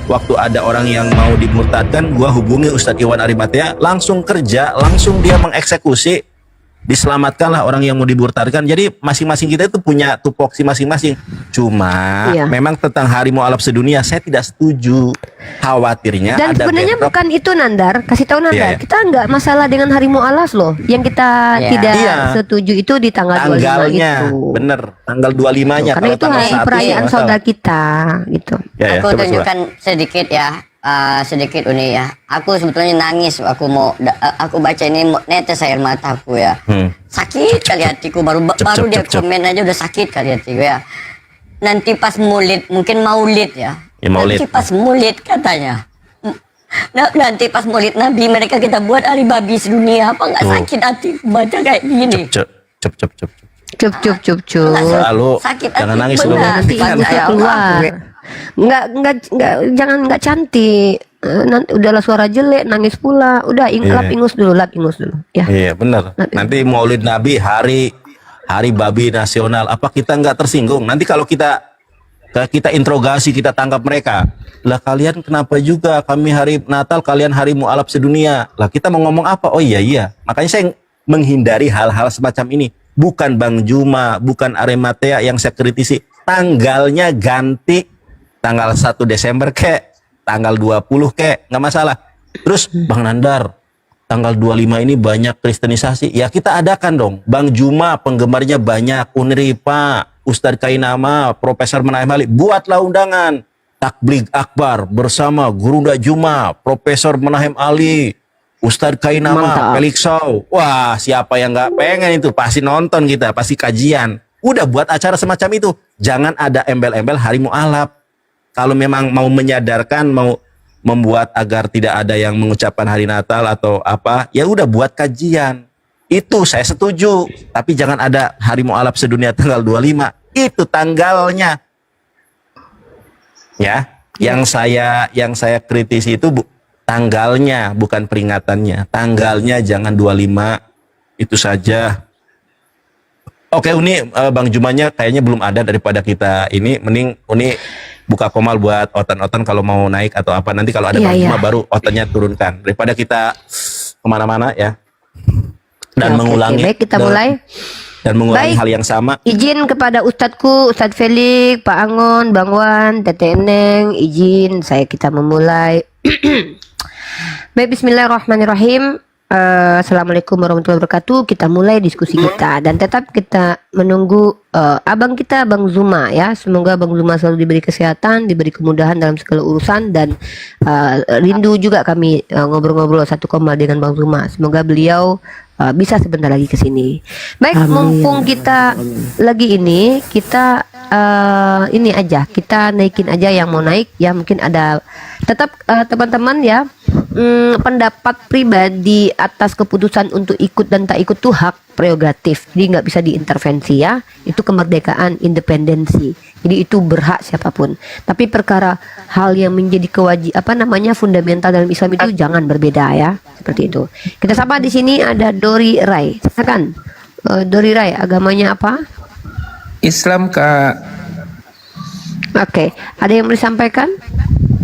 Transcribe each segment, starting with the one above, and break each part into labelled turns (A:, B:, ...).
A: waktu ada orang yang mau dimurtadkan, gua hubungi Ustadz Iwan Arimatea, langsung kerja, langsung dia mengeksekusi, diselamatkanlah orang yang mau dimurtadkan. Jadi masing-masing kita itu punya tupoksi masing-masing. Cuma memang tentang hari mualaf sedunia saya tidak setuju. Khawatirnya
B: dan
A: ada
B: sebenarnya
A: bentrok.
B: bukan itu Nandar, kasih tahu Nandar,
A: Iya.
B: kita nggak masalah dengan hari mualaf loh. Yang kita tidak setuju itu di tanggal 25
A: tanggalnya,
B: itu.
A: bener, tanggal 25-nya.
B: Karena itu hari perayaan saudara kita gitu.
C: Aku tunjukkan sedikit ya. Sedikit Uni ya. Aku sebetulnya nangis. Aku baca ini netes air mataku ya. Sakit kali hatiku. Baru dia komen aja udah sakit kali hatiku ya. Nanti pas Maulid, mungkin Maulid ya.
A: Maulid.
C: Nanti pas Maulid katanya. Nanti pas Maulid Nabi mereka kita buat hari babi sedunia. Apa nggak sakit hati baca kayak gini?
B: Cup.
A: Lalu
C: sakit
A: jangan nangis
C: benar.
A: dulu.
B: Nanti ingusnya keluar. Nggak cantik. Nanti udahlah suara jelek, nangis pula. Udah lap ingus dulu ya.
A: Iya benar. Nanti Maulid Nabi hari babi nasional. Apa kita nggak tersinggung? Nanti kalau kita interogasi, kita tangkap mereka. Lah kalian kenapa juga kami hari Natal, kalian hari mualaf sedunia? Lah kita mau ngomong apa? Oh iya. Makanya saya menghindari hal-hal semacam ini. Bukan Bang Juma, bukan Arimatea yang saya kritisi. Tanggalnya ganti. Tanggal 1 Desember kek, tanggal 20 kek, nggak masalah. Terus Bang Nandar, tanggal 25 ini banyak kristenisasi. Ya kita adakan dong. Bang Juma penggemarnya banyak, Unripa, Ustadz Kainama, Profesor Menahem Ali, buatlah undangan. Takblig Akbar bersama Gurunda Juma, Profesor Menahem Ali, Ustadz Kainama, Felixau. Wah, siapa yang nggak pengen itu? Pasti nonton kita, pasti kajian. Udah buat acara semacam itu. Jangan ada embel-embel hari mualaf. Kalau memang mau menyadarkan, mau membuat agar tidak ada yang mengucapkan hari Natal atau apa, ya udah buat kajian. Itu saya setuju. Tapi jangan ada hari mualaf sedunia tanggal 25. Itu tanggalnya. Ya, yang saya kritisi itu tanggalnya, bukan peringatannya. Tanggalnya jangan 25. Itu saja. Oke, Uni, Bang Jumanya kayaknya belum ada, daripada kita ini, mending Uni buka komal buat otan-otan kalau mau naik atau apa. Nanti kalau ada Bang Juma baru otannya turunkan. Daripada kita kemana-mana ya. Dan mengulangi.
B: Baik, kita mulai.
A: Dan mengulangi hal yang sama.
B: Izin kepada Ustadzku, Ustadz Felix, Pak Angon, Bang Wan, Tete Eneng, izin kita memulai. Baik, bismillahirrahmanirrahim. Assalamualaikum warahmatullahi wabarakatuh. Kita mulai diskusi kita dan tetap kita menunggu abang kita Bang Zuma ya. Semoga Bang Zuma selalu diberi kesehatan, diberi kemudahan dalam segala urusan, dan rindu juga kami ngobrol-ngobrol satu koma dengan Bang Zuma. Semoga beliau bisa sebentar lagi ke sini. Baik, mumpung kita lagi ini, kita ini aja, kita naikin aja yang mau naik ya. Mungkin ada tetap teman-teman ya, pendapat pribadi atas keputusan untuk ikut dan tak ikut tuh hak prerogatif, jadi nggak bisa diintervensi ya. Itu kemerdekaan, independensi, jadi itu berhak siapapun. Tapi perkara hal yang menjadi fundamental dalam Islam itu jangan berbeda ya, seperti itu. Kita sapa di sini ada Dori Rai. Silakan Dori Rai, agamanya apa?
D: Islam, Kak.
B: Oke, ada yang mau disampaikan?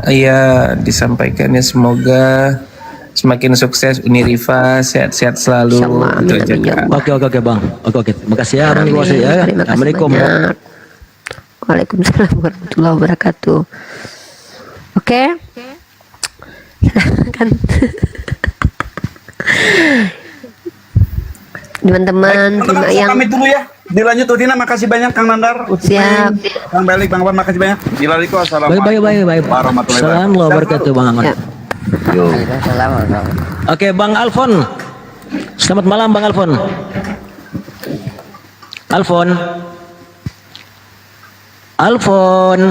D: Iya, disampaikan ya, semoga semakin sukses Unirifa, sehat-sehat selalu. Itu aja, Kak.
E: Oke Bang. Oke. Terima kasih ya Bang. Assalamualaikum.
B: Waalaikumsalam warahmatullahi wabarakatuh. Oke. Silakan. Teman-teman, terima yang
F: pamit dulu ya. Dilanjut Udina, makasih banyak Kang Nandar.
B: Siap.
F: Kang Balik, Bang Wan, makasih banyak. Dilaliku, assalamualaikum
E: Warahmatullahi wabarakatuh Bang Angon. Oke, Bang Alfon. Selamat malam Bang Alfon. Alfon.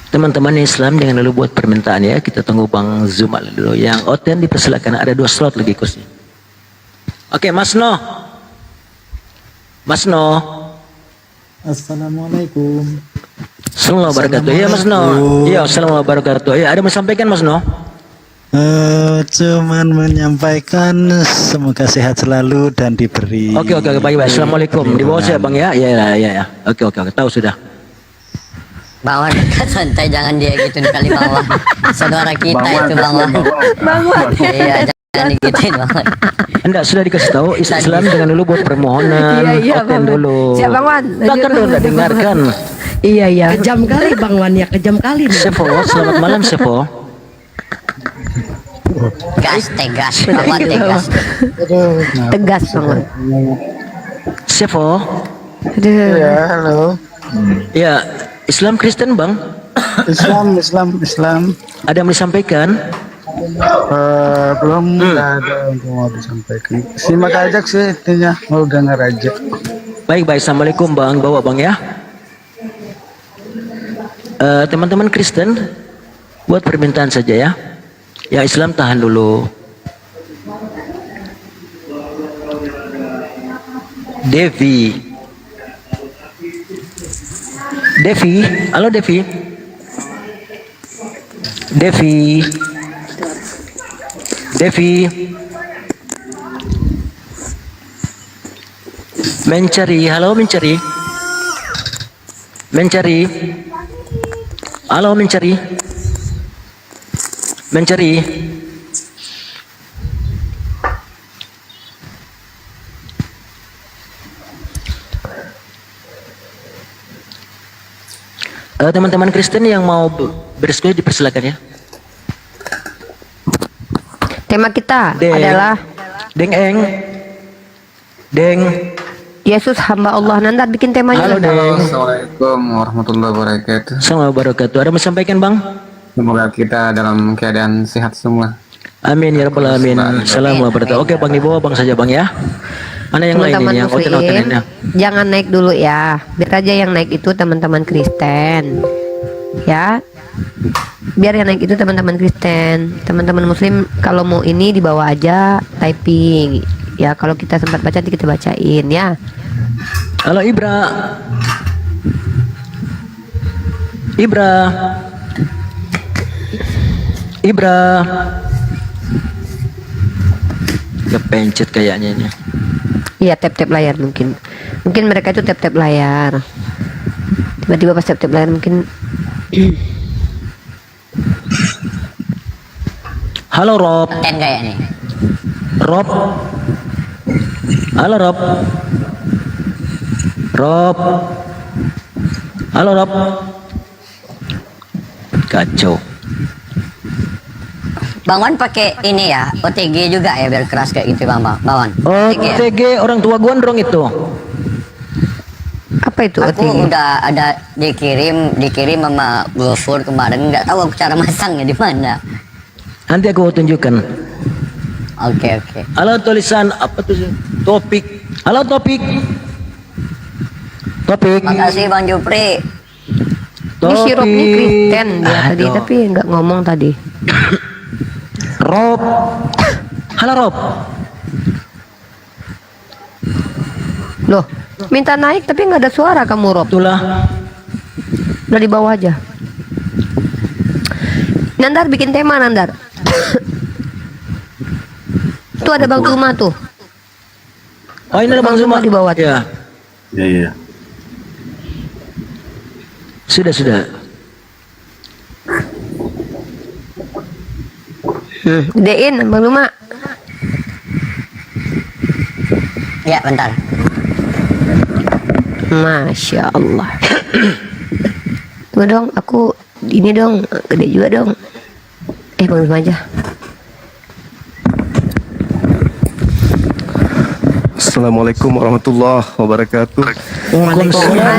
E: Teman-teman Islam jangan lalu buat permintaan ya. Kita tunggu Bang Zuma dulu. Yang oten dipersilakan, ada 2 slot lagi kursi. Oke, Mas No.
G: Assalamualaikum.
E: Assalamualaikum warahmatullahi wabarakatuh. Ya Mas No. Iya, assalamualaikum warahmatullahi wabarakatuh. Ya, ada yang mau sampaikan Mas No?
G: Cuman menyampaikan semoga sehat selalu dan diberi.
E: Oke, baik. Assalamualaikum. Di bawah saya Bang ya. Ya. Oke. Tahu sudah.
C: Bang Wan, santai, jangan dia gitu kali Bang Wan. Saudara kita itu Bang Wan. Iya, jangan digituin Bang Wan.
E: Enggak, sudah dikasih tahu Islam dengan dulu buat permohonan.
B: Iya,
E: Oten
B: Bang.
E: dulu.
B: Siap, Bang Wan.
E: Kan dulu enggak dengarkan.
H: Iya. Kejam kali Bang Wan ya, kejam kali.
E: Sepo, selamat malam Sepo.
C: Tegas, Bang Wan tegas.
B: Tegas Bang Wan.
E: Sepo.
B: Aduh.
G: Ya, halo.
E: Ya, Islam Kristen Bang.
G: Islam.
E: Ada yang disampaikan?
G: Belum ada yang mau disampaikan. Simak aja sih intinya, mau dengar aja.
E: Baik. Assalamualaikum Bang. Bawa Bang ya. Teman-teman Kristen, buat permintaan saja ya. Yang Islam tahan dulu. Devi, halo Devi. Mencari, halo Mencari. Halo Mencari. Teman-teman Kristen yang mau berdiskusi dipersilakan ya.
B: Tema kita
E: Deng.
B: adalah
E: Deng.
B: Yesus hamba Allah. Nanda bikin temanya.
E: Halo Deng.
I: Assalamualaikum warahmatullahi wabarakatuh.
E: Assalamualaikum warahmatullahi wabarakatuh. Ada mau sampaikan Bang?
I: Semoga kita dalam keadaan sehat semua.
E: Amin ya rabbal alamin. Assalamualaikum warahmatullahi wabarakatuh. Oke Bang, di bawah Bang saja Bang ya. Mana yang lain
B: Teman-teman
E: ini yang
B: muslim,
E: oten-otennya?
B: jangan naik dulu ya. Biar aja yang naik itu teman-teman Kristen. Ya. Biar yang naik itu teman-teman Kristen. Teman-teman muslim kalau mau ini dibawa aja typing. Ya, kalau kita sempat baca nanti kita bacain ya.
E: Halo Ibra. Kepencet kayaknya ini.
B: Iya, tap-tap layar mungkin. Mungkin mereka itu tap-tap layar. Tiba-tiba pas tap-tap layar mungkin.
E: Halo Rob.
C: Ten kayaknya.
E: Rob. Halo Rob. Halo Rob. Kacau.
C: Bang Wan pakai ini ya, OTG juga ya biar keras kayak gitu Bang Wan. ya?
E: OTG orang tua gondrong itu.
B: Apa itu
C: Aku
B: OTG?
C: udah ada dikirim sama GoFood kemarin, nggak tahu aku cara masangnya di mana.
E: Nanti aku tunjukkan.
C: Oke.
E: Halo tulisan apa tuh? Topik. Halo Topik.
C: Makasih Bang Jupri.
B: Ini si Rob ini Kristen dia tadi,
E: Aduh.
B: tapi nggak ngomong tadi.
E: Rob. Halo Rob.
B: Loh, minta naik tapi nggak ada suara kamu Rob.
E: Itulah.
B: Udah di bawah aja. Nandar bikin tema Nandar. Tuh ada Bang Zuma tuh.
E: Oh ini ada Bang Zuma
B: di bawah.
E: Ya.
A: Iya.
E: Sudah.
B: Gedein Bang Zuma.
C: Ya bentar.
B: Masya Allah. Tuh dong, aku ini dong, gede juga dong. Bang Zuma aja.
J: Assalamualaikum warahmatullahi wabarakatuh.
C: Waalaikumsalam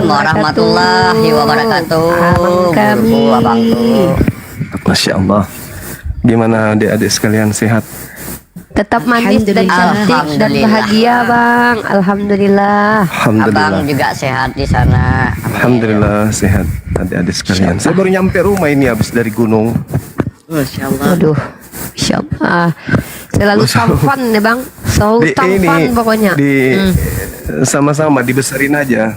C: warahmatullahi wabarakatuh.
B: Abang kami.
C: Abangku.
J: Masya Allah. Gimana adik-adik sekalian sehat?
B: Tetap manis dan cantik dan
C: Alhamdulillah.
B: bahagia Bang. Alhamdulillah.
J: Alhamdulillah.
C: Abang juga sehat di sana. Amin.
J: Alhamdulillah sehat adik-adik sekalian. Saya baru nyampe rumah ini habis dari gunung.
B: Aduh, Insya Allah. Selalu tampan ya Bang. Selalu tampan pokoknya.
J: Sama-sama dibesarin aja.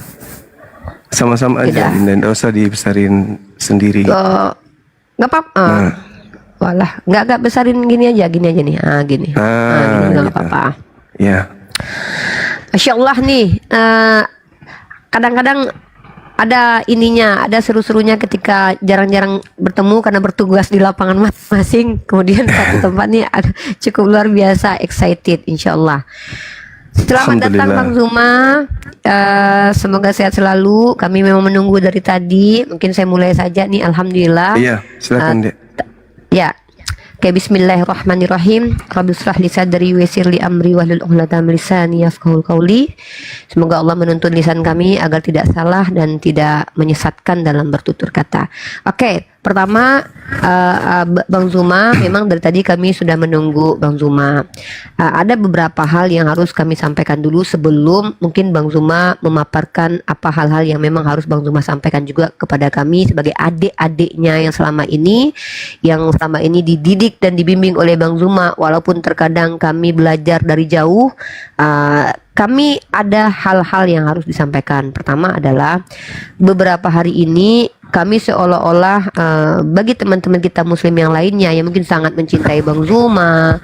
J: Sama-sama aja.
B: Tidak.
J: Dan tidak usah dibesarin sendiri.
B: Nggak apa-apa. Walah, nggak besarin gini aja nih. Gini. Gini juga nggak
J: gitu.
B: apa-apa.
J: Ya.
B: Masya Allah nih, kadang-kadang ada ininya, ada seru-serunya ketika jarang-jarang bertemu karena bertugas di lapangan masing-masing. Kemudian satu tempat nih cukup luar biasa excited, insya Allah. Selamat datang Bang Zuma, semoga sehat selalu. Kami memang menunggu dari tadi. Mungkin saya mulai saja nih, alhamdulillah.
J: Iya, silakan Dek.
B: Ya. Oke, bismillahirrahmanirrahim. Rabbi shrah li sadri wa yassir li amri wahlul 'uqdatam min lisani yafqahul qawli. Semoga Allah menuntun lisan kami agar tidak salah dan tidak menyesatkan dalam bertutur kata. Oke, pertama Bang Zuma, memang dari tadi kami sudah menunggu Bang Zuma. Ada beberapa hal yang harus kami sampaikan dulu sebelum mungkin Bang Zuma memaparkan apa hal-hal yang memang harus Bang Zuma sampaikan juga kepada kami sebagai adik-adiknya yang selama ini dididik dan dibimbing oleh Bang Zuma. Walaupun terkadang kami belajar dari jauh, kami ada hal-hal yang harus disampaikan. Pertama adalah beberapa hari ini kami seolah-olah bagi teman-teman kita muslim yang lainnya yang mungkin sangat mencintai Bang Zuma,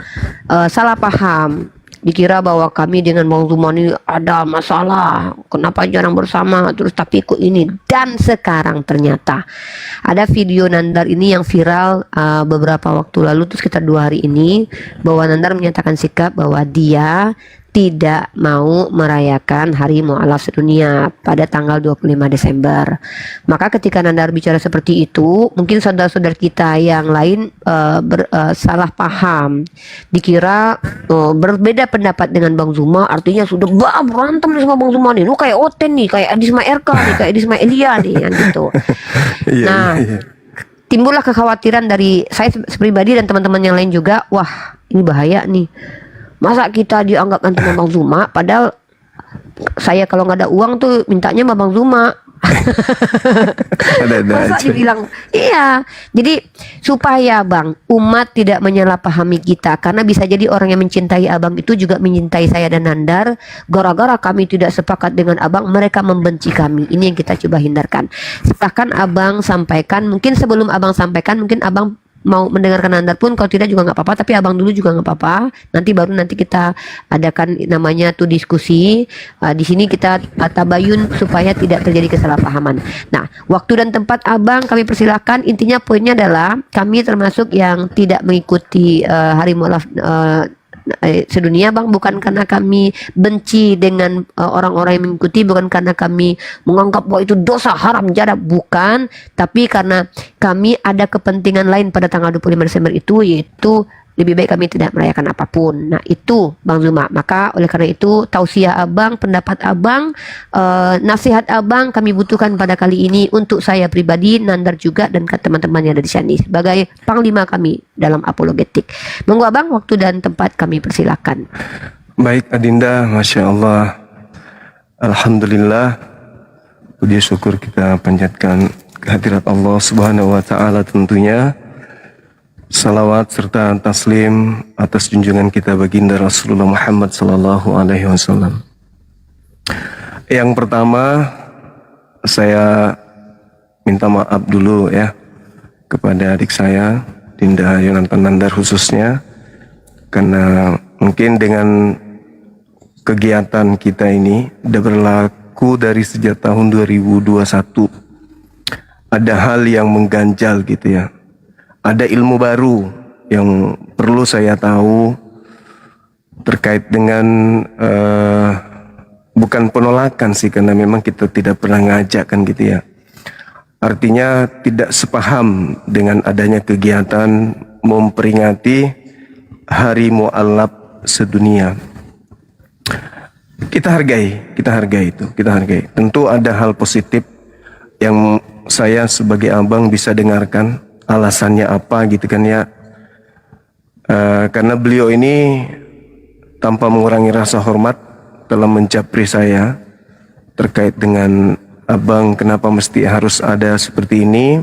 B: salah paham, dikira bahwa kami dengan Bang Zuma ini ada masalah, kenapa jarang bersama, terus tapi ikut ini. Dan sekarang ternyata ada video Nandar ini yang viral beberapa waktu lalu, terus sekitar 2 hari ini, bahwa Nandar menyatakan sikap bahwa dia tidak mau merayakan Hari Mu'alaf Sedunia pada tanggal 25 Desember. Maka ketika Nandar bicara seperti itu, mungkin saudara-saudara kita yang lain salah paham, dikira berbeda pendapat dengan Bang Zuma, artinya sudah berantem nih sama Bang Zuma nih, lu kayak Oten nih, kayak Adisma RK nih, kayak Adisma Elia nih, kan gitu. Nah, timbullah kekhawatiran dari saya pribadi dan teman-teman yang lain juga, wah ini bahaya nih. Masa kita dianggap anti Bang Zuma, padahal saya kalau nggak ada uang tuh mintanya sama Bang Zuma. Masa dibilang iya. Jadi supaya Bang, umat tidak menyalahpahami kita, karena bisa jadi orang yang mencintai Abang itu juga mencintai saya dan Nandar. Gara-gara kami tidak sepakat dengan Abang, mereka membenci kami. Ini yang kita coba hindarkan. Silahkan Abang sampaikan. Mungkin sebelum Abang sampaikan, mungkin Abang mau mendengarkan Nandar pun, kalau tidak juga nggak apa-apa, tapi Abang dulu juga nggak apa-apa. Nanti kita adakan namanya tuh diskusi. Di sini kita tabayun supaya tidak terjadi kesalahpahaman. Nah, waktu dan tempat Abang kami persilahkan. Intinya poinnya adalah kami termasuk yang tidak mengikuti Hari Mu'alaf Sedunia, Bang, bukan karena kami benci dengan orang-orang yang mengikuti, bukan karena kami menganggap bahwa itu dosa haram jadah, bukan, tapi karena kami ada kepentingan lain pada tanggal 25 Desember itu, yaitu lebih baik kami tidak merayakan apapun. Nah itu Bang Zuma. Maka oleh karena itu tausiah Abang, pendapat Abang, nasihat Abang kami butuhkan pada kali ini untuk saya pribadi, Nandar juga, dan teman-teman yang ada di sini sebagai panglima kami dalam apologetik. Monggo Abang, waktu dan tempat kami persilakan.
J: Baik Adinda, Masya Allah, Alhamdulillah, puji syukur kita panjatkan kehadirat Allah Subhanahu Wa Ta'ala tentunya. Salawat serta taslim atas junjungan kita baginda Rasulullah Muhammad Sallallahu Alaihi Wasallam. Yang pertama, saya minta maaf dulu ya kepada adik saya, Dinda Yonatan Nandar khususnya, karena mungkin dengan kegiatan kita ini sudah berlaku dari sejak tahun 2021. Ada hal yang mengganjal gitu ya. Ada ilmu baru yang perlu saya tahu terkait dengan bukan penolakan sih, karena memang kita tidak pernah ngajak kan gitu ya. Artinya tidak sepaham dengan adanya kegiatan memperingati Hari Mu'alaf Sedunia. Kita hargai itu, kita hargai. Tentu ada hal positif yang saya sebagai abang bisa dengarkan. Alasannya apa gitu kan ya, karena beliau ini tanpa mengurangi rasa hormat telah menjapri saya terkait dengan abang kenapa mesti harus ada seperti ini.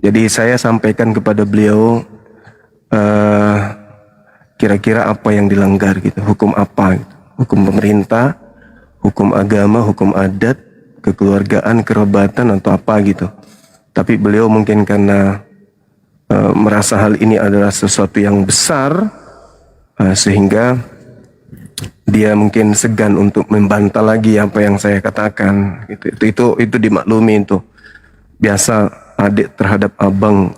J: Jadi saya sampaikan kepada beliau kira-kira apa yang dilanggar gitu, hukum apa gitu. Hukum pemerintah, hukum agama, hukum adat, kekeluargaan, kerabatan atau apa gitu. Tapi beliau mungkin karena merasa hal ini adalah sesuatu yang besar, sehingga dia mungkin segan untuk membantah lagi apa yang saya katakan. Itu dimaklumi, itu biasa adik terhadap abang,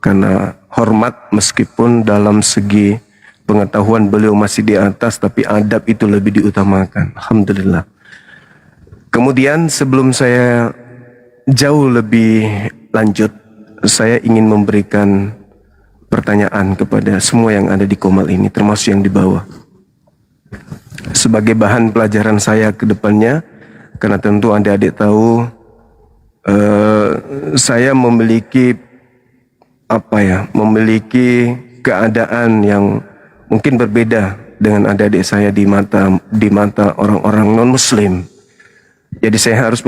J: karena hormat meskipun dalam segi pengetahuan beliau masih di atas, tapi adab itu lebih diutamakan. Alhamdulillah. Kemudian sebelum saya jauh lebih lanjut, saya ingin memberikan pertanyaan kepada semua yang ada di Komal ini, termasuk yang di bawah, sebagai bahan pelajaran saya ke depannya, karena tentu adik-adik tahu saya memiliki memiliki keadaan yang mungkin berbeda dengan adik-adik saya di mata orang-orang non-Muslim. Jadi saya harus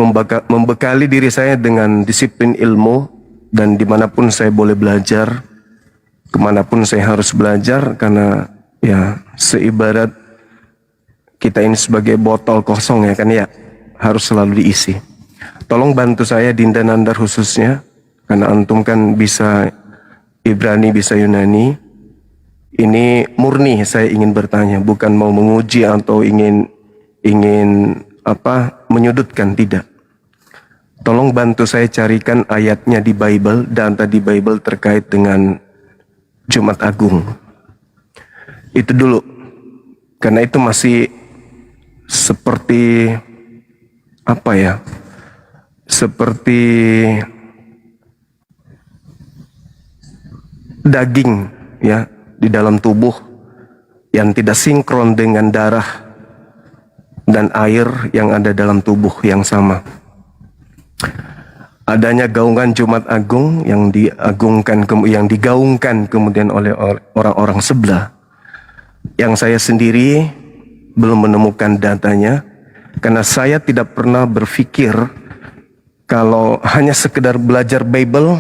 J: membekali diri saya dengan disiplin ilmu, dan dimanapun saya boleh belajar, kemanapun saya harus belajar, karena ya seibarat kita ini sebagai botol kosong ya kan ya, harus selalu diisi. Tolong bantu saya Dinda Nandar khususnya, karena antum kan bisa Ibrani, bisa Yunani. Ini murni saya ingin bertanya, bukan mau menguji atau ingin menyudutkan, tidak. Tolong bantu saya carikan ayatnya di Bible, data di Bible terkait dengan Jumat Agung. Itu dulu, karena itu masih seperti seperti daging ya di dalam tubuh yang tidak sinkron dengan darah dan air yang ada dalam tubuh yang sama. Adanya gaungan Jumat Agung yang digaungkan kemudian oleh orang-orang sebelah, yang saya sendiri belum menemukan datanya, karena saya tidak pernah berpikir kalau hanya sekedar belajar Bible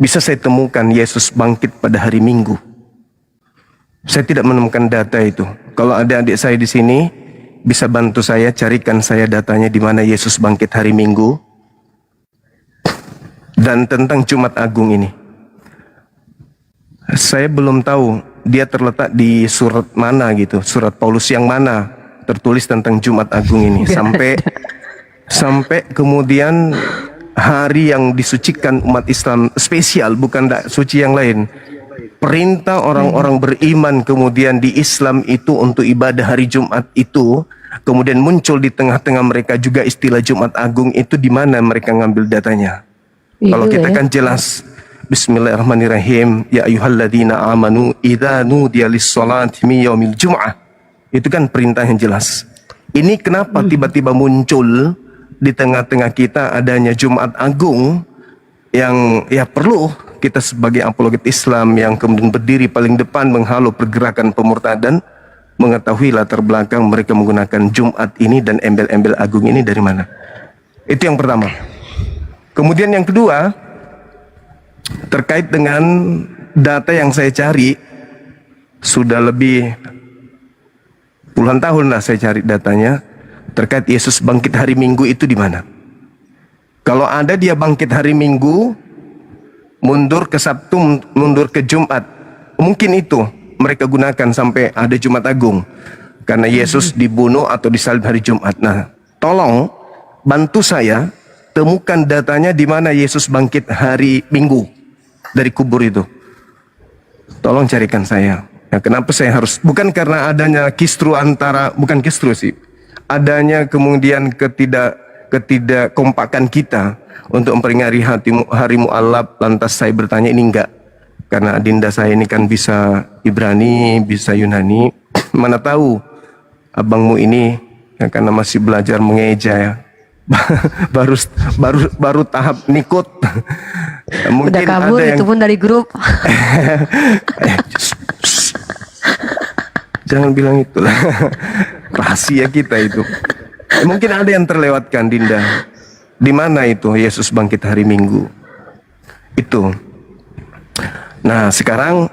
J: bisa saya temukan Yesus bangkit pada hari Minggu. Saya tidak menemukan data itu. Kalau ada adik saya di sini bisa bantu saya carikan saya datanya di mana Yesus bangkit hari Minggu dan tentang Jumat Agung ini. Saya belum tahu dia terletak di surat mana gitu, surat Paulus yang mana tertulis tentang Jumat Agung ini, sampai kemudian hari yang disucikan umat Islam spesial, bukan suci yang lain. Perintah orang-orang beriman kemudian di Islam itu untuk ibadah hari Jumat itu, kemudian muncul di tengah-tengah mereka juga istilah Jumat Agung itu, di mana mereka ngambil datanya? Kalau kita kan jelas, Bismillahirrahmanirrahim, ya ayyuhalladzina amanu idza nudiya lis-sholati min yaumil jum'ah. Itu kan perintah yang jelas. Ini kenapa tiba-tiba muncul di tengah-tengah kita adanya Jumat Agung, yang ya perlu kita sebagai apologet Islam yang kemudian berdiri paling depan menghalau pergerakan pemurtadan, mengetahui latar belakang mereka menggunakan Jumat ini dan embel-embel agung ini dari mana. Itu yang pertama. Kemudian yang kedua, terkait dengan data yang saya cari, sudah lebih puluhan tahun lah saya cari datanya terkait Yesus bangkit hari Minggu itu di mana. Kalau ada dia bangkit hari Minggu, mundur ke Sabtu, mundur ke Jumat, mungkin itu mereka gunakan sampai ada Jumat Agung, karena Yesus dibunuh atau disalib hari Jumat. Nah, tolong bantu saya temukan datanya di mana Yesus bangkit hari Minggu dari kubur itu. Tolong carikan saya. Ya, kenapa saya harus, bukan karena adanya kistru antara, bukan kistru sih, adanya kemudian ketidakkompakan kita untuk memperingati hari Mu'allab, lantas saya bertanya ini enggak, karena adinda saya ini kan bisa Ibrani, bisa Yunani, mana tahu abangmu ini ya, karena masih belajar mengeja ya, baru tahap nikut. Mungkin
B: udah kabur
J: ada yang,
B: itu pun dari grup.
J: Jangan bilang itulah. Rahasia kita itu. Mungkin ada yang terlewatkan, Dinda. Di mana itu Yesus bangkit hari Minggu? Itu. Nah, sekarang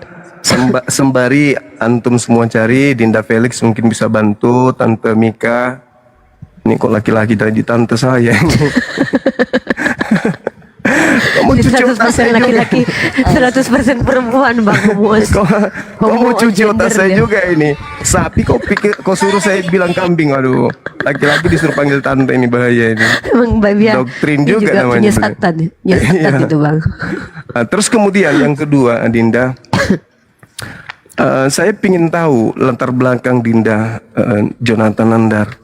J: sembari antum semua cari, Dinda Felix mungkin bisa bantu, Tante Mika. Ini kok laki-laki dari tante saya. mau cuci otak
H: 100%
J: saya juga.
H: laki-laki, 100% perempuan Bang Umus.
J: Kau mau cuci otak saya juga ini. Sapi kau suruh saya bilang kambing. Aduh, laki-laki disuruh panggil tante, ini bahaya ini.
H: Emang Babi
J: Doktrin
H: dia
J: juga namanya.
H: penyesatan
J: Iya.
H: itu Bang.
J: Nah, terus kemudian yang kedua, Dinda, saya ingin tahu latar belakang Dinda Jonathan Nandar.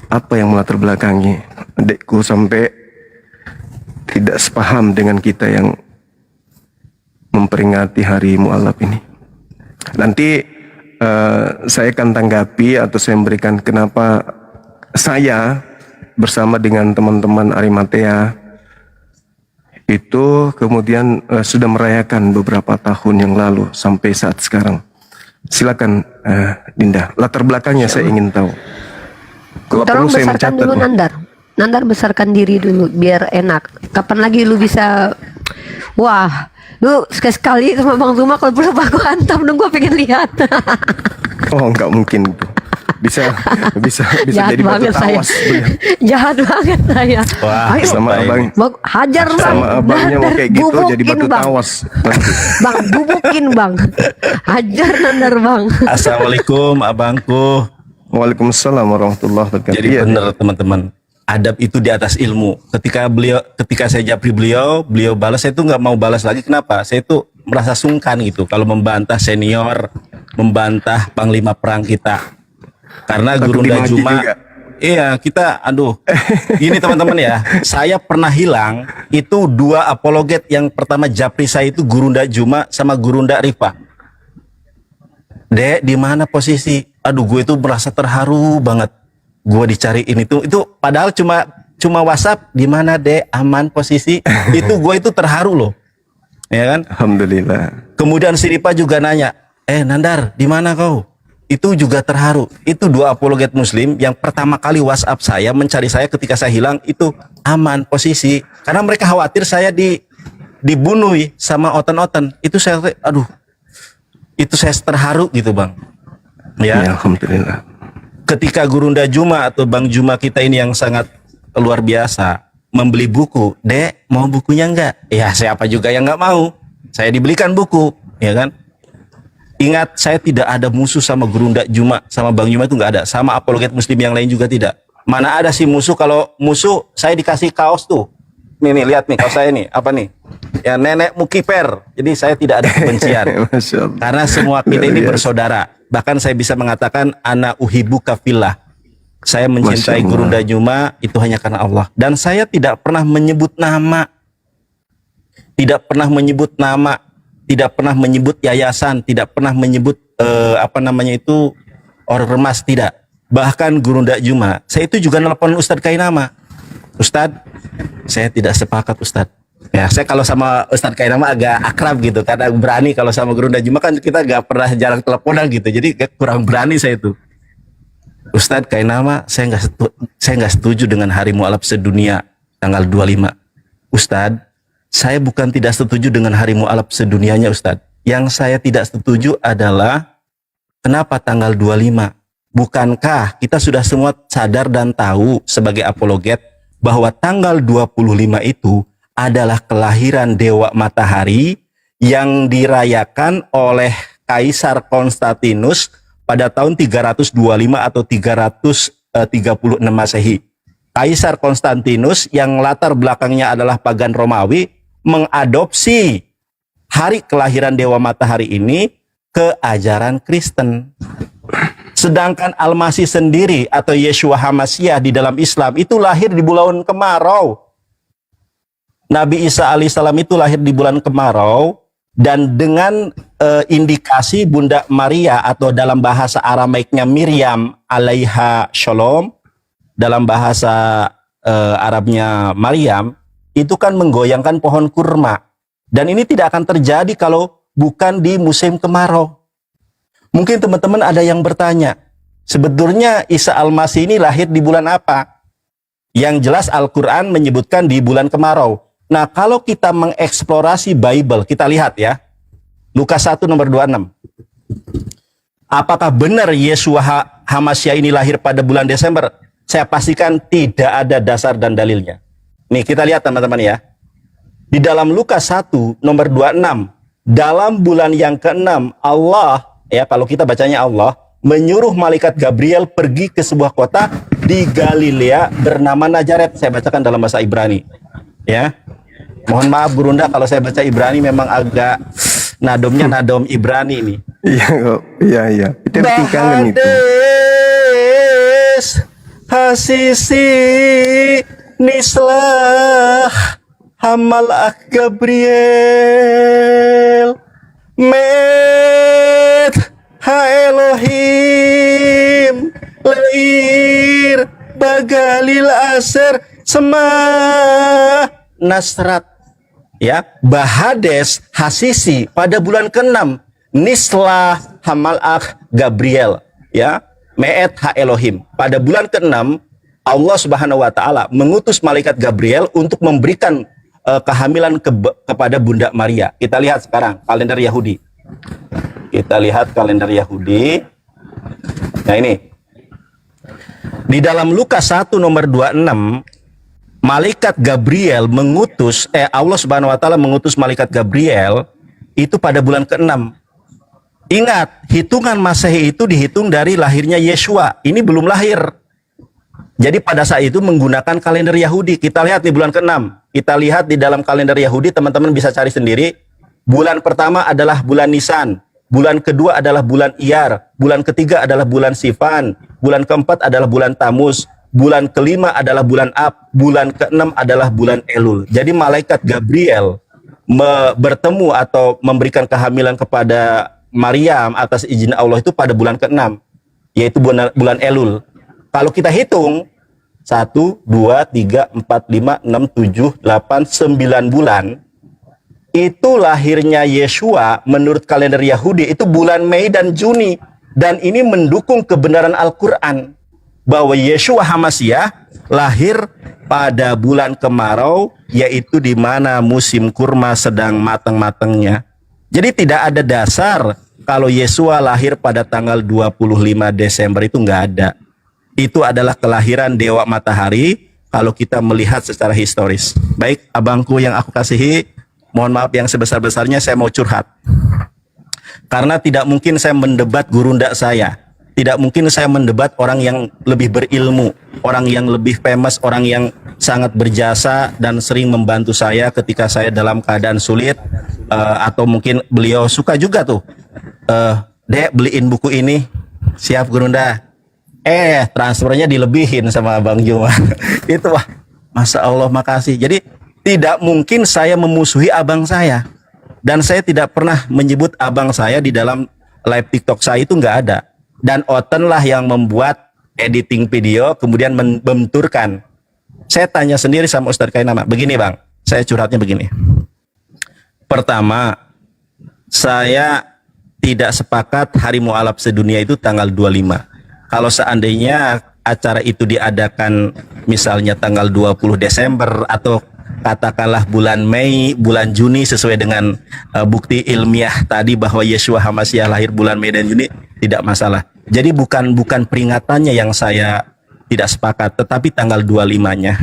J: Apa yang melatar belakangi adikku sampai tidak sepaham dengan kita yang memperingati hari Mu'alaf ini. Nanti saya akan tanggapi atau saya memberikan kenapa saya bersama dengan teman-teman Arimatea itu kemudian sudah merayakan beberapa tahun yang lalu sampai saat sekarang. Silakan Dinda, latar belakangnya saya ingin tahu. Kalau
B: Tolong
J: perlu saya
B: besarkan
J: mencatat.
B: dulu
J: Wah.
B: Nandar besarkan diri dulu biar enak. Kapan lagi lu bisa? Wah, lu sekali sama Bang Zuma kalau perlu aku hantam dong, gua pengen lihat.
J: Oh, enggak mungkin itu. Bisa
B: Jahat
J: jadi batu
B: banget saya.
J: tawas. beliau.
B: Jahat banget saya.
A: Wah,
B: Ayo,
J: Sama abang,
B: Bang, hajar Bang.
J: sama abangnya mau kayak gitu jadi
B: Bubukin,
J: batu
B: Bang.
J: tawas.
B: Bang, bubukin Bang. Hajar Nandar Bang.
A: Assalamualaikum abangku.
J: Waalaikumsalam warahmatullahi wabarakatuh.
A: Jadi
J: Iya,
A: benar teman-teman. Adab itu di atas ilmu. Ketika saya japri beliau balas, saya itu nggak mau balas lagi. Kenapa? Saya itu merasa sungkan gitu kalau membantah senior, membantah panglima perang kita. Karena
J: Takut
A: Gurunda
J: dimaki
A: Juma,
J: juga.
A: iya kita, aduh. Gini teman-teman ya, saya pernah hilang itu 2 apologet. Yang pertama japri saya itu Gurunda Juma sama Gurunda Rifa. Dek, di mana posisi? Aduh, gue itu merasa terharu banget. Gue dicariin itu padahal cuma WhatsApp. Di mana Dek? Aman posisi? Itu gue itu terharu loh, ya kan?
J: Alhamdulillah.
A: Kemudian si Ripa juga nanya, Nandar, di mana kau? Itu juga terharu. Itu 2 apologet Muslim yang pertama kali WhatsApp saya, mencari saya ketika saya hilang, itu aman posisi. Karena mereka khawatir saya dibunuh sama oten-oten. Itu saya, aduh, itu saya terharu gitu Bang. Ya,
J: Alhamdulillah.
A: ketika Gurunda Juma atau Bang Juma kita ini yang sangat luar biasa membeli buku, Dek mau bukunya enggak? Ya siapa juga yang enggak mau. Saya dibelikan buku, ya kan? Ingat, saya tidak ada musuh sama Gurunda Juma, sama Bang Juma itu enggak ada, sama apologet Muslim yang lain juga tidak. Mana ada sih musuh? Kalau musuh saya dikasih kaos tuh. Nih lihat nih kaos saya nih, apa nih? Ya nenek mukiper. Jadi saya tidak ada kebencian.
J: Masya Allah.
A: Karena semua kita ini
J: Luar biasa.
A: bersaudara. Bahkan saya bisa mengatakan ana uhibuka fillah. Saya mencintai
J: Masya Allah.
A: Gurunda Juma itu hanya karena Allah. Dan saya tidak pernah menyebut nama. Tidak pernah menyebut nama. Tidak pernah menyebut yayasan. Tidak pernah menyebut ormas, tidak. Bahkan Gurunda Juma, saya itu juga nelpon Ustadz Kainama. Ustadz, saya tidak sepakat Ustadz. Ya, saya kalau sama Ustadz Kainama agak akrab gitu, karena berani. Kalau sama Gurunda Juma kan kita gak pernah jarang teleponan gitu, jadi kurang berani saya itu. Ustadz Kainama, saya nggak setuju dengan hari Mu'alaf sedunia tanggal 25. Ustadz, saya bukan tidak setuju dengan hari Mu'alaf sedunianya Ustadz. Yang saya tidak setuju adalah kenapa tanggal 25? Bukankah kita sudah semua sadar dan tahu sebagai apologet bahwa tanggal 25 itu adalah kelahiran Dewa Matahari yang dirayakan oleh Kaisar Konstantinus pada tahun 325 atau 336 Masehi. Kaisar Konstantinus yang latar belakangnya adalah pagan Romawi mengadopsi hari kelahiran Dewa Matahari ini ke ajaran Kristen. Sedangkan Al-Masih sendiri atau Yeshua HaMasyiah di dalam Islam itu lahir di bulan kemarau. Nabi Isa alaihissalam itu lahir di bulan kemarau, dan dengan indikasi Bunda Maria atau dalam bahasa Aramaiknya Miriam alaiha shalom, dalam bahasa Arabnya Maryam, itu kan menggoyangkan pohon kurma. Dan ini tidak akan terjadi kalau bukan di musim kemarau. Mungkin teman-teman ada yang bertanya, sebetulnya Isa Al-Masih ini lahir di bulan apa? Yang jelas Al-Quran menyebutkan di bulan kemarau. Nah, kalau kita mengeksplorasi Bible, kita lihat ya, Lukas 1 nomor 26. Apakah benar Yeshua HaMasyiah ini lahir pada bulan Desember? Saya pastikan tidak ada dasar dan dalilnya. Nih, kita lihat teman-teman ya. Di dalam Lukas 1 nomor 26, dalam bulan yang ke-6 Allah, ya kalau kita bacanya Allah, menyuruh malaikat Gabriel pergi ke sebuah kota di Galilea bernama Nazaret. Saya bacakan dalam bahasa Ibrani. Ya. Mohon maaf Gurunda kalau saya baca Ibrani memang agak nadomnya nadom Ibrani ini.
J: Iya kok. Iya. Kita bikin kangen itu.
A: Bahades hasisi nislah hamal Gabriel met ha Elohim leir bagalil aser semah Nasrat. Ya, Bahades Hasisi pada bulan ke-6 Nislah Hamalak Gabriel, ya, Me'et Ha Elohim. Pada bulan ke-6 Allah Subhanahu wa taala mengutus malaikat Gabriel untuk memberikan kehamilan kepada Bunda Maria. Kita lihat sekarang kalender Yahudi. Kita lihat kalender Yahudi. Nah ini. Di dalam Lukas 1 nomor 26 malaikat Gabriel mengutus, Allah Subhanahu wa taala mengutus malaikat Gabriel itu pada bulan ke-6. Ingat, hitungan Masehi itu dihitung dari lahirnya Yeshua. Ini belum lahir. Jadi pada saat itu menggunakan kalender Yahudi. Kita lihat di bulan ke-6. Kita lihat di dalam kalender Yahudi, teman-teman bisa cari sendiri. Bulan pertama adalah bulan Nisan. Bulan kedua adalah bulan Iyar. Bulan ketiga adalah bulan Sivan. Bulan keempat adalah bulan Tamus. Bulan kelima adalah bulan Ab, bulan keenam adalah bulan Elul. Jadi malaikat Gabriel bertemu atau memberikan kehamilan kepada Maryam atas izin Allah itu pada bulan keenam, yaitu bulan Elul. Kalau kita hitung 1, 2, 3, 4, 5, 6, 7, 8, 9 bulan, itu lahirnya Yeshua menurut kalender Yahudi itu bulan Mei dan Juni. Dan ini mendukung kebenaran Al-Quran bahwa Yeshua HaMasyiah lahir pada bulan kemarau, yaitu di mana musim kurma sedang matang-matangnya. Jadi tidak ada dasar kalau Yeshua lahir pada tanggal 25 Desember itu nggak ada. Itu adalah kelahiran Dewa Matahari kalau kita melihat secara historis. Baik, abangku yang aku kasihi, mohon maaf yang sebesar-besarnya saya mau curhat. Karena tidak mungkin saya mendebat gurunda saya. Tidak mungkin saya mendebat orang yang lebih berilmu, orang yang lebih famous, orang yang sangat berjasa dan sering membantu saya ketika saya dalam keadaan sulit, atau mungkin beliau suka juga tuh, Dek beliin buku ini, siap Gurunda. Transfernya dilebihin sama Bang Juma. Itu wah, Masya Allah makasih. Jadi tidak mungkin saya memusuhi abang saya, dan saya tidak pernah menyebut abang saya di dalam live TikTok saya, itu nggak ada. Dan Oten lah yang membuat editing video, kemudian membenturkan. Saya tanya sendiri sama Ustadz Kainama, begini Bang, saya curhatnya begini. Pertama, saya tidak sepakat hari mualaf sedunia itu tanggal 25. Kalau seandainya acara itu diadakan misalnya tanggal 20 Desember atau katakanlah bulan Mei, bulan Juni sesuai dengan bukti ilmiah tadi bahwa Yeshua HaMasyiah lahir bulan Mei dan Juni, tidak masalah. Jadi bukan peringatannya yang saya tidak sepakat, tetapi tanggal 25-nya.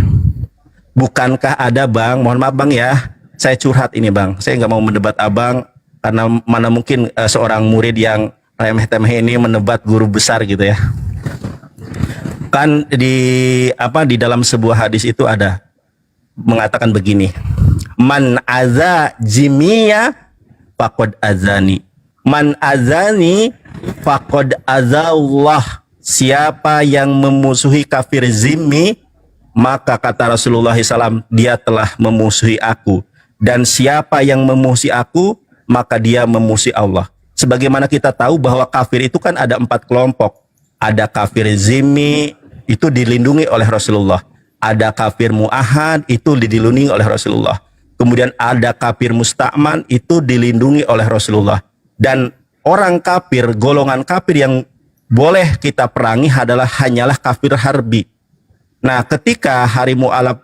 A: Bukankah ada Bang, mohon maaf Bang ya, saya curhat ini Bang, saya nggak mau mendebat abang, karena mana mungkin seorang murid yang remeh-temeh ini mendebat guru besar gitu ya. Kan di dalam sebuah hadis itu ada mengatakan begini, man aza jimiya faqad azani, man azani faqad azallah. Siapa yang memusuhi kafir zimmi, maka kata Rasulullah SAW, dia telah memusuhi aku. Dan siapa yang memusuhi aku, maka dia memusuhi Allah. Sebagaimana kita tahu bahwa kafir itu kan ada 4 kelompok. Ada kafir zimmi, itu dilindungi oleh Rasulullah. Ada kafir mu'ahad, itu dilindungi oleh Rasulullah. Kemudian ada kafir musta'man, itu dilindungi oleh Rasulullah. Dan orang kafir, golongan kafir yang boleh kita perangi hanyalah kafir harbi. Nah, ketika hari mu'alaf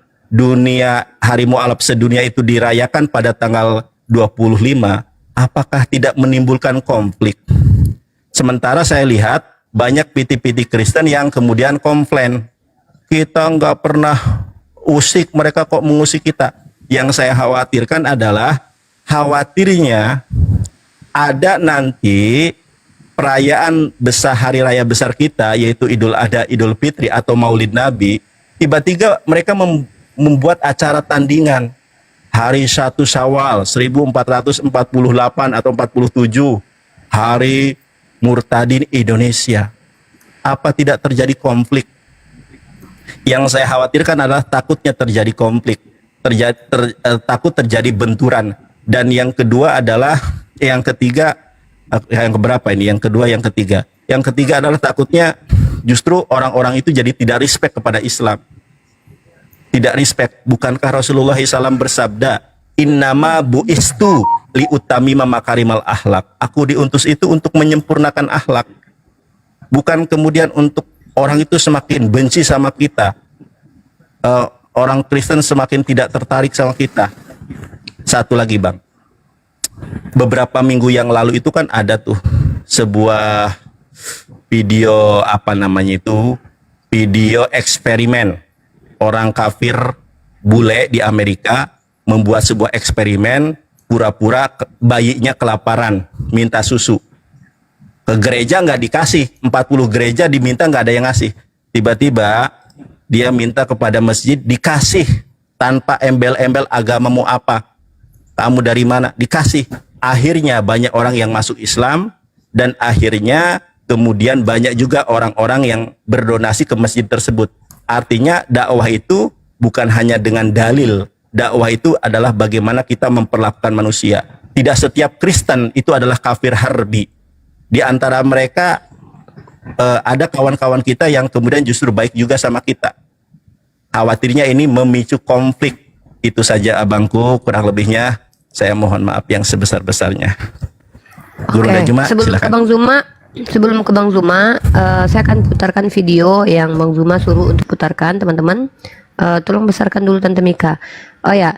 A: sedunia itu dirayakan pada tanggal 25, apakah tidak menimbulkan konflik? Sementara saya lihat banyak piti-piti Kristen yang kemudian komplain, kita nggak pernah usik, mereka kok mengusik kita. Yang saya khawatirkan adalah khawatirnya ada nanti perayaan besar, hari raya besar kita, yaitu Idul Adha, Idul Fitri atau Maulid Nabi, tiba-tiba mereka membuat acara tandingan hari 1 Syawal 1448 atau 47, hari Murtadin Indonesia. Apa tidak terjadi konflik? Yang saya khawatirkan adalah takutnya terjadi konflik, takut terjadi benturan. Dan yang kedua adalah, yang ketiga, yang keberapa ini? Yang kedua, yang ketiga. Yang ketiga adalah takutnya justru orang-orang itu jadi tidak respect kepada Islam. Tidak respect. Bukankah Rasulullah SAW bersabda, innama bu'istu liutamima makarimal akhlak. Aku diutus itu untuk menyempurnakan akhlak. Bukan kemudian untuk orang itu semakin benci sama kita. Orang Kristen semakin tidak tertarik sama kita. Satu lagi Bang. Beberapa minggu yang lalu itu kan ada tuh sebuah video, apa namanya itu, video eksperimen. Orang kafir bule di Amerika membuat sebuah eksperimen, pura-pura bayinya kelaparan, minta susu. Ke gereja nggak dikasih, 40 gereja diminta nggak ada yang ngasih. Tiba-tiba dia minta kepada masjid, dikasih tanpa embel-embel agamamu apa, kamu dari mana, dikasih. Akhirnya banyak orang yang masuk Islam, dan akhirnya kemudian banyak juga orang-orang yang berdonasi ke masjid tersebut. Artinya dakwah itu bukan hanya dengan dalil, dakwah itu adalah bagaimana kita memperlakukan manusia. Tidak setiap Kristen itu adalah kafir harbi. Di antara mereka ada kawan-kawan kita yang kemudian justru baik juga sama kita. Khawatirnya ini memicu konflik. Itu saja abangku, kurang lebihnya saya mohon maaf yang sebesar-besarnya. Guru Najma, silakan.
B: Sebelum ke Bang Zuma, saya akan putarkan video yang Bang Zuma suruh untuk putarkan, teman-teman. Tolong besarkan dulu Tante Mika. Oh ya,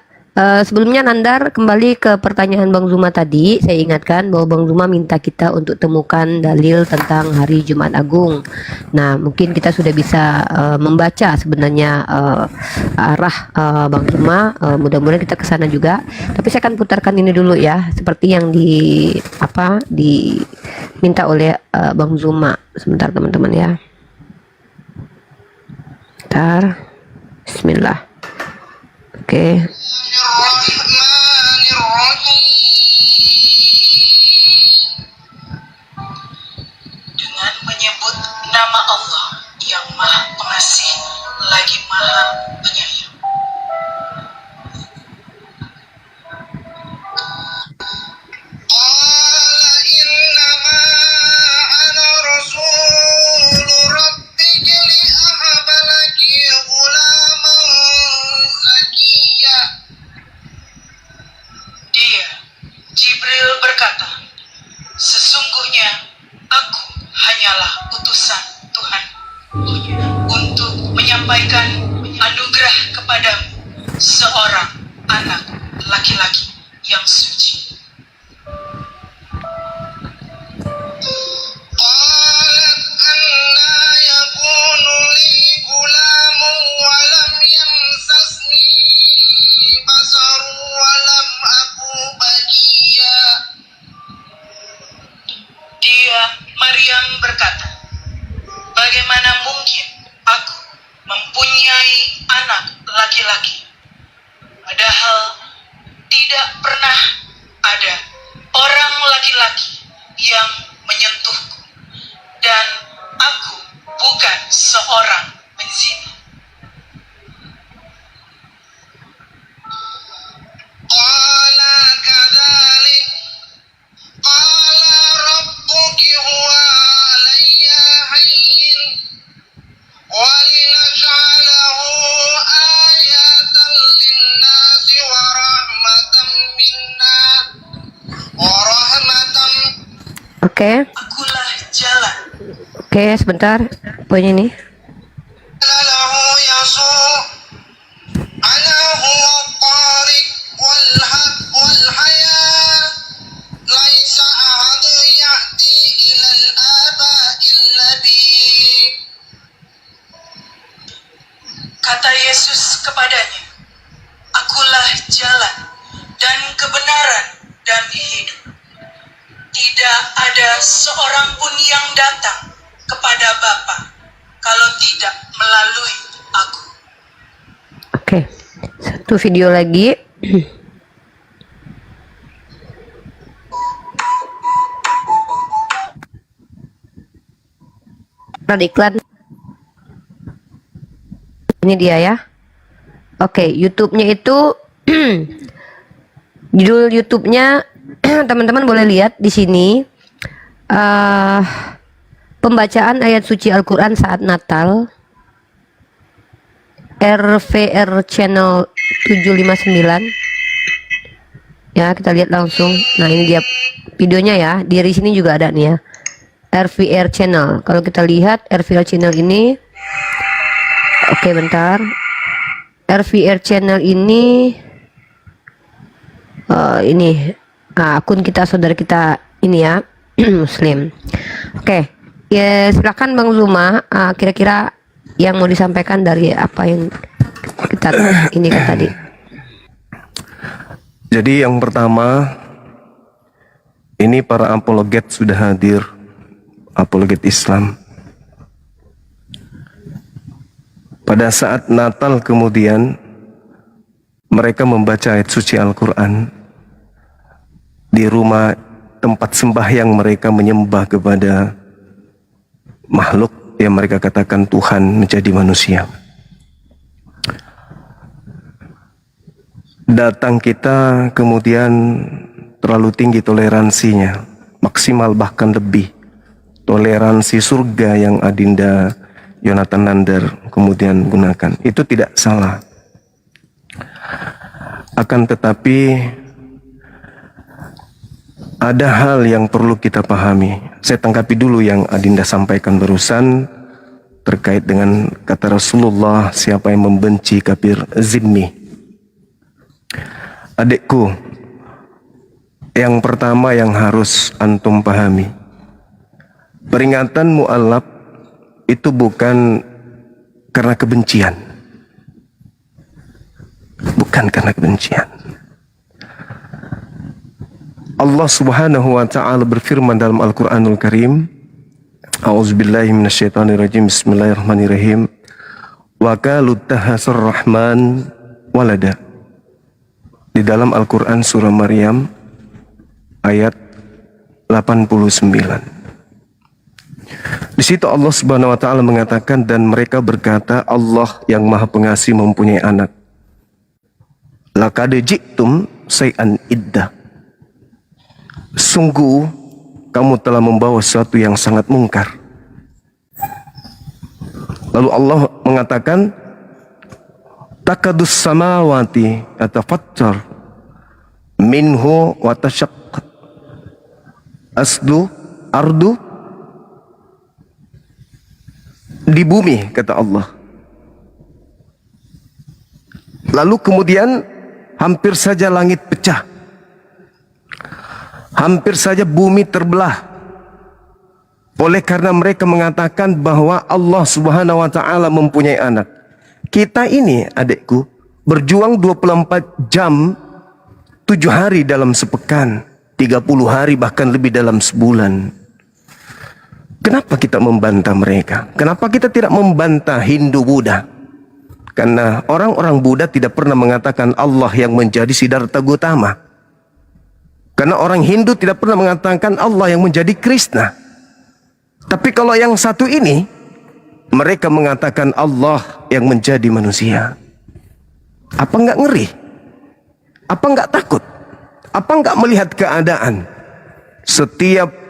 B: sebelumnya Nandar, kembali ke pertanyaan Bang Zuma tadi. Saya ingatkan bahwa Bang Zuma minta kita untuk temukan dalil tentang hari Jumat Agung. Nah, mungkin kita sudah bisa membaca sebenarnya arah Bang Zuma. Mudah-mudahan kita ke sana juga. Tapi saya akan putarkan ini dulu ya, seperti yang diminta oleh Bang Zuma. Sebentar teman-teman ya. Bentar. Bismillah. Oke.
K: Dengan menyebut nama Allah yang Maha Pengasih lagi Maha Penyayang. Jibril berkata, sesungguhnya aku hanyalah utusan Tuhan untuk menyampaikan anugerah kepadamu seorang anak laki-laki yang suci. Maryam berkata, bagaimana mungkin aku mempunyai anak laki-laki, padahal tidak pernah ada orang laki-laki yang menyentuhku, dan aku bukan seorang penzina.
B: Oke. Oke, sebentar. Poin ini.
K: Kata Yesus kepadanya, Akulah jalan dan kebenaran dan hidup. Tidak ada seorang pun yang datang kepada Bapa kalau tidak melalui aku.
B: Oke, satu video lagi. Ada iklan. Ini dia ya. Oke, YouTube-nya itu judul YouTube-nya teman-teman boleh lihat di sini. Pembacaan ayat suci Al-Quran saat Natal. RVR channel 759. Ya, kita lihat langsung. Nah, ini dia videonya ya. Di sini juga ada nih ya. RVR channel. Kalau kita lihat RVR channel ini, oke bentar. RVR channel ini, akun kita, saudara kita ini ya, Muslim. Oke, ya silakan Bang Zuma. Kira-kira yang mau disampaikan dari apa yang kita ini kan tadi.
J: Jadi yang pertama, ini para apologet sudah hadir. Apologet Islam. Pada saat Natal kemudian mereka membaca ayat suci Al-Quran di rumah tempat sembahyang mereka, menyembah kepada makhluk yang mereka katakan Tuhan menjadi manusia. Datang kita kemudian terlalu tinggi toleransinya, maksimal bahkan lebih. Toleransi surga yang Adinda Yonathan Nandar kemudian gunakan, itu tidak salah. Akan tetapi ada hal yang perlu kita pahami. Saya tanggapi dulu yang Adinda sampaikan barusan terkait dengan kata Rasulullah, siapa yang membenci kafir zimmi. Adikku, yang pertama yang harus antum pahami, peringatan mu'allaf itu bukan karena kebencian. Bukan karena kebencian. Allah Subhanahu wa ta'ala berfirman dalam Al-Qur'anul Karim, A'udzubillahi minasyaitonirrajim, Bismillahirrahmanirrahim. Wa qalu tahasur rahman walada. Di dalam Al-Qur'an surah Maryam ayat 89. Di situ Allah Subhanahu wa taala mengatakan, dan mereka berkata, Allah yang Maha Pengasih mempunyai anak. Laqad ji'tum syai'an iddah. Sungguh kamu telah membawa sesuatu yang sangat mungkar. Lalu Allah mengatakan, takadus samawati atafattar minhu wa tashaqqat asdu ardu. Di bumi, kata Allah. Lalu kemudian hampir saja langit pecah, hampir saja bumi terbelah, oleh karena mereka mengatakan bahwa Allah Subhanahu wa ta'ala mempunyai anak. Kita ini, adikku, berjuang 24 jam 7 hari dalam sepekan, 30 hari bahkan lebih dalam sebulan. Kenapa kita membantah mereka? Kenapa kita tidak membantah Hindu Buddha? Karena orang-orang Buddha tidak pernah mengatakan Allah yang menjadi Siddhartha Gautama. Karena orang Hindu tidak pernah mengatakan Allah yang menjadi Krishna. Tapi kalau yang satu ini, mereka mengatakan Allah yang menjadi manusia. Apa enggak ngeri? Apa enggak takut? Apa enggak melihat keadaan? Setiap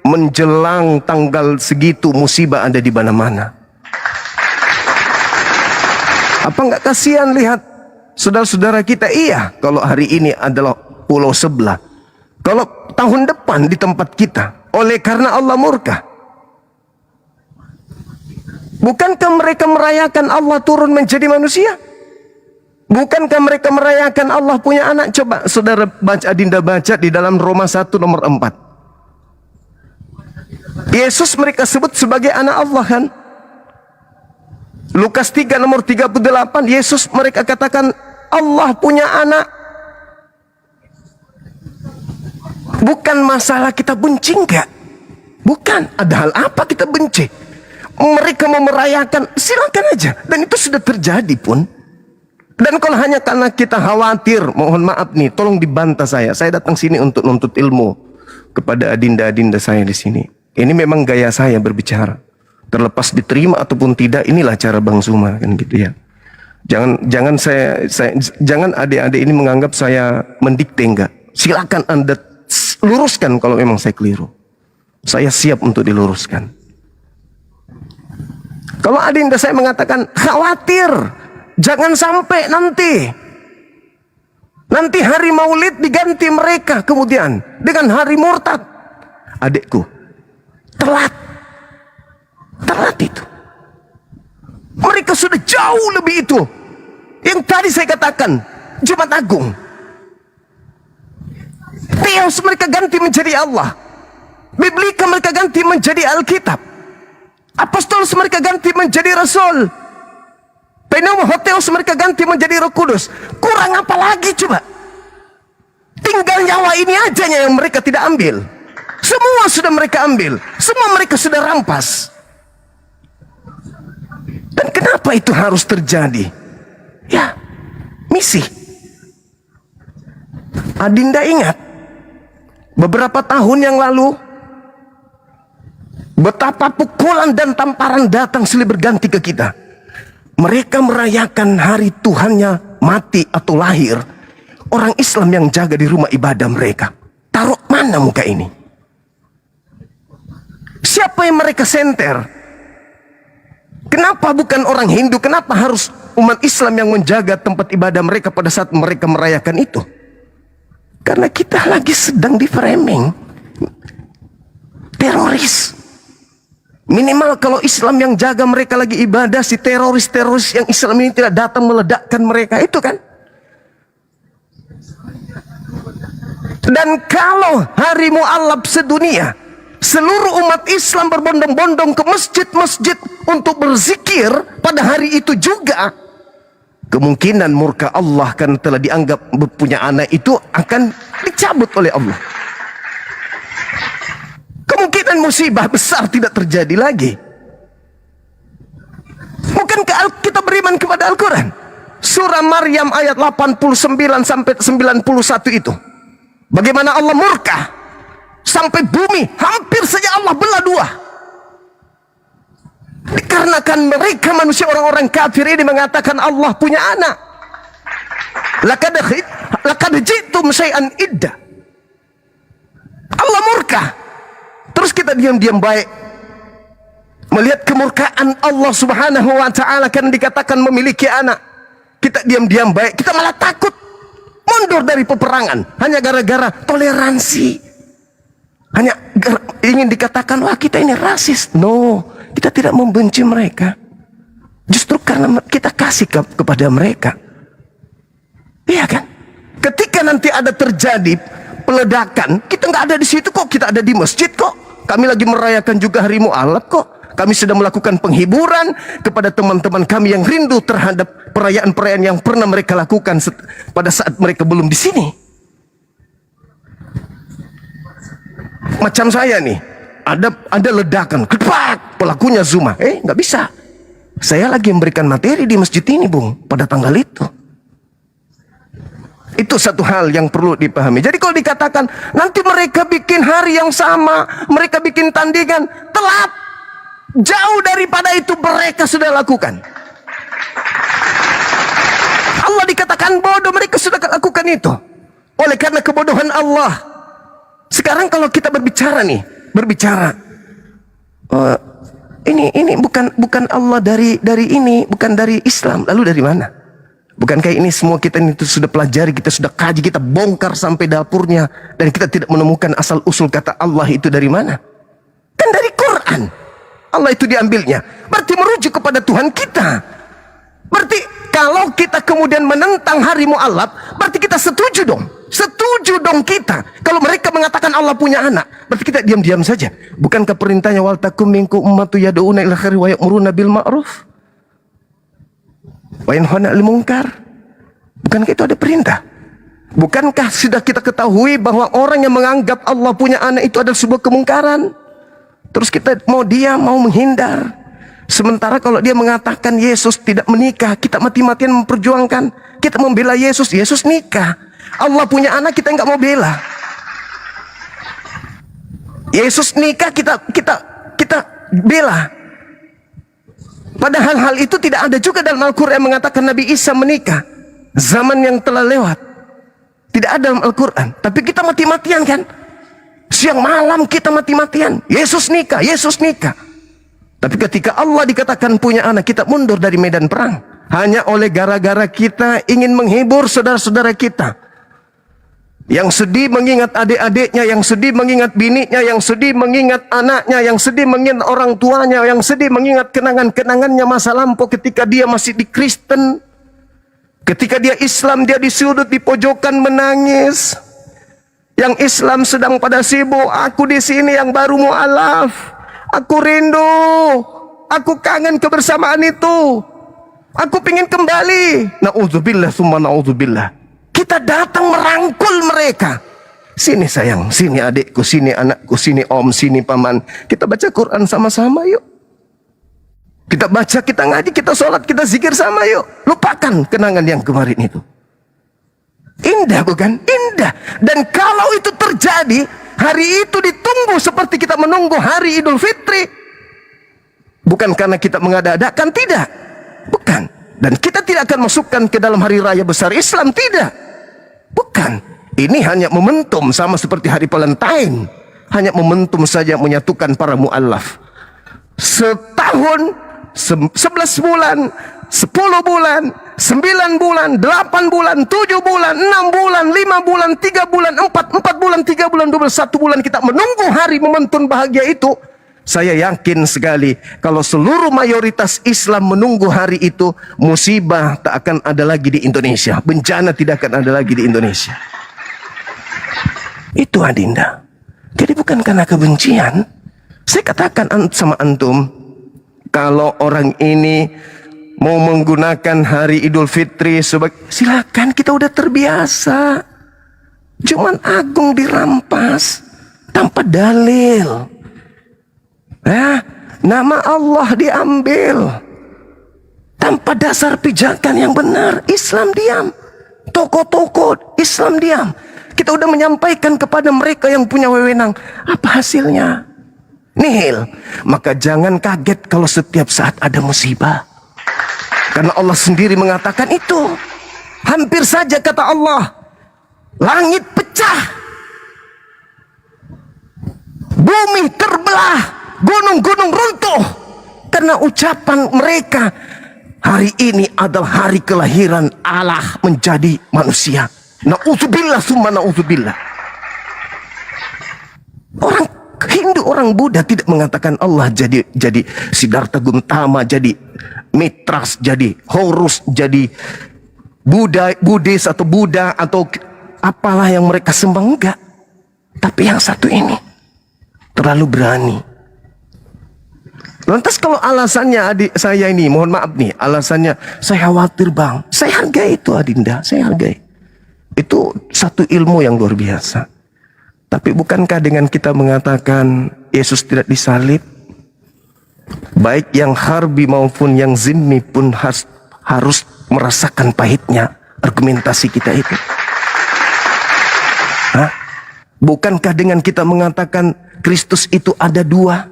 J: menjelang tanggal segitu musibah ada di mana-mana. Apa enggak kasihan lihat saudara-saudara kita? Iya, kalau hari ini adalah pulau sebelah, kalau tahun depan di tempat kita, oleh karena Allah murka. Bukankah mereka merayakan Allah turun menjadi manusia? Bukankah mereka merayakan Allah punya anak? Coba saudara baca, Adinda baca di dalam Roma 1 nomor 4. Yesus mereka sebut sebagai anak Allah kan? Lukas 3 nomor 38, Yesus mereka katakan Allah punya anak. Bukan masalah kita benci enggak. Bukan, ada hal apa kita benci. Mereka mau merayakan, silakan aja. Dan itu sudah terjadi pun. Dan kalau hanya karena kita khawatir, mohon maaf nih, tolong dibantah saya. Saya datang sini untuk nuntut ilmu kepada adinda-adinda saya di sini. Ini memang gaya saya berbicara. Terlepas diterima ataupun tidak, inilah cara Bang Zuma kan gitu ya. Jangan adik-adik ini menganggap saya mendikte, enggak. Silakan Anda luruskan kalau memang saya keliru. Saya siap untuk diluruskan. Kalau adinda saya mengatakan khawatir, jangan sampai nanti hari Maulid diganti mereka kemudian dengan hari murtad. Adikku, telat itu. Mereka sudah jauh lebih itu. Yang tadi saya katakan, Jumat Agung. Theos mereka ganti menjadi Allah. Biblika mereka ganti menjadi Alkitab. Apostolos mereka ganti menjadi Rasul. Pneumotheos mereka ganti menjadi Roh Kudus. Kurang apa lagi coba? Tinggal nyawa ini aja yang mereka tidak ambil. Semua sudah mereka ambil. Semua mereka sudah rampas. Dan kenapa itu harus terjadi? Ya, misi. Adinda ingat, beberapa tahun yang lalu, betapa pukulan dan tamparan datang silih berganti ke kita. Mereka merayakan hari Tuhannya mati atau lahir. Orang Islam yang jaga di rumah ibadah mereka. Taruh mana muka ini? Siapa yang mereka senter? Kenapa bukan orang Hindu? Kenapa harus umat Islam yang menjaga tempat ibadah mereka pada saat mereka merayakan itu? Karena kita lagi sedang di framing teroris. Minimal kalau Islam yang jaga mereka lagi ibadah, si teroris-teroris yang Islam ini tidak datang meledakkan mereka, itu kan? Dan kalau hari mu'allab sedunia, seluruh umat Islam berbondong-bondong ke masjid-masjid untuk berzikir pada hari itu juga, kemungkinan murka Allah karena telah dianggap punya anak itu akan dicabut oleh Allah. Kemungkinan musibah besar tidak terjadi lagi. Bukankah kita beriman kepada Al-Quran? Surah Maryam ayat 89 sampai 91 itu. Bagaimana Allah murka sampai bumi hampir saja Allah belah dua. Dikarenakan mereka manusia orang-orang kafir ini mengatakan Allah punya anak. Laqad ji'tum syai'an idda. Allah murka. Terus kita diam-diam baik melihat kemurkaan Allah Subhanahu wa ta'ala kan dikatakan memiliki anak. Kita diam-diam baik, kita malah takut mundur dari peperangan hanya gara-gara toleransi. Hanya ingin dikatakan wah kita ini rasis. No, kita tidak membenci mereka. Justru karena kita kasih kepada mereka. Iya kan? Ketika nanti ada terjadi peledakan, kita nggak ada di situ kok, kita ada di masjid kok. Kami lagi merayakan juga hari mu'allab kok. Kami sudah melakukan penghiburan kepada teman-teman kami yang rindu terhadap perayaan-perayaan yang pernah mereka lakukan pada saat mereka belum di sini. Macam saya nih, ada ledakan, kepak, pelakunya Zuma. Nggak bisa. Saya lagi memberikan materi di masjid ini, Bung, pada tanggal itu. Itu satu hal yang perlu dipahami. Jadi kalau dikatakan nanti mereka bikin hari yang sama, mereka bikin tandingan, telat. Jauh daripada itu mereka sudah lakukan. Allah dikatakan bodoh, mereka sudah lakukan itu. Oleh karena kebodohan Allah. Sekarang kalau kita berbicara ini bukan Allah dari ini, bukan dari Islam. Lalu dari mana? Bukankah ini semua kita ini sudah pelajari, kita sudah kaji, kita bongkar sampai dapurnya, dan kita tidak menemukan asal usul kata Allah itu dari mana? Kan dari Quran. Allah itu diambilnya. Berarti merujuk kepada Tuhan kita. Berarti kalau kita kemudian menentang hari mu'allab, berarti kita setuju dong. Setuju dong kita. Kalau mereka mengatakan Allah punya anak, berarti kita diam-diam saja. Bukankah perintahnya wal takum minkum ummatu yad'una ila khairi wa ya'muruna bil ma'ruf wa yanhauna 'anil munkar? Bukankah itu ada perintah? Bukankah sudah kita ketahui bahwa orang yang menganggap Allah punya anak itu adalah sebuah kemungkaran? Terus kita mau diam, mau menghindar. Sementara kalau dia mengatakan Yesus tidak menikah, kita mati-matian memperjuangkan. Kita membela Yesus, Yesus nikah. Allah punya anak, kita nggak mau bela. Yesus nikah, kita bela. Padahal hal itu tidak ada juga dalam Al-Quran mengatakan Nabi Isa menikah. Zaman yang telah lewat. Tidak ada dalam Al-Quran. Tapi kita mati-matian kan? Siang malam kita mati-matian. Yesus nikah, Yesus nikah. Tapi ketika Allah dikatakan punya anak, kita mundur dari medan perang. Hanya oleh gara-gara kita ingin menghibur saudara-saudara kita. Yang sedih mengingat adik-adiknya, yang sedih mengingat bininya, yang sedih mengingat anaknya, yang sedih mengingat orang tuanya, yang sedih mengingat kenangan-kenangannya masa lampau ketika dia masih di Kristen. Ketika dia Islam, dia di sudut, di pojokan menangis. Yang Islam sedang pada sibuk, aku di sini yang baru mu'alaf. Aku rindu, aku kangen kebersamaan itu. Aku ingin kembali. Na'udzubillah summa na'udzubillah. Kita datang merangkul mereka. Sini sayang, sini adikku, sini anakku, sini om, sini paman. Kita baca Quran sama-sama yuk. Kita baca, kita ngaji, kita sholat, kita zikir sama yuk. Lupakan kenangan yang kemarin itu. Indah bukan? Indah. Dan kalau itu terjadi, hari itu ditunggu seperti kita menunggu hari Idul Fitri. Bukan karena kita mengada-adakan, tidak. Bukan. Dan kita tidak akan masukkan ke dalam hari raya besar Islam, tidak. Bukan. Ini hanya momentum, sama seperti hari Valentine. Hanya momentum saja menyatukan para mu'allaf. Setahun, 11 bulan, 10 bulan, 9 bulan, 8 bulan, 7 bulan, 6 bulan, 5 bulan, 3 bulan, 4 bulan, 3 bulan, 21 bulan kita menunggu hari momentum bahagia itu. Saya yakin sekali kalau seluruh mayoritas Islam menunggu hari itu, musibah tak akan ada lagi di Indonesia. Bencana tidak akan ada lagi di Indonesia. Itu adinda. Jadi bukan karena kebencian. Saya katakan sama antum, kalau orang ini mau menggunakan hari Idul Fitri sebagai, silakan, kita udah terbiasa. Cuman Agung dirampas tanpa dalil. Nama Allah diambil tanpa dasar pijakan yang benar. Islam diam. Tokoh-tokoh Islam diam. Kita udah menyampaikan kepada mereka yang punya wewenang. Apa hasilnya? Nihil. Maka jangan kaget kalau setiap saat ada musibah. Karena Allah sendiri mengatakan itu. Hampir saja kata Allah, langit pecah, bumi terbelah, gunung-gunung runtuh karena ucapan mereka, hari ini adalah hari kelahiran Allah menjadi manusia. Na'udzubillah summa na'udzubillah. Orang Hindu, orang Buddha tidak mengatakan Allah jadi Siddhartha Gautama, jadi Mitras, jadi Horus, jadi Buddhis atau Buddha atau apalah yang mereka sembah, enggak. Tapi yang satu ini terlalu berani. Lantas kalau alasannya adik saya ini, mohon maaf nih, alasannya saya khawatir bang, saya hargai itu adinda, saya hargai. Itu satu ilmu yang luar biasa. Tapi bukankah dengan kita mengatakan Yesus tidak disalib, baik yang harbi maupun yang zimmi pun harus merasakan pahitnya argumentasi kita itu? Hah? Bukankah dengan kita mengatakan Kristus itu ada dua?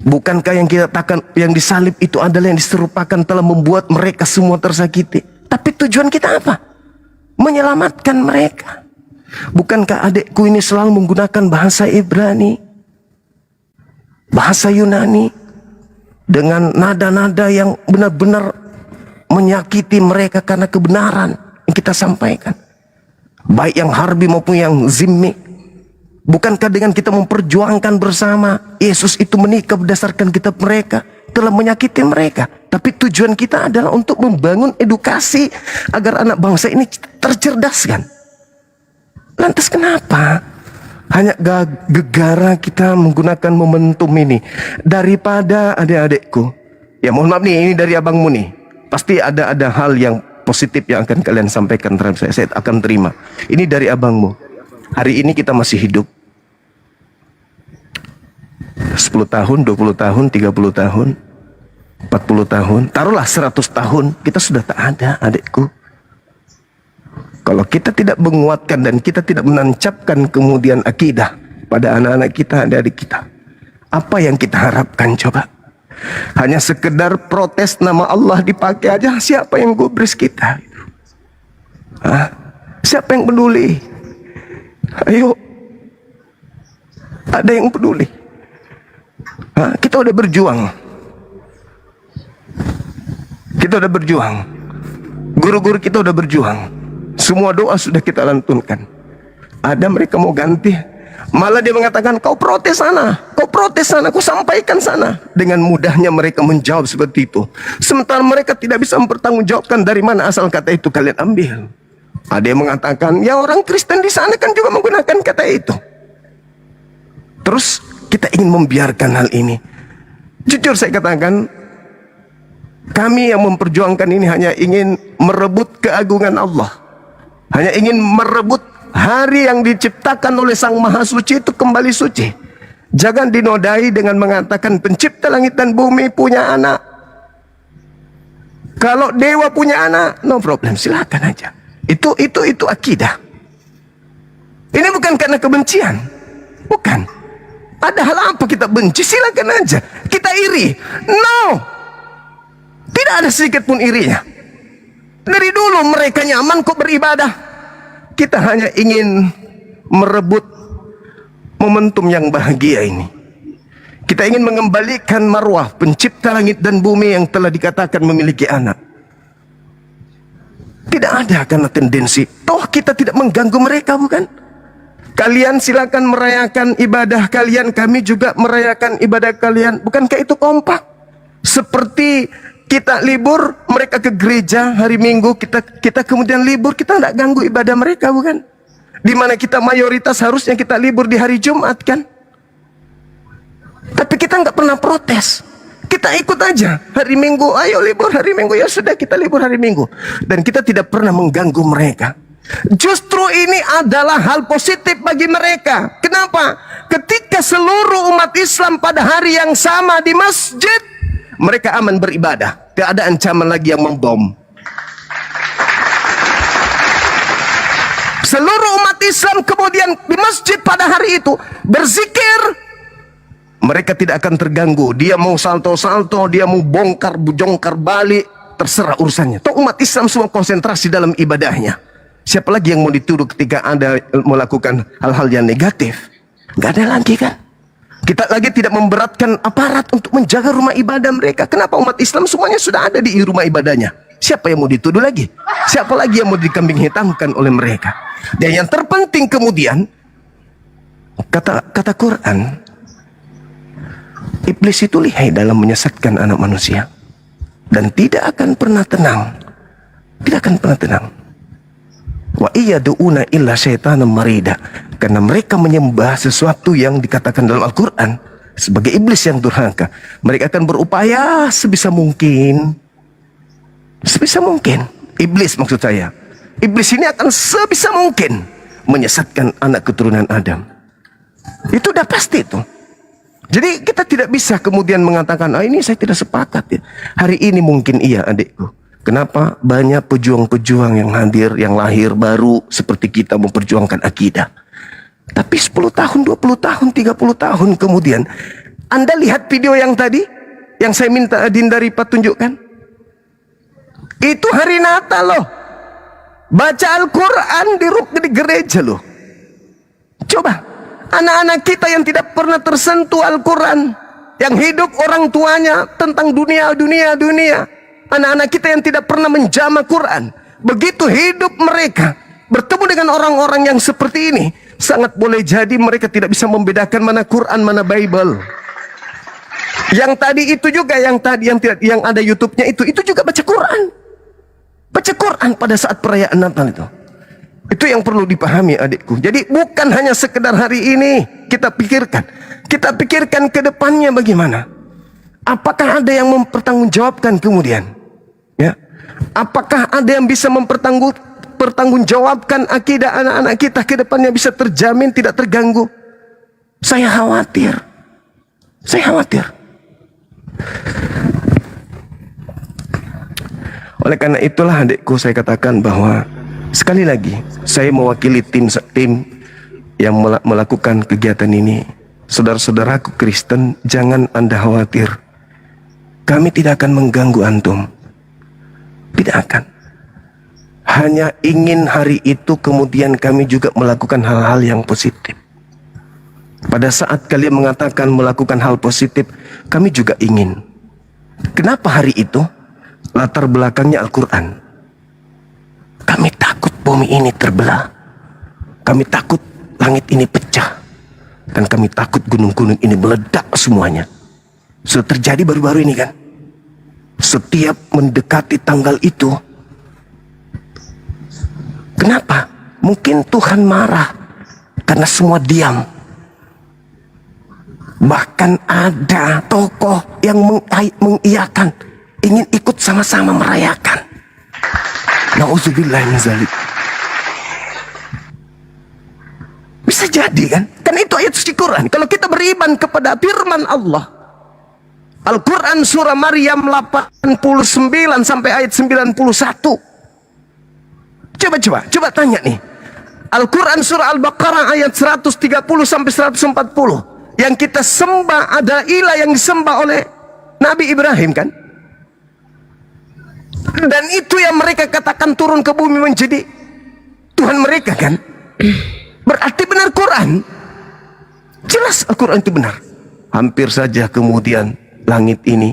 J: Bukankah yang kita katakan yang disalib itu adalah yang diserupakan telah membuat mereka semua tersakiti? Tapi tujuan kita apa? Menyelamatkan mereka. Bukankah adikku ini selalu menggunakan bahasa Ibrani, bahasa Yunani, dengan nada-nada yang benar-benar menyakiti mereka karena kebenaran yang kita sampaikan, baik yang harbi maupun yang zimmi? Bukankah dengan kita memperjuangkan bersama Yesus itu menikah berdasarkan kitab mereka telah menyakiti mereka? Tapi tujuan kita adalah untuk membangun edukasi agar anak bangsa ini tercerdaskan. Lantas kenapa hanya gegara kita menggunakan momentum ini daripada adik-adikku? Ya mohon maaf nih, ini dari abangmu nih. Pasti ada hal yang positif yang akan kalian sampaikan terhadap saya akan terima. Ini dari abangmu. Hari ini kita masih hidup. 10 tahun, 20 tahun, 30 tahun, 40 tahun, taruhlah 100 tahun, kita sudah tak ada, adikku. Kalau kita tidak menguatkan dan kita tidak menancapkan kemudian akidah pada anak-anak kita, adik-adik kita, apa yang kita harapkan coba? Hanya sekedar protes nama Allah dipakai aja, siapa yang gubris kita? Hah? Siapa yang peduli? Ayo, ada yang peduli? Hah? Kita udah berjuang. Kita udah berjuang. Guru-guru kita udah berjuang. Semua doa sudah kita lantunkan. Ada mereka mau ganti, malah dia mengatakan kau protes sana, kau protes sana, kau sampaikan sana. Dengan mudahnya mereka menjawab seperti itu. Sementara mereka tidak bisa mempertanggungjawabkan dari mana asal kata itu kalian ambil. Ada yang mengatakan ya orang Kristen di sana kan juga menggunakan kata itu. Terus kita ingin membiarkan hal ini. Jujur saya katakan, kami yang memperjuangkan ini hanya ingin merebut keagungan Allah. Hanya ingin merebut hari yang diciptakan oleh Sang Maha Suci itu kembali suci. Jangan dinodai dengan mengatakan pencipta langit dan bumi punya anak. Kalau dewa punya anak, no problem, silakan aja. Itu akidah. Ini bukan karena kebencian. Bukan. Ada hal apa kita benci, silakan aja. Kita iri. No. Tidak ada sedikit pun irinya. Dari dulu mereka nyaman kok beribadah. Kita hanya ingin merebut momentum yang bahagia ini. Kita ingin mengembalikan marwah pencipta langit dan bumi yang telah dikatakan memiliki anak. Tidak ada karena tendensi. Toh kita tidak mengganggu mereka, bukan? Kalian silakan merayakan ibadah kalian, kami juga merayakan ibadah kalian. Bukankah itu kompak? Seperti kita libur, mereka ke gereja hari Minggu, kita kemudian libur, kita tidak ganggu ibadah mereka, bukan? Dimana kita mayoritas harusnya kita libur di hari Jumat, kan? Tapi kita nggak pernah protes. Kita ikut aja hari Minggu, ayo libur hari Minggu, ya sudah kita libur hari Minggu. Dan kita tidak pernah mengganggu mereka. Justru ini adalah hal positif bagi mereka. Kenapa? Ketika seluruh umat Islam pada hari yang sama di masjid, mereka aman beribadah. Tidak ada ancaman lagi yang membom. Seluruh umat Islam kemudian di masjid pada hari itu berzikir. Mereka tidak akan terganggu. Dia mau salto-salto, dia mau bongkar balik, terserah urusannya. Toh umat Islam semua konsentrasi dalam ibadahnya. Siapa lagi yang mau dituduh ketika Anda melakukan hal-hal yang negatif? Nggak ada lagi, kan? Kita lagi tidak memberatkan aparat untuk menjaga rumah ibadah mereka. Kenapa umat Islam semuanya sudah ada di rumah ibadahnya? Siapa yang mau dituduh lagi? Siapa lagi yang mau dikambing hitamkan oleh mereka? Dan yang terpenting kemudian, kata Quran, iblis itu lihai dalam menyesatkan anak manusia. Dan tidak akan pernah tenang. Tidak akan pernah tenang. Wa iyyaduuna illa syaitanan marida. Karena mereka menyembah sesuatu yang dikatakan dalam Al-Quran sebagai iblis yang durhaka. Mereka akan berupaya sebisa mungkin. Sebisa mungkin. Iblis maksud saya. Iblis ini akan sebisa mungkin menyesatkan anak keturunan Adam. Itu udah pasti itu. Jadi kita tidak bisa kemudian mengatakan, ini saya tidak sepakat ya. Hari ini mungkin iya adikku. Kenapa? Banyak pejuang-pejuang yang hadir, yang lahir baru seperti kita memperjuangkan akidah. Tapi 10 tahun, 20 tahun, 30 tahun kemudian, Anda lihat video yang tadi, yang saya minta Adin dari Pak tunjukkan. Itu hari Natal loh. Baca Al-Quran di gereja loh. Coba, anak-anak kita yang tidak pernah tersentuh Al-Quran, yang hidup orang tuanya tentang dunia. Anak-anak kita yang tidak pernah menjamah Quran, begitu hidup mereka bertemu dengan orang-orang yang seperti ini, sangat boleh jadi mereka tidak bisa membedakan mana Quran, mana Bible. Yang tadi itu juga, yang ada YouTube-nya itu juga baca Quran. Baca Quran pada saat perayaan Natal itu. Itu yang perlu dipahami adikku. Jadi bukan hanya sekedar hari ini kita pikirkan. Kita pikirkan ke depannya bagaimana. Apakah ada yang mempertanggungjawabkan kemudian? Ya. Apakah ada yang bisa mempertanggungjawabkan akidah anak-anak kita ke depannya bisa terjamin tidak terganggu? Saya khawatir. Saya khawatir. Oleh karena itulah adikku, saya katakan bahwa sekali lagi saya mewakili tim yang melakukan kegiatan ini. Saudara-saudaraku Kristen, jangan Anda khawatir. Kami tidak akan mengganggu antum. Tidak akan. Hanya ingin hari itu kemudian kami juga melakukan hal-hal yang positif. Pada saat kalian mengatakan melakukan hal positif, kami juga ingin. Kenapa hari itu? Latar belakangnya Al-Quran. Kami takut bumi ini terbelah. Kami takut langit ini pecah. Dan kami takut gunung-gunung ini meledak semuanya. Sudah terjadi baru-baru ini kan. Setiap mendekati tanggal itu, kenapa? Mungkin Tuhan marah karena semua diam. Bahkan ada tokoh yang mengiyakan, ingin ikut sama-sama merayakan. Nauzubillah min zalik. Bisa jadi kan? Kan itu ayat suci Quran. Kalau kita beriman kepada firman Allah, Al-Quran surah Maryam 89 sampai ayat 91. Coba tanya nih. Al-Quran surah Al-Baqarah ayat 130 sampai 140. Yang kita sembah ada ilah yang disembah oleh Nabi Ibrahim kan? Dan itu yang mereka katakan turun ke bumi menjadi Tuhan mereka kan? Berarti benar Quran. Jelas Al-Quran itu benar. Hampir saja kemudian langit ini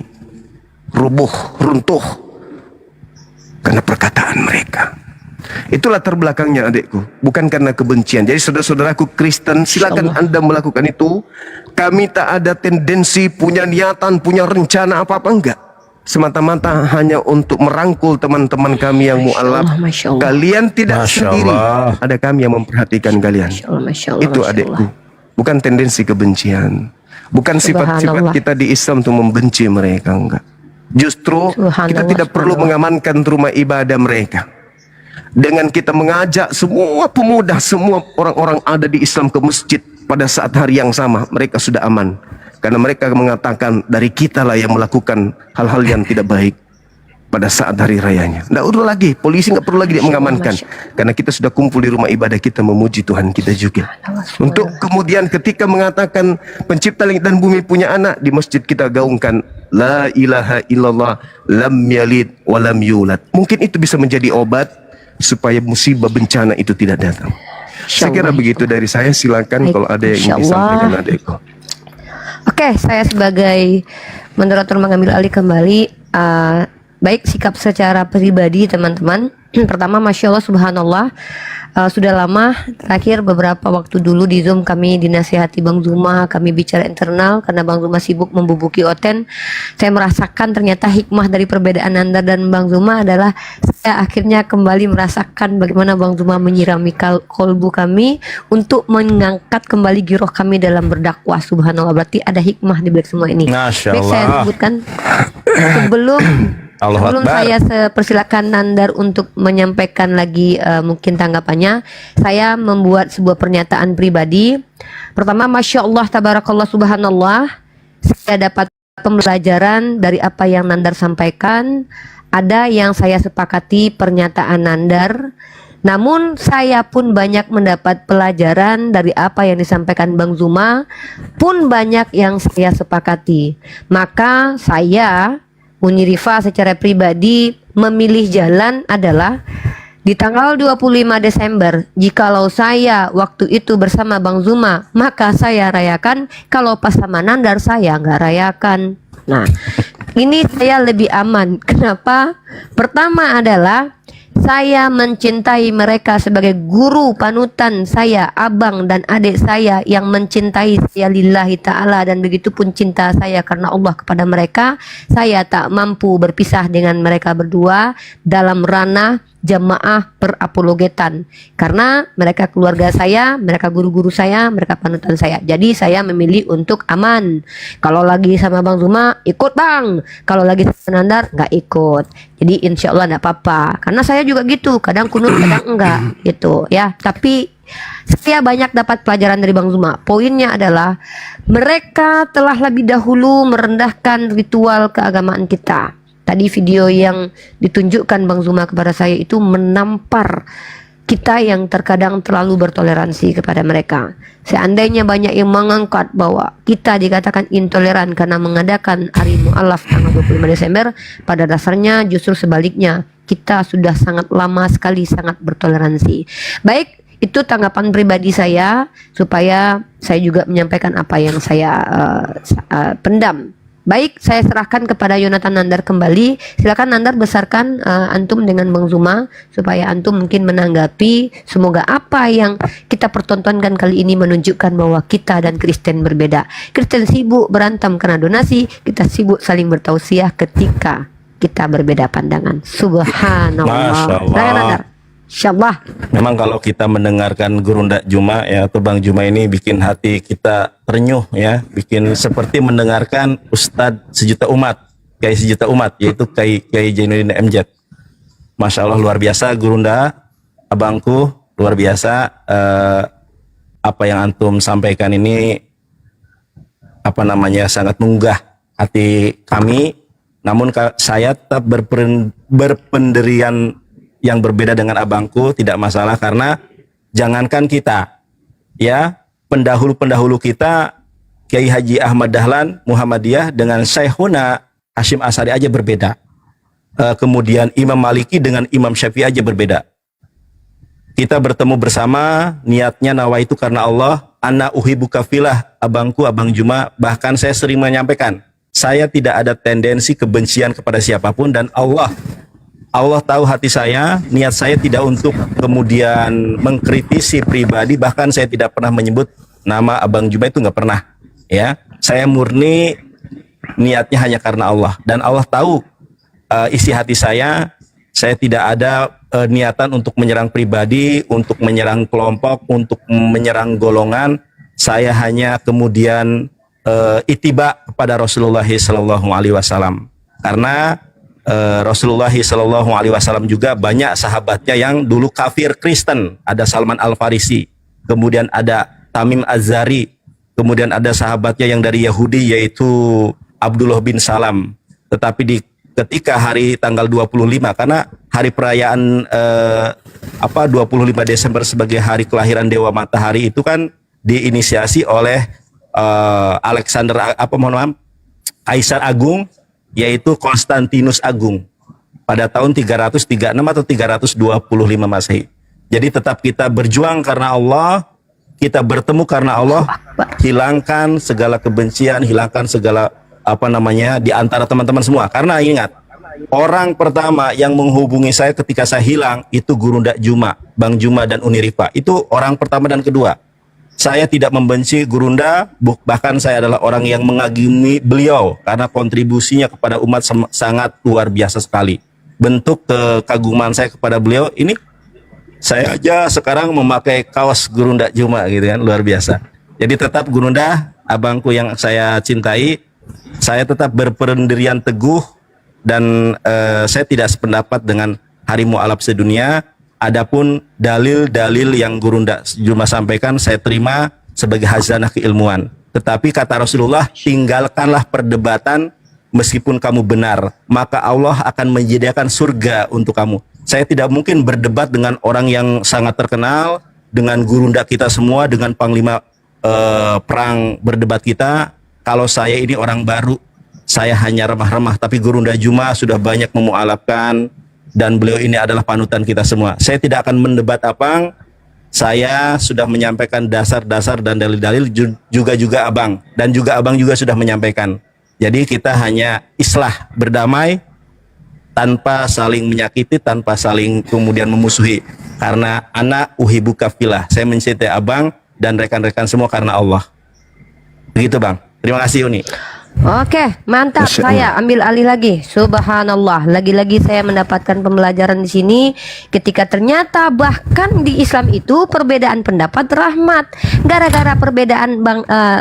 J: runtuh karena perkataan mereka. Itu latar belakangnya adikku, bukan karena kebencian. Jadi saudara-saudaraku Kristen, silakan Anda melakukan itu. Kami tak ada tendensi, punya niatan, punya rencana apa-apa, enggak. Semata-mata hanya untuk merangkul teman-teman kami yang mu'alaf. Kalian tidak sendiri, ada kami yang memperhatikan kalian. Itu adikku, bukan tendensi kebencian. Bukan sifat-sifat kita di Islam untuk membenci mereka, enggak. Justru kita tidak perlu mengamankan rumah ibadah mereka. Dengan kita mengajak semua pemuda, semua orang-orang ada di Islam ke masjid pada saat hari yang sama, mereka sudah aman. Karena mereka mengatakan dari kita lah yang melakukan hal-hal yang tidak baik pada saat hari rayanya. Tidak perlu lagi, polisi nggak perlu lagi dia mengamankan. Karena kita sudah kumpul di rumah ibadah kita memuji Tuhan kita juga. Untuk kemudian ketika mengatakan pencipta langit dan bumi punya anak, di masjid kita gaungkan La ilaha illallah lam yalid wa lam yulad. Mungkin itu bisa menjadi obat supaya musibah bencana itu tidak datang. Saya kira begitu dari saya. Silakan kalau ada yang ingin disampaikan adikku.
B: Oke, saya sebagai moderator mengambil alih kembali. Baik sikap secara pribadi teman-teman. Pertama, Masya Allah subhanallah, sudah lama terakhir beberapa waktu dulu di Zoom kami dinasihati Bang Zuma, kami bicara internal karena Bang Zuma sibuk membubuki Oten. Saya merasakan ternyata hikmah dari perbedaan Nandar dan Bang Zuma adalah saya akhirnya kembali merasakan bagaimana Bang Zuma menyirami kolbu kami untuk mengangkat kembali giroh kami dalam berdakwah. Subhanallah, berarti ada hikmah di balik semua ini. Baik, saya sebutkan sebelum saya persilakan Nandar untuk menyampaikan lagi mungkin tanggapannya. Saya membuat sebuah pernyataan pribadi. Pertama, Masya Allah, Tabarakallah, Subhanallah, saya dapat pembelajaran dari apa yang Nandar sampaikan. Ada yang saya sepakati pernyataan Nandar, namun saya pun banyak mendapat pelajaran dari apa yang disampaikan Bang Zuma, pun banyak yang saya sepakati. Maka saya Uni Rifa secara pribadi memilih jalan adalah di tanggal 25 Desember. Jikalau saya waktu itu bersama Bang Zuma, maka saya rayakan. Kalau pas sama Nandar, saya nggak rayakan. Nah, ini saya lebih aman. Kenapa? Pertama adalah saya mencintai mereka sebagai guru panutan saya, abang dan adik saya yang mencintai saya lillahi ta'ala, dan begitu pun cinta saya karena Allah kepada mereka. Saya tak mampu berpisah dengan mereka berdua dalam ranah jamaah perapologetan, karena mereka keluarga saya, mereka guru-guru saya, mereka panutan saya. Jadi saya memilih untuk aman. Kalau lagi sama Bang Zuma ikut Bang, kalau lagi sama Nandar nggak ikut. Jadi insya Allah nggak apa-apa, karena saya juga gitu, kadang kunut kadang enggak gitu ya. Tapi saya banyak dapat pelajaran dari Bang Zuma. Poinnya adalah mereka telah lebih dahulu merendahkan ritual keagamaan kita. Tadi video yang ditunjukkan Bang Zuma kepada saya itu menampar kita yang terkadang terlalu bertoleransi kepada mereka. Seandainya banyak yang mengangkat bahwa kita dikatakan intoleran karena mengadakan hari mu'alaf tanggal 25 Desember, pada dasarnya justru sebaliknya. Kita sudah sangat lama sekali sangat bertoleransi. Baik, itu tanggapan pribadi saya, supaya saya juga menyampaikan apa yang saya pendam. Baik, saya serahkan kepada Yonatan Nandar kembali. Silakan Nandar besarkan antum dengan Bang Zuma, supaya antum mungkin menanggapi. Semoga apa yang kita pertontonkan kali ini menunjukkan bahwa kita dan Kristen berbeda. Kristen sibuk berantem karena donasi, kita sibuk saling bertausiah ketika kita berbeda pandangan. Subhanallah.
A: Masya Allah.
B: Silakan Nandar. Insyaallah.
A: Memang kalau kita mendengarkan Guru Ndak Juma ya atau Bang Juma ini bikin hati kita terenyuh ya, bikin seperti mendengarkan Ustadz sejuta umat, Kiai sejuta umat, yaitu Kiai Jainuddin MZ. Masya Allah, luar biasa Guru Ndak, abangku, luar biasa. Apa yang antum sampaikan ini sangat menggugah hati kami. Namun saya tetap berpendirian yang berbeda dengan abangku, tidak masalah, karena jangankan kita ya, pendahulu-pendahulu kita, Kiai Haji Ahmad Dahlan Muhammadiyah dengan Syekhuna Hashim Asy'ari aja berbeda. Kemudian Imam Maliki dengan Imam Syafi'i aja berbeda. Kita bertemu bersama, niatnya nawaitu karena Allah, ana uhibbuka fillah, abangku, Abang Juma. Bahkan saya sering menyampaikan, saya tidak ada tendensi kebencian kepada siapapun, dan Allah tahu hati saya, niat saya tidak untuk kemudian mengkritisi pribadi, bahkan saya tidak pernah menyebut nama Abang Juma, itu nggak pernah ya. Saya murni niatnya hanya karena Allah, dan Allah tahu isi hati saya tidak ada niatan untuk menyerang pribadi, untuk menyerang kelompok, untuk menyerang golongan. Saya hanya kemudian ittiba kepada Rasulullah SAW, karena Rasulullah SAW juga banyak sahabatnya yang dulu kafir Kristen. Ada Salman Al-Farisi, kemudian ada Tamim Az-Zari, kemudian ada sahabatnya yang dari Yahudi yaitu Abdullah bin Salam. Tetapi ketika hari tanggal 25, karena hari perayaan 25 Desember sebagai hari kelahiran Dewa Matahari itu kan diinisiasi oleh Kaisar Agung, yaitu Konstantinus Agung pada tahun 336 atau 325 Masehi. Jadi tetap kita berjuang karena Allah, kita bertemu karena Allah, hilangkan segala kebencian, hilangkan segala di antara teman-teman semua. Karena ingat, orang pertama yang menghubungi saya ketika saya hilang itu Guru Ndak Juma, Bang Juma dan Uni Rifa. Itu orang pertama dan kedua. Saya tidak membenci Guru Ndak, bahkan saya adalah orang yang mengagumi beliau karena kontribusinya kepada umat sangat luar biasa sekali. Bentuk kekaguman saya kepada beliau ini, saya aja sekarang memakai kaos Guru Ndak Juma gitu kan, luar biasa. Jadi tetap Guru Ndak, abangku yang saya cintai, saya tetap berpendirian teguh, dan saya tidak sependapat dengan Hari Mu'alaf sedunia. Adapun dalil-dalil yang Guru Ndak Juma sampaikan saya terima sebagai khazanah keilmuan. Tetapi kata Rasulullah, tinggalkanlah perdebatan, meskipun kamu benar, maka Allah akan menyediakan surga untuk kamu. Saya tidak mungkin berdebat dengan orang yang sangat terkenal, dengan Guru Ndak kita semua, dengan panglima perang berdebat kita. Kalau saya ini orang baru, saya hanya remah-remah, tapi Guru Ndak Juma sudah banyak memu'alafkan, dan beliau ini adalah panutan kita semua. Saya tidak akan mendebat Abang. Saya sudah menyampaikan dasar-dasar dan dalil-dalil, juga Abang, dan juga Abang juga sudah menyampaikan. Jadi kita hanya islah, berdamai, tanpa saling menyakiti, tanpa saling kemudian memusuhi. Karena ana uhibbuka fillah, saya mencintai Abang dan rekan-rekan semua karena Allah. Begitu Bang. Terima kasih Uni.
B: Oke, mantap.
J: Masya
B: Saya ambil alih lagi. Subhanallah. Lagi-lagi saya mendapatkan pembelajaran di sini ketika ternyata bahkan di Islam itu perbedaan pendapat rahmat. Gara-gara perbedaan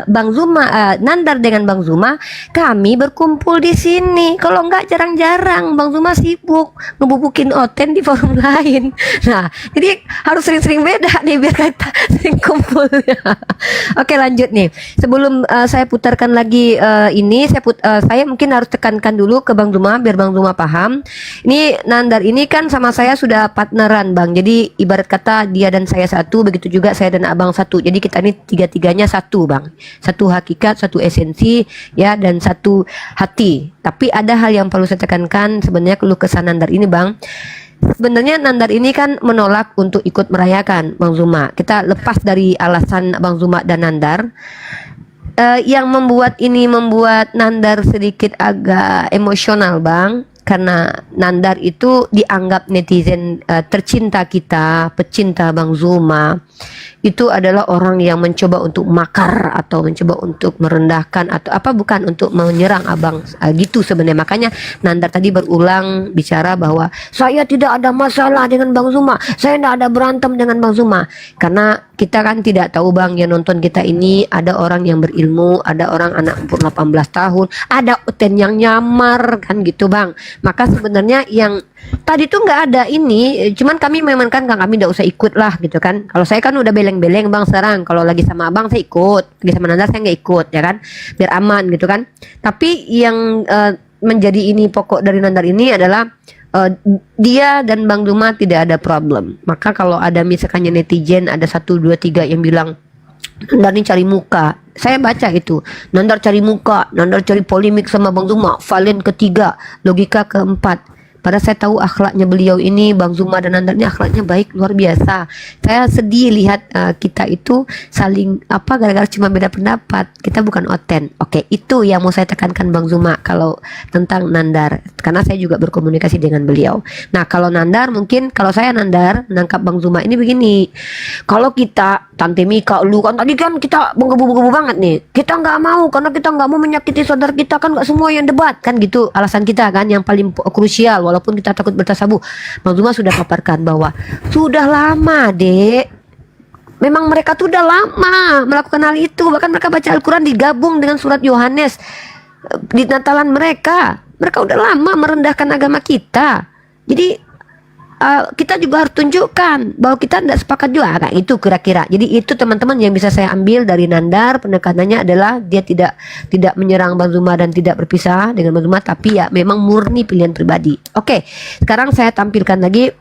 B: Bang Zuma Nandar dengan Bang Zuma, kami berkumpul di sini. Kalau enggak jarang-jarang Bang Zuma sibuk ngebubukin Oten di forum lain. Nah, jadi harus sering-sering beda nih biar kita sering kumpul. Oke, lanjut nih. Sebelum saya putarkan lagi ini saya mungkin harus tekankan dulu ke Bang Zuma biar Bang Zuma paham. Ini Nandar ini kan sama saya sudah partneran Bang. Jadi ibarat kata dia dan saya satu, begitu juga saya dan Abang satu. Jadi kita ini tiga-tiganya satu Bang. Satu hakikat, satu esensi ya, dan satu hati. Tapi ada hal yang perlu saya tekankan sebenarnya keluh kesah Nandar ini Bang. Sebenarnya Nandar ini kan menolak untuk ikut merayakan Bang Zuma. Kita lepas dari alasan Bang Zuma dan Nandar. Yang membuat Nandar sedikit agak emosional Bang, karena Nandar itu dianggap netizen tercinta kita, pecinta Bang Zuma, itu adalah orang yang mencoba untuk makar atau mencoba untuk merendahkan atau apa, bukan untuk menyerang Abang gitu sebenarnya. Makanya Nandar tadi berulang bicara bahwa saya tidak ada masalah dengan Bang Zuma, saya tidak ada berantem dengan Bang Zuma, karena kita kan tidak tahu Bang, yang nonton kita ini ada orang yang berilmu, ada orang anak umur 18 tahun, ada Oten yang nyamar kan gitu Bang. Maka sebenarnya yang tadi tuh nggak ada ini, cuman kami memang kan kami tidak usah ikut lah gitu kan. Kalau saya kan udah beleng-beleng Bang sekarang, kalau lagi sama Abang saya ikut, lagi sama Nandar saya nggak ikut ya kan, biar aman gitu kan. Tapi yang menjadi ini pokok dari Nandar ini adalah dia dan Bang Zuma tidak ada problem. Maka kalau ada misalkannya netizen ada 1, 2, 3 yang bilang Nandar ini cari muka, saya baca itu, Nandar cari muka, Nandar cari polemik sama Bang Zuma, valen ketiga, logika keempat. Padahal saya tahu akhlaknya beliau ini, Bang Zuma dan Nandar ini akhlaknya baik luar biasa. Saya sedih lihat kita itu saling gara-gara cuma beda pendapat. Kita bukan Oten. Oke, itu yang mau saya tekankan Bang Zuma kalau tentang Nandar, karena saya juga berkomunikasi dengan beliau. Nah, kalau Nandar mungkin, kalau saya Nandar menangkap Bang Zuma ini begini. Kalau kita Tante Mika, lu kan tadi kan kita menggebu-gebu banget nih. Kita nggak mau karena kita nggak mau menyakiti saudara kita, kan nggak semua yang debat kan gitu. Alasan kita kan yang paling krusial, walaupun kita takut bertasabuh. Bang Zuma sudah paparkan bahwa sudah lama Dek, memang mereka tuh udah lama melakukan hal itu. Bahkan mereka baca Al-Quran digabung dengan surat Yohanes di Natalan mereka. Mereka udah lama merendahkan agama kita. Jadi kita juga harus tunjukkan bahwa kita tidak sepakat juga kayak itu kira-kira. Jadi itu teman-teman yang bisa saya ambil dari Nandar. Penekanannya adalah dia tidak menyerang Bang Zuma dan tidak berpisah dengan Bang Zuma, tapi ya memang murni pilihan pribadi. Oke, sekarang saya tampilkan lagi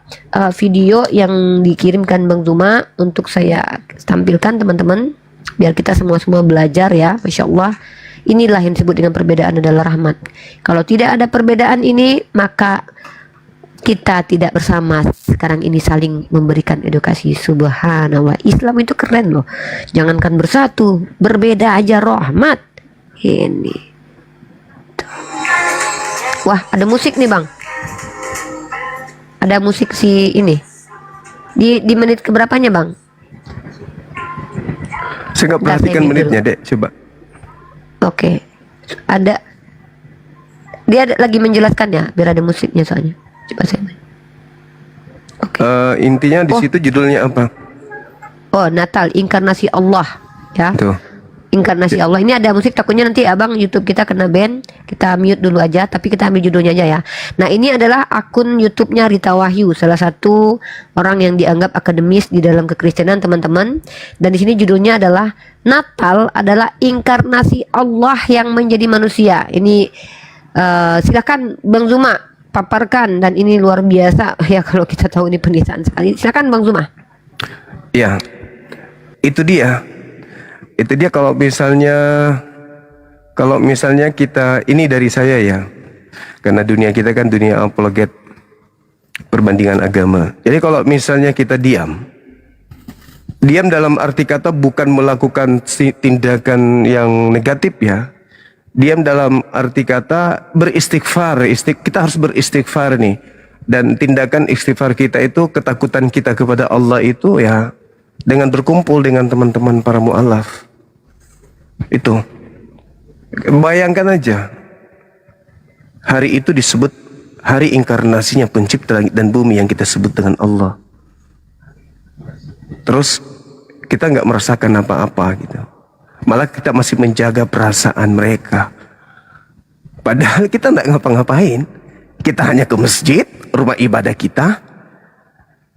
B: video yang dikirimkan Bang Zuma untuk saya tampilkan teman-teman, biar kita semua belajar ya. Masya Allah, inilah yang disebut dengan perbedaan adalah rahmat. Kalau tidak ada perbedaan ini, maka kita tidak bersama sekarang ini saling memberikan edukasi. Subhanallah, Islam itu keren loh. Jangankan bersatu, berbeda aja rahmat. Ini wah, ada musik nih Bang, ada musik si ini di menit keberapanya Bang?
J: Saya nggak perhatikan menitnya Dek, coba.
B: Oke, ada, dia lagi menjelaskan ya, biar ada musiknya soalnya. Coba saya main.
J: Intinya di situ judulnya apa?
B: Oh, Natal, inkarnasi Allah ya.
J: Tuh.
B: Inkarnasi Allah. Ini ada musik, takutnya nanti Abang YouTube kita kena ban. Kita mute dulu aja, tapi kita ambil judulnya aja ya. Nah, ini adalah akun YouTube-nya Rita Wahyu, salah satu orang yang dianggap akademis di dalam kekristenan teman-teman. Dan di sini judulnya adalah Natal adalah inkarnasi Allah yang menjadi manusia. Ini silakan Bang Zuma paparkan, dan ini luar biasa ya kalau kita tahu ini penistaan sekali. Silakan Bang Zuma.
J: Ya, itu dia kalau misalnya kita, ini dari saya ya, karena dunia kita kan dunia apologet perbandingan agama. Jadi kalau misalnya kita diam dalam arti kata bukan melakukan tindakan yang negatif ya. Diam dalam arti kata beristighfar. Kita harus beristighfar nih. Dan tindakan istighfar kita itu, ketakutan kita kepada Allah itu ya dengan berkumpul dengan teman-teman para mu'alaf. Itu Bayangkan aja, hari itu disebut hari inkarnasinya pencipta langit dan bumi yang kita sebut dengan Allah. Terus kita nggak merasakan apa-apa gitu. Malah kita masih menjaga perasaan mereka. Padahal kita nggak ngapa-ngapain. Kita hanya ke masjid, rumah ibadah kita.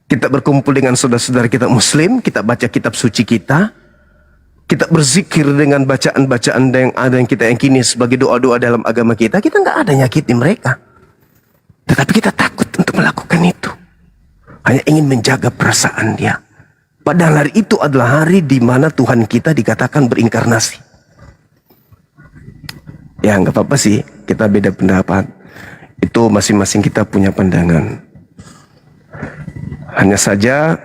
J: Kita berkumpul dengan saudara-saudara kita muslim, kita baca kitab suci kita. Kita berzikir dengan bacaan-bacaan yang ada yang kita yakini sebagai doa-doa dalam agama kita. Kita nggak ada nyakitin mereka. Tetapi kita takut untuk melakukan itu. Hanya ingin menjaga perasaan dia. Padahal hari itu adalah hari di mana Tuhan kita dikatakan berinkarnasi. Ya nggak apa-apa sih, kita beda pendapat. Itu masing-masing kita punya pandangan. Hanya saja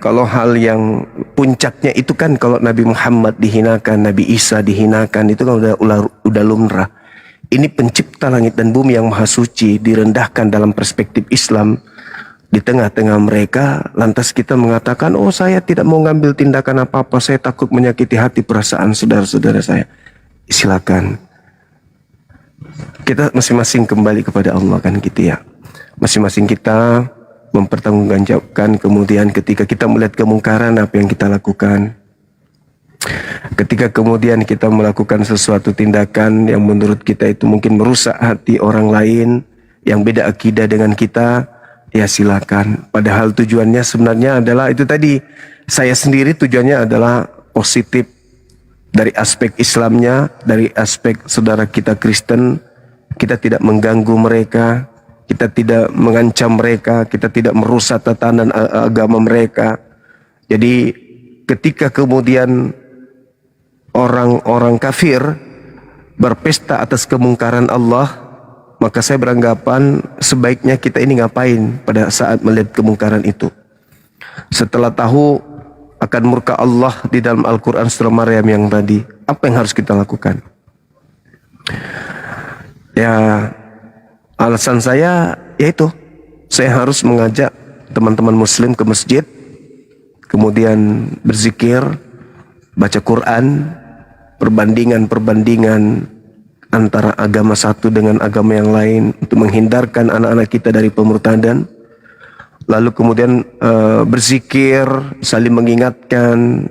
J: kalau hal yang puncaknya itu kan kalau Nabi Muhammad dihinakan, Nabi Isa dihinakan, itu kan udah lumrah. Ini pencipta langit dan bumi yang maha suci direndahkan dalam perspektif Islam. Di tengah-tengah mereka, lantas kita mengatakan, oh saya tidak mau ngambil tindakan apa-apa, saya takut menyakiti hati perasaan saudara-saudara saya. Silakan. Kita masing-masing kembali kepada Allah kan gitu ya. Masing-masing kita mempertanggungjawabkan kemudian ketika kita melihat kemungkaran apa yang kita lakukan. Ketika kemudian kita melakukan sesuatu tindakan yang menurut kita itu mungkin merusak hati orang lain yang beda akidah dengan kita, ya silakan. Padahal tujuannya sebenarnya adalah itu tadi. Saya sendiri tujuannya adalah positif dari aspek Islamnya, dari aspek saudara kita Kristen. Kita tidak mengganggu mereka, kita tidak mengancam mereka, kita tidak merusak tatanan agama mereka. Jadi ketika kemudian orang-orang kafir berpesta atas kemungkaran Allah, maka saya beranggapan sebaiknya kita ini ngapain pada saat melihat kemungkaran itu. Setelah tahu akan murka Allah di dalam Al-Quran surah Maryam yang tadi, apa yang harus kita lakukan? Ya, alasan saya yaitu saya harus mengajak teman-teman muslim ke masjid, kemudian berzikir, baca Quran, perbandingan antara agama satu dengan agama yang lain untuk menghindarkan anak-anak kita dari pemurtadan. Lalu kemudian berzikir, saling mengingatkan,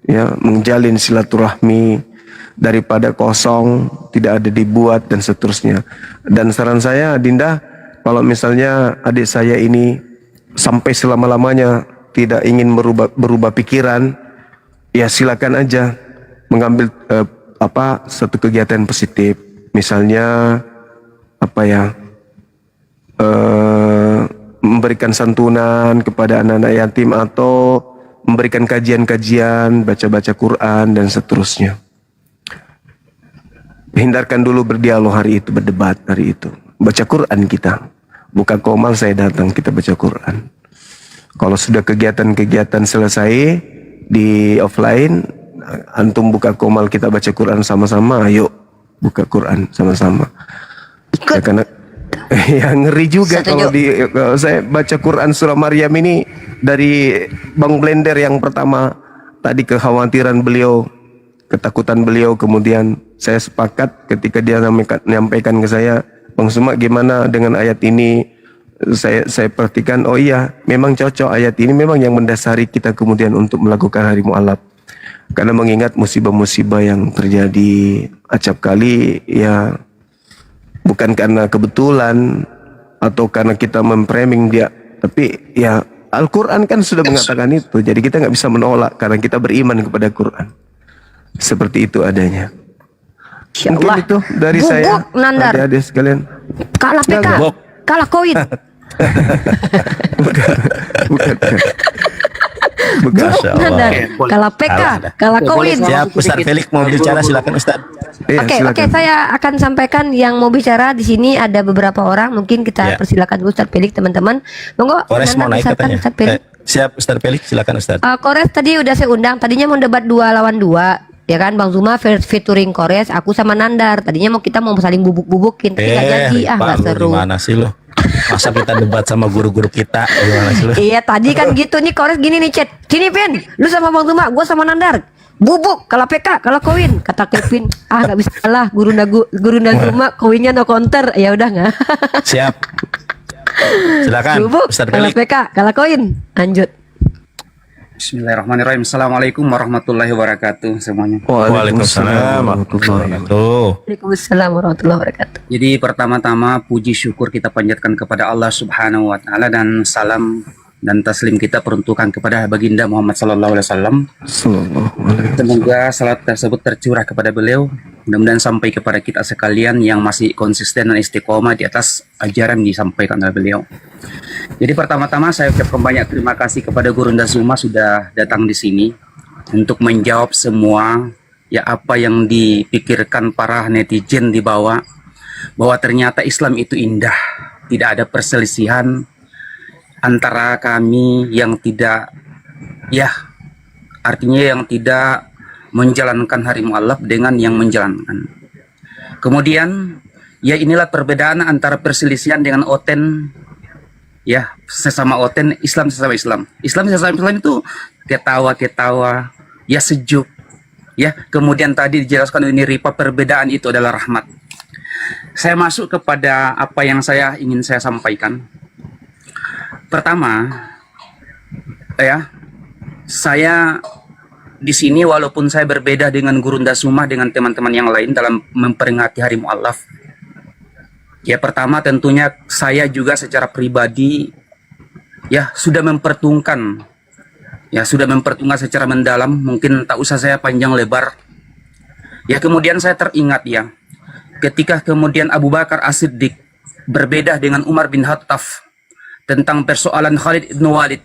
J: ya, menjalin silaturahmi daripada kosong, tidak ada dibuat dan seterusnya. Dan saran saya, Dinda, kalau misalnya adik saya ini sampai selama-lamanya tidak ingin berubah pikiran, ya silakan aja mengambil satu kegiatan positif. Misalnya memberikan santunan kepada anak-anak yatim atau memberikan kajian-kajian, baca-baca Quran dan seterusnya. Hindarkan dulu berdialog hari itu, berdebat hari itu. Baca Quran kita. Buka komal saya datang, kita baca Quran. Kalau sudah kegiatan-kegiatan selesai di offline, antum buka komal kita baca Quran sama-sama, ayo buka Quran sama-sama. Ya, karena ya ngeri juga kalau saya baca Quran surah Maryam ini dari Bang Blender yang pertama tadi, kekhawatiran beliau, ketakutan beliau, kemudian saya sepakat ketika dia menyampaikan ke saya, Bang Suma gimana dengan ayat ini, saya perhatikan, oh iya memang cocok ayat ini, memang yang mendasari kita kemudian untuk melakukan hari mu'alaf. Karena mengingat musibah-musibah yang terjadi acap kali, ya bukan karena kebetulan atau karena kita memframing dia, tapi ya Al-Quran kan sudah mengatakan itu, jadi kita nggak bisa menolak karena kita beriman kepada Quran. Seperti itu adanya. Mungkin itu dari saya, adik-adik sekalian.
B: Kalah PK, kalah COVID.
J: Bukan.
B: Nandar, kalah PK, kalah COVID.
A: Siap, Ustaz Felix mau bicara, silakan Ustaz.
B: Oke, saya akan sampaikan yang mau bicara di sini ada beberapa orang, mungkin kita persilakan dulu Ustaz Felix, teman-teman. Monggo.
A: Kores mau naik katanya. Siap, Ustaz Felix, silakan Ustaz.
B: Kores tadi udah saya undang, tadinya mau debat 2 lawan 2. Ya kan, Bang Zuma featuring Kores, aku sama Nandar. Tadinya kita mau saling bubuk-bubukin, tapi nggak jadi, nggak seru.
A: Gimana sih lo? Masa kita debat sama guru-guru kita, gimana sih lo?
B: Iya, tadi kan gitu nih Kores gini nih chat. Sini Pin, lu sama Bang Zuma, gua sama Nandar. Bubuk, kalau PK, kalau koin, kata Kevin, nggak bisa kalah, guru Nazuma, koinnya no counter, ya udah nggak.
A: Siap. Silakan.
B: Bubuk,
A: Ustaz
B: kalau
A: Felix.
B: PK, kalau koin, lanjut.
F: Bismillahirrahmanirrahim. Assalamualaikum warahmatullahi wabarakatuh semuanya.
A: Waalaikumsalam warahmatullahi wabarakatuh.
B: Waalaikumsalam warahmatullahi wabarakatuh.
F: Jadi pertama-tama puji syukur kita panjatkan kepada Allah Subhanahu wa taala dan salam dan taslim kita peruntukan kepada baginda Muhammad sallallahu alaihi wasallam. Semoga salat tersebut tercurah kepada beliau, mudah-mudahan sampai kepada kita sekalian yang masih konsisten dan istiqomah di atas ajaran disampaikan oleh beliau. Jadi pertama-tama saya ucapkan banyak terima kasih kepada Guru Nazuma sudah datang di sini untuk menjawab semua ya apa yang dipikirkan para netizen di bawah, bahwa ternyata Islam itu indah, tidak ada perselisihan antara kami yang tidak, ya artinya yang tidak menjalankan hari mu'allaf dengan yang menjalankan. Kemudian ya inilah perbedaan antara perselisihan dengan oten, ya sesama oten, Islam sesama Islam. Islam sesama Islam itu ketawa-ketawa, ya sejuk, ya. Kemudian tadi dijelaskan ini ripa, perbedaan itu adalah rahmat. Saya masuk kepada apa yang ingin saya sampaikan. Pertama, ya, saya di sini walaupun saya berbeda dengan Guru Nazuma dengan teman-teman yang lain dalam memperingati Hari Mu'allaf. Ya, pertama tentunya saya juga secara pribadi ya sudah memperhitungkan secara mendalam, mungkin tak usah saya panjang lebar. Ya, kemudian saya teringat ya, ketika kemudian Abu Bakar As-Siddiq berbeda dengan Umar bin Khattab tentang persoalan Khalid bin Walid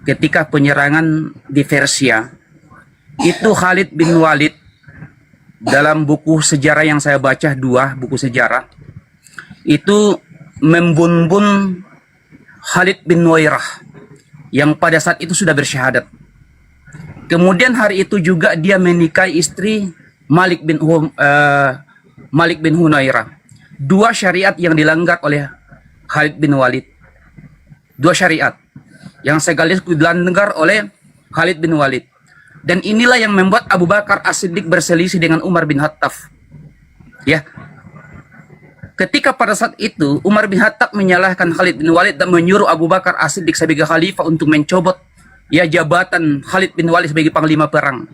F: ketika penyerangan di Persia. Itu Khalid bin Walid dalam buku sejarah yang saya baca, 2 buku sejarah, itu membunbun Khalid bin Nuwairah yang pada saat itu sudah bersyahadat. Kemudian hari itu juga dia menikahi istri Malik bin Hunairah. 2 syariat yang dilanggar oleh Khalid bin Walid. 2 syariat yang sekaligus dilanggar oleh Khalid bin Walid. Dan inilah yang membuat Abu Bakar As-Siddiq berselisih dengan Umar bin Khattab. Ya. Ketika pada saat itu Umar bin Khattab menyalahkan Khalid bin Walid dan menyuruh Abu Bakar As-Siddiq sebagai khalifah untuk mencobot ya jabatan Khalid bin Walid sebagai panglima perang.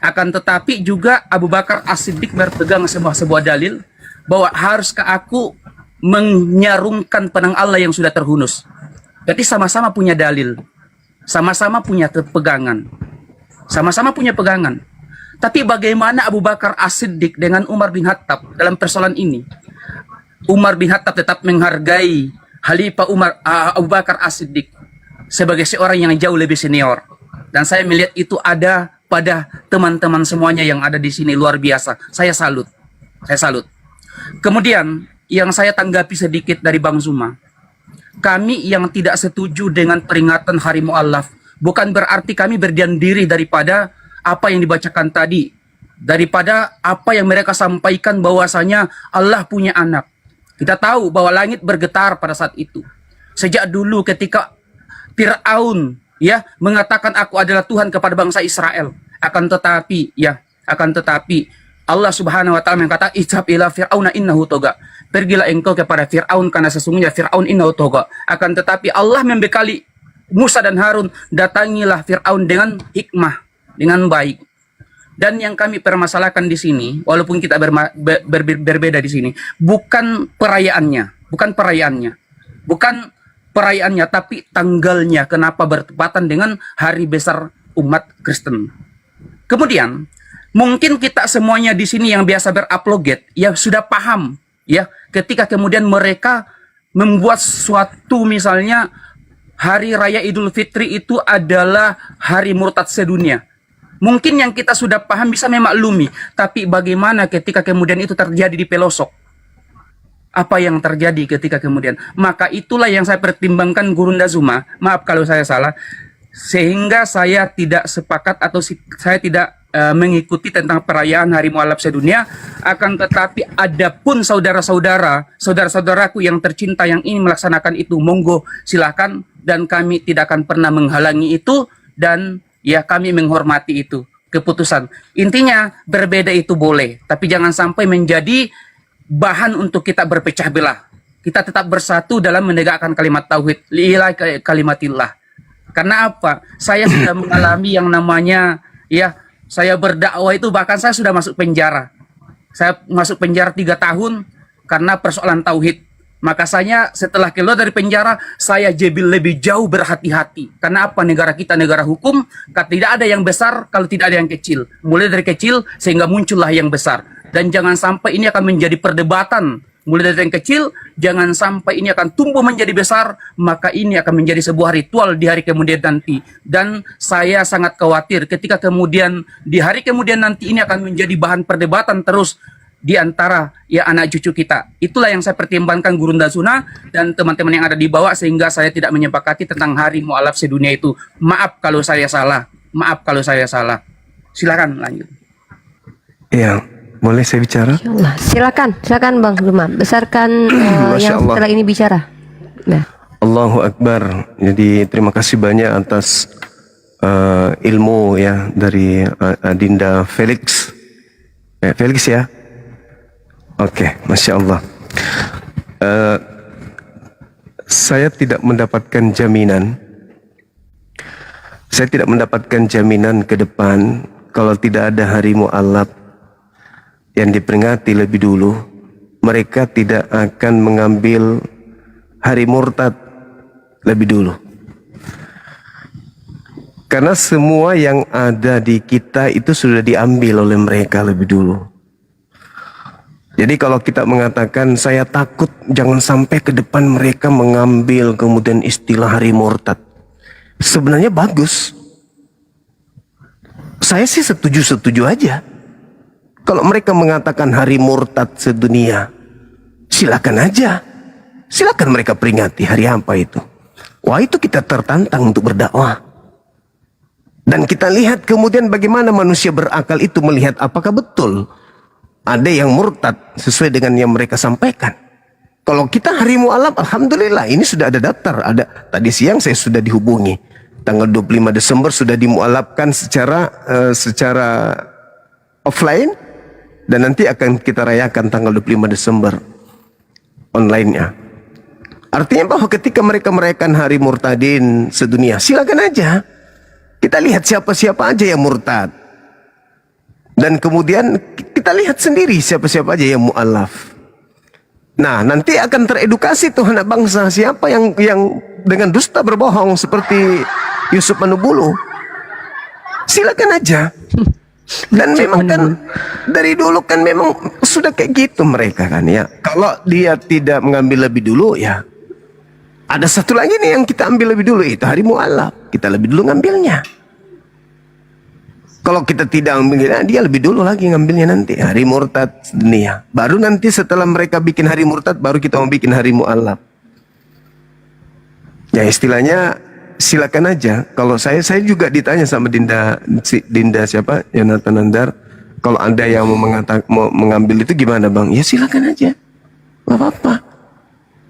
F: Akan tetapi juga Abu Bakar As-Siddiq berpegang sebuah dalil bahwa haruskah aku menyarungkan pedang Allah yang sudah terhunus. Berarti sama-sama punya dalil, sama-sama punya pegangan, sama-sama punya pegangan. Tapi bagaimana Abu Bakar As-Siddiq dengan Umar bin Khattab dalam persoalan ini? Umar bin Khattab tetap menghargai Khalifah Abu Bakar As-Siddiq sebagai seorang yang jauh lebih senior. Dan saya melihat itu ada pada teman-teman semuanya yang ada di sini, luar biasa. Saya salut. Saya salut. Kemudian yang saya tanggapi sedikit dari Bang Zuma. Kami yang tidak setuju dengan peringatan Hari Mu'allaf bukan berarti kami berdiam diri daripada apa yang dibacakan tadi, daripada apa yang mereka sampaikan bahwasanya Allah punya anak. Kita tahu bahwa langit bergetar pada saat itu. Sejak dulu ketika Fir'aun ya mengatakan aku adalah Tuhan kepada bangsa Israel, akan tetapi Allah Subhanahu wa taala mengatakan ijhab ila fir'auna innahu toga. Pergilah engkau kepada Fir'aun karena sesungguhnya Fir'aun innahu toga. Akan tetapi Allah membekali Musa dan Harun, datangilah Fir'aun dengan hikmah, dengan baik. Dan yang kami permasalahkan di sini, walaupun kita berbeda di sini, bukan perayaannya, tapi tanggalnya, kenapa bertepatan dengan hari besar umat Kristen. Kemudian mungkin kita semuanya di sini yang biasa berapologet ya sudah paham ya, ketika kemudian mereka membuat suatu misalnya hari raya Idul Fitri itu adalah hari murtad sedunia. Mungkin yang kita sudah paham bisa memaklumi, tapi bagaimana ketika kemudian itu terjadi di pelosok? Apa yang terjadi ketika kemudian? Maka itulah yang saya pertimbangkan Guru Nazuma, maaf kalau saya salah, sehingga saya tidak sepakat atau saya tidak mengikuti tentang perayaan Hari Mu'allaf sedunia. Akan tetapi adapun saudara-saudaraku yang tercinta yang ingin melaksanakan itu, monggo silakan, dan kami tidak akan pernah menghalangi itu, dan ya kami menghormati itu. keputusan. Intinya berbeda itu boleh, tapi jangan sampai menjadi bahan untuk kita berpecah belah. Kita tetap bersatu dalam menegakkan kalimat tauhid, lillahi kalimatillah. Karena apa? Saya sudah mengalami yang namanya, ya, saya berdakwah itu bahkan saya sudah masuk penjara. Saya masuk penjara 3 tahun karena persoalan tauhid. Maka saya setelah keluar dari penjara, saya lebih jauh berhati-hati. Karena apa? Negara kita negara hukum, tidak ada yang besar kalau tidak ada yang kecil. Mulai dari kecil sehingga muncullah yang besar. Dan jangan sampai ini akan menjadi perdebatan. Mulai dari yang kecil, jangan sampai ini akan tumbuh menjadi besar, maka ini akan menjadi sebuah ritual di hari kemudian nanti. Dan saya sangat khawatir ketika kemudian di hari kemudian nanti ini akan menjadi bahan perdebatan terus di antara ya anak cucu kita. Itulah yang saya pertimbangkan Guru Dasuna dan teman-teman yang ada di bawah, sehingga saya tidak menyepakati tentang hari mualaf sedunia itu. Maaf kalau saya salah. Maaf kalau saya salah. Silakan lanjut.
J: Ya, boleh saya bicara?
B: Insyaallah. Silakan Bang Luma. Besarkan yang
J: Allah.
B: setelah ini bicara. Nah.
J: Allahu Akbar. Jadi terima kasih banyak atas ilmu ya dari Adinda Felix. Felix ya. Oke, Masya Allah. Saya tidak mendapatkan jaminan. Saya tidak mendapatkan jaminan ke depan kalau tidak ada hari mu'alaf yang diperingati lebih dulu, mereka tidak akan mengambil hari murtad lebih dulu. Karena semua yang ada di kita itu sudah diambil oleh mereka lebih dulu. Jadi kalau kita mengatakan saya takut jangan sampai ke depan mereka mengambil kemudian istilah hari murtad, sebenarnya bagus. Saya sih setuju aja. Kalau mereka mengatakan hari murtad sedunia, silakan aja. Silakan mereka peringati hari apa itu. Wah, itu kita tertantang untuk berdakwah. Dan kita lihat kemudian bagaimana manusia berakal itu melihat apakah betul ada yang murtad sesuai dengan yang mereka sampaikan. Kalau kita hari mu'alaf, alhamdulillah ini sudah ada daftar. Tadi siang saya sudah dihubungi. Tanggal 25 Desember sudah dimu'alafkan secara offline. Dan nanti akan kita rayakan tanggal 25 Desember online-nya. Artinya bahwa ketika mereka merayakan hari murtadin sedunia, silakan aja. Kita lihat siapa-siapa aja yang murtad. Dan kemudian kita lihat sendiri siapa-siapa aja yang mu'alaf. Nah, nanti akan teredukasi tuh anak bangsa siapa yang dengan dusta berbohong seperti Yusuf Manubulu. Silakan aja. Dan memang kan dari dulu kan memang sudah kayak gitu mereka kan ya. Kalau dia tidak mengambil lebih dulu ya, ada satu lagi nih yang kita ambil lebih dulu, itu hari mu'alaf. Kita lebih dulu ngambilnya. Kalau kita tidak ambilnya, dia lebih dulu lagi ngambilnya nanti hari murtad dunia. Baru nanti setelah mereka bikin hari murtad, baru kita mau bikin hari mu'alaf. Ya istilahnya silakan aja. Kalau saya juga ditanya sama Dinda siapa? Yonatan Nandar. Kalau ada yang mau mengambil itu gimana bang? Ya silakan aja. Gak apa-apa.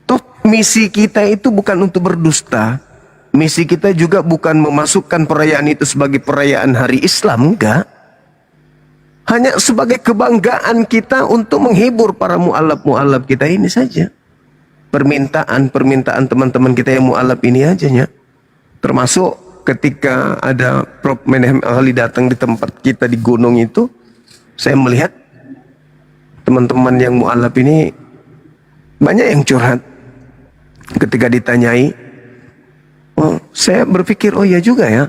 J: Toh misi kita itu bukan untuk berdusta. Misi kita juga bukan memasukkan perayaan itu sebagai perayaan hari Islam, enggak. Hanya sebagai kebanggaan kita untuk menghibur para mu'alaf kita ini saja. Permintaan teman-teman kita yang mu'alaf ini aja ya. Termasuk ketika ada Prof. Menem Ali datang di tempat kita di gunung itu, saya melihat teman-teman yang mu'alaf ini banyak yang curhat. Ketika ditanyai, saya berpikir, oh ya juga ya.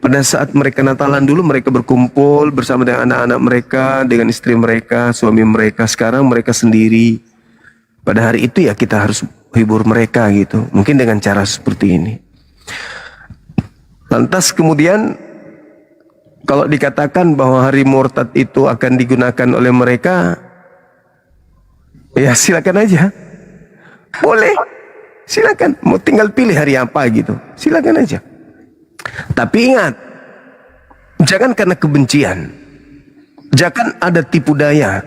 J: Pada saat mereka Natalan dulu mereka berkumpul bersama dengan anak-anak mereka, dengan istri mereka, suami mereka. Sekarang mereka sendiri. Pada hari itu ya kita harus hibur mereka gitu. Mungkin dengan cara seperti ini. Lantas kemudian kalau dikatakan bahwa hari murtad itu akan digunakan oleh mereka, ya silakan aja. Boleh. Silakan, mau tinggal pilih hari apa gitu. Silakan aja. Tapi ingat, jangan karena kebencian. Jangan ada tipu daya.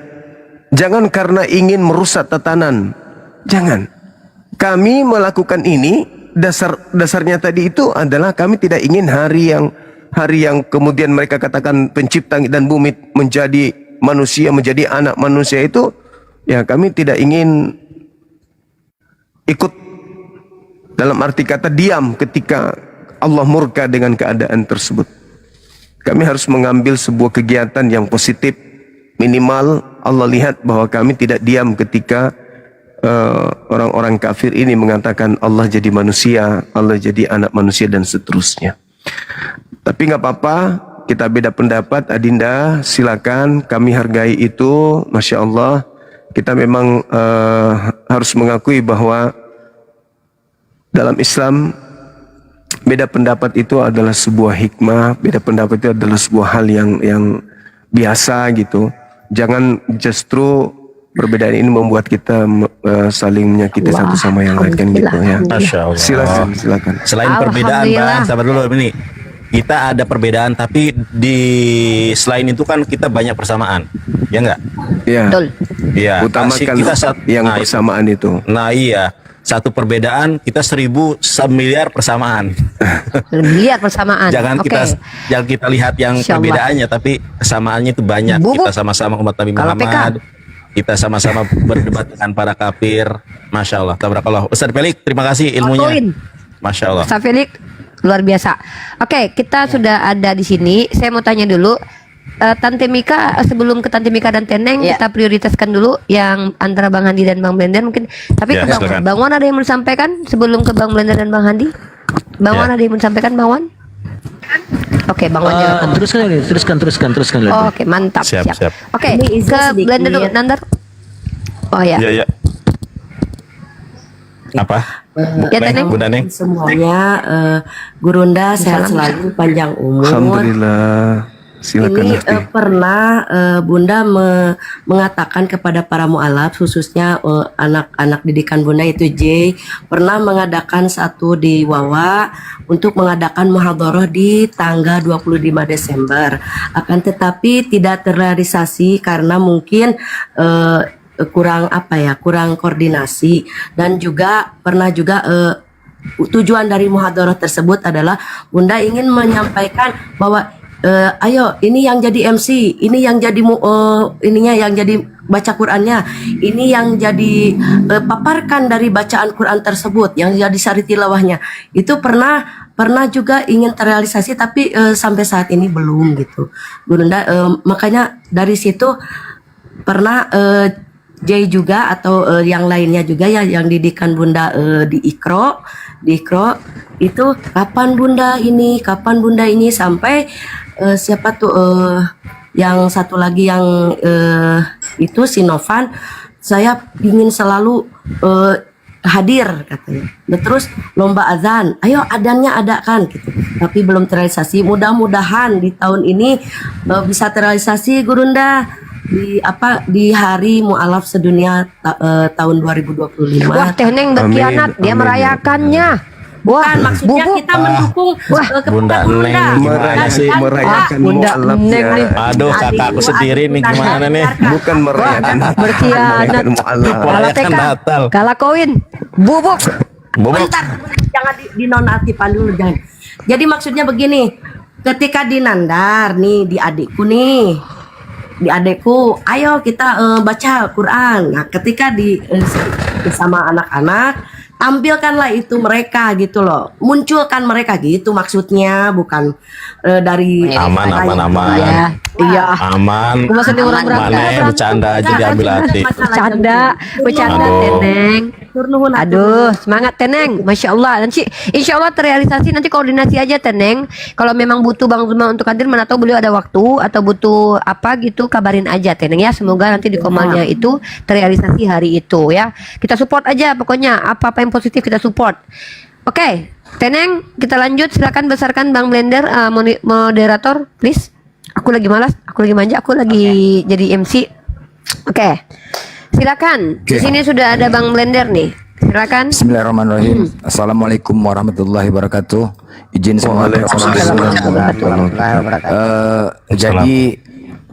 J: Jangan karena ingin merusak tatanan. Jangan. Kami melakukan ini dasarnya tadi itu adalah kami tidak ingin hari hari yang kemudian mereka katakan pencipta langit dan bumi menjadi manusia, menjadi anak manusia itu, ya kami tidak ingin ikut dalam arti kata diam ketika Allah murka dengan keadaan tersebut. Kami harus mengambil sebuah kegiatan yang positif. Minimal Allah lihat bahwa kami tidak diam ketika orang-orang kafir ini mengatakan Allah jadi manusia, Allah jadi anak manusia dan seterusnya. Tapi nggak apa-apa, kita beda pendapat. Adinda, silakan, kami hargai itu. Masya Allah, kita memang harus mengakui bahwa dalam Islam beda pendapat itu adalah sebuah hikmah, beda pendapat itu adalah sebuah hal yang biasa gitu. Jangan justru perbedaan ini membuat kita saling menyakiti satu sama yang lain kan gitu ya.
A: Masya Allah.
J: Silakan.
A: Selain perbedaan, Bang, sabar dulu ini. Kita ada perbedaan, tapi selain itu kan kita banyak persamaan, ya enggak?
J: Iya.
B: Betul.
A: Iya.
J: Utamakan yang persamaan itu.
A: Nah iya, satu perbedaan kita 1000 miliar persamaan.
B: Miliar persamaan.
A: Jangan kita lihat yang
B: Insya Allah.
A: perbedaannya, tapi kesamaannya itu banyak.
B: Bubuk.
A: Kita sama-sama umat Nabi
B: Kalau
A: Muhammad. Kita sama-sama berdebat dengan para kafir. Masya Allah, tabarakallah. Ustaz Felix, terima kasih ilmunya.
B: Poin.
A: Masya Allah.
B: Ustaz Felix luar biasa. Oke, kita sudah ada di sini. Saya mau tanya dulu, Tante Mika, sebelum ke Tante Mika dan Teneng, kita prioritaskan dulu yang antara Bang Handi dan Bang Blender mungkin. Tapi ke Bang Wan ada yang mau disampaikan sebelum ke Bang Blender dan Bang Handi? Bang Wan ada yang mau disampaikan, Bang Wan? Oke, Bang Wan
E: teruskan.
B: Oke, mantap.
A: Siap.
B: Oke, ke Blender dulu, Nandar. Oh ya.
A: Iya. Apa?
B: Ya, Teneng.
A: Bunda Neng.
H: Semuanya, Gurunda sehat selalu, panjang umur.
J: Alhamdulillah. Silakan.
H: Ini pernah Bunda mengatakan kepada para mualaf, khususnya anak-anak didikan Bunda itu J, pernah mengadakan satu di Wawa untuk mengadakan muhadharah di tanggal 25 Desember. Akan tetapi tidak terrealisasi karena mungkin kurang koordinasi, dan juga pernah juga tujuan dari muhadharah tersebut adalah Bunda ingin menyampaikan bahwa ayo ini yang jadi MC, ini yang jadi ininya yang jadi baca Qurannya, ini yang jadi paparkan dari bacaan Quran tersebut, yang jadi sari tilawahnya. Itu pernah juga ingin terrealisasi, tapi sampai saat ini belum gitu, Bunda. Makanya dari situ pernah J juga atau yang lainnya juga ya yang didikan Bunda di Ikro itu kapan Bunda ini sampai siapa tuh yang satu lagi yang itu si Novan, saya ingin selalu hadir katanya. Nah, terus lomba azan, ayo adannya adakan gitu. Tapi belum terrealisasi. Mudah-mudahan di tahun ini bisa terrealisasi, Gurunda, di hari mualaf sedunia tahun 2025.
B: Wah, Teneng berkhianat, dia merayakannya.
H: Bukan, maksudnya kita mendukung
A: Bunda Neng gimana sih?
J: Merayakan
B: Bunda
J: mualaf
B: Neng
J: ya.
B: nih.
A: Aduh, kakakku sendiri nih gimana nih?
J: Bukan merayakan
B: Berkhianat.
J: mualaf.
B: Kalah TK,
A: Natal.
B: kalah koin, bubuk.
H: Bentar, jangan dinonaktifan dulu, jangan. Jadi maksudnya begini, ketika di Nandar nih, di adekku, ayo kita baca Quran. Nah, ketika bersama anak-anak, tampilkanlah itu mereka gitu loh, munculkan mereka gitu maksudnya, bukan dari
A: Aman.
B: Ya, iya.
A: Aman.
B: Gua maksudnya orang
A: Mana bercanda aja diambil hati.
B: Bercanda
A: Aduh.
B: Teneng. Aduh, semangat Teneng, Masya Allah. Nanti Insya Allah terrealisasi, nanti koordinasi aja Teneng. Kalau memang butuh Bang Zuma untuk hadir, mana tahu beliau ada waktu atau butuh apa gitu, kabarin aja Teneng ya. Semoga nanti di komalnya itu terrealisasi hari itu ya. Kita support aja pokoknya, apa-apa yang positif kita support. Oke, Teneng, kita lanjut. Silakan besarkan Bang Blender, moderator, please. Aku lagi malas, aku lagi manja, aku lagi jadi MC. Oke. Silakan. Di sini sudah ada Bang Blender nih. Silakan.
L: Bismillahirrahmanirrahim. Assalamualaikum warahmatullahi wabarakatuh. Izin semua jadi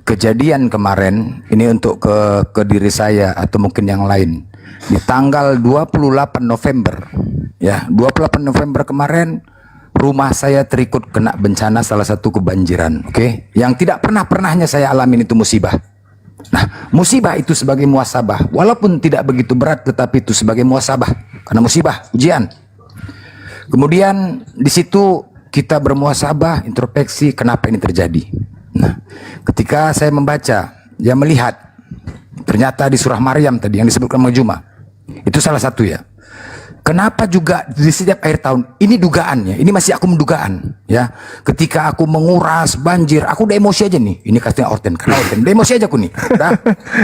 L: kejadian kemarin ini untuk ke diri saya atau mungkin yang lain. Di tanggal 28 November ya, 28 November kemarin rumah saya terikut kena bencana salah satu kebanjiran, oke? Yang tidak pernahnya saya alamin itu musibah. Nah, musibah itu sebagai muasabah, walaupun tidak begitu berat, tetapi itu sebagai muasabah, karena musibah, ujian. Kemudian di situ kita bermuasabah, introspeksi, kenapa ini terjadi. Nah, ketika saya membaca, ya melihat, ternyata di surah Maryam tadi yang disebutkan Mang Juma, itu salah satu ya. Kenapa juga di setiap akhir tahun, ini dugaannya, ini masih aku mendugaan ya. Ketika aku menguras banjir, aku udah emosi aja nih. Ini katanya Orten, karena Orten, udah emosi aja aku nih.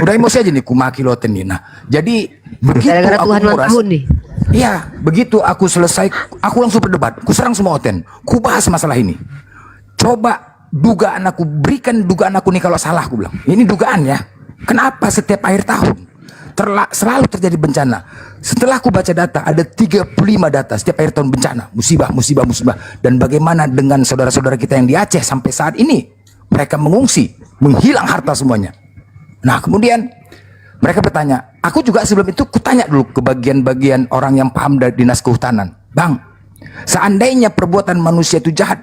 L: Udah emosi aja nih, kumaki Orten nih. Nah, jadi begitu
B: Gara-gara
L: aku
B: Tuhan ulang
L: menguras,
B: tahun nih.
L: iya, begitu aku selesai, aku langsung berdebat, ku serang semua Orten, ku bahas masalah ini. Coba dugaan aku, berikan dugaan aku nih kalau salah, aku bilang. Ini dugaan ya. Kenapa setiap akhir tahun selalu terjadi bencana? Setelah aku baca data, ada 35 data setiap akhir tahun bencana, musibah. Dan bagaimana dengan saudara-saudara kita yang di Aceh sampai saat ini, mereka mengungsi, menghilang harta semuanya. Nah, kemudian mereka bertanya, aku juga sebelum itu kutanya dulu ke bagian-bagian orang yang paham dari dinas kehutanan, Bang, seandainya perbuatan manusia itu jahat,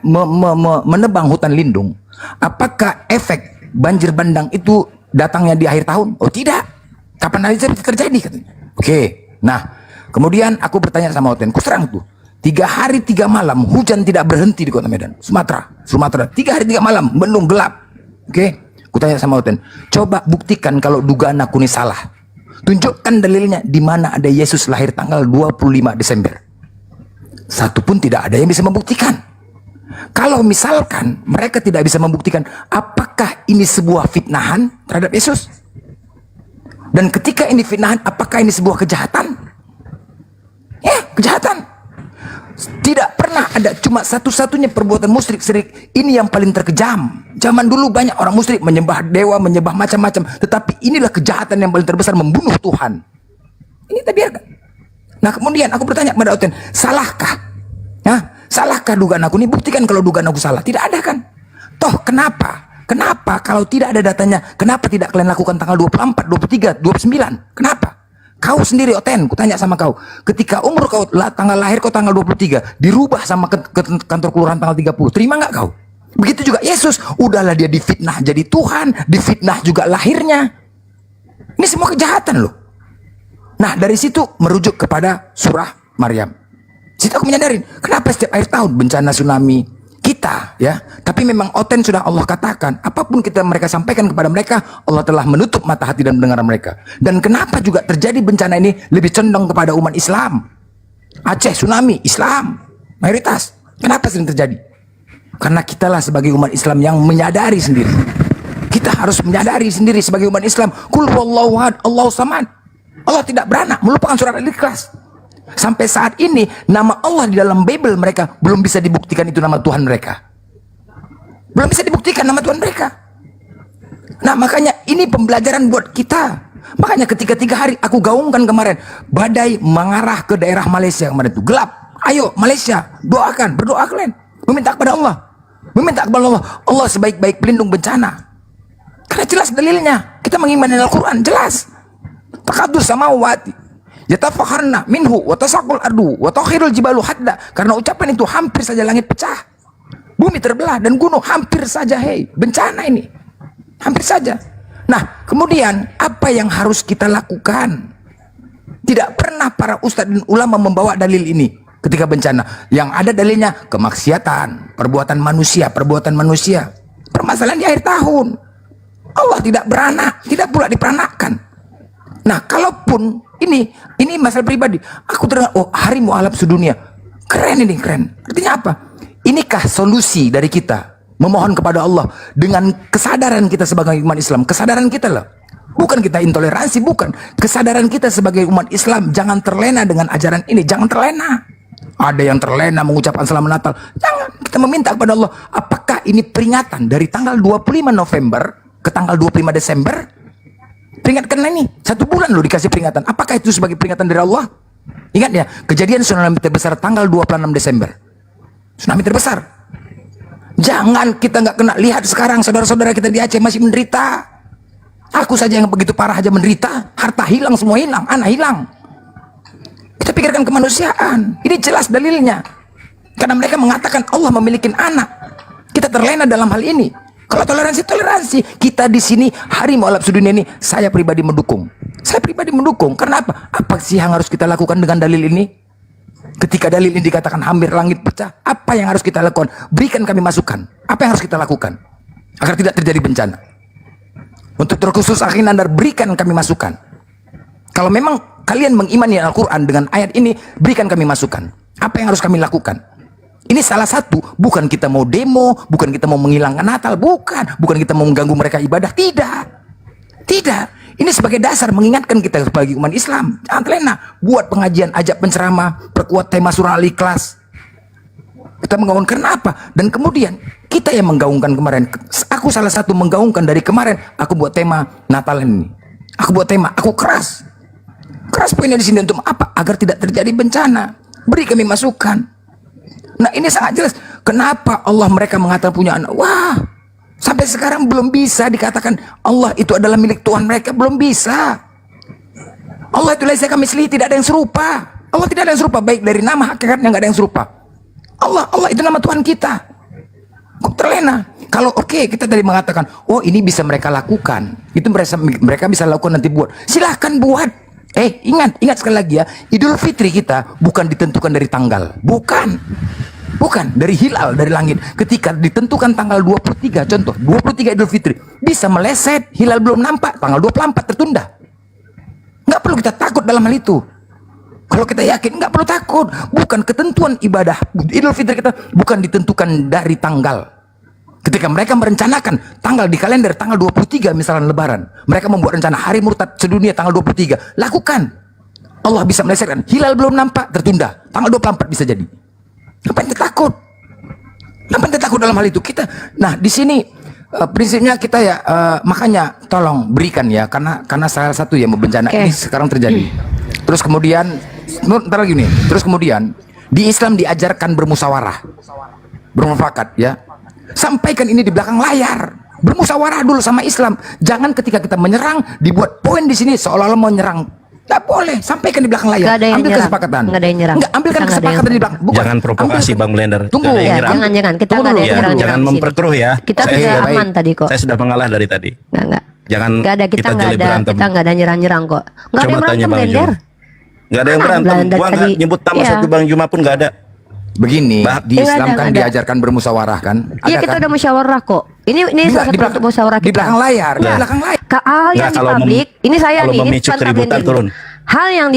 L: menebang hutan lindung, apakah efek banjir bandang itu datangnya di akhir tahun? Oh tidak. Kapan aja bisa terjadi katanya. Oke. Nah, kemudian aku bertanya sama Oten, ku serang tuh. 3 hari 3 malam hujan tidak berhenti di Kota Medan, Sumatera. 3 hari 3 malam mendung gelap. Oke. Ku tanya sama Oten, coba buktikan kalau dugaan aku ini salah. Tunjukkan dalilnya di mana ada Yesus lahir tanggal 25 Desember. Satu pun tidak ada yang bisa membuktikan. Kalau misalkan mereka tidak bisa membuktikan, apakah ini sebuah fitnahan terhadap Yesus? Dan ketika ini fitnahan, apakah ini sebuah kejahatan? Ya, kejahatan. Tidak pernah ada, cuma satu-satunya perbuatan musyrik syirik ini yang paling terkejam. Zaman dulu banyak orang musyrik menyembah dewa, menyembah macam-macam, tetapi inilah kejahatan yang paling terbesar, membunuh Tuhan. Ini kita biarkan. Nah, kemudian aku bertanya kepada Oten, salahkah? Ya, salahkah dugaan aku ini? Buktikan kalau dugaan aku salah. Tidak ada kan? Toh kenapa? Kenapa kalau tidak ada datanya, kenapa tidak kalian lakukan tanggal 24, 23, 29? Kenapa? Kau sendiri Oten, ku tanya sama kau, ketika umur kau, tanggal lahir kau tanggal 23, dirubah sama ke kantor kelurahan tanggal 30, terima nggak kau? Begitu juga Yesus, udahlah dia difitnah jadi Tuhan, difitnah juga lahirnya. Ini semua kejahatan loh. Nah, dari situ merujuk kepada surah Maryam. Situ aku menyadarin, kenapa setiap akhir tahun bencana tsunami, kita ya, tapi memang Oten sudah Allah katakan, apapun mereka sampaikan kepada mereka, Allah telah menutup mata hati dan pendengaran mereka. Dan kenapa juga terjadi bencana ini lebih condong kepada umat Islam? Aceh tsunami Islam mayoritas. Kenapa sering terjadi? Karena kitalah sebagai umat Islam yang menyadari sendiri. Kita harus menyadari sendiri sebagai umat Islam, Qul huwallahu ahad, Allahu samad. Allah tidak beranak, melupakan surat Al-Ikhlas. Sampai saat ini nama Allah di dalam Bible mereka belum bisa dibuktikan itu nama Tuhan mereka. Belum bisa dibuktikan nama Tuhan mereka. Nah, makanya ini pembelajaran buat kita. Makanya ketika 3 hari aku gaungkan kemarin, badai mengarah ke daerah Malaysia kemarin itu gelap. Ayo Malaysia, doakan, berdoa kalian, meminta kepada Allah, meminta kepada Allah, Allah sebaik-baik pelindung bencana. Karena jelas dalilnya, kita mengimani Al-Quran jelas. Taqaddus samawati yatafakharna minhu wa tasaqul ardu wa takhirul jibalu hadda. Karena ucapan itu hampir saja langit pecah, bumi terbelah dan gunung hampir saja, bencana ini hampir saja. Nah, kemudian apa yang harus kita lakukan? Tidak pernah para ustadz dan ulama membawa dalil ini ketika bencana. Yang ada dalilnya kemaksiatan, perbuatan manusia. Permasalahan di akhir tahun, Allah tidak beranak, tidak pula diperanakkan. Nah, kalaupun ini masalah pribadi, aku terdengar, oh hari mualaf sedunia, keren ini, keren. Artinya apa? Inikah solusi dari kita memohon kepada Allah dengan kesadaran kita sebagai umat Islam, kesadaran kita lah, bukan kita intoleransi, bukan, kesadaran kita sebagai umat Islam, jangan terlena dengan ajaran ini, jangan terlena. Ada yang terlena mengucapkan selamat Natal, jangan. Kita meminta kepada Allah, apakah ini peringatan dari tanggal 25 November ke tanggal 25 Desember? Peringatkan ini, 1 bulan loh dikasih peringatan. Apakah itu sebagai peringatan dari Allah? Ingat ya, kejadian tsunami terbesar tanggal 26 Desember. Tsunami terbesar. Jangan kita nggak kena lihat sekarang saudara-saudara kita di Aceh masih menderita. Aku saja yang begitu parah aja menderita, harta hilang, semua hilang, anak hilang. Kita pikirkan kemanusiaan. Ini jelas dalilnya. Karena mereka mengatakan Allah memiliki anak. Kita terlena dalam hal ini. Kalau toleransi, kita di sini hari Maulid sedunia ini saya pribadi mendukung. Saya pribadi mendukung. Karena apa? Apa sih yang harus kita lakukan dengan dalil ini? Ketika dalil ini dikatakan hampir langit pecah, apa yang harus kita lakukan? Berikan kami masukan. Apa yang harus kita lakukan agar tidak terjadi bencana? Untuk terkhusus akhi Nandar, berikan kami masukan. Kalau memang kalian mengimani Al-Quran dengan ayat ini, berikan kami masukan. Apa yang harus kami lakukan? Ini salah satu, bukan kita mau demo, bukan kita mau menghilangkan Natal, bukan kita mau mengganggu mereka ibadah, tidak. Ini sebagai dasar mengingatkan kita sebagai umat Islam. Jangan terlena, buat pengajian, ajak penceramah, perkuat tema surah Al-Ikhlas. Kita menggaungkan apa? Dan kemudian kita yang menggaungkan kemarin. Aku salah satu menggaungkan dari kemarin. Aku buat tema Natal ini. Aku buat tema, aku keras. Keras poinnya di sini untuk apa? Agar tidak terjadi bencana. Beri kami masukan. Nah ini sangat jelas. Kenapa Allah mereka mengatakan punya anak? Wah, sampai sekarang belum bisa dikatakan Allah itu adalah milik Tuhan mereka. Belum bisa. Allah itu laisa kamitslihi, tidak ada yang serupa. Allah tidak ada yang serupa. Baik dari nama hakikatnya nggak ada yang serupa. Allah itu nama Tuhan kita. Kok terlena? Kalau oke, kita tadi mengatakan, oh ini bisa mereka lakukan. Itu mereka bisa lakukan nanti buat. Silahkan buat. Ingat sekali lagi ya, Idul Fitri kita bukan ditentukan dari tanggal. Bukan dari hilal, dari langit. Ketika ditentukan tanggal 23, contoh 23 Idul Fitri, bisa meleset, hilal belum nampak, tanggal 24 tertunda. Nggak perlu kita takut dalam hal itu. Kalau kita yakin, nggak perlu takut. Bukan ketentuan ibadah Idul Fitri kita bukan ditentukan dari tanggal. Ketika mereka merencanakan tanggal di kalender tanggal 23 misalnya lebaran, mereka membuat rencana hari murtad sedunia tanggal 23, lakukan. Allah bisa melesetkan, hilal belum nampak, tertunda, tanggal 24 bisa jadi. Ngapain kita takut? Ngapain kita takut dalam hal itu? Nah di sini prinsipnya kita ya, makanya tolong berikan ya, karena salah satu ya bencana ini sekarang terjadi. Terus kemudian, ntar lagi nih, terus kemudian di Islam diajarkan bermusyawarah, bermufakat ya. Sampaikan ini di belakang layar. Bermusyawarah dulu sama Islam. Jangan ketika kita menyerang dibuat poin di sini seolah-olah mau nyerang. Tidak boleh. Sampaikan di belakang layar. Ambil kesepakatan.
B: Nggak ada yang nyerang.
L: Ambilkan kesepakatan di belakang.
A: Jangan provokasi Bang Blender.
L: Tunggu.
B: Jangan. Kita nggak ada yang nyerang.
A: Jangan memperkeruh ya.
B: Kita sudah aman tadi kok.
A: Saya sudah mengalah dari tadi.
B: Nggak.
A: Jangan
B: kita nggak ada nyerang kok. Nggak ada yang berantem, Blender.
A: Nggak ada yang berantem. Gua nggak nyebut nama satu Bang Juma pun nggak ada.
L: Begini, di Islam kan diajarkan bermusyawarah kan?
B: Iya, kita udah musyawarah kok. Ini salah satu bentuk musyawarah kita.
L: Di belakang layar, di belakang layar.
B: Hal yang di publik, ini saya nih, ini
A: turun.
B: Hal yang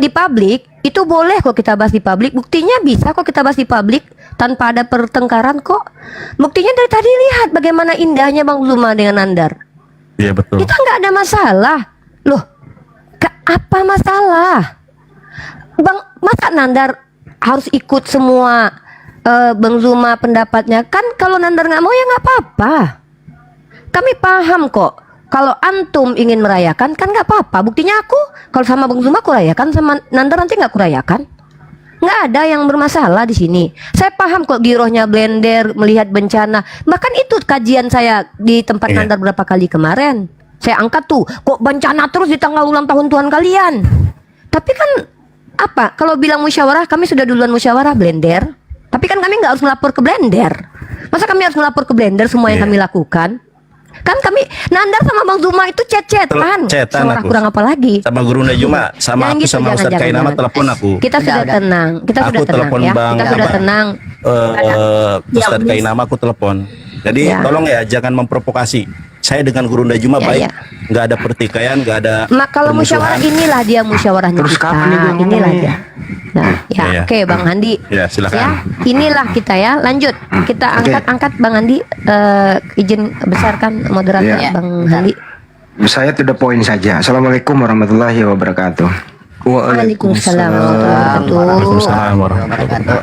B: di publik itu boleh kok kita bahas di publik. Buktinya bisa kok kita bahas di publik tanpa ada pertengkaran kok. Buktinya dari tadi lihat bagaimana indahnya Bang Zuma dengan Nandar.
A: Iya betul.
B: Kita nggak ada masalah. Loh, apa masalah? Bang, masa Nandar harus ikut semua Bang Zuma pendapatnya? Kan kalau Nandar nggak mau ya nggak apa-apa. Kami paham kok. Kalau antum ingin merayakan kan nggak apa-apa. Buktinya aku kalau sama Bang Zuma aku rayakan, sama Nandar nanti nggak aku rayakan. Nggak ada yang bermasalah di sini. Saya paham kok girohnya Blender melihat bencana. Bahkan itu kajian saya di tempat Nandar berapa kali kemarin. Saya angkat tuh, kok bencana terus di tanggal ulang tahun Tuhan kalian. Tapi kan apa? Kalau bilang musyawarah, kami sudah duluan musyawarah Blender. Tapi kan kami nggak harus melapor ke Blender. Masa kami harus melapor ke Blender semua yang kami lakukan? Kan kami Nandar sama Bang Zuma itu chat-chatan. Musyawarah kurang apa lagi?
A: Sama Guru Najuma, sama aku sama Ustaz Kainama telepon aku.
B: Kita sudah tenang. Kita sudah tenang ya. Kita sudah tenang.
A: Ustaz Kainama aku telepon. Jadi tolong ya jangan memprovokasi. Saya dengan Guru Najuma baik, nggak ada pertikaian, nggak ada.
B: Kalau musyawarah inilah dia musyawarahnya kita. Inilah dia. Nah, oke Bang Handi.
A: Ya, silakan.
B: Ya, inilah kita ya. Lanjut. Kita angkat Bang Handi. Izin besarkan moderatornya Bang Handi.
M: Saya to the point saja. Assalamualaikum warahmatullahi wabarakatuh.
B: Waalaikumsalam warahmatullahi
M: wabarakatuh.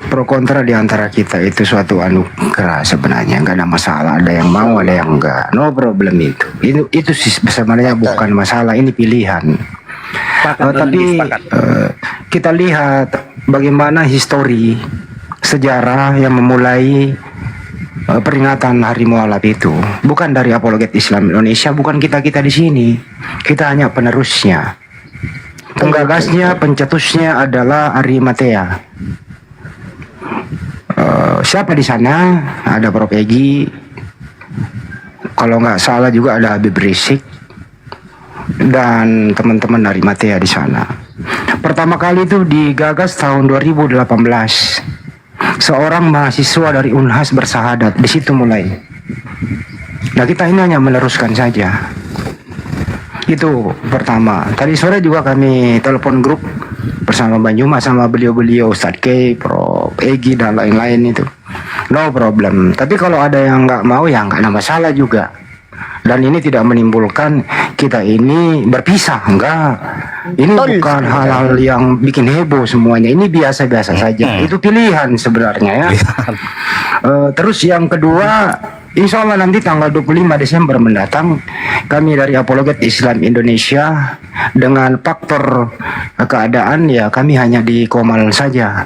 M: Pro kontra di antara kita itu suatu anugerah sebenarnya, nggak ada masalah. Ada yang mau, ada yang enggak. No problem itu. Itu sih sebenarnya bukan masalah, ini pilihan. Tapi kita lihat bagaimana histori sejarah yang memulai peringatan Hari Mualaf itu bukan dari apologet Islam Indonesia, bukan kita di sini. Kita hanya penerusnya. Penggagasnya, pencetusnya adalah Arimatea. Siapa di sana? Ada Prof. Egi. Kalau nggak salah juga ada Habib Rizik dan teman-teman dari Arimatea di sana. Pertama kali itu digagas tahun 2018. Seorang mahasiswa dari Unhas bersahadat, di situ mulai. Nah, kita ini hanya meneruskan saja. Itu pertama. Tadi sore juga kami telepon grup bersama Bang Juma sama beliau-beliau Ustadz K, Prof. Egi dan lain-lain itu. No problem. Tapi kalau ada yang nggak mau ya nggak ada masalah juga. Dan ini tidak menimbulkan kita ini berpisah, enggak. Ini bukan hal-hal yang bikin heboh semuanya. Ini biasa-biasa saja. Itu pilihan sebenarnya ya. Terus yang kedua, insya Allah nanti tanggal 25 Desember mendatang, kami dari Apologet Islam Indonesia dengan faktor keadaan ya kami hanya di Komal saja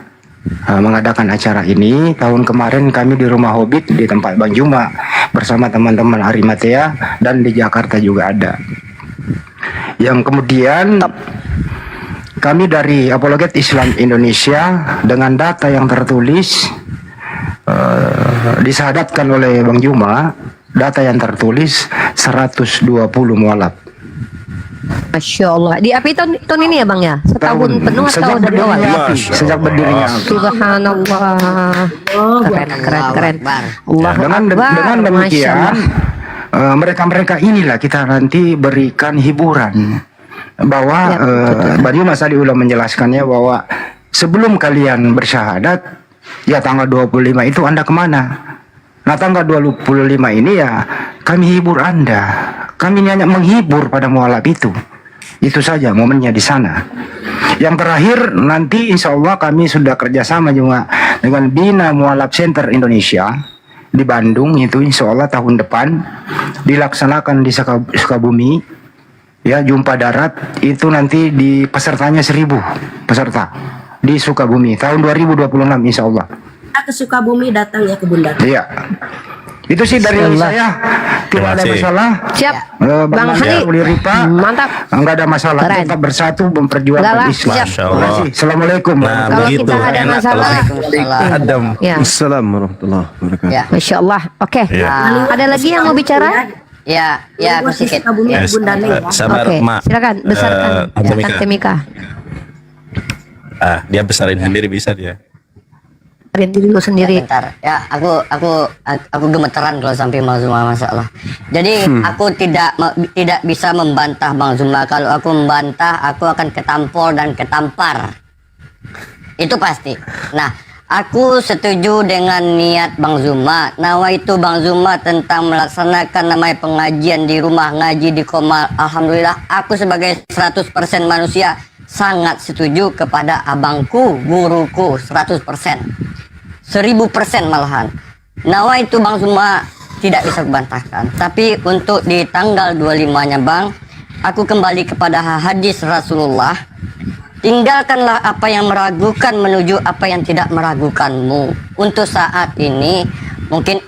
M: mengadakan acara ini. Tahun kemarin kami di Rumah Hobbit di tempat Bang Juma bersama teman-teman Arimatea dan di Jakarta juga ada. Yang kemudian kami dari Apologet Islam Indonesia dengan data yang tertulis disahadatkan oleh Bang Juma, data yang tertulis 120 mualaf.
B: Masya Allah. Di API tahun ini ya Bang ya? Setahun penuh atau dari awal?
M: Sejak berdirinya.
B: Subhanallah. Keren. Allah
M: Dengan demikian mereka-mereka inilah kita nanti berikan hiburan bahwa Bang Juma tadi udah menjelaskannya bahwa sebelum kalian bersyahadat ya tanggal 25 itu Anda kemana? Nah tanggal 25 ini ya kami hibur Anda. Kami hanya menghibur pada mualaf itu. Itu saja momennya di sana. Yang terakhir nanti insya Allah kami sudah kerjasama juga dengan Bina Mualaf Center Indonesia di Bandung, itu insya Allah tahun depan dilaksanakan di Sukabumi. Ya, jumpa darat itu nanti di pesertanya 1000 peserta di Sukabumi tahun 2026 insya Allah.
H: Kita ke Sukabumi datang ya ke Bunda.
M: Iya. Itu sih dari saya. Tidak ada masalah.
B: Siap.
M: Bang Hari, Ripa,
B: mantap.
M: Enggak ada masalah.
B: Keren.
M: Tetap bersatu memperjuangkan Islam.
A: Masya Allah.
M: Assalamualaikum.
A: Nah,
B: Kalau
A: begitu
B: kita ada
A: enak
B: masalah.
A: kalau Adam.
B: Ya.
J: Assalamualaikum warahmatullahi wabarakatuh.
C: Ya.
B: Masya Allah. Oke.
A: Ya.
B: Ada lagi yang mau bicara?
C: Ya, aku sedikit.
H: Sukabumi
A: Yes.
H: Bunda Neng ya.
A: Sabar,
B: Oke.
A: Mak.
B: Silakan besarkan.
A: Tante Mika.
B: Tante Mika.
A: Dia besarin sendiri bisa dia.
B: Besarin diri lu sendiri.
C: Bentar. Ya, aku gemeteran kalau sampai Bang Zuma masalah. Jadi aku tidak bisa membantah Bang Zuma. Kalau aku membantah, aku akan ketampol dan ketampar. Itu pasti. Nah, aku setuju dengan niat Bang Zuma. Nawa itu Bang Zuma tentang melaksanakan namanya pengajian di rumah, ngaji di Komal. Alhamdulillah, aku sebagai 100% manusia sangat setuju kepada abangku, guruku 100%. 1000% malahan. Nawa itu Bang Zuma tidak bisa kubantahkan. Tapi untuk di tanggal 25-nya Bang, aku kembali kepada hadis Rasulullah. Tinggalkanlah apa yang meragukan menuju apa yang tidak meragukanmu. Untuk saat ini mungkin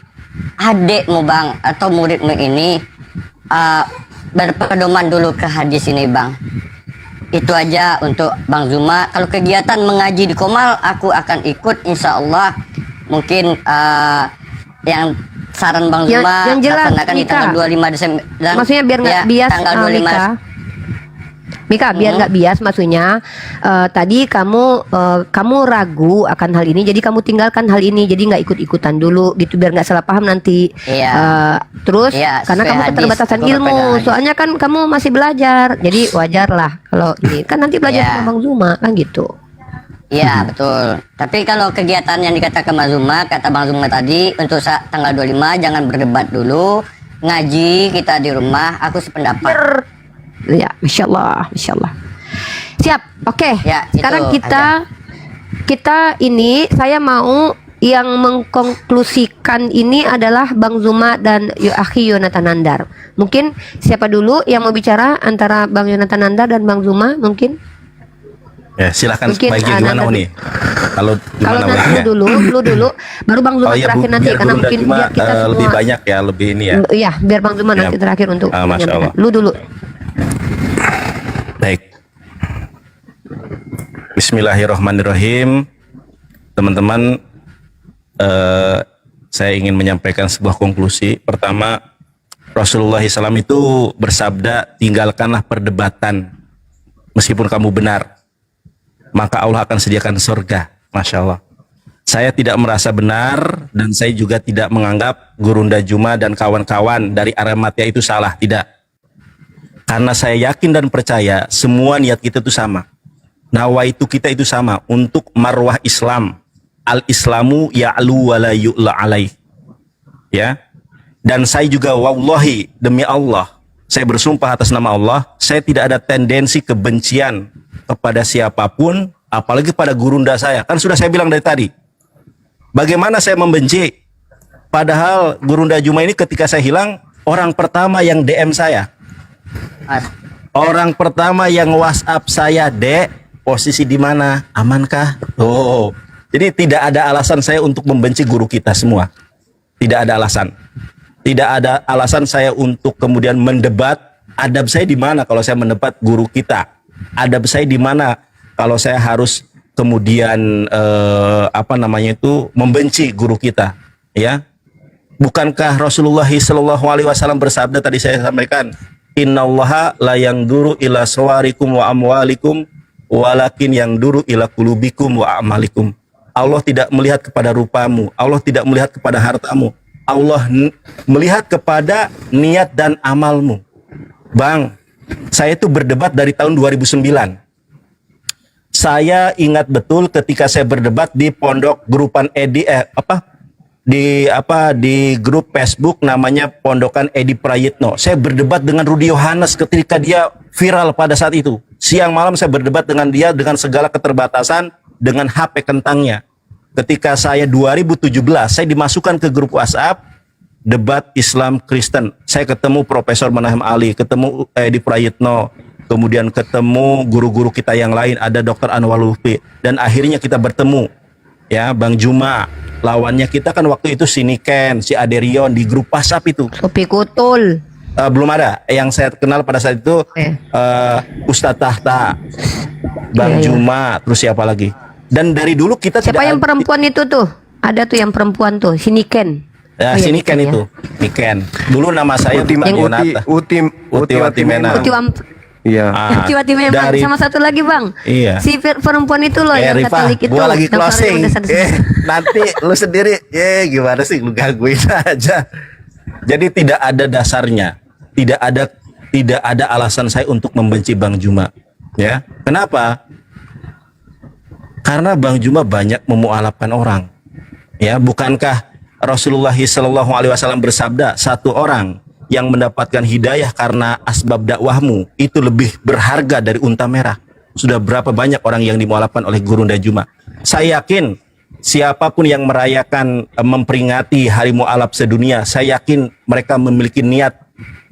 C: adikmu Bang atau muridmu ini berpedoman dulu ke hadis ini Bang. Itu aja untuk Bang Zuma. Kalau kegiatan mengaji di Komal, aku akan ikut insya Allah. Mungkin yang saran Bang Zuma
B: yang jelas,
C: laksanakan di tanggal 25 Desember. Dan
B: Maksudnya biar nggak bias,
C: tanggal 25
B: Mika, biar nggak bias, maksudnya tadi kamu ragu akan hal ini, jadi kamu tinggalkan hal ini, jadi nggak ikut-ikutan dulu gitu, biar nggak salah paham nanti. Terus karena kamu keterbatasan ilmu, soalnya kan kamu masih belajar, jadi wajar lah kalau ini kan nanti belajar sama Bang Zuma kan gitu.
C: Iya betul. Tapi kalau kegiatan yang dikatakan Bang Zuma, kata Bang Zuma tadi untuk tanggal 25 jangan berdebat dulu, ngaji kita di rumah. Aku sependapat.
B: Ya, masya Allah. Siap, oke.
C: Ya,
B: sekarang kita ini saya mau yang mengkonklusikan ini adalah Bang Zuma dan Akhi Yonatan Nandar. Mungkin siapa dulu yang mau bicara antara Bang Yonatan Nandar dan Bang Zuma mungkin?
A: Ya, silakan
B: Mungkin,
A: baiknya gimana nih? Kalau
B: nanti lu dulu, baru Bang Zuma terakhir nanti karena mungkin biar kita semua
A: lebih banyak ya, lebih ini ya.
B: Iya, biar Bang Zuma nanti terakhir untuk
A: Masya Allah.
B: lu dulu.
A: Baik. Bismillahirrahmanirrahim. Teman-teman, saya ingin menyampaikan sebuah konklusi. Pertama, Rasulullah SAW itu bersabda, tinggalkanlah perdebatan. Meskipun kamu benar, maka Allah akan sediakan surga. Masya Allah. Saya tidak merasa benar, dan saya juga tidak menganggap Gurunda Juma dan kawan-kawan dari Ahmadiyah itu salah. Tidak. Karena saya yakin dan percaya semua niat kita itu sama. Nawaitu kita itu sama, untuk marwah Islam. Al-Islamu ya'lu wa la yu'la alaih. Ya. Dan saya juga wallahi, demi Allah, saya bersumpah atas nama Allah, saya tidak ada tendensi kebencian kepada siapapun, apalagi pada gurunda saya. Kan sudah saya bilang dari tadi. Bagaimana saya membenci? Padahal Gurunda Juma ini ketika saya hilang, orang pertama yang DM saya. Orang pertama yang WhatsApp saya, "Dek, posisi di mana? Amankah?" Oh. Jadi tidak ada alasan saya untuk membenci guru kita semua. Tidak ada alasan. Tidak ada alasan saya untuk kemudian mendebat. Adab saya di mana kalau saya mendebat guru kita? Adab saya di mana kalau saya harus kemudian membenci guru kita? Ya, bukankah Rasulullah SAW bersabda, tadi saya sampaikan, Innallaha la yangduru ila sawarikum wa amwalikum walakin yangduru ila kulubikum wa amalikum. Allah tidak melihat kepada rupamu, Allah tidak melihat kepada hartamu, Allah melihat kepada niat dan amalmu. Bang, saya itu berdebat dari tahun 2009. Saya ingat betul ketika saya berdebat di pondok grupan di grup Facebook namanya Pondokan Edi Prayitno. Saya berdebat dengan Rudi Yohanes ketika dia viral pada saat itu. Siang malam saya berdebat dengan dia dengan segala keterbatasan, dengan HP kentangnya. Ketika saya 2017, saya dimasukkan ke grup WhatsApp debat Islam Kristen. Saya ketemu Profesor Manahem Ali, ketemu Edi Prayitno, kemudian ketemu guru-guru kita yang lain, ada Dr. Anwar Lutfi, dan akhirnya kita bertemu. Ya, Bang Juma. Lawannya kita kan waktu itu si Niken, si Aderion di grup WhatsApp itu.
B: Sopi Kutul.
A: Belum ada. Yang saya kenal pada saat itu Ustadz Tahta, Bang Juma, terus siapa lagi? Dan dari dulu kita
B: siapa yang perempuan itu tuh? Ada tuh yang perempuan tuh, si Niken.
A: Ya, si Niken itu. Niken. Dulu nama saya
J: Uti Watimena. Iya.
B: Uti Watimena. Sama satu lagi, Bang.
A: Iya.
B: Si perempuan itu loh yang
A: Rifah,
B: Katolik itu.
A: gua lagi closing. Nanti lu sendiri, gimana sih lu gangguin aja. Jadi tidak ada dasarnya. Tidak ada alasan saya untuk membenci Bang Juma. Ya. Kenapa? Karena Bang Juma banyak memualafkan orang. Ya, bukankah Rasulullah SAW bersabda, satu orang yang mendapatkan hidayah karena asbab dakwahmu itu lebih berharga dari unta merah. Sudah berapa banyak orang yang dimualafkan oleh Gurunda Juma. Saya yakin siapapun yang merayakan memperingati Hari Mu'alaf sedunia, saya yakin mereka memiliki niat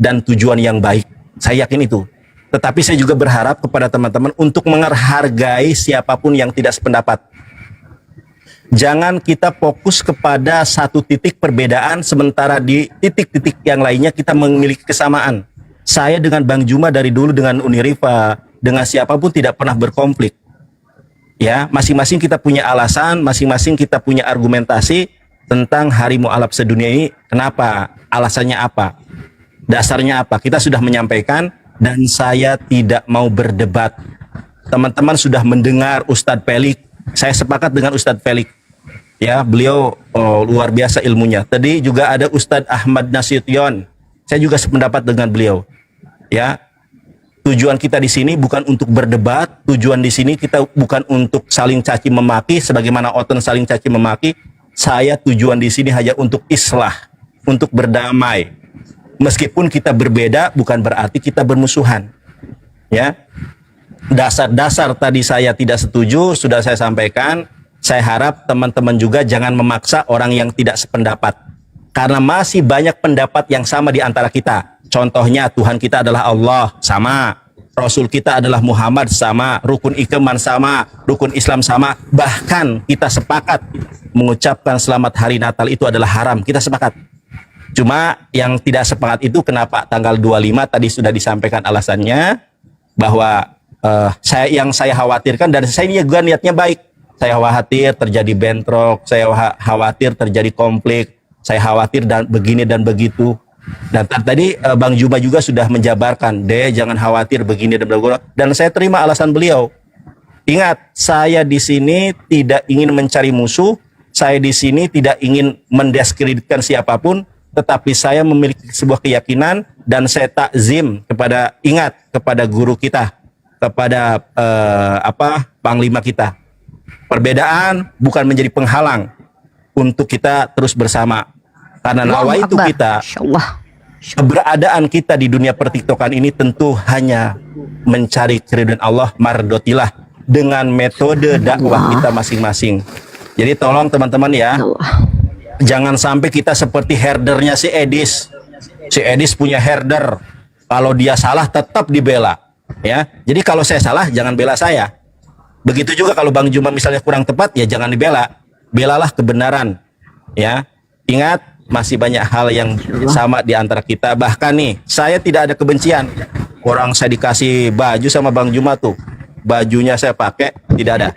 A: dan tujuan yang baik. Saya yakin itu. Tetapi saya juga berharap kepada teman-teman untuk menghargai siapapun yang tidak sependapat. Jangan kita fokus kepada satu titik perbedaan, sementara di titik-titik yang lainnya kita memiliki kesamaan. Saya dengan Bang Juma dari dulu, dengan Unirifa, dengan siapapun tidak pernah berkonflik. Ya, masing-masing kita punya alasan, masing-masing kita punya argumentasi tentang Hari Mu'alaf sedunia ini. Kenapa? Alasannya apa? Dasarnya apa? Kita sudah menyampaikan. Dan saya tidak mau berdebat. Teman-teman sudah mendengar Ustadz Pelik. Saya sepakat dengan Ustadz Pelik. Ya, beliau luar biasa ilmunya. Tadi juga ada Ustadz Ahmad Nasution. Saya juga sependapat dengan beliau. Ya, tujuan kita di sini bukan untuk berdebat. Tujuan di sini kita bukan untuk saling caci memaki, sebagaimana Oten saling caci memaki. Saya tujuan di sini hanya untuk islah, untuk berdamai. Meskipun kita berbeda, bukan berarti kita bermusuhan. Ya, dasar-dasar tadi saya tidak setuju, sudah saya sampaikan. Saya harap teman-teman juga jangan memaksa orang yang tidak sependapat. Karena masih banyak pendapat yang sama di antara kita. Contohnya Tuhan kita adalah Allah, sama. Rasul kita adalah Muhammad, sama. Rukun iman sama, rukun Islam sama. Bahkan kita sepakat mengucapkan selamat hari Natal itu adalah haram. Kita sepakat. Cuma yang tidak sepakat itu kenapa tanggal 25 tadi sudah disampaikan alasannya, bahwa saya khawatirkan, dan saya ini juga niatnya baik. Saya khawatir terjadi bentrok, saya khawatir terjadi konflik, saya khawatir dan begini dan begitu. Dan tadi Bang Juma juga sudah menjabarkan, jangan khawatir begini dan begitu. Dan saya terima alasan beliau. Ingat, saya di sini tidak ingin mencari musuh, saya di sini tidak ingin mendiskreditkan siapapun, tetapi saya memiliki sebuah keyakinan dan saya takzim kepada guru kita, kepada panglima kita. Perbedaan bukan menjadi penghalang untuk kita terus bersama. Karena nawaitu kita, keberadaan kita di dunia pertiktokan ini tentu hanya mencari keridhaan Allah, mardotilah, dengan metode dakwah kita masing-masing. Jadi tolong teman-teman ya, jangan sampai kita seperti herdernya si Edis. Si Edis punya herder, kalau dia salah tetap dibela. Ya, jadi kalau saya salah jangan bela saya. Begitu juga kalau Bang Juma misalnya kurang tepat, ya jangan dibela. Belalah kebenaran. Ya, ingat masih banyak hal yang sama di antara kita. Bahkan nih, saya tidak ada kebencian. Orang saya dikasih baju sama Bang Juma tuh, bajunya saya pakai, tidak ada.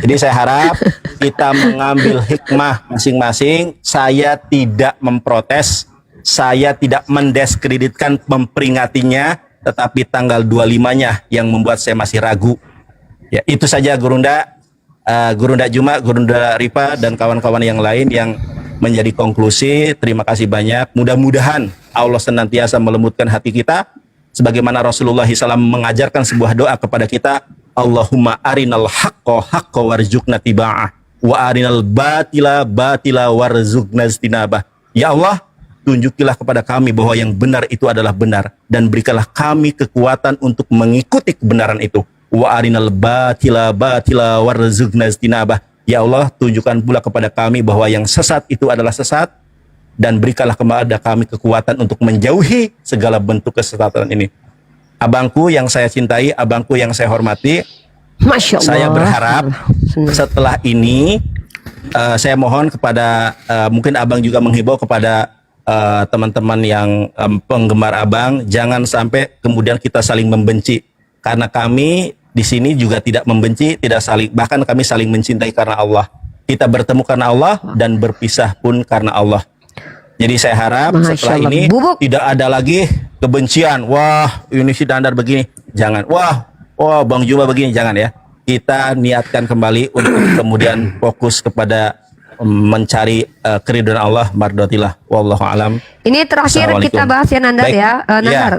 A: Jadi saya harap kita mengambil hikmah masing-masing. Saya tidak memprotes, saya tidak mendiskreditkan, memperingatinya, tetapi tanggal 25-nya yang membuat saya masih ragu. Ya, itu saja Gurunda Juma, Gurunda Rifa, dan kawan-kawan yang lain yang menjadi konklusi. Terima kasih banyak. Mudah-mudahan Allah senantiasa melembutkan hati kita, sebagaimana Rasulullah SAW mengajarkan sebuah doa kepada kita, Allahumma arinal haqqa haqqa warzuqna tiba'ah, wa arinal batila batila warzuqna istinabah. Ya Allah, tunjukilah kepada kami bahwa yang benar itu adalah benar, dan berikanlah kami kekuatan untuk mengikuti kebenaran itu. Wa arinal batila batila warzuqna istinabah. Ya Allah, tunjukkan pula kepada kami bahwa yang sesat itu adalah sesat, dan berikanlah kepada kami kekuatan untuk menjauhi segala bentuk kesesatan ini. Abangku yang saya cintai, abangku yang saya hormati,
B: Masya Allah.
A: Saya berharap setelah ini saya mohon kepada mungkin abang juga menghimbau kepada teman-teman yang penggemar abang, jangan sampai kemudian kita saling membenci, karena kami di sini juga tidak membenci, tidak saling, bahkan kami saling mencintai karena Allah. Kita bertemu karena Allah dan berpisah pun karena Allah. Jadi saya harap setelah ini tidak ada lagi kebencian. Wah, ini si Dandar begini, jangan. Wah, Bang Juma begini, jangan ya. Kita niatkan kembali untuk kemudian fokus kepada mencari keridhaan Allah, mardotilah. Wallahu alam.
B: Ini terakhir kita bahas ya Nandar.
A: Baik.
B: Ya Nandar,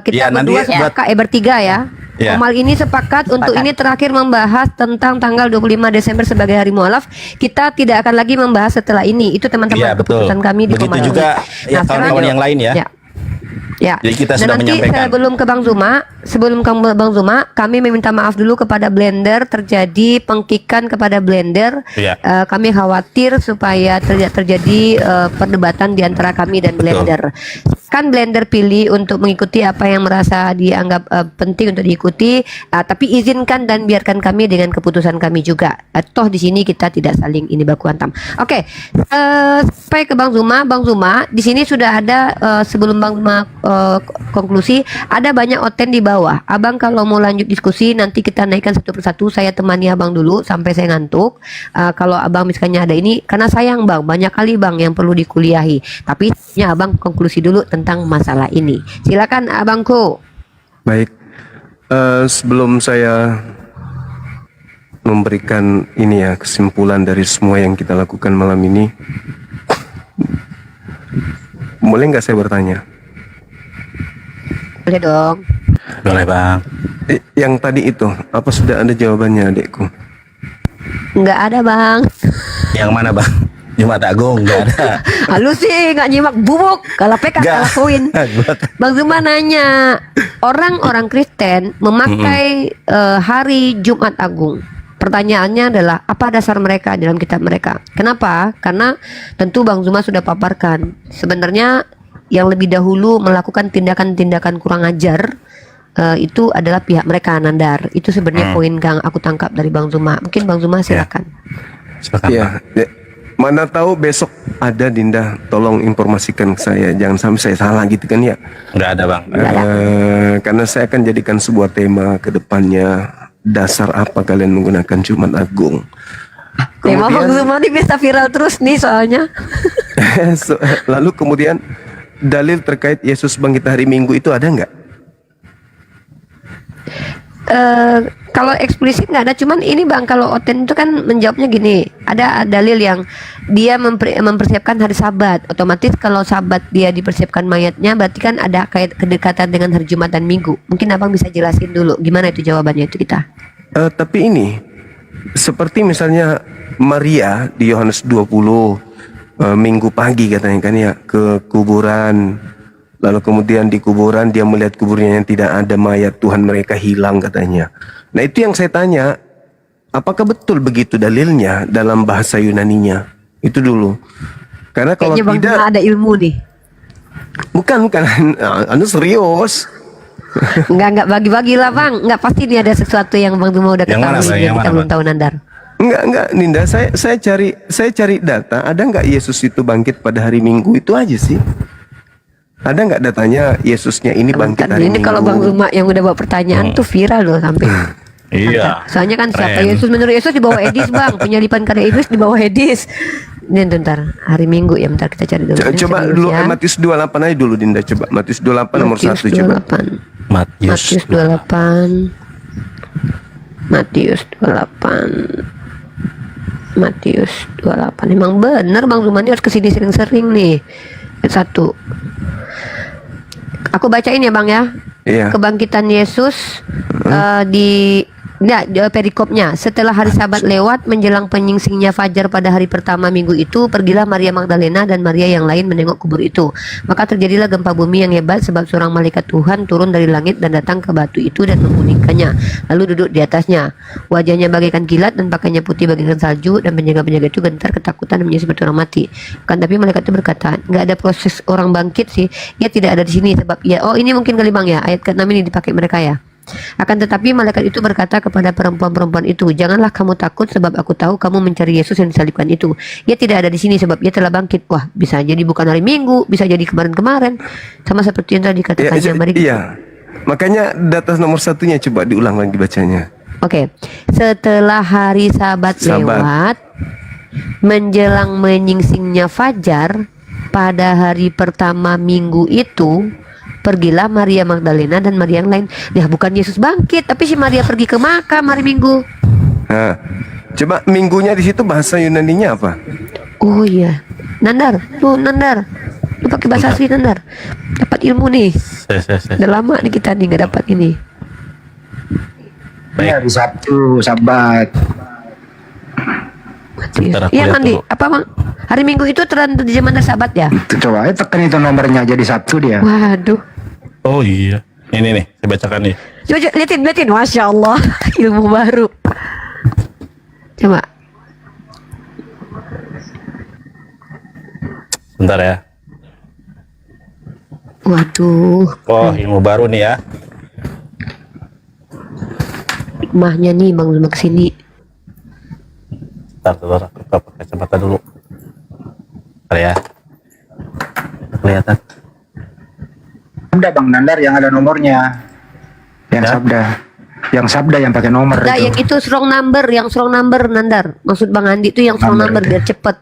B: kita berdua sepakat, bertiga ya. Amal ini sepakat untuk ini terakhir membahas tentang tanggal 25 Desember sebagai hari mualaf. Kita tidak akan lagi membahas setelah ini. Itu teman-teman keputusan kami di Komal.
A: Begitu juga ya kawan-kawan yang lain ya. Ya. Jadi kita sudah
B: nanti
A: menyampaikan.
B: Sebelum Bang Zuma, kami meminta maaf dulu kepada Blender, terjadi pengkikan kepada Blender. Kami khawatir supaya terjadi perdebatan di antara kami dan Blender. Kan Blender pilih untuk mengikuti apa yang merasa dianggap penting untuk diikuti, tapi izinkan dan biarkan kami dengan keputusan kami juga. Toh di sini kita tidak saling ini baku hantam. Oke, sampai ke Bang Zuma. Bang Zuma, di sini sudah ada sebelum Bang Zuma konklusi, ada banyak oten di bawah. Abang kalau mau lanjut diskusi nanti kita naikkan satu persatu. Saya temani abang dulu sampai saya ngantuk. Kalau abang misalnya ada ini, karena sayang bang, banyak kali bang yang perlu dikuliahi. Tapi ya abang konklusi dulu tentang masalah ini. Silakan abangku.
J: Baik, sebelum saya memberikan ini ya kesimpulan dari semua yang kita lakukan malam ini, boleh nggak saya bertanya?
B: Boleh dong.
A: Boleh bang.
J: Yang tadi itu, apa sudah ada jawabannya adikku?
B: Nggak ada bang.
A: Yang mana bang? Jumat Agung nggak ada.
B: Lu sih nggak nyimak bubuk. Kalau PK kalah koin. Bang Zuma nanya, orang Kristen memakai hari Jumat Agung. Pertanyaannya adalah apa dasar mereka dalam kitab mereka? Kenapa? Karena tentu Bang Zuma sudah paparkan. Sebenarnya yang lebih dahulu melakukan tindakan-tindakan kurang ajar itu adalah pihak mereka, Nandar. Itu sebenarnya poin yang aku tangkap dari Bang Zuma. Mungkin Bang Zuma silakan.
J: Ya, Mana tahu besok ada, Dinda. Tolong informasikan ke saya, jangan sampai saya salah gitu kan ya.
A: Nggak ada bang.
J: Karena saya akan jadikan sebuah tema ke depannya. Dasar apa kalian menggunakan Jumat Agung?
B: Tema Bang Zuma ini bisa viral terus nih soalnya.
J: Lalu kemudian dalil terkait Yesus bangkit hari Minggu itu ada nggak?
B: Kalau eksplisit nggak ada, cuman ini bang, kalau Oten itu kan menjawabnya gini, ada dalil yang dia mempersiapkan hari Sabat, otomatis kalau Sabat dia dipersiapkan mayatnya, berarti kan ada kait kedekatan dengan hari Jumat dan Minggu. Mungkin abang bisa jelasin dulu gimana itu jawabannya itu kita.
J: Tapi ini seperti misalnya Maria di Yohanes 20 Minggu pagi katanya kan ya ke kuburan. Lalu kemudian di kuburan dia melihat kuburnya yang tidak ada mayat, Tuhan mereka hilang katanya. Nah itu yang saya tanya, apakah betul begitu dalilnya dalam bahasa Yunaninya? Itu dulu. Karena kalau
B: kayaknya
J: tidak,
B: Bang ada ilmu nih.
J: bukan, anu serius.
B: Enggak bagi-bagi lah bang, enggak, pasti nih ada sesuatu yang Bang Zuma udah
A: Yang mana,
B: ketahui
A: Bang?
B: yang
A: Yang
B: kita
A: mana,
B: belum
A: Bang?
B: tahu Nandar.
J: Enggak, Ninda, saya cari data, ada nggak Yesus itu bangkit pada hari Minggu, itu aja sih. Ada nggak datanya Yesusnya ini bangkit hari
B: Ini
J: Minggu?
B: kalau Bang Zuma yang udah bawa pertanyaan tuh viral loh sampai.
A: Iya.
B: Soalnya kan siapa
A: Keren.
B: Yesus, menurut Yesus di bawah Edis bang, penyalipan karya iblis di bawah Edis. Ini bentar, hari Minggu ya, bentar kita cari dulu. Ini
J: Coba
B: serius
J: dulu
B: ya.
J: Matius 28 aja dulu, Dinda, coba Matius 28 nomor
B: Matius
J: 1 coba.
B: 28.
A: Matius.
B: Matius 28. Emang bener Bang Zuma ini harus kesini sering-sering nih. Satu. Aku bacain ya Bang ya.
J: Iya.
B: Kebangkitan Yesus di perikopnya. Setelah hari Sabat lewat menjelang penyingsingnya fajar pada hari pertama minggu itu, pergilah Maria Magdalena dan Maria yang lain menengok kubur itu. Maka terjadilah gempa bumi yang hebat sebab seorang malaikat Tuhan turun dari langit dan datang ke batu itu dan menggulingkannya, lalu duduk di atasnya. Wajahnya bagaikan kilat dan pakainya putih bagaikan salju, dan penjaga-penjaga itu gentar ketakutan dan menjadi seperti orang mati. Kan tapi malaikat itu berkata, nggak ada proses orang bangkit sih, ia tidak ada di sini sebab ya, oh ini mungkin kali Bang ya, ayat ke-6 ini dipakai mereka ya. Akan tetapi malaikat itu berkata kepada perempuan-perempuan itu, janganlah kamu takut sebab aku tahu kamu mencari Yesus yang disalibkan itu. Ia tidak ada di sini sebab ia telah bangkit. Wah, bisa jadi bukan hari Minggu, bisa jadi kemarin-kemarin. Sama seperti yang tadi dikatakannya. Mari kita-
J: Iya. Makanya data nomor 1-nya coba diulang lagi bacanya.
B: Oke. Setelah hari Sabat lewat, menjelang menyingsingnya fajar, pada hari pertama minggu itu, pergilah Maria Magdalena dan Maria yang lain. Ya bukan Yesus bangkit, tapi si Maria pergi ke makam hari Minggu.
J: Nah, coba minggunya di situ bahasa Yunaninya apa?
B: Oh iya, Nandar, lu Nandar, lu pakai bahasa asli Nandar. Dapat ilmu nih. Udah lama nih kita nih nggak dapat ini.
M: Ya, hari Sabtu, Sabat.
B: Iya kan di apa Bang? Hari Minggu itu terjemahan dari Sabat ya?
M: Coba tekan itu nomornya jadi Sabtu dia.
B: Waduh.
A: Oh iya. Ini nih, saya bacakan nih.
B: Coba liatin, Masya Allah, ilmu baru. Coba.
A: Bentar ya.
B: Waduh.
A: Oh, ilmu baru nih ya.
B: Hikmahnya nih Bang Zuma kesini.
A: Bentar, aku pakai kacamata dulu. Bentar ya. Kelihatan.
M: Sabda Bang Nandar yang ada nomornya. Yang Sabda. Yang Sabda yang pakai nomor
B: Nah,
M: itu.
B: yang itu strong number Nandar. Maksud Bang Andi itu yang strong number biar cepet.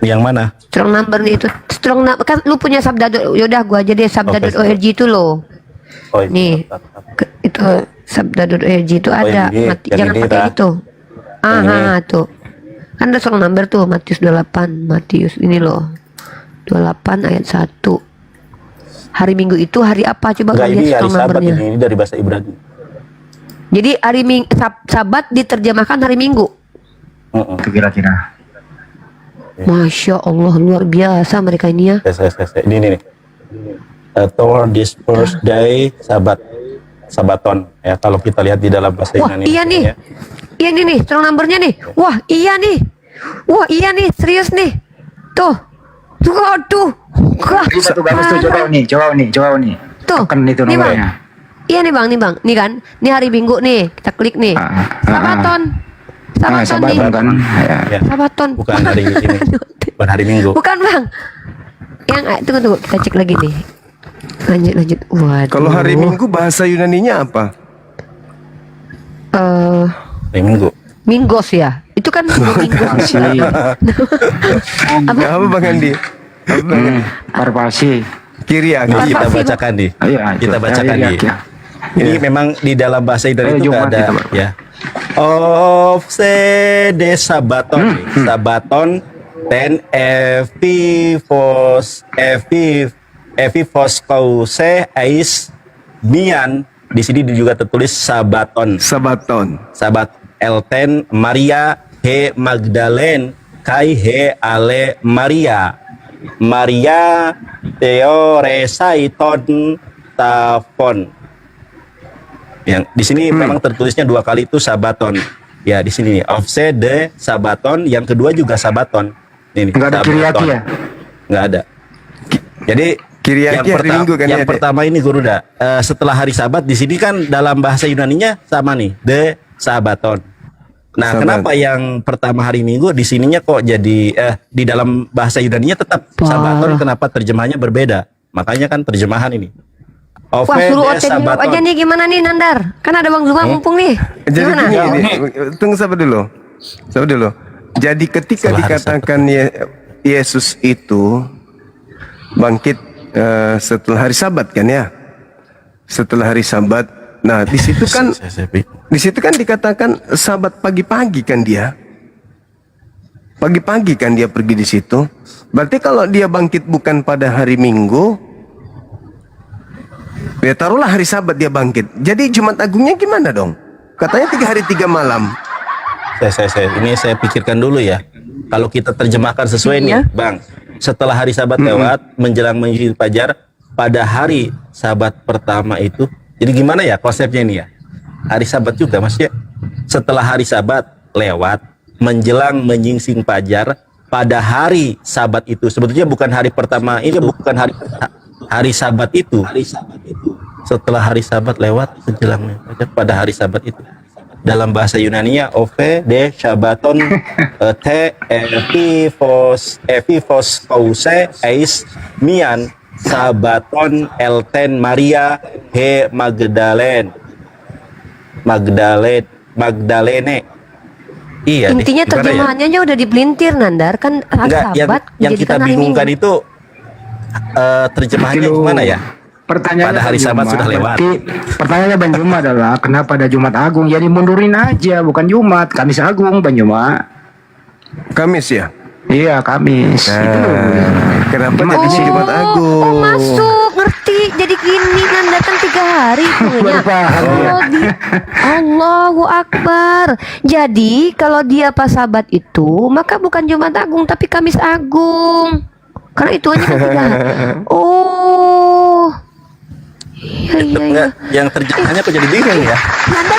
A: Yang mana?
B: Strong number nih itu. Strong number kan lu punya Sabda. Yaudah gua aja deh sabda.org itu loh.
A: Oh, ini.
B: Nih. Itu sabda.org itu ada.
A: ini, yang
B: Jangan
A: ini
B: pakai
A: dah.
B: itu. Tuh. Kan ada strong number tuh Matius 28. Matius ini loh. 28 ayat 1. Hari Minggu itu hari apa? Coba
A: Enggak,
B: lihat
A: ini hari
B: strong
A: Sabat
B: numbernya.
A: ini dari bahasa Ibrani.
B: Jadi hari Sabat diterjemahkan hari Minggu.
M: Itu kira-kira.
B: Masya Allah, luar biasa mereka ini ya.
A: Ini nih. Toward this first day Sabaton ya, kalau kita lihat di dalam bahasa
B: Wah
A: Yunani.
B: iya nih,
A: ya.
B: iya nih strong numbernya nih. Wah iya nih, serius nih. Tuh, waduh. Wah,
M: Bagus tuh, coba nih.
B: Tuh,
M: Tekan itu
B: nih, Bang.
M: nomornya.
B: Iya nih bang, nih hari Minggu nih, kita klik nih. Sabaton. Sabaton nih.
M: Sabaton kan. Ya.
A: Ya.
B: Sabaton.
A: Bukan hari ini. Bukan hari Minggu.
B: Bukan bang. Yang tunggu kita cek lagi nih. Lanjut. Waduh.
J: Kalau hari Minggu bahasa Yunaninya apa?
A: Hari Minggu.
B: Minggos ya. Itu kan minggu.
J: Apa Bang Andi? Apa Bang Andi?
M: Parpasi.
J: Kiria.
A: Ini kita bacakan di. Kita bacakan di. Ini memang di dalam bahasa Yunani itu nggak ada ya. De Sabaton, Sabaton ten Evivos kause ais mian. Di sini juga tertulis Sabaton. Sabat Elten Maria he Magdalene kai he ale Maria. Maria Theoresaiton Tafon. Yang di sini memang tertulisnya 2 kali itu Sabaton. Ya di sini nih, Ofse de Sabaton, yang kedua juga Sabaton. Ini
M: Enggak ada Kiriaki ya?
A: Nggak ada. Jadi
J: Kiriaki hari Minggu kan
A: yang
J: ya,
A: pertama ini Guruda, setelah hari Sabat di sini kan dalam bahasa Yunaninya sama nih, de Sabaton. Nah,
J: Sabat.
A: kenapa yang pertama hari Minggu di sininya kok jadi di dalam bahasa Yunaninya tetap Sabaton, kenapa terjemahannya berbeda? Makanya kan terjemahan ini.
B: Wah, suruh Oten jawab aja nih, gimana nih Nandar? Kan ada Bang Zuma mumpung nih.
J: Jadi
B: Gimana?
J: begini, tunggu sabar dulu. Jadi ketika dikatakan Yesus itu bangkit setelah hari Sabat kan ya? Setelah hari Sabat. Nah, di situ kan dikatakan Sabat pagi-pagi kan dia. Pagi-pagi kan dia pergi di situ. Berarti kalau dia bangkit bukan pada hari Minggu, ya taruhlah hari Sabat dia bangkit. Jadi Jumat Agungnya gimana dong? Katanya 3 hari 3 malam.
A: Ini saya pikirkan dulu ya. Kalau kita terjemahkan sesuai nih, Bang. Setelah hari Sabat lewat, menjelang menyingkir fajar, pada hari Sabat pertama itu. Jadi gimana ya konsepnya ini ya? Hari Sabat juga maksudnya. Setelah hari Sabat lewat, menjelang menyingsing fajar, pada hari Sabat itu. Sebetulnya bukan hari pertama, ini bukan hari Sabat itu. Setelah hari Sabat lewat menjelang pada hari Sabat itu. Dalam bahasa Yunaninya Ove de Sabaton te Evivos kause eis mian Sabaton Elten Maria he Magdalene. Iya.
B: Intinya terjemahannya aja udah dipelintir Nandar kan.
A: Enggak, yang kita bingungkan itu terjemahannya gimana ya?
M: Pertanyaannya
A: pada hari Sabat sudah lewat.
M: Pertanyaannya Bang Juma adalah kenapa ada Jumat Agung? Jadi mundurin aja, bukan Jumat, Kamis Agung Bang Juma.
J: Kamis ya?
M: Iya, Kamis. Itu loh.
J: Kenapa jadi Jumat Agung?
B: Masuk, ngerti. Jadi gini Nandar kan 3 hari punya. Allahu Akbar. Jadi kalau dia pas Sabat itu, maka bukan Jumat Agung tapi Kamis Agung. Karena itu aja kan 3 hari. Oh. Iya.
A: Yang terjemahnya kok jadi bingung ya?
B: Nandar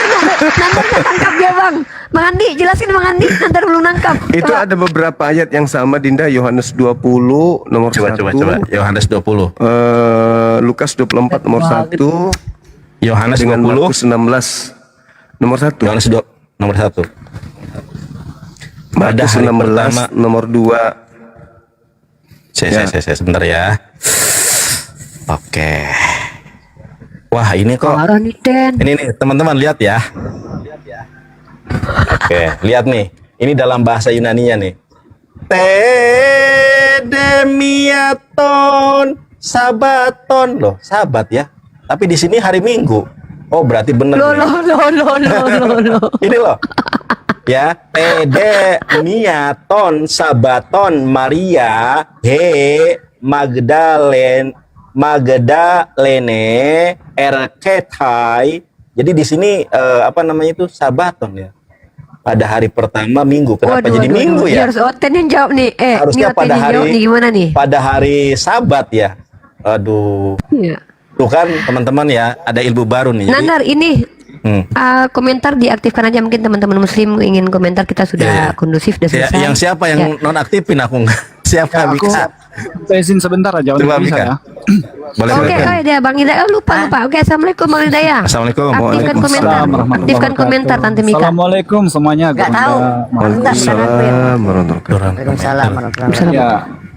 B: tangkap ya Bang. Bang Andi, jelasin Bang Andi. Nandar belum nangkap.
J: Itu ada beberapa ayat yang sama Dinda. Yohanes 20 nomor 1.
A: Coba. Yohanes 20.
J: Lukas 24 nomor 1.
A: Yohanes
J: dengan
A: 20.
J: Markus 16 nomor 1.
A: Yohanes nomor 1.
J: Markus 16 nomor 2.
A: Saya sebentar ya. Oke. Wah, ini kok. Ini nih, teman-teman lihat ya. Oke, lihat nih. Ini dalam bahasa Yunaninya nih. Tedemiaton Sabaton. Loh, Sabat ya. Tapi di sini hari Minggu. Oh, berarti benar.
B: Loh.
A: Ini loh. Ya, Tedemiaton Sabaton Maria he Magdalene Erketai. Jadi di sini apa namanya itu Sabaton ya. Pada hari pertama Minggu. Kenapa jadi Minggu ya?
B: Harus Oten yang jawab nih.
A: Harusnya pada hari
B: nih, gimana nih?
A: Pada hari Sabat ya. Aduh.
B: Iya.
A: Tuh kan teman-teman ya, ada ilmu baru nih. Jadi,
B: Nandar ini komentar diaktifkan aja, mungkin teman-teman muslim ingin komentar, kita sudah kondusif, sudah selesai.
A: Yang siapa yang nonaktifin aku? Siapa bisa?
G: Saya izin sebentar aja untuk
A: Coba,
G: bisa
A: Mika.
G: ya.
A: Boleh,
B: Oke,
A: boleh.
B: oh dia Bang Hidayah, lupa. Oke, assalamualaikum Bang Hidayah.
A: Assalamualaikum.
B: Aktifkan komentar,
G: Waalaikumsalam
B: aktifkan komentar Tante Mika.
G: Assalamualaikum semuanya.
C: Nggak tahu.
J: Waalaikumsalam warahmatullahi wabarakatuh.
C: Waalaikumsalam warahmatullahi
G: Ya,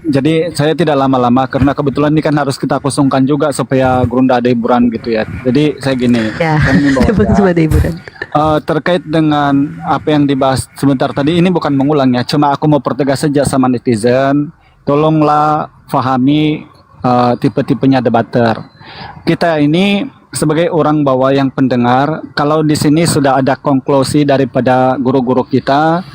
G: jadi saya tidak lama-lama karena kebetulan ini kan harus kita kosongkan juga supaya Gerunda ada hiburan gitu ya. Jadi saya gini,
B: Ya,
G: saya mengimbau ya,
B: cuma ada hiburan.
G: terkait dengan apa yang dibahas sebentar tadi, ini bukan mengulang ya, cuma aku mau pertegas saja sama netizen, tolonglah fahami tipe-tipenya debater. Kita ini sebagai orang bawah yang pendengar, kalau di sini sudah ada konklusi daripada guru-guru kita,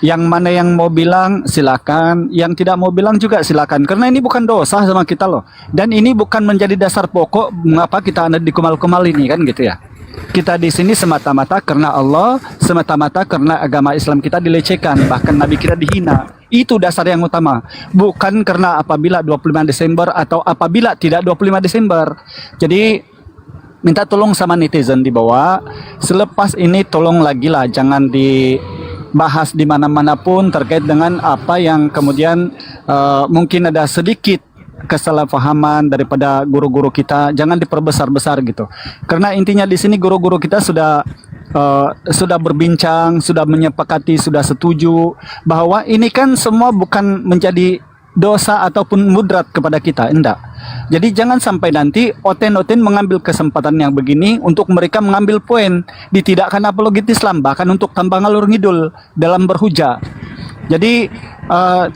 G: yang mana yang mau bilang silakan, yang tidak mau bilang juga silakan, karena ini bukan dosa sama kita loh, dan ini bukan menjadi dasar pokok mengapa kita ada di kumal-kumal ini kan gitu ya. Kita di sini semata-mata karena Allah, semata-mata karena agama Islam kita dilecehkan, bahkan Nabi kita dihina. Itu dasar yang utama. Bukan karena apabila 25 Desember atau apabila tidak 25 Desember. Jadi minta tolong sama netizen di bawah. Selepas ini tolong lagi lah, jangan dibahas di mana-mana pun terkait dengan apa yang kemudian mungkin ada sedikit kesalahpahaman daripada guru-guru kita, jangan diperbesar-besar gitu. Karena intinya di sini guru-guru kita sudah berbincang, sudah menyepakati, sudah setuju bahwa ini kan semua bukan menjadi dosa ataupun mudrat kepada kita, enggak. Jadi jangan sampai nanti oten-oten mengambil kesempatan yang begini untuk mereka mengambil poin, ditidakkan apologi Islam, bahkan untuk tambah ngalur ngidul dalam berhujah. Jadi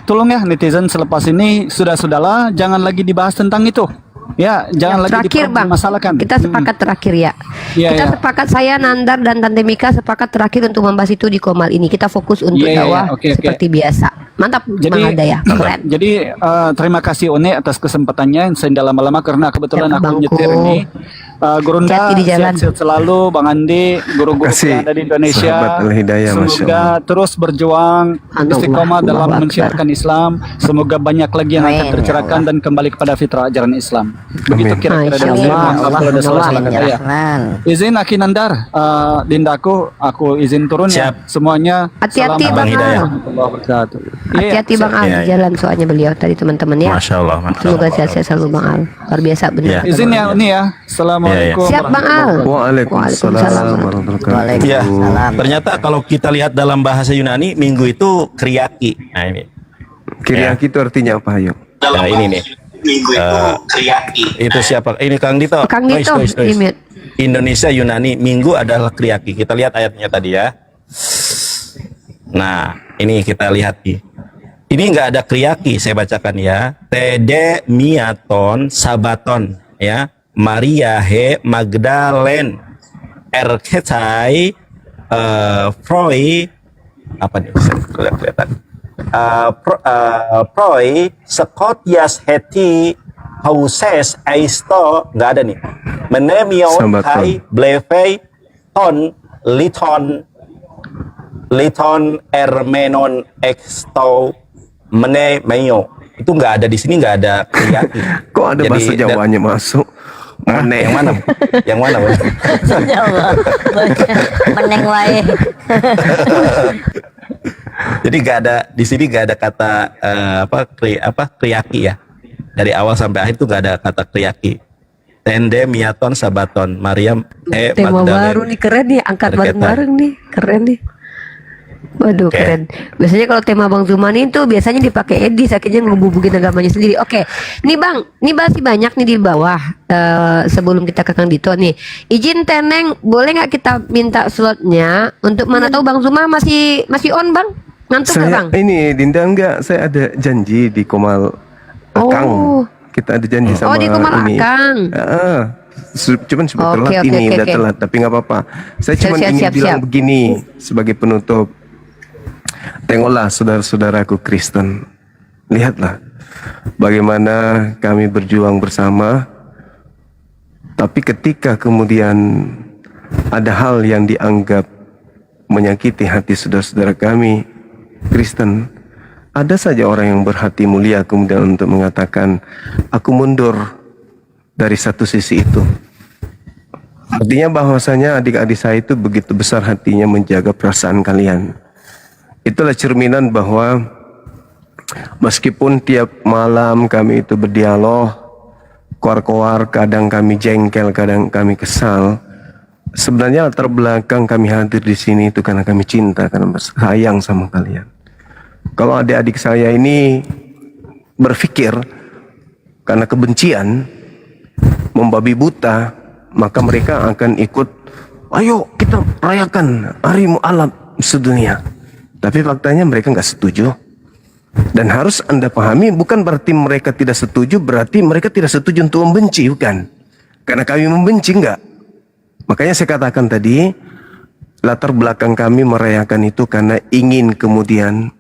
G: tolong ya netizen, selepas ini sudahlah, jangan lagi dibahas tentang itu. Ya, jangan lagi
B: Terakhir Bang,
G: dipermasalahkan.
B: kita sepakat terakhir ya.
G: Iya,
B: Kita
G: iya.
B: sepakat, saya Nandar dan Tante Mika sepakat terakhir untuk membahas itu di Komal ini. Kita fokus untuk
G: Iya, iya,
B: dakwah
G: oke, oke.
B: seperti biasa. Mantap Bang Hidayah, keren.
G: Jadi terima kasih One atas kesempatannya. Saya tidak lama-lama karena kebetulan
B: Siap,
G: aku
B: Bangku.
G: nyetir ini. Gurunda
B: Hati-hati di jalan.
G: sehat-sehat selalu, Bang Andi, guru-guru
J: Kasih,
G: yang ada di Indonesia.
J: sahabat Al-Hidayah, Masya
G: Semoga
J: Allah.
G: terus berjuang istiqomah
B: Allah
G: dalam
B: Akbar.
G: mensiarkan Islam. Semoga banyak lagi yang akan
C: Amin, ya
G: tercerahkan dan kembali kepada fitrah ajaran Islam. Begitu
J: Amin.
G: kira-kira dari
B: Masya
G: saya.
B: Allah.
G: Maaf kalau ada salah-salah kata ya.
C: Rahman.
G: Izin Aki Nandar, Dindaku, aku izin turun ya.
A: Siap.
G: Semuanya.
B: Hati-hati,
G: Salam
B: Bang
A: Hidayah.
G: warahmatullahi wabarakatuh. Iya,
B: Hati-hati Bang Al
A: Iya,
B: di
A: iya.
B: jalan, soalnya beliau tadi teman-teman ya.
A: Masya Allah. Masya
B: Semoga
A: Allah.
B: sehat-sehat selalu Bang Al. Luar biasa benar.
A: Iya.
B: kata
G: Izin
B: Bang
G: ya
B: Al.
G: ini ya. Assalamualaikum.
B: Siap Bang Al.
J: Waalaikumsalam warahmatullahi
A: Ya,
J: wabarakatuh.
A: ternyata kalau kita lihat dalam bahasa Yunani, minggu itu kriaki. Nah ini.
J: Kiriaki itu artinya apa, ayo?
A: Nah ini nih.
K: Minggu itu kriaki.
A: Itu siapa? Ini Kang Dito.
B: Kang Dito,
A: Noise.
B: di-mute.
A: Indonesia Yunani, minggu adalah kriaki. Kita lihat ayatnya tadi ya. Nah, ini kita lihat nih. Ini nggak ada kriaki, saya bacakan ya. Tede miaton sabaton ya. Maria he Magdalen Erketai Froi apa nih? Saya kelihatan. Proi Skotias Heti Hauses Aisto nggak ada nih. Menemion
J: Sabaton.
A: Hai Blevei Ton Liton Ermenon Exto Menemeyo, itu nggak ada di sini, nggak ada kriaki.
J: Kok ada bahasa Jawanya masuk? Mana
A: yang mana? Yang mana? Bang?
C: Jawa. Meneng wae.
A: Jadi nggak ada di sini, nggak ada kata kriaki ya. Dari awal sampai akhir tuh nggak ada kata kriaki. Tende miaton sabaton Mariam
B: Tema
A: Magdalene.
B: baru nih, keren nih, angkat
A: Terketa.
B: bareng-bareng nih, keren nih. Waduh,
A: Oke.
B: keren. Biasanya kalau tema Bang Zumani itu biasanya dipakai Edi, akhirnya ngebubukin agamanya sendiri. Oke, nih Bang, nih masih banyak nih di bawah. Sebelum kita ke Kang Dito nih, izin Teneng, boleh nggak kita minta slotnya untuk mana tahu Bang Zuma masih on Bang? Ngantuk nggak
J: Saya
B: Bang?
J: ini Dinda enggak, saya ada janji di Komal Akang.
B: Oh.
J: Kita ada janji sama
B: Oh, di Komal
J: ini.
B: Akang.
J: Cuman sudah
B: Oke,
J: telat
B: oke,
J: ini,
B: oke,
J: udah
B: oke.
J: telat, tapi nggak apa-apa. Saya cuma
B: Siap,
J: ingin
B: siap,
J: bilang
B: siap.
J: begini sebagai penutup. Tengoklah saudara-saudaraku Kristen, lihatlah bagaimana kami berjuang bersama. Tapi ketika kemudian ada hal yang dianggap menyakiti hati saudara-saudara kami Kristen, ada saja orang yang berhati mulia kemudian untuk mengatakan, aku mundur dari satu sisi itu. Artinya bahwasanya adik-adik saya itu begitu besar hatinya menjaga perasaan kalian. Itulah cerminan bahwa meskipun tiap malam kami itu berdialog, koar-koar, kadang kami jengkel, kadang kami kesal. Sebenarnya latar belakang kami hadir di sini itu karena kami cinta, karena sayang sama kalian. Kalau adik-adik saya ini berpikir karena kebencian, membabi buta, maka mereka akan ikut, ayo kita rayakan hari mu'alaf sedunia. Tapi faktanya mereka nggak setuju. Dan harus Anda pahami, bukan berarti mereka tidak setuju, berarti mereka tidak setuju untuk membenci, bukan. Karena kami membenci, enggak. Makanya saya katakan tadi, latar belakang kami merayakan itu karena ingin kemudian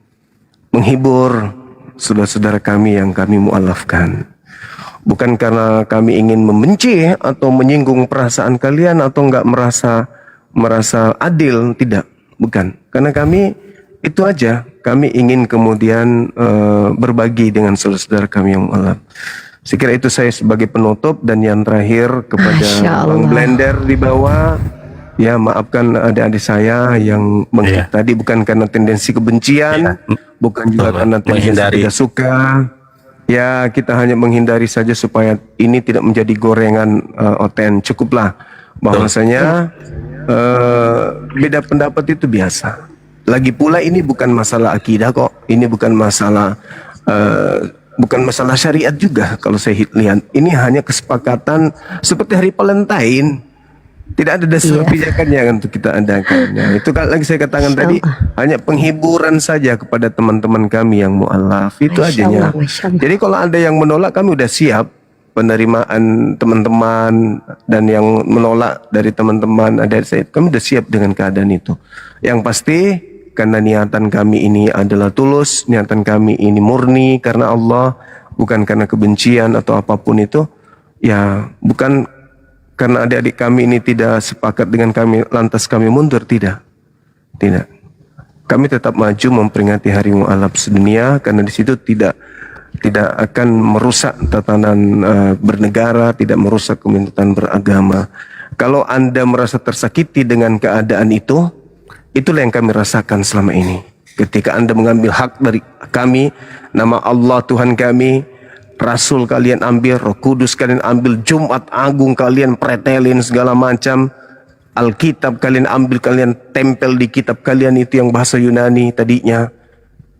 J: menghibur saudara-saudara kami yang kami mu'alafkan. Bukan karena kami ingin membenci atau menyinggung perasaan kalian atau enggak merasa adil, tidak, bukan. Karena kami itu aja, kami ingin kemudian berbagi dengan saudara-saudara kami yang mu'alaf. Saya kira itu saya sebagai penutup, dan yang terakhir kepada Bang Blender di bawah, ya maafkan adik-adik saya yang tadi bukan karena tendensi kebencian, bukan juga karena tendensi tidak suka. Ya, kita hanya menghindari saja supaya ini tidak menjadi gorengan Oten. Cukuplah bahwasanya beda pendapat itu biasa. Lagi pula ini bukan masalah akidah kok. Ini bukan masalah syariat juga kalau saya lihat. Ini hanya kesepakatan seperti hari Valentine. Tidak ada dasar pijakannya untuk kita adakan. Ya, itu kan lagi saya katakan tadi, hanya penghiburan saja kepada teman-teman kami yang mu'alaf. Itu aja. Jadi kalau ada yang menolak, kami udah siap penerimaan teman-teman, dan yang menolak dari teman-teman ada saya, kami udah siap dengan keadaan itu. Yang pasti karena niatan kami ini adalah tulus, niatan kami ini murni karena Allah, bukan karena kebencian atau apapun itu. Ya, bukan karena adik-adik kami ini tidak sepakat dengan kami, lantas kami mundur, tidak. Kami tetap maju memperingati Hari Mu'alaf sedunia, karena di situ tidak akan merusak tatanan bernegara, tidak merusak kementerian beragama. Kalau Anda merasa tersakiti dengan keadaan itu, itulah yang kami rasakan selama ini. Ketika Anda mengambil hak dari kami, nama Allah Tuhan kami, Rasul kalian ambil, Roh Kudus kalian ambil, Jumat Agung kalian pretelin segala macam, Alkitab kalian ambil, kalian tempel di kitab kalian itu yang bahasa Yunani tadinya.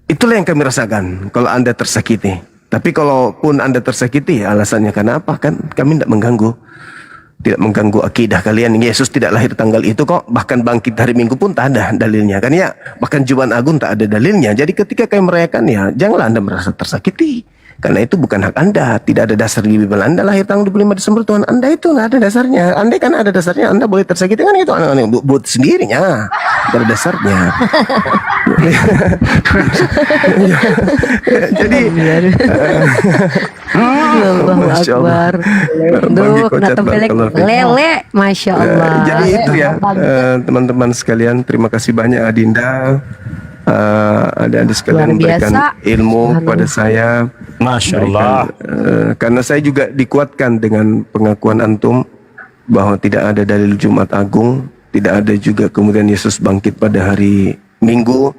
J: Itulah yang kami rasakan kalau Anda tersakiti. Tapi kalaupun Anda tersakiti, alasannya kenapa? Kan kami tidak mengganggu. Tidak mengganggu akidah kalian. Yesus tidak lahir tanggal itu kok. Bahkan bangkit hari Minggu pun tak ada dalilnya. Kan ya, bahkan Jumat Agung tak ada dalilnya. Jadi ketika kami merayakan, ya janganlah Anda merasa tersakiti. Karena itu bukan hak Anda. Tidak ada dasar di Bible. Anda lahir tanggal 25 Desember, Tuhan Anda itu nggak ada dasarnya. Andai kan ada dasarnya, Anda boleh tersakiti, kan itu anak-anak buat sendirinya. Tidak ada dasarnya. Jadi
B: Masya Allah. Duh, kena tempelek lele, Masya Allah.
J: Jadi itu ya, teman-teman sekalian, terima kasih banyak Adinda. Adik-adik sekalian memberikan ilmu kepada saya.
A: Masya Allah.
J: Karena saya juga dikuatkan dengan pengakuan antum bahwa tidak ada dalil Jumat Agung, tidak ada juga kemudian Yesus bangkit pada hari Minggu.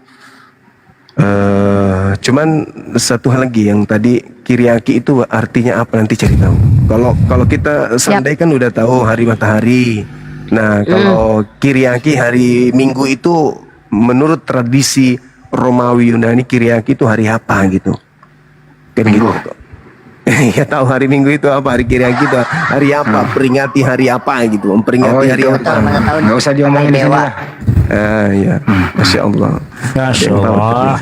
J: Cuman satu hal lagi yang tadi Kiriaki itu artinya apa, nanti cari tahu. Kalau kita Sunday kan udah tahu hari matahari. Nah, kalau Kiriaki hari Minggu itu menurut tradisi Romawi Yunani, Kiriaki itu hari apa gitu. Kan gitu. Ya tahu hari Minggu itu apa, hari Kiriaki itu hari apa, peringati hari apa gitu, memperingati hari apa.
M: Nggak usah diomongin di sini.
J: Ya, Masya Allah.
A: Masya Allah.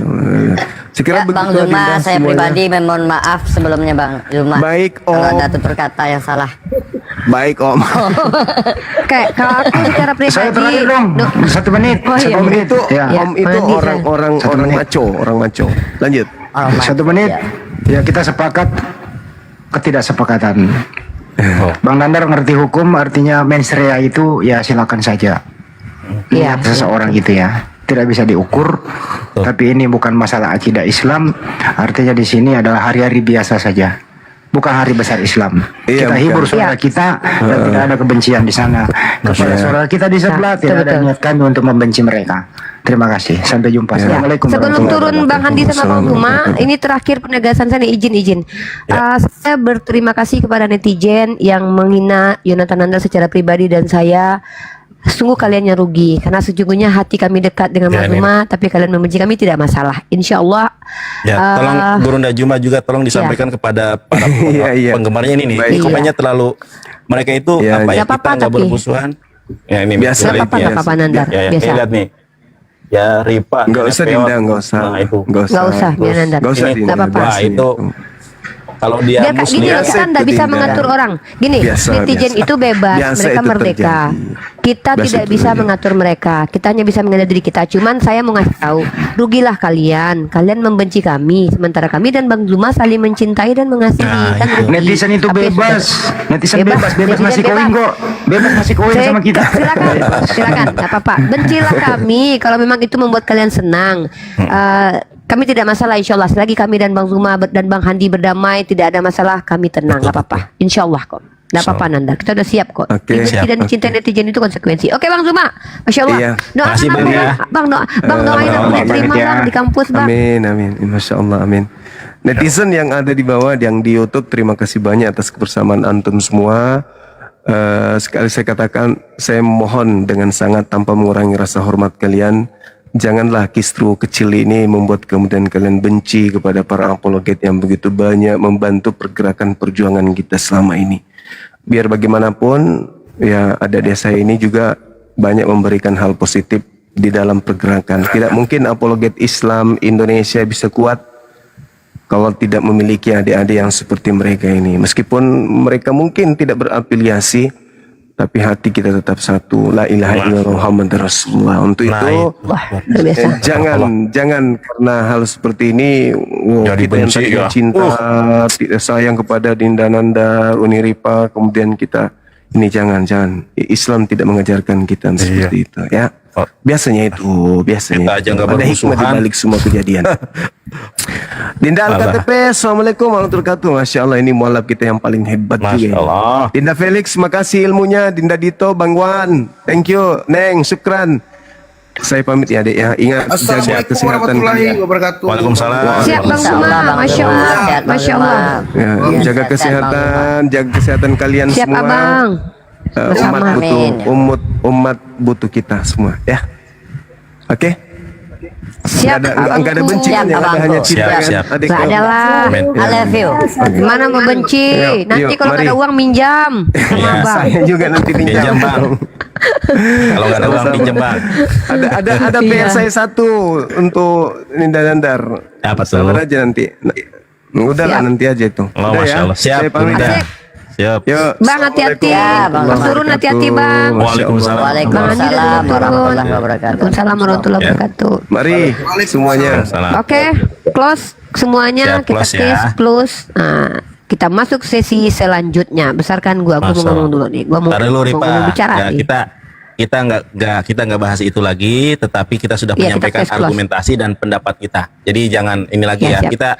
J: Sekira
C: Bang Zuma, saya pribadi mohon maaf sebelumnya Bang Zuma.
J: Baik,
C: kalau ada tutur kata yang salah.
J: Baik Om.
B: Kayak kalau aku secara pribadi.
M: Saya terakhir dong, 1 menit.
J: Om itu, Om itu orang maco. Lanjut.
M: 1 menit. Ya, kita sepakat ketidaksepakatan. Bang Nandar ngerti hukum, artinya mens rea itu ya silakan saja. Lihat seseorang itu ya, tidak bisa diukur. Tapi ini bukan masalah akidah Islam. Artinya di sini adalah hari-hari biasa saja, bukan hari besar Islam. Kita hibur saudara kita, dan tidak ada kebencian di sana. Kepada saudara kita di sebelah tidak ada niat kami untuk membenci mereka. Terima kasih. Sampai jumpa.
B: Ya.
M: Assalamualaikum.
B: Sebelum
M: warahmatullahi
B: turun Bang Handi sama Bang Zuma,
J: Assalamualaikum.
B: ini terakhir penegasan saya nih, izin. Saya berterima kasih kepada netizen yang menghina Yonatan Nandar secara pribadi dan saya. Sungguh kalian yang rugi karena sejujurnya hati kami dekat dengan Mas Zuma, tapi kalian membenci kami tidak masalah. Insya Allah.
A: Ya, tolong Burunda Juma juga tolong disampaikan kepada para penggemarnya ini nih.
J: Baik.
A: Komennya terlalu mereka itu apa ya,
B: Nggak apa-apa,
A: kita nggak
B: tapi.
A: bermusuhan. Ya ini
J: Biasa,
A: misalnya
B: nggak apa-apa, Nandar.
A: Ya,
B: Biasa.
A: lihat nih. Ya Ripa.
J: Nggak usah
A: Peot.
J: Dinda, nggak usah.
A: Nah, itu.
B: Nggak usah, biar Nandar.
J: Nggak usah
A: Ini,
J: Dinda.
B: nggak apa-apa.
A: Wah, itu kalau dia
B: Biar
A: muslim
B: gini loh, kita
J: Biasa
B: nggak
J: itu,
B: bisa
J: Dinda.
B: mengatur orang. Gini,
J: Biasa,
B: netizen
J: biasa.
B: itu bebas,
J: Biasa
B: mereka
J: itu
B: merdeka.
J: terjadi.
B: Kita
J: Biasa
B: tidak
J: itu
B: bisa
J: terjadi.
B: mengatur mereka. Kita hanya bisa mengenal diri kita. Cuman saya mau ngasih tahu, rugilah kalian. Kalian membenci kami, sementara kami dan Bang Zuma saling mencintai dan mengasihi.
A: Nah,
B: Kan
A: itu.
B: rugi.
M: Netizen itu
B: Tapi
M: bebas.
B: sudah-
M: Netizen bebas
B: netizen
M: masih
B: bebas.
M: kawin kok. Bebas masih kawin sama kita.
B: Silakan, nggak apa-apa. Bencilah kami kalau memang itu membuat kalian senang. Kami tidak masalah, insya Allah. Selagi kami dan Bang Zuma dan Bang Handi berdamai, tidak ada masalah. Kami tenang, nggak apa-apa. Insya Allah kok. Nggak apa-apa Nanda, kita udah siap kok.
J: Oke,
B: Dibenci
A: siap.
B: dan dicintai netizen itu konsekuensi. Oke Bang Zuma, Masya Allah.
J: Iya.
B: Doakan
A: Makasih,
B: aku
A: Bang,
B: ya.
A: ya.
B: Bang doain aku diterima
M: ya.
B: Bang di kampus Bang.
J: Amin, amin. Masya Allah, amin. Netizen yang ada di bawah, yang di YouTube, terima kasih banyak atas kebersamaan antum semua. Sekali saya katakan, saya mohon dengan sangat tanpa mengurangi rasa hormat kalian, janganlah kisru kecil ini membuat kemudian kalian benci kepada para apologet yang begitu banyak membantu pergerakan perjuangan kita selama ini. Biar bagaimanapun, ya adik-adik saya ini juga banyak memberikan hal positif di dalam pergerakan. Tidak mungkin apologet Islam Indonesia bisa kuat kalau tidak memiliki adik-adik yang seperti mereka ini. Meskipun mereka mungkin tidak berafiliasi, tapi hati kita tetap satu. La ilaha illallah Muhammadur Rasulullah. Untuk
A: Nah,
J: itu,
B: Wah, luar biasa.
J: jangan karena hal seperti ini
A: Jadi
J: kita yang
A: benci,
J: tadinya
A: ya.
J: cinta, tidak sayang kepada Dinda Nanda, Uniripa, kemudian kita ini jangan. Islam tidak mengajarkan kita seperti itu, ya. Biasanya
A: Kita aja nggak
J: ada hikmah di
A: bermusuhan.
J: balik semua kejadian. Dinda Al-KTP, Assalamualaikum warahmatullahi wabarakatuh. Masya Allah, ini mualaf kita yang paling hebat
A: Masya
J: juga.
A: Allah.
J: Dinda Felix, makasih ilmunya. Dinda Dito, Bang Wan, thank you. Neng, syukran. Saya pamit ya dek ya. Ingat jaga kesehatan kalian.
A: Waalaikumsalam.
B: Siap Bang Zuma, Masya Allah. Masya Allah.
J: Ya, jaga kesehatan, jaga kesehatan kalian
B: Siap
J: semua.
B: Abang.
J: Umat
B: Bersama.
J: butuh, umat butuh kita semua, ya. Oke.
B: Siap
J: Nggak ada benci kan, ya, ada hanya cinta kan.
A: Siap.
J: Adik
B: Nggak ada lah.
A: Amin.
C: I love you.
B: Gimana mau benci?
J: Yuk,
B: Nanti
J: yuk,
B: kalau nggak ada
J: mari.
B: uang minjam sama
A: Iya,
B: Abang.
J: Saya juga nanti
A: Pinjam
J: pinjam.
A: Bang. Kalau nggak ada uang pinjam Bang.
J: Ada PR saya satu untuk Ninda Nandar.
A: Apa tuh?
J: Sabar aja nanti. Udah lah
B: Siap.
J: nanti aja itu.
A: Oh,
J: Udah
A: Masya Allah. Siap,
J: Saya pamit.
A: Bunda.
B: Asik.
A: Siap.
J: Yuk.
B: Bang hati-hati.
C: Ya, Bang.
B: Pas turun hati-hati Bang.
A: Waalaikumsalam.
B: Bang Andi udah
C: Waalaikumsalam
B: turun.
C: warahmatullahi wabarakatuh.
B: Waalaikumsalam warahmatullahi
A: Ya.
B: wabarakatuh.
J: Mari semuanya.
A: Salam.
B: Oke, close semuanya,
A: Siap,
B: kita
A: close ya.
B: kiss, close. Nah, kita masuk sesi selanjutnya. Besarkan gua mau
A: Masya
B: ngomong
A: Allah.
B: dulu nih. Gua mau,
A: Ntar dulu
B: mau
A: Ripa.
B: ngomong bicara
A: Ya,
B: nih.
A: kita nggak bahas itu lagi, tetapi kita sudah
B: Iya,
A: menyampaikan
B: kita close.
A: argumentasi dan pendapat kita. Jadi jangan ini lagi
B: Ya,
A: ya.
B: siap.
A: Kita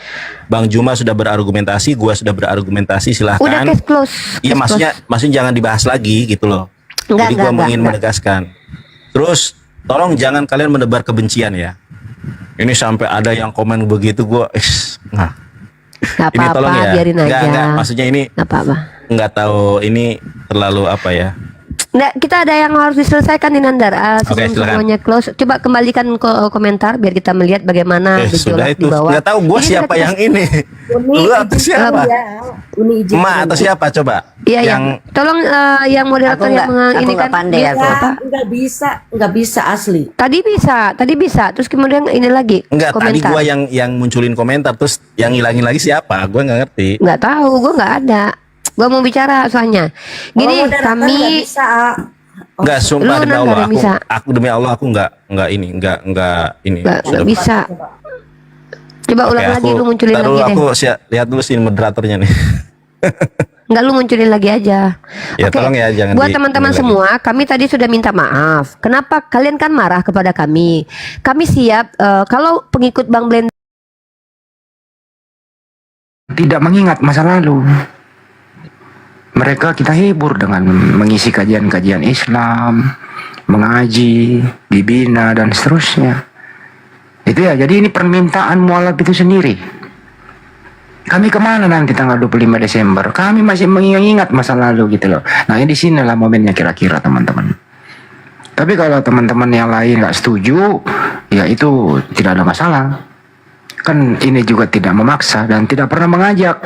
A: Bang Juma sudah berargumentasi, gua sudah berargumentasi, silahkan.
B: Udah case close.
A: Iya,
B: case
A: maksudnya jangan dibahas lagi gitu loh.
B: Enggak,
A: Jadi gua
B: enggak,
A: ingin
B: enggak.
A: menegaskan. Terus tolong jangan kalian menebar kebencian ya. Ini sampai ada yang komen begitu gua nah.
B: Gak
A: Ini tolong
B: apa-apa,
A: ya.
B: biarin aja.
A: Enggak, maksudnya ini
B: Gak apa-apa.
A: nggak tahu ini terlalu apa ya.
B: Nggak, kita ada yang harus diselesaikan nih Nandar. Sebelum
A: silakan.
B: semuanya close, coba kembalikan komentar biar kita melihat bagaimana
A: Sudah
B: gejolak
A: itu.
B: di bawah.
A: Nggak tahu gua
B: Ini
A: siapa
B: kita-
A: yang ini. Lu atau siapa?
H: Uni izin.
A: Ma atau siapa coba?
B: Iya,
A: yang
B: tolong yang moderator yang
C: aku
B: ini
C: nggak
B: kan
C: pandai aku.
B: apa?
H: Nggak bisa asli.
B: Tadi bisa. Terus kemudian ini lagi
A: enggak tadi
B: komentar.
A: gua yang munculin komentar terus yang ngilangin lagi siapa? Gua nggak ngerti.
B: Nggak tahu, gue nggak ada. Gue mau bicara soalnya. Gini, kami
A: Enggak, sumpah
B: Lu
A: demi
B: nggak
A: Allah
B: ada bisa.
A: aku demi Allah aku enggak ini.
B: nggak bisa. Coba
A: Oke,
B: ulang lagi,
A: aku-
B: lu munculin
A: ntar
B: lagi
A: dulu
B: deh.
A: aku lihat dulu sih moderatornya nih.
B: Nggak, lu munculin lagi aja.
A: Ya, tolong ya, jangan
B: Buat
A: di-
B: teman-teman
A: ini lagi.
B: semua, kami tadi sudah minta maaf. Kenapa kalian kan marah kepada kami? Kami siap kalau pengikut Bang Blend
M: Tidak mengingat masa lalu. Mereka kita hibur dengan mengisi kajian-kajian Islam, mengaji, dibina dan seterusnya. Itu ya, jadi ini permintaan mualaf itu sendiri. Kami kemana nanti tanggal 25 Desember? Kami masih mengingat masa lalu gitu loh. Nah, ini di sinilah momennya kira-kira teman-teman. Tapi kalau teman-teman yang lain nggak setuju, ya itu tidak ada masalah. Kan ini juga tidak memaksa dan tidak pernah mengajak.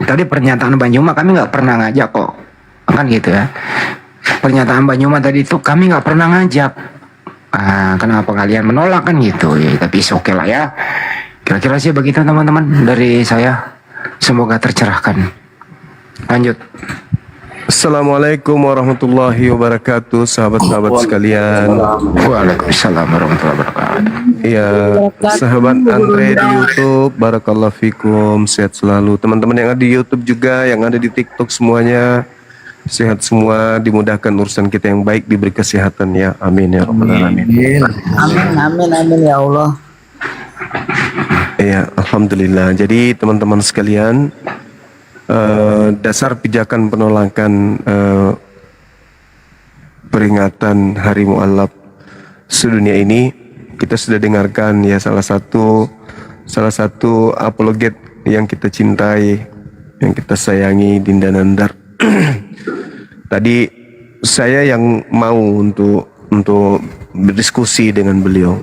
M: Tadi pernyataan Banyuma kami nggak pernah ngajak kok, kan gitu ya. Pernyataan Banyuma tadi itu kami nggak pernah ngajak. Kenapa kalian menolak kan gitu ya? Tapi oke lah ya. Kira-kira sih begitu teman-teman dari saya. Semoga tercerahkan. Lanjut.
J: Assalamualaikum warahmatullahi wabarakatuh, sahabat-sahabat sekalian.
M: Waalaikumsalam warahmatullahi wabarakatuh.
J: Ya, sahabat Andre di YouTube, barakallahu fikum, sehat selalu. Teman-teman yang ada di YouTube juga, yang ada di TikTok semuanya, sehat semua, dimudahkan urusan kita yang baik, diberi kesehatan ya. Amin ya rabbal alamin.
N: Amin ya Allah.
J: Ya, alhamdulillah. Jadi teman-teman sekalian, dasar pijakan penolakan peringatan Hari Mu'allaf sedunia ini kita sudah dengarkan ya, salah satu apologet yang kita cintai, yang kita sayangi, Dinda Nandar. Tadi saya yang mau untuk berdiskusi dengan beliau.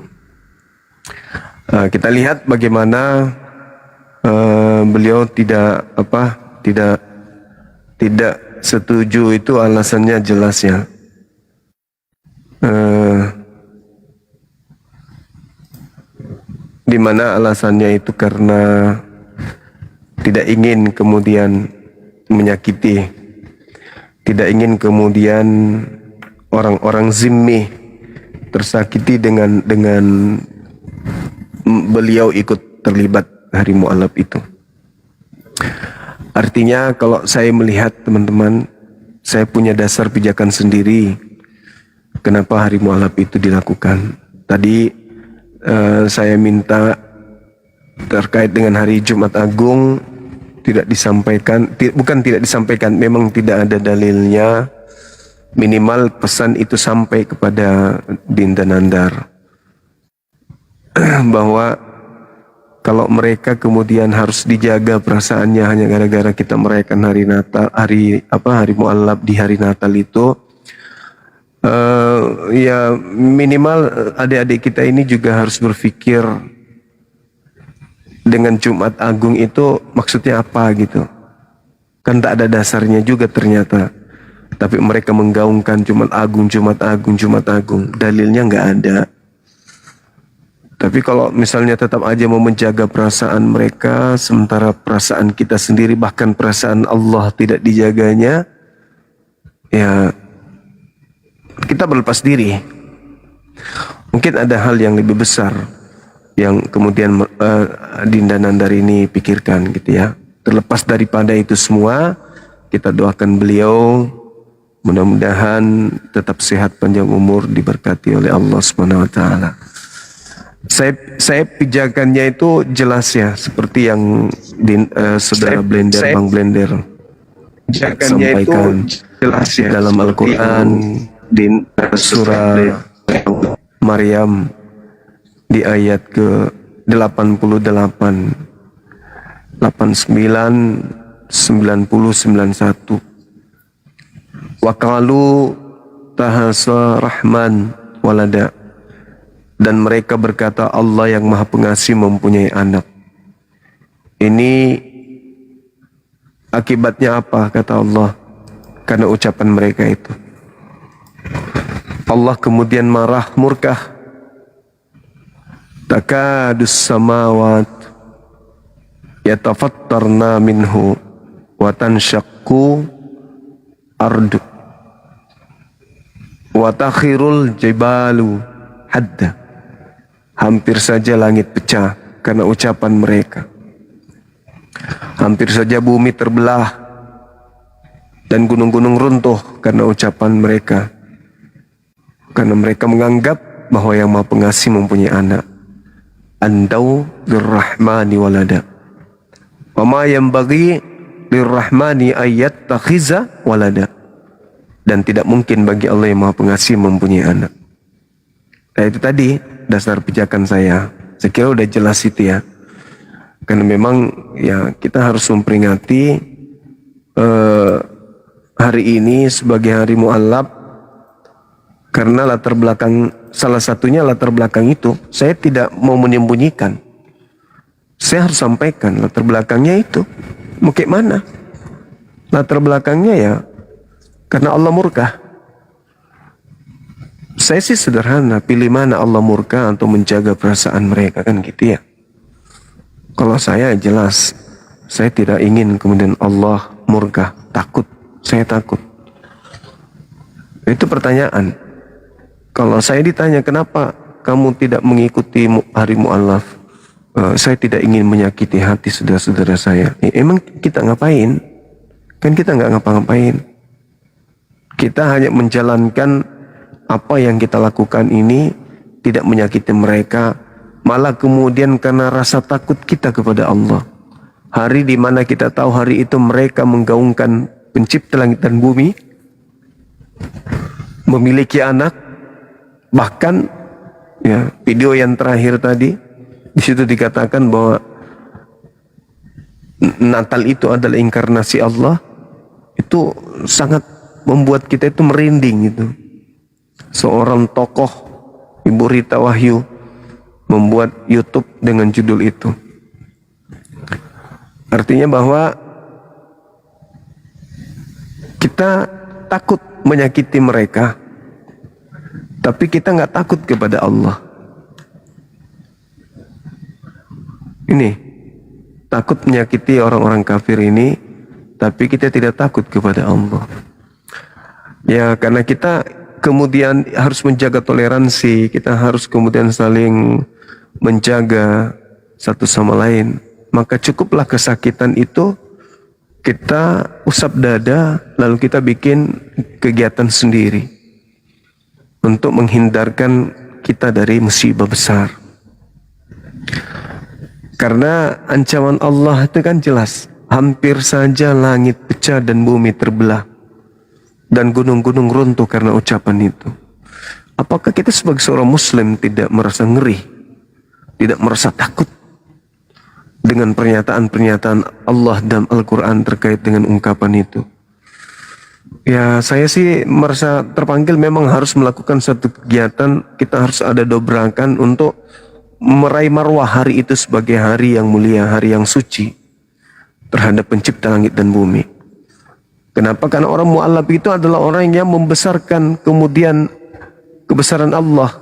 J: Kita lihat bagaimana beliau tidak setuju, itu alasannya jelas ya. Di mana alasannya itu karena tidak ingin kemudian menyakiti, tidak ingin kemudian orang-orang zimmi tersakiti dengan beliau ikut terlibat Hari Mu'allaf itu. Artinya kalau saya melihat teman-teman, saya punya dasar pijakan sendiri kenapa Hari Mu'allaf itu dilakukan. Tadi saya minta terkait dengan Hari Jumat Agung tidak disampaikan, bukan tidak disampaikan, memang tidak ada dalilnya. Minimal pesan itu sampai kepada Dinda Nandar bahwa kalau mereka kemudian harus dijaga perasaannya hanya gara-gara kita merayakan hari Natal, Hari Mu'allaf di hari Natal itu, ya minimal adik-adik kita ini juga harus berpikir dengan Jumat Agung itu maksudnya apa gitu. Kan tak ada dasarnya juga ternyata. Tapi mereka menggaungkan Jumat Agung, dalilnya nggak ada. Tapi kalau misalnya tetap aja mau menjaga perasaan mereka, sementara perasaan kita sendiri, bahkan perasaan Allah tidak dijaganya, ya kita berlepas diri. Mungkin ada hal yang lebih besar yang kemudian Dinda Nandar ini pikirkan gitu ya. Terlepas daripada itu semua, kita doakan beliau mudah-mudahan tetap sehat, panjang umur, diberkati oleh Allah Subhanahu wa taala. Saya pijakannya itu jelas ya, seperti yang saudara Bang Blender sampaikan jelas ya, dalam Al-Quran di surah Maryam di ayat ke 88, 89, 90, 91. Wa qalu tahasa rahman walada, dan mereka berkata Allah yang Maha Pengasih mempunyai anak. Ini akibatnya apa kata Allah? Karena ucapan mereka itu. Allah kemudian marah, murka. Takadus samawat yatafattarna minhu wa tanshaqqu ardu wa takhirul jibalu hadda. Hampir saja langit pecah karena ucapan mereka. Hampir saja bumi terbelah dan gunung-gunung runtuh karena ucapan mereka. Karena mereka menganggap bahwa yang Maha Pengasih mempunyai anak. Andau lirrahmani walada. Wa ma yanbaghi lirrahmani ayat takhiza walada. Dan tidak mungkin bagi Allah yang Maha Pengasih mempunyai anak. Nah, itu tadi dasar pijakan saya. Saya kira udah jelas itu ya. Karena memang ya kita harus memperingati hari ini sebagai hari mu'allab. Karena latar belakang, salah satunya latar belakang itu, saya tidak mau menyembunyikan. Saya harus sampaikan latar belakangnya itu. Mau kayak mana? Latar belakangnya ya, karena Allah murka. Saya sih sederhana, pilih mana Allah murka untuk menjaga perasaan mereka, kan gitu ya. Kalau saya jelas, saya tidak ingin kemudian Allah murka, takut, saya takut. Itu pertanyaan. Kalau saya ditanya kenapa kamu tidak mengikuti hari mu'allaf, saya tidak ingin menyakiti hati saudara-saudara saya. Emang kita ngapain? Kan kita nggak ngapa-ngapain. Kita hanya menjalankan apa yang kita lakukan ini, tidak menyakiti mereka, malah kemudian karena rasa takut kita kepada Allah. Hari di mana kita tahu hari itu mereka menggaungkan pencipta langit dan bumi, memiliki anak, bahkan ya video yang terakhir tadi di situ dikatakan bahwa Natal itu adalah inkarnasi Allah. Itu sangat membuat kita itu merinding gitu. Seorang tokoh, Ibu Rita Wahyu, membuat YouTube dengan judul itu. Artinya bahwa kita takut menyakiti mereka, tapi kita nggak takut kepada Allah. Ini takut menyakiti orang-orang kafir ini, tapi kita tidak takut kepada Allah. Ya, karena kita kemudian harus menjaga toleransi, kita harus kemudian saling menjaga satu sama lain. Maka cukuplah kesakitan itu kita usap dada, lalu kita bikin kegiatan sendiri untuk menghindarkan kita dari musibah besar. Karena ancaman Allah itu kan jelas. Hampir saja langit pecah dan bumi terbelah, dan gunung-gunung runtuh karena ucapan itu. Apakah kita sebagai seorang muslim tidak merasa ngeri, tidak merasa takut dengan pernyataan-pernyataan Allah dan Al-Quran terkait dengan ungkapan itu? Ya, saya sih merasa terpanggil memang harus melakukan satu kegiatan. Kita harus ada dobrakan untuk meraih marwah hari itu sebagai hari yang mulia, hari yang suci terhadap pencipta langit dan bumi. Kenapa? Karena orang mu'allab itu adalah orang yang membesarkan kemudian kebesaran Allah,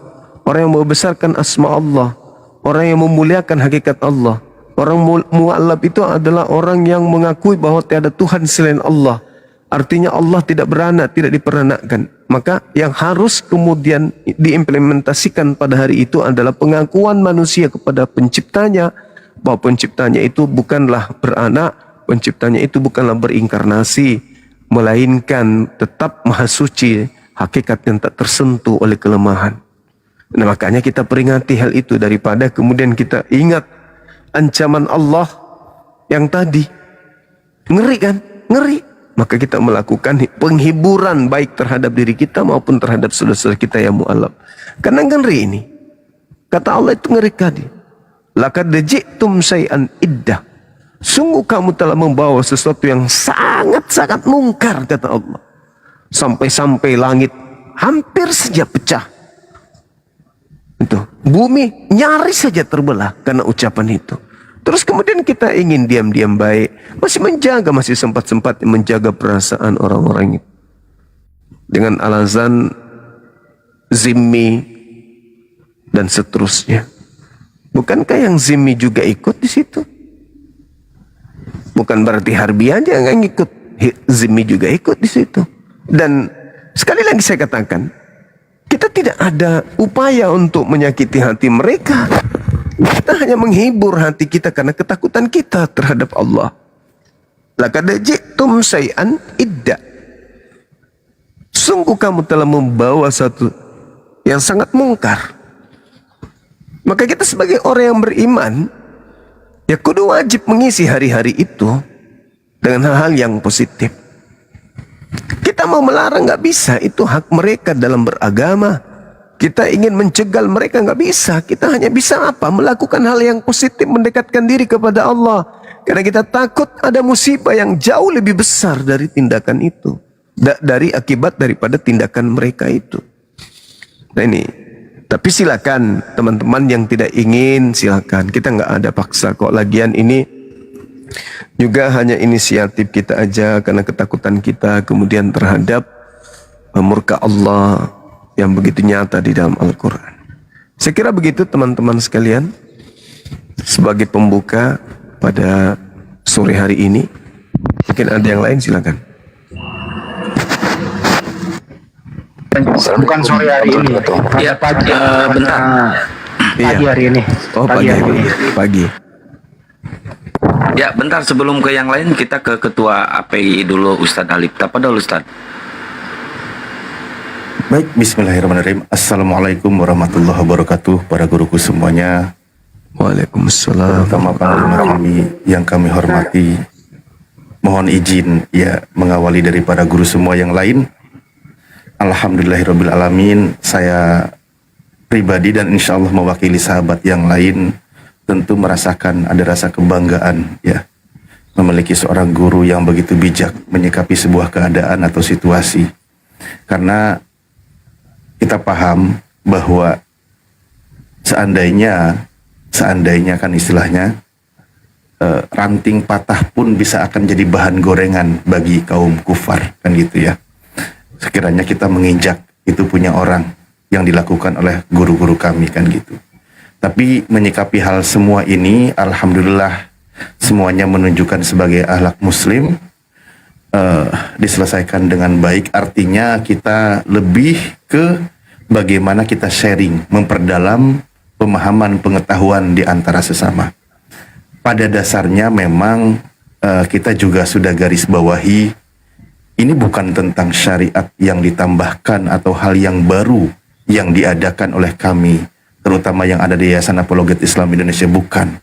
J: orang yang membesarkan asma Allah, orang yang memuliakan hakikat Allah. Orang mu'allab itu adalah orang yang mengakui bahwa tiada Tuhan selain Allah. Artinya Allah tidak beranak, tidak diperanakkan. Maka yang harus kemudian diimplementasikan pada hari itu adalah pengakuan manusia kepada penciptanya, bahwa penciptanya itu bukanlah beranak, penciptanya itu bukanlah berinkarnasi, melainkan tetap maha suci, hakikat yang tak tersentuh oleh kelemahan. Nah, makanya kita peringati hal itu daripada kemudian kita ingat ancaman Allah yang tadi. Ngeri kan? Ngeri. Maka kita melakukan penghiburan baik terhadap diri kita maupun terhadap saudara-saudara kita yang mu'allab. Karena ngeri ini. Kata Allah itu ngeri tadi. Laqad ji'tum syai'an iddah. Sungguh kamu telah membawa sesuatu yang sangat-sangat mungkar, kata Allah. Sampai-sampai langit hampir saja pecah. Itu. Bumi nyaris saja terbelah karena ucapan itu. Terus kemudian kita ingin diam-diam baik. Masih sempat-sempat menjaga perasaan orang-orang itu. Dengan alasan zimmi dan seterusnya. Bukankah yang zimmi juga ikut di situ? Bukan berarti Harbi aja nggak ngikut, zimmi juga ikut di situ. Dan sekali lagi saya katakan, kita tidak ada upaya untuk menyakiti hati mereka. Kita hanya menghibur hati kita karena ketakutan kita terhadap Allah. Laqad ji'tum syai'an idda. Sungguh kamu telah membawa satu yang sangat mungkar. Maka kita sebagai orang yang beriman, ya kudu wajib mengisi hari-hari itu dengan hal-hal yang positif. Kita mau melarang, nggak bisa. Itu hak mereka dalam beragama. Kita ingin mencegal mereka, nggak bisa. Kita hanya bisa apa? Melakukan hal yang positif, mendekatkan diri kepada Allah. Karena kita takut ada musibah yang jauh lebih besar dari tindakan itu. Dari akibat daripada tindakan mereka itu. Nah ini. Tapi silakan teman-teman yang tidak ingin, silakan. Kita nggak ada paksa kok. Lagian ini juga hanya inisiatif kita aja karena ketakutan kita kemudian terhadap murka Allah yang begitu nyata di dalam Al-Quran. Saya kira begitu teman-teman sekalian. Sebagai pembuka pada sore hari ini. Mungkin ada yang lain, silakan.
M: Bukan sore hari ini.
F: Ya,
M: pagi.
F: bentar.
M: Pagi hari ini.
J: Oh, pagi hari ini. Pagi.
F: Ya, bentar sebelum ke yang lain kita ke Ketua API dulu, Ustadz Alif. Tafadhol Ustadz.
A: Baik, bismillahirrahmanirrahim. Assalamualaikum warahmatullahi wabarakatuh. Para guruku semuanya.
J: Waalaikumsalam.
A: Terutama para kami yang kami hormati. Mohon izin ya mengawali dari para guru semua yang lain. Alhamdulillahirrabbilalamin. Saya pribadi dan insya Allah mewakili sahabat yang lain tentu merasakan ada rasa kebanggaan ya memiliki seorang guru yang begitu bijak menyikapi sebuah keadaan atau situasi. Karena kita paham bahwa seandainya kan istilahnya ranting patah pun bisa akan jadi bahan gorengan bagi kaum kufar kan gitu ya. Sekiranya kita menginjak itu punya orang yang dilakukan oleh guru-guru kami kan gitu. Tapi menyikapi hal semua ini alhamdulillah semuanya menunjukkan sebagai akhlak muslim diselesaikan dengan baik. Artinya kita lebih ke bagaimana kita sharing, memperdalam pemahaman pengetahuan di antara sesama. Pada dasarnya memang kita juga sudah garis bawahi ini bukan tentang syariat yang ditambahkan atau hal yang baru yang diadakan oleh kami, terutama yang ada di Yayasan Apologet Islam Indonesia, bukan.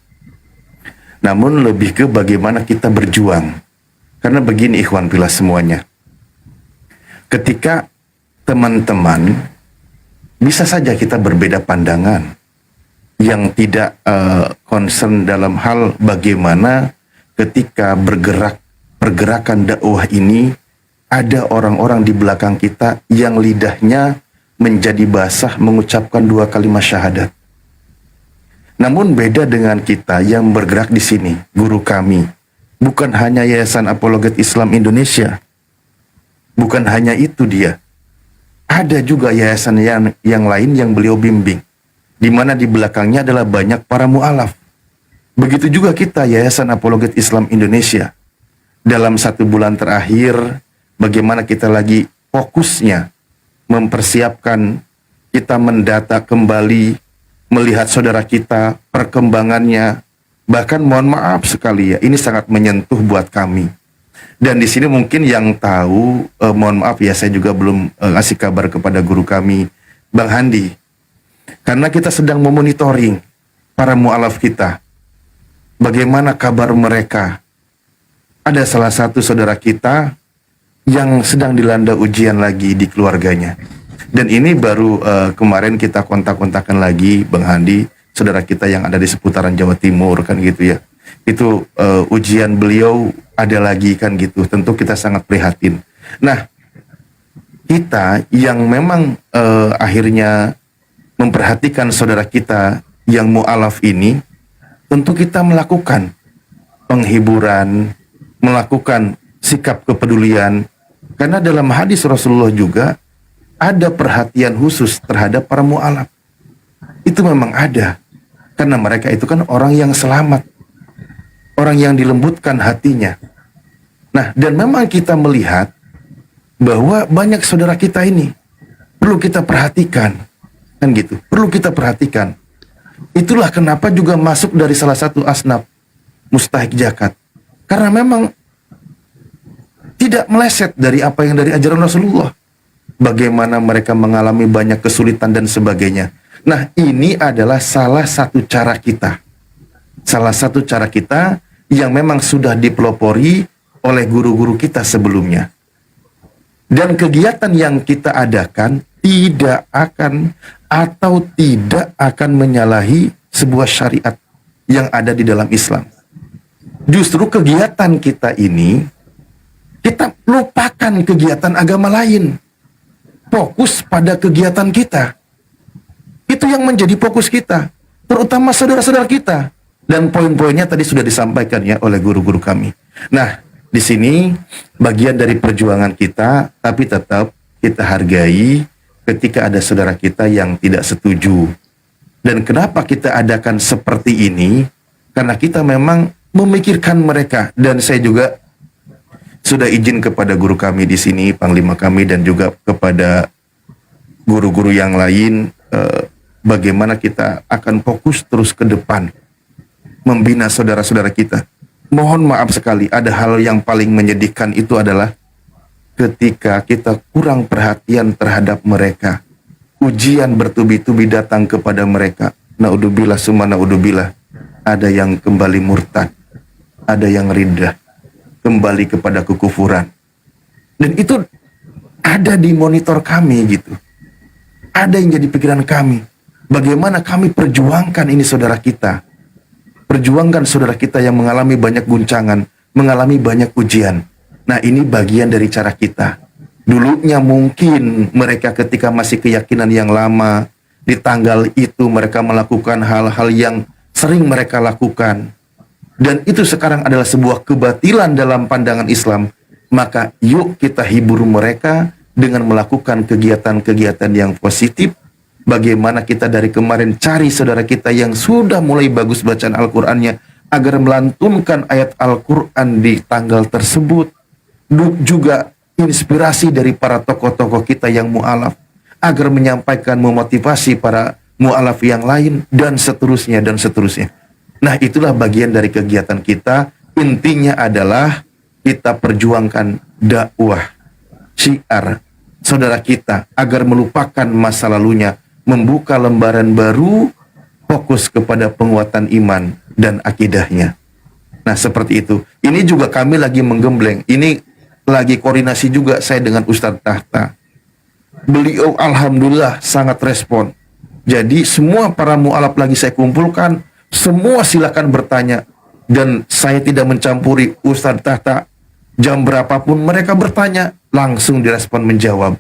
A: Namun lebih ke bagaimana kita berjuang. Karena begini ikhwan fillah semuanya. Ketika teman-teman bisa saja kita berbeda pandangan yang tidak concern dalam hal bagaimana ketika pergerakan dakwah ini ada orang-orang di belakang kita yang lidahnya menjadi basah mengucapkan 2 kalimat syahadat. Namun beda dengan kita yang bergerak di sini, guru kami, bukan hanya Yayasan Apologet Islam Indonesia. Bukan hanya itu dia. Ada juga yayasan yang lain yang beliau bimbing, di mana di belakangnya adalah banyak para mu'alaf. Begitu juga kita, Yayasan Apologet Islam Indonesia. Dalam 1 bulan terakhir, bagaimana kita lagi fokusnya mempersiapkan, kita mendata kembali, melihat saudara kita, perkembangannya. Bahkan mohon maaf sekali ya, ini sangat menyentuh buat kami. Dan di sini mungkin yang tahu, mohon maaf ya, saya juga belum ngasih kabar kepada guru kami, Bang Handi. Karena kita sedang memonitoring para mu'alaf kita. Bagaimana kabar mereka? Ada salah satu saudara kita yang sedang dilanda ujian lagi di keluarganya. Dan ini baru kemarin kita kontak-kontakan lagi Bang Handi, saudara kita yang ada di seputaran Jawa Timur kan gitu ya. Itu ujian beliau ada lagi kan gitu. Tentu kita sangat prihatin. Nah, kita yang memang akhirnya memperhatikan saudara kita yang mu'alaf ini, tentu kita melakukan penghiburan, melakukan sikap kepedulian. Karena dalam hadis Rasulullah juga ada perhatian khusus terhadap para mu'alaf. Itu memang ada. Karena mereka itu kan orang yang selamat. Orang yang dilembutkan hatinya. Nah, dan memang kita melihat bahwa banyak saudara kita ini perlu kita perhatikan. Kan gitu. Perlu kita perhatikan. Itulah kenapa juga masuk dari salah satu asnaf mustahik zakat. Karena memang tidak meleset dari apa yang dari ajaran Rasulullah. Bagaimana mereka mengalami banyak kesulitan dan sebagainya. Nah, ini adalah salah satu cara kita. Salah satu cara kita yang memang sudah dipelopori oleh guru-guru kita sebelumnya.
O: Dan kegiatan yang kita adakan tidak akan menyalahi sebuah syariat yang ada di dalam Islam. Justru kegiatan kita ini, kita lupakan kegiatan agama lain. Fokus pada kegiatan kita. Itu yang menjadi fokus kita, terutama saudara-saudara kita. Dan poin-poinnya tadi sudah disampaikan ya oleh guru-guru kami. Nah, di sini bagian dari perjuangan kita, tapi tetap kita hargai ketika ada saudara kita yang tidak setuju. Dan kenapa kita adakan seperti ini? Karena kita memang memikirkan mereka. Dan saya juga sudah izin kepada guru kami di sini, panglima kami, dan juga kepada guru-guru yang lain, bagaimana kita akan fokus terus ke depan membina saudara-saudara kita. Mohon maaf sekali, ada hal yang paling menyedihkan itu adalah ketika kita kurang perhatian terhadap mereka. Ujian bertubi-tubi datang kepada mereka. Naudzubillah summa naudzubillah. Ada yang kembali murtad, ada yang riddah, kembali kepada kekufuran. Dan itu ada di monitor kami gitu. Ada yang jadi pikiran kami. Bagaimana kami perjuangkan ini saudara kita. Perjuangkan saudara kita yang mengalami banyak guncangan, mengalami banyak ujian. Nah, ini bagian dari cara kita. Dulunya mungkin mereka ketika masih keyakinan yang lama, di tanggal itu mereka melakukan hal-hal yang sering mereka lakukan. Dan itu sekarang adalah sebuah kebatilan dalam pandangan Islam. Maka yuk kita hibur mereka dengan melakukan kegiatan-kegiatan yang positif. Bagaimana kita dari kemarin cari saudara kita yang sudah mulai bagus bacaan Al-Qur'annya agar melantunkan ayat Al-Qur'an di tanggal tersebut. Juga inspirasi dari para tokoh-tokoh kita yang mu'alaf agar menyampaikan, memotivasi para mu'alaf yang lain, dan seterusnya, dan seterusnya. Nah, itulah bagian dari kegiatan kita. Intinya adalah kita perjuangkan dakwah, syiar saudara kita agar melupakan masa lalunya, membuka lembaran baru, fokus kepada penguatan iman dan akidahnya. Nah, seperti itu. Ini juga kami lagi menggembleng. Ini lagi koordinasi juga saya dengan Ustadz Tahta. Beliau alhamdulillah sangat respon. Jadi semua para mu'alaf lagi saya kumpulkan, semua silakan bertanya. Dan saya tidak mencampuri Ustadz Tahta. Jam berapapun mereka bertanya, langsung direspon menjawab.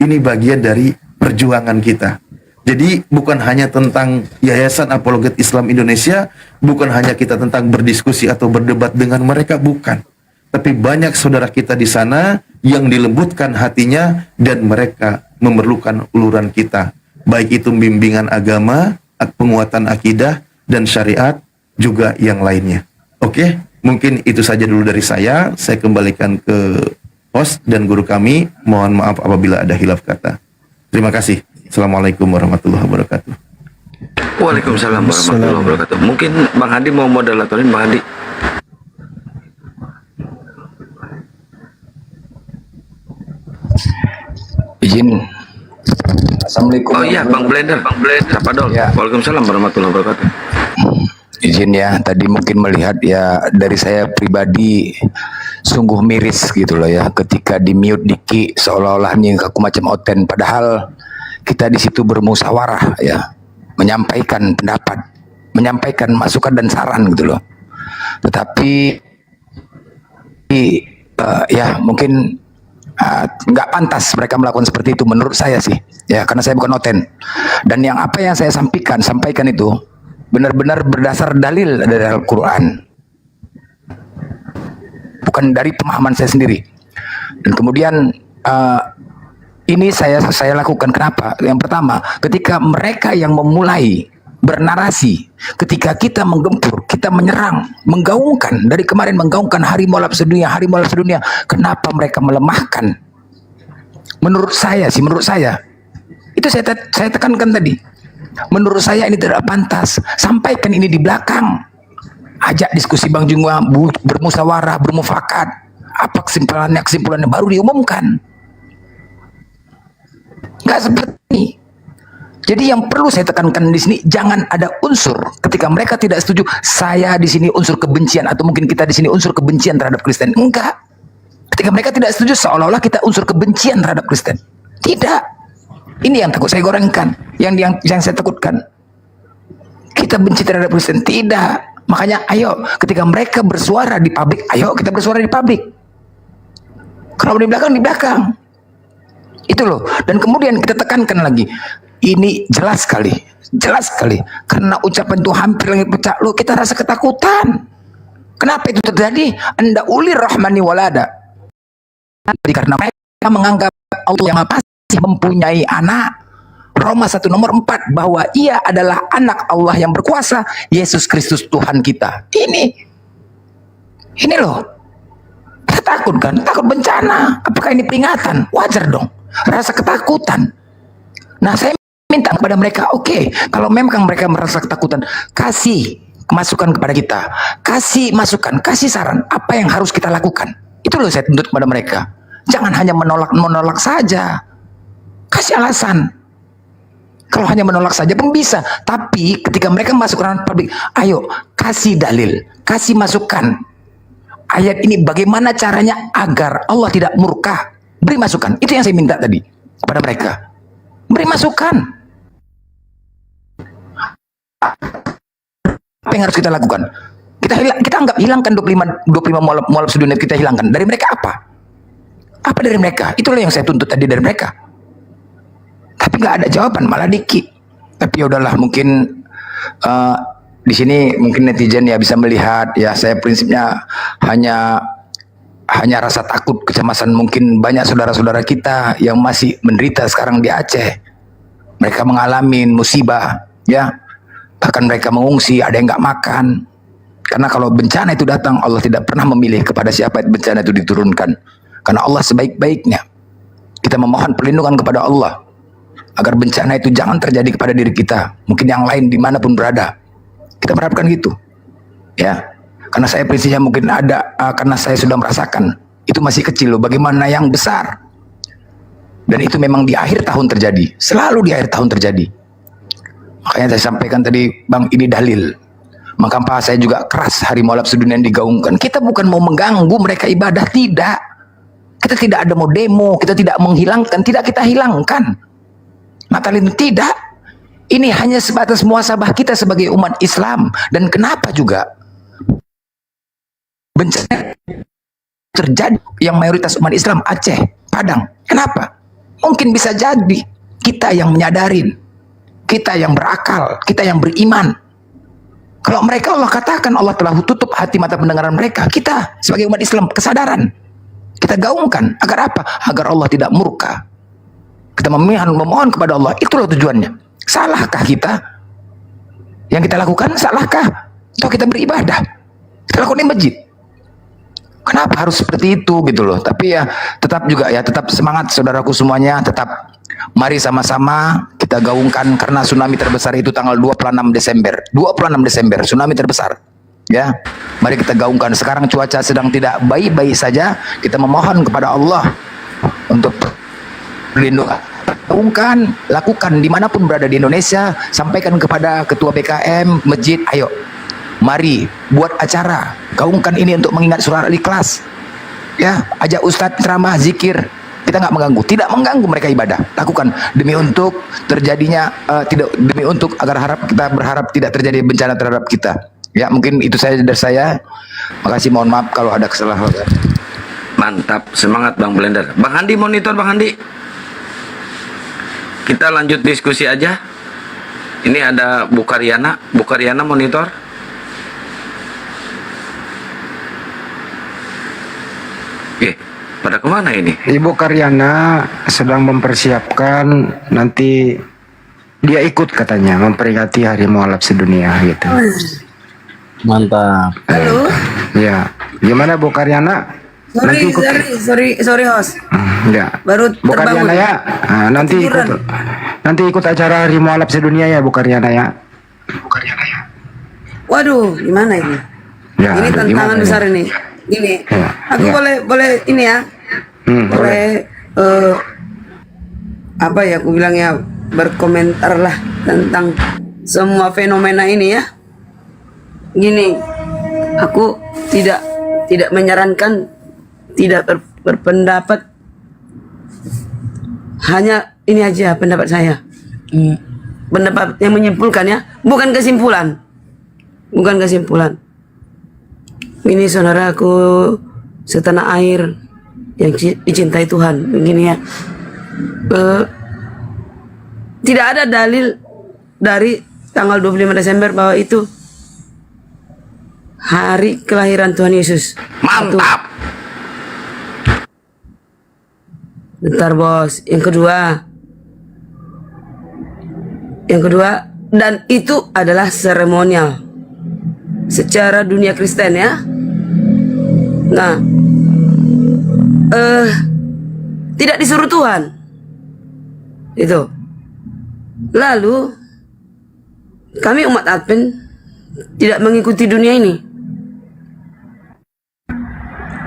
O: Ini bagian dari perjuangan kita. Jadi bukan hanya tentang Yayasan Apologet Islam Indonesia, bukan hanya kita tentang berdiskusi atau berdebat dengan mereka, bukan. Tapi banyak saudara kita di sana yang dilembutkan hatinya dan mereka memerlukan uluran kita. Baik itu bimbingan agama, penguatan akidah, dan syariat, juga yang lainnya. Oke, mungkin itu saja dulu dari saya. Saya kembalikan ke host dan guru kami. Mohon maaf apabila ada hilaf kata. Terima kasih. Assalamualaikum warahmatullahi wabarakatuh.
P: Waalaikumsalam warahmatullahi wabarakatuh. Mungkin Bang Hadi mau moderatorin, Bang Hadi.
L: Izin. Assalamualaikum.
P: Oh iya, Bang Blender. Apa dong?
L: Ya.
P: Waalaikumsalam warahmatullahi wabarakatuh.
L: Izin ya, tadi mungkin melihat ya dari saya pribadi sungguh miris gitu loh ya, ketika di mute Diki seolah-olah nih aku macam Oten, padahal kita di situ bermusyawarah ya, menyampaikan pendapat, menyampaikan masukan dan saran gitu loh. Tetapi ya mungkin nggak pantas mereka melakukan seperti itu menurut saya sih ya, karena saya bukan Oten. Dan yang apa yang saya sampaikan itu benar-benar berdasar dalil dari Al-Quran, bukan dari pemahaman saya sendiri. Dan kemudian ini saya lakukan kenapa? Yang pertama, ketika mereka yang memulai bernarasi, ketika kita menggempur, kita menyerang, menggaungkan, dari kemarin menggaungkan hari mualaf sedunia, kenapa mereka melemahkan? Menurut saya itu saya tekankan tadi. Menurut saya ini tidak pantas. Sampaikan ini di belakang. Ajak diskusi Bang Jungwa, bermusyawarah, bermufakat. Apa kesimpulannya baru diumumkan. Nggak seperti ini. Jadi yang perlu saya tekankan di sini, jangan ada unsur ketika mereka tidak setuju. Saya di sini unsur kebencian atau mungkin kita di sini unsur kebencian terhadap Kristen. Enggak. Ketika mereka tidak setuju, seolah-olah kita unsur kebencian terhadap Kristen. Tidak. Ini yang takut saya gorengkan, yang saya takutkan. Kita benci terhadap Kristen. Tidak. Makanya ayo, ketika mereka bersuara di publik, ayo kita bersuara di publik. Kalau di belakang, di belakang. Itu loh. Dan kemudian kita tekankan lagi. Ini jelas sekali. Jelas sekali. Karena ucapan itu hampir langit pecah. Loh, kita rasa ketakutan. Kenapa itu terjadi? Anda uli rahmani walada. Karena mereka menganggap Allah yang masih mempunyai anak. Roma 1 nomor 4 bahwa ia adalah anak Allah yang berkuasa, Yesus Kristus Tuhan kita. Ini loh. Kita takut kan? Takut bencana. Apakah ini peringatan? Wajar dong. Rasa ketakutan. Nah, saya minta kepada mereka, oke, kalau memang mereka merasa ketakutan, kasih masukan kepada kita. Kasih masukan, kasih saran apa yang harus kita lakukan. Itu loh saya tuntut kepada mereka. Jangan hanya menolak saja. Kasih alasan. Kalau hanya menolak saja pun bisa. Tapi ketika mereka masuk ke ranah publik, ayo kasih dalil, kasih masukan. Ayat ini bagaimana caranya agar Allah tidak murka. Beri masukan. Itu yang saya minta tadi kepada mereka. Beri masukan. Apa yang harus kita lakukan? Kita anggap hilangkan 25 mualaf sedunia, kita hilangkan. Dari mereka apa? Apa dari mereka? Itulah yang saya tuntut tadi dari mereka. Tapi nggak ada jawaban, malah dikit. Tapi yaudahlah, mungkin di sini mungkin netizen ya bisa melihat ya, saya prinsipnya hanya rasa takut, kecemasan. Mungkin banyak saudara-saudara kita yang masih menderita sekarang di Aceh. Mereka mengalami musibah, ya. Bahkan mereka mengungsi, ada yang nggak makan. Karena kalau bencana itu datang, Allah tidak pernah memilih kepada siapa bencana itu diturunkan. Karena Allah sebaik-baiknya. Kita memohon perlindungan kepada Allah agar bencana itu jangan terjadi kepada diri kita, mungkin yang lain dimanapun berada. Kita berharapkan gitu, ya. Karena saya prinsipnya mungkin ada, karena saya sudah merasakan itu masih kecil loh, bagaimana yang besar. Dan itu memang di akhir tahun terjadi, selalu di akhir tahun terjadi. Makanya saya sampaikan tadi, Bang, ini dalil. Maka saya juga keras hari mualaf sedunia yang digaungkan. Kita bukan mau mengganggu mereka ibadah, tidak. Kita tidak ada mau demo, kita tidak menghilangkan, tidak kita hilangkan. Natal itu tidak. Ini hanya sebatas muhasabah kita sebagai umat Islam. Dan kenapa juga bencana terjadi yang mayoritas umat Islam Aceh, Padang. Kenapa? Mungkin bisa jadi kita yang menyadarin, kita yang berakal, kita yang beriman. Kalau mereka, Allah katakan Allah telah tutup hati mata pendengaran mereka. Kita sebagai umat Islam kesadaran, kita gaungkan agar apa? Agar Allah tidak murka. Kita memohon kepada Allah, itulah tujuannya. Salahkah kita? Yang kita lakukan salahkah? Atau kita beribadah? Kita lakukan di masjid. Kenapa harus seperti itu gitu loh? Tapi ya tetap juga ya, tetap semangat saudaraku semuanya, tetap mari sama-sama kita gaungkan, karena tsunami terbesar itu tanggal 26 Desember. 26 Desember tsunami terbesar. Ya. Mari kita gaungkan. Sekarang cuaca sedang tidak baik-baik saja. Kita memohon kepada Allah untuk perlindungan. Gaungkan, lakukan dimanapun berada di Indonesia. Sampaikan kepada ketua BKM, masjid, ayo mari buat acara, gaungkan ini untuk mengingat surah Al-Ikhlas, ya. Ajak ustadz ceramah, zikir. Kita nggak mengganggu, tidak mengganggu mereka ibadah. Lakukan demi untuk terjadinya demi untuk agar kita berharap tidak terjadi bencana terhadap kita. Ya, mungkin itu saja dari saya. Makasih, mohon maaf kalau ada kesalahan.
P: Mantap, semangat Bang Blender. Bang Handi monitor, Bang Handi. Kita lanjut diskusi aja. Ini ada Bu Karyana. Bu Karyana monitor. Pada kemana ini?
M: Ibu Karyana sedang mempersiapkan, nanti dia ikut katanya memperingati Hari Mualaf Sedunia gitu.
F: Mantap.
H: Halo.
M: Ya, gimana Bu Karyana? Nanti ikut.
H: Sorry host.
M: Ya.
H: Baru
M: Bu
H: terbangun.
M: Karyana ya. Nah, nanti ikut acara Hari Mualaf Sedunia ya Bu Karyana ya. Bu Karyana ya.
H: Waduh, gimana ini?
M: Ya,
H: Ini tantangan
M: gimana
H: besar
M: ini?
H: Gini,
M: Ya,
H: aku
M: ya.
H: boleh ini ya, boleh apa ya? Aku bilang ya, berkomentar lah tentang semua fenomena ini ya. Gini, aku tidak menyarankan, tidak
N: berpendapat hanya ini aja pendapat saya. Pendapat yang menyimpulkan ya, bukan kesimpulan. Bukan kesimpulan. Ini saudaraku setanah air yang dicintai Tuhan, begini ya. Tidak ada dalil dari tanggal 25 Desember bahwa itu hari kelahiran Tuhan Yesus.
P: Mantap.
N: Bentar bos, yang kedua, dan itu adalah seremonial secara dunia Kristen ya. Nah, tidak disuruh Tuhan itu. Lalu kami umat Advent tidak mengikuti dunia ini.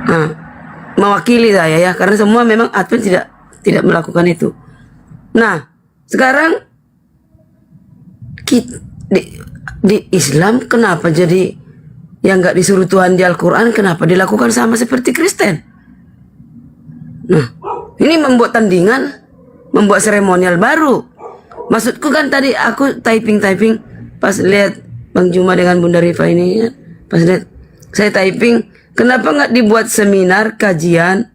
N: Nah, mewakili saya ya, karena semua memang Advent tidak melakukan itu. Nah, sekarang di Islam kenapa jadi yang nggak disuruh Tuhan di Al-Quran, kenapa dilakukan sama seperti Kristen? Nah, ini membuat tandingan, membuat seremonial baru. Maksudku kan tadi aku typing pas lihat Bang Juma dengan Bunda Rifa ini ya, pas lihat saya typing, kenapa nggak dibuat seminar kajian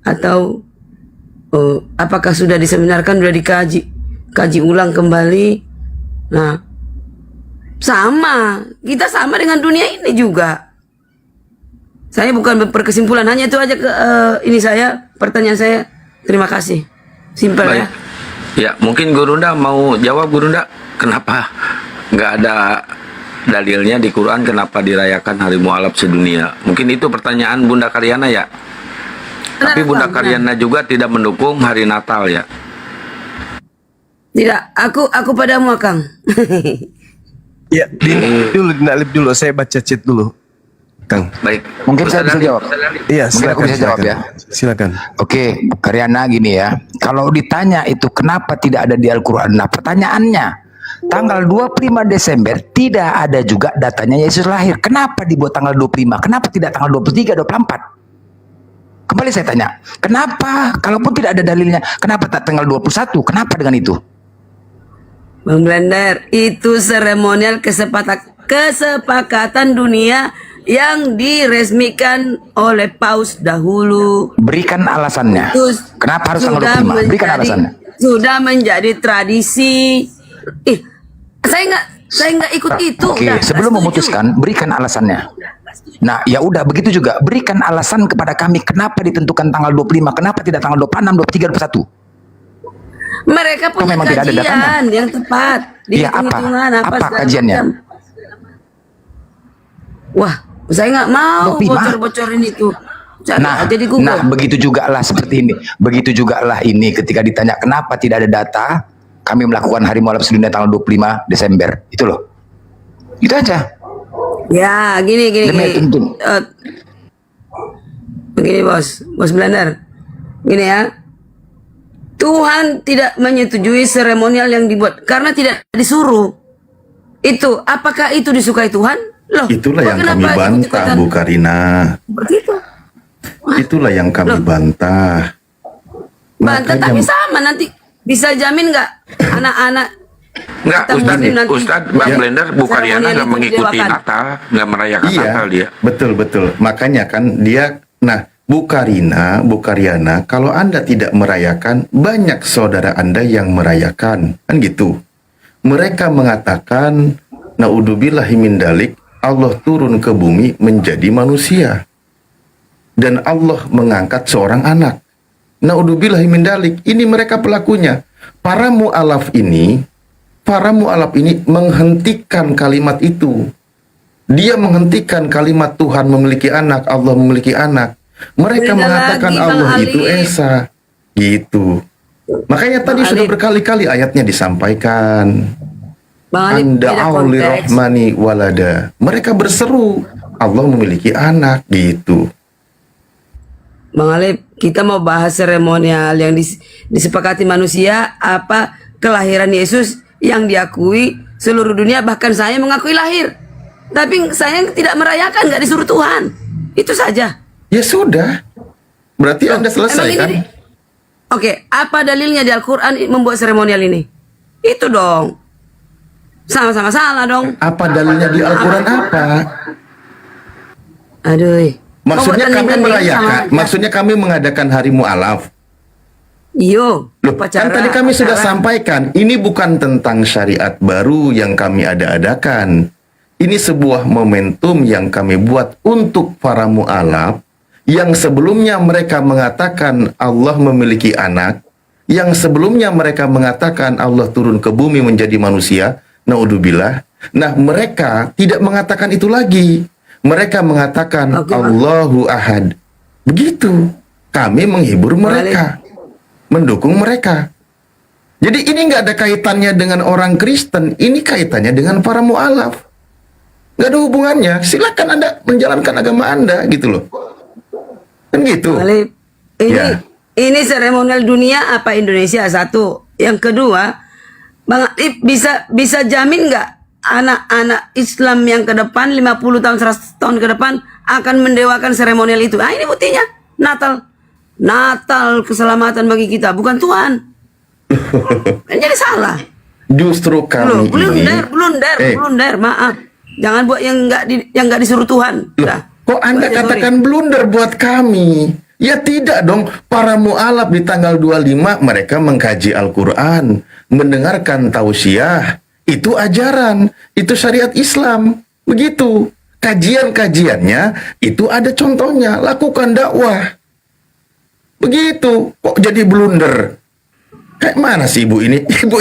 N: atau apakah sudah diseminarkan, sudah kaji ulang kembali? Nah, kita sama dengan dunia ini juga. Saya bukan berkesimpulan, hanya itu aja pertanyaan saya. Terima kasih. Simpel ya.
P: Ya, mungkin Gurunda mau jawab, Gurunda. Kenapa nggak ada dalilnya di Quran kenapa dirayakan hari mualaf sedunia? Mungkin itu pertanyaan Bunda Karyana ya. Tapi Bunda Karyana juga tidak mendukung hari Natal ya.
N: Tidak, aku padamu Kang.
J: Ya, Nalip dulu, saya baca chat dulu, Kang.
P: Baik.
L: Mungkin saya bisa jawab.
J: Iya,
L: Mungkin aku bisa jawab ya.
J: Silakan.
L: Oke, Karyana gini ya. Kalau ditanya itu kenapa tidak ada di Al-Quran? Nah, pertanyaannya, tanggal 25 Desember tidak ada juga datanya Yesus lahir. Kenapa dibuat tanggal 25? Kenapa tidak tanggal 23, 24? Kembali saya tanya, kenapa? Kalaupun tidak ada dalilnya, kenapa tak tanggal 21? Kenapa dengan itu?
N: Bang Blender, itu seremonial kesepakatan dunia yang diresmikan oleh Paus dahulu.
L: Berikan alasannya. Kenapa harus tanggal 25? Berikan alasannya.
N: Sudah menjadi tradisi. Saya nggak ikut itu.
L: Oke, sebelum memutuskan, berikan alasannya. Nah, ya udah begitu juga. Berikan alasan kepada kami kenapa ditentukan tanggal 25, kenapa tidak tanggal 26, 23, 21.
N: Mereka punya
L: memang tidak ada datanya.
N: kajian yang tepat.
L: Iya, apa kajiannya?
N: Macam. Wah, saya nggak mau
L: 25.
N: bocor-bocorin itu.
L: Nah, begitu juga lah seperti ini. Begitu juga lah ini ketika ditanya kenapa tidak ada data, kami melakukan hari mualaf sedunia tanggal 25 Desember. Itu loh. Itu aja.
N: Ya, gini. Begini bos Blender. Gini ya. Tuhan tidak menyetujui seremonial yang dibuat karena tidak disuruh. Itu, apakah itu disukai Tuhan? Loh,
O: itulah yang kami bantah, Bu Karina.
N: Seperti itu.
O: Itulah yang kami bantah.
N: Bantah, tapi sama nanti bisa jamin nggak anak-anak?
P: Nggak, Ustadz Bang Blender, Bu Karyana nggak mengikuti Natal, nggak merayakan Natal dia.
O: Betul. Makanya kan dia, Bu Karyana, kalau Anda tidak merayakan, banyak saudara Anda yang merayakan. Kan gitu. Mereka mengatakan, naudzubillahi min dalik, Allah turun ke bumi menjadi manusia. Dan Allah mengangkat seorang anak. Naudzubillahi min dalik, ini mereka pelakunya. Para mu'alaf ini menghentikan kalimat itu. Dia menghentikan kalimat Tuhan memiliki anak, Allah memiliki anak. Mereka mengatakan Allah itu Esa, gitu. Makanya tadi sudah berkali-kali ayatnya disampaikan. Anda auli rohmani walada. Mereka berseru Allah memiliki anak, gitu.
N: Bang Alip, kita mau bahas seremonial yang disepakati manusia, apa kelahiran Yesus yang diakui seluruh dunia, bahkan saya mengakui lahir. Tapi saya tidak merayakan, nggak disuruh Tuhan. Itu saja.
O: Ya sudah, Berarti Anda selesai
N: Emang
O: kan?
N: ini, oke, apa dalilnya di Al-Quran membuat seremonial ini? Itu dong. Sama-sama salah dong.
O: Apa dalilnya di Al-Quran apa?
N: Aduh.
O: Maksudnya
N: Kau buat
O: kami
N: tanding-tanding
O: merayakan,
N: sama-
O: maksudnya kami mengadakan hari mu'alaf.
N: Iyo,
O: Kan tadi kami sudah sampaikan, ini bukan tentang syariat baru yang kami ada-adakan. Ini sebuah momentum yang kami buat untuk para mu'alaf yang sebelumnya mereka mengatakan Allah memiliki anak, yang sebelumnya mereka mengatakan Allah turun ke bumi menjadi manusia, naudzubillah. Nah, mereka tidak mengatakan itu lagi. Mereka mengatakan Allahu Ahad. Begitu. Kami menghibur mereka, mendukung mereka. Jadi ini nggak ada kaitannya dengan orang Kristen, ini kaitannya dengan para mu'alaf. Nggak ada hubungannya. Silakan Anda menjalankan agama Anda, gitu loh. Kan gitu.
N: Ini seremonial dunia apa Indonesia? Satu. Yang kedua, Bang Atif bisa jamin nggak anak-anak Islam yang ke depan 50 tahun 100 tahun ke depan akan mendewakan seremonial itu? Ah, ini buktinya. Natal keselamatan bagi kita, bukan Tuhan. Jadi salah.
O: Justru kami
N: Blunder, maaf. Jangan buat yang nggak disuruh Tuhan.
O: Kok Anda katakan blunder buat kami? Ya tidak dong. Para mu'alaf di tanggal 25 mereka mengkaji Al-Quran, mendengarkan tausiah. Itu ajaran, itu syariat Islam. Begitu. Kajian-kajiannya itu ada contohnya. Lakukan dakwah. Begitu. Kok jadi blunder? Kayak mana sih ibu ini? Ibu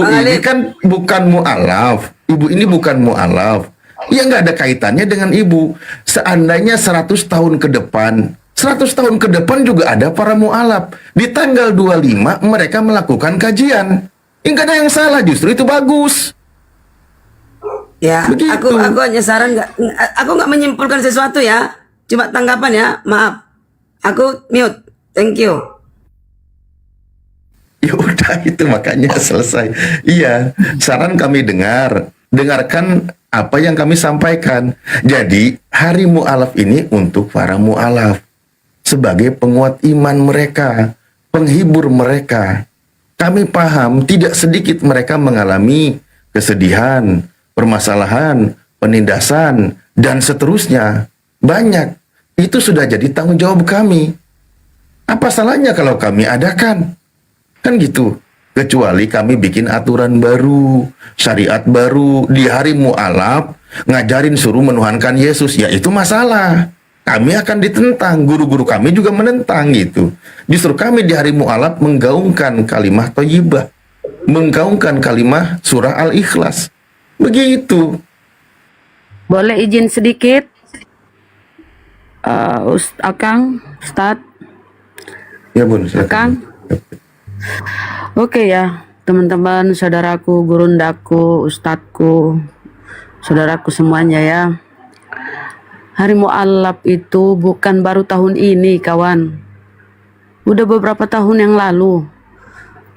O: ini kan bukan mu'alaf. Ibu ini bukan mu'alaf. Ya nggak ada kaitannya dengan ibu. Seandainya 100 tahun ke depan, 100 tahun ke depan juga ada para mu'alaf. Di tanggal 25 mereka melakukan kajian. Nggak ada yang salah, justru itu bagus.
N: Ya, aku hanya saran aku nggak menyimpulkan sesuatu ya. Cuma tanggapan ya, maaf. Aku mute. Thank you.
O: Ya udah itu makanya selesai. Iya, saran kami dengarkan apa yang kami sampaikan. Jadi hari mu'alaf ini untuk para mu'alaf sebagai penguat iman mereka, penghibur mereka. Kami paham tidak sedikit mereka mengalami kesedihan, permasalahan, penindasan, dan seterusnya. Banyak. Itu sudah jadi tanggung jawab kami. Apa salahnya kalau kami adakan? Kan gitu. Kecuali kami bikin aturan baru, syariat baru, di hari mu'alaf, ngajarin suruh menuhankan Yesus. Ya itu masalah. Kami akan ditentang, guru-guru kami juga menentang gitu. Justru kami di hari mu'alaf menggaungkan kalimah thayyibah, menggaungkan kalimah surah Al-Ikhlas. Begitu.
Q: Boleh izin sedikit? Akang, Ustad.
O: Ya bun, silakan.
Q: Akang. Oke ya, teman-teman, saudaraku, gurundaku, ustadku, saudaraku semuanya ya. Hari mu'alaf itu bukan baru tahun ini, kawan. Udah beberapa tahun yang lalu.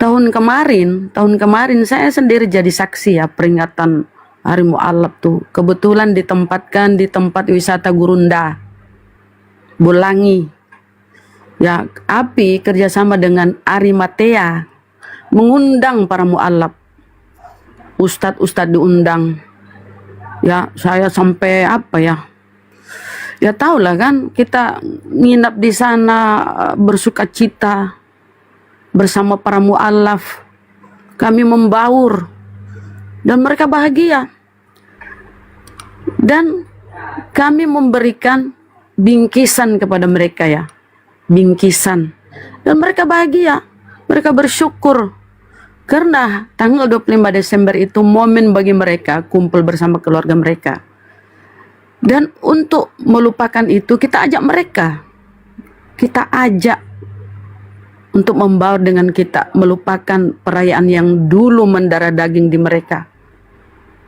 Q: Tahun kemarin saya sendiri jadi saksi ya peringatan hari mu'alaf tuh. Kebetulan ditempatkan di tempat wisata Gurunda, Bulangi. Ya, API kerjasama dengan Arimatea mengundang para mu'alaf. Ustadz diundang. Ya, saya sampai apa ya? Ya tahulah kan, kita nginap di sana bersuka cita bersama para mu'alaf. Kami membaur dan mereka bahagia. Dan kami memberikan bingkisan kepada mereka ya. Bingkisan. Dan mereka bahagia. Mereka bersyukur. Karena tanggal 25 Desember itu momen bagi mereka kumpul bersama keluarga mereka. Dan untuk melupakan itu kita ajak mereka. Kita ajak untuk membaur dengan kita, melupakan perayaan yang dulu mendarah daging di mereka.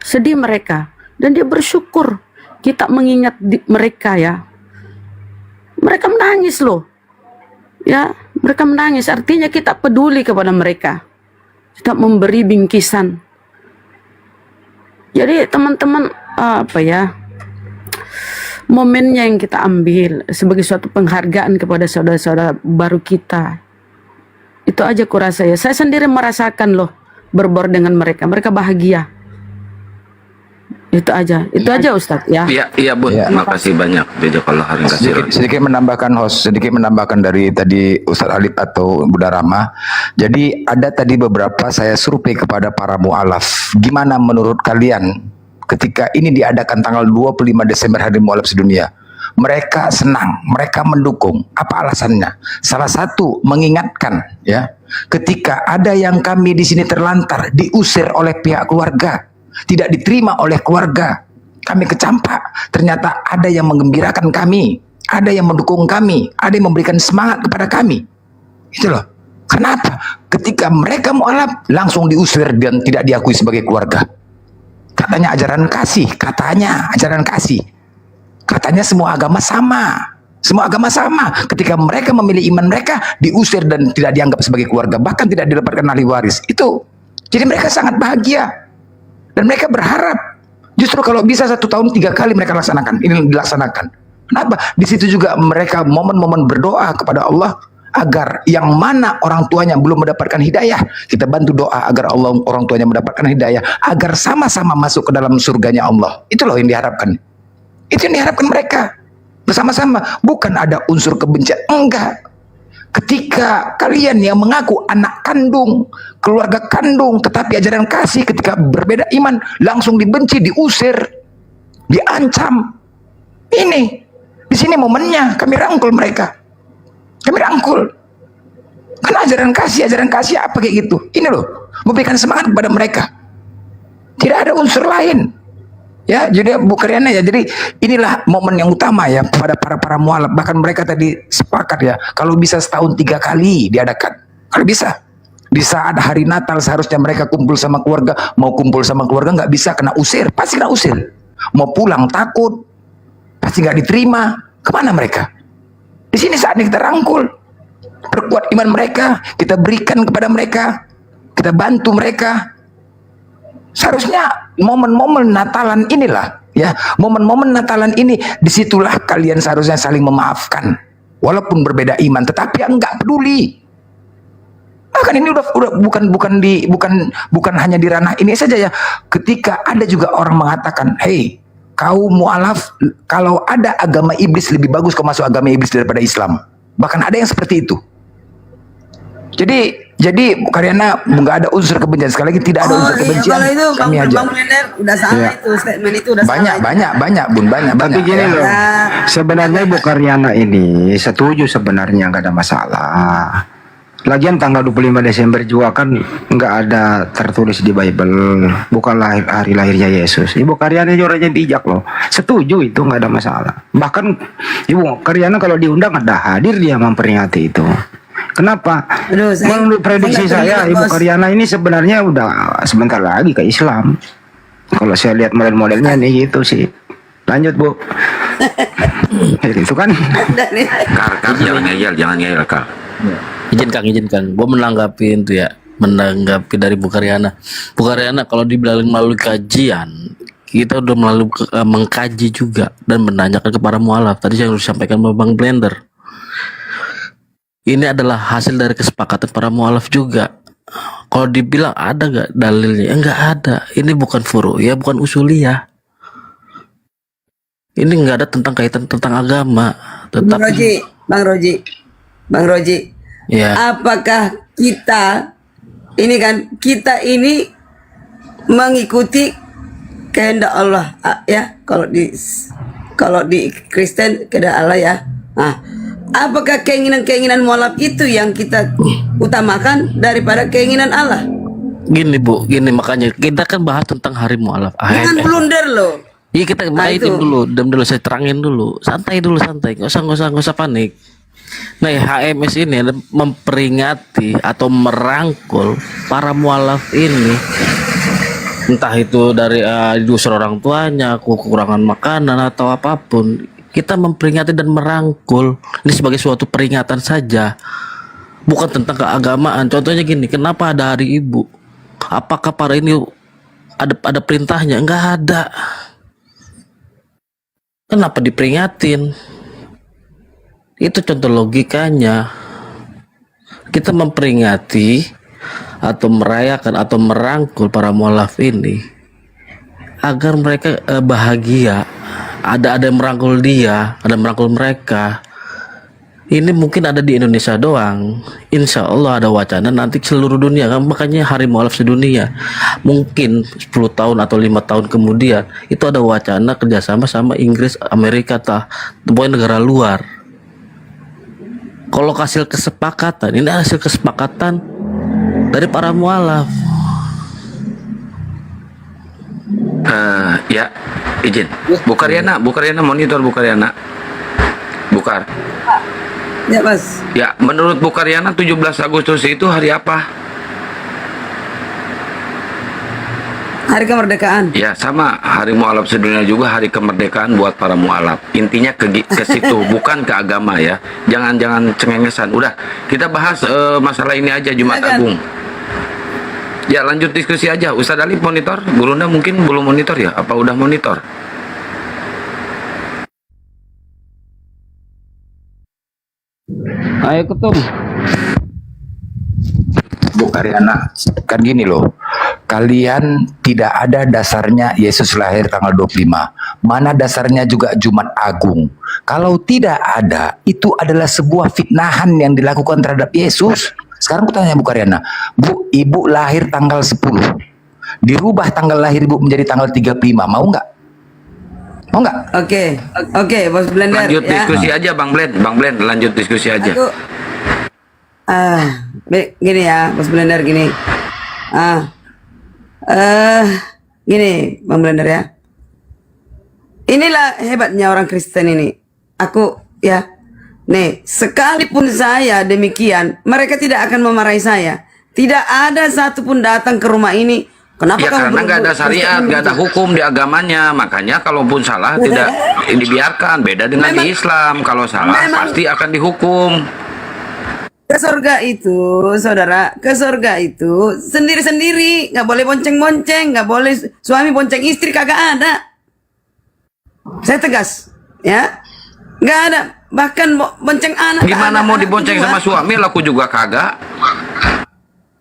Q: Sedih mereka dan dia bersyukur. Kita mengingat mereka ya. Mereka menangis loh. Ya, mereka menangis. Artinya kita peduli kepada mereka. Kita memberi bingkisan. Jadi teman-teman apa ya? momennya yang kita ambil sebagai suatu penghargaan kepada saudara-saudara baru kita. Itu aja kurasa ya. Saya sendiri merasakan loh berbor dengan mereka. Mereka bahagia. Itu aja Ustadz ya.
P: Iya Bun, terima kasih banyak. Jazakallah khairan.
L: Sedikit menambahkan sedikit menambahkan dari tadi Ustadz Alif atau Bunda Rahma. Jadi ada tadi beberapa saya survei kepada para mu'alaf. Gimana menurut kalian ketika ini diadakan tanggal 25 Desember Hari Mu'alaf Sedunia? Mereka senang, mereka mendukung. Apa alasannya? Salah satu mengingatkan ya, ketika ada yang kami di sini terlantar, diusir oleh pihak keluarga, tidak diterima oleh keluarga, kami kecampak. Ternyata ada yang menggembirakan kami, ada yang mendukung kami, ada yang memberikan semangat kepada kami. Itu loh. Kenapa? Ketika mereka mu'alaf langsung diusir dan tidak diakui sebagai keluarga. Katanya ajaran kasih, katanya semua agama sama. Semua agama sama. Ketika mereka memilih iman mereka, diusir dan tidak dianggap sebagai keluarga, bahkan tidak didapatkan ahli waris. Itu. Jadi mereka sangat bahagia. Dan mereka berharap justru kalau bisa 1 tahun 3 kali mereka laksanakan. Ini dilaksanakan. Kenapa? Di situ juga mereka momen-momen berdoa kepada Allah agar yang mana orang tuanya belum mendapatkan hidayah, kita bantu doa agar Allah orang tuanya mendapatkan hidayah, agar sama-sama masuk ke dalam surganya Allah. Itu loh yang diharapkan. Itu yang diharapkan mereka bersama-sama. Bukan ada unsur kebencian. Enggak. Ketika kalian yang mengaku anak kandung, keluarga kandung, tetapi ajaran kasih ketika berbeda iman, langsung dibenci, diusir, diancam. Ini, di sini momennya kami rangkul mereka. Kami rangkul. Karena ajaran kasih apa kayak gitu. Ini loh, memberikan semangat kepada mereka. Tidak ada unsur lain. Ya, jadi bukan ya. Jadi inilah momen yang utama ya pada para mualaf. Bahkan mereka tadi sepakat ya, kalau bisa setahun 3 kali diadakan. Kalau bisa. Di saat hari Natal seharusnya mereka kumpul sama keluarga. Mau kumpul sama keluarga nggak bisa, kena usir. Pasti kena usir. Mau pulang takut, pasti nggak diterima. Kemana mereka? Di sini saatnya kita rangkul, perkuat iman mereka, kita berikan kepada mereka, kita bantu mereka. Seharusnya momen-momen Natalan inilah ya, momen-momen Natalan ini, disitulah kalian seharusnya saling memaafkan walaupun berbeda iman, tetapi enggak peduli. Bahkan ini udah bukan hanya di ranah ini saja ya. Ketika ada juga orang mengatakan, "Hei, kau mu'alaf, kalau ada agama iblis lebih bagus kau masuk agama iblis daripada Islam." Bahkan ada yang seperti itu. Jadi karena nggak ada unsur kebencian, sekali lagi tidak ada unsur kebencian.
N: Kalau itu
L: kami aja.
N: Bang Mender udah salah itu, statement itu udah
L: banyak,
N: salah.
L: banyak Bun, banyak.
M: Tapi gini loh, sebenarnya Ibu Karyana ini setuju sebenarnya, nggak ada masalah. Lagian tanggal 25 Desember juga kan nggak ada tertulis di Bible, bukanlah hari lahirnya Yesus. Ibu Karyana orangnya bijak loh, setuju itu nggak ada masalah. Bahkan Ibu Karyana kalau diundang ada hadir, dia memperingati itu. Kenapa? Menurut prediksi saya, Ibu Karyana ini sebenarnya udah sebentar lagi ke Islam. Kalau saya lihat model-modelnya nih gitu sih. Lanjut Bu. Itu kan.
P: Kar, jangan ngeyel Kar.
R: Izin Kang, gue menanggapi itu ya, menanggapi dari Bu Karyana. Bu Karyana, kalau dibilang melalui kajian, kita udah mengkaji juga dan menanyakan kepada mualaf. Tadi saya harus sampaikan sama Bang Blender. Ini adalah hasil dari kesepakatan para mualaf juga. Kalau dibilang ada gak dalilnya? Enggak ada. Ini bukan furu'iyah, bukan usuliyah. Ini nggak ada tentang kaitan tentang agama. Tetapi
N: Bang Roji.
R: ya.
N: Apakah kita ini mengikuti kehendak Allah ya? Kalau di Kristen kehendak Allah ya. Nah, apakah keinginan mualaf itu yang kita utamakan daripada keinginan Allah?
R: Gini Bu, makanya kita kan bahas tentang hari mualaf.
N: Jangan blunder loh.
R: Iya, kita baitin dulu, dulu saya terangin dulu, santai, nggak usah panik. Nah, HMS ini memperingati atau merangkul para mualaf ini, entah itu dari diusir orang tuanya, kekurangan makanan atau apapun. Kita memperingati dan merangkul ini sebagai suatu peringatan saja, bukan tentang keagamaan. Contohnya gini, kenapa ada hari ibu? Apakah para ini ada perintahnya? Enggak ada. Kenapa diperingatin? Itu contoh logikanya. Kita memperingati atau merayakan atau merangkul para mualaf ini agar mereka bahagia. Ada yang merangkul dia, ada yang merangkul mereka. Ini mungkin ada di Indonesia doang. Insya Allah ada wacana nanti seluruh dunia, kan? Makanya Hari Mualaf Sedunia. Mungkin 10 tahun atau 5 tahun kemudian itu ada wacana kerjasama sama Inggris, Amerika, pokoknya negara luar. Kalau hasil kesepakatan, ini hasil kesepakatan dari para mualaf.
P: Ya, izin. Bu Karyana monitor Bu Karyana. Bukar.
N: Ya, Mas.
P: Ya, menurut Bu Karyana 17 Agustus itu hari apa?
N: Hari kemerdekaan.
P: Ya, sama. Hari Mualaf Sedunia juga hari kemerdekaan buat para mualaf. Intinya ke situ, bukan ke agama ya. Jangan cengengesan. Udah, kita bahas masalah ini aja Jumat Agung. Ya, lanjut diskusi aja. Ustadz Ali monitor, Guru Nda mungkin belum monitor ya? Apa udah monitor?
L: Ayo ketum. Bu Karyana, kan gini loh. Kalian tidak ada dasarnya Yesus lahir tanggal 25. Mana dasarnya juga Jumat Agung. Kalau tidak ada, itu adalah sebuah fitnahan yang dilakukan terhadap Yesus. Sekarang aku tanya Bu Karyana, Bu, Ibu lahir tanggal 10. Dirubah tanggal lahir Ibu menjadi tanggal 35. Mau nggak? Mau nggak?
N: Oke, Bos Blender.
P: Lanjut
N: ya.
P: diskusi aja Bang Blend, lanjut diskusi aja.
N: Aku, gini ya, Bos Blender gini. Gini, Bang Blender ya. Inilah hebatnya orang Kristen ini. Aku ya, nih, sekalipun saya demikian, mereka tidak akan memarahi saya. Tidak ada satupun datang ke rumah ini. Kenapa
P: Ya
N: kamu
P: karena nggak ada syariat, nggak ada hukum di agamanya, makanya kalaupun salah tidak dibiarkan. Beda dengan di Islam, kalau salah pasti akan dihukum.
N: Ke surga itu, saudara, ke surga itu sendiri-sendiri, nggak boleh bonceng-bonceng, nggak boleh suami bonceng istri, kagak ada. Saya tegas, ya, nggak ada. Bahkan bonceng anak.
P: Gimana mau dibonceng sama suami? Laku juga kagak.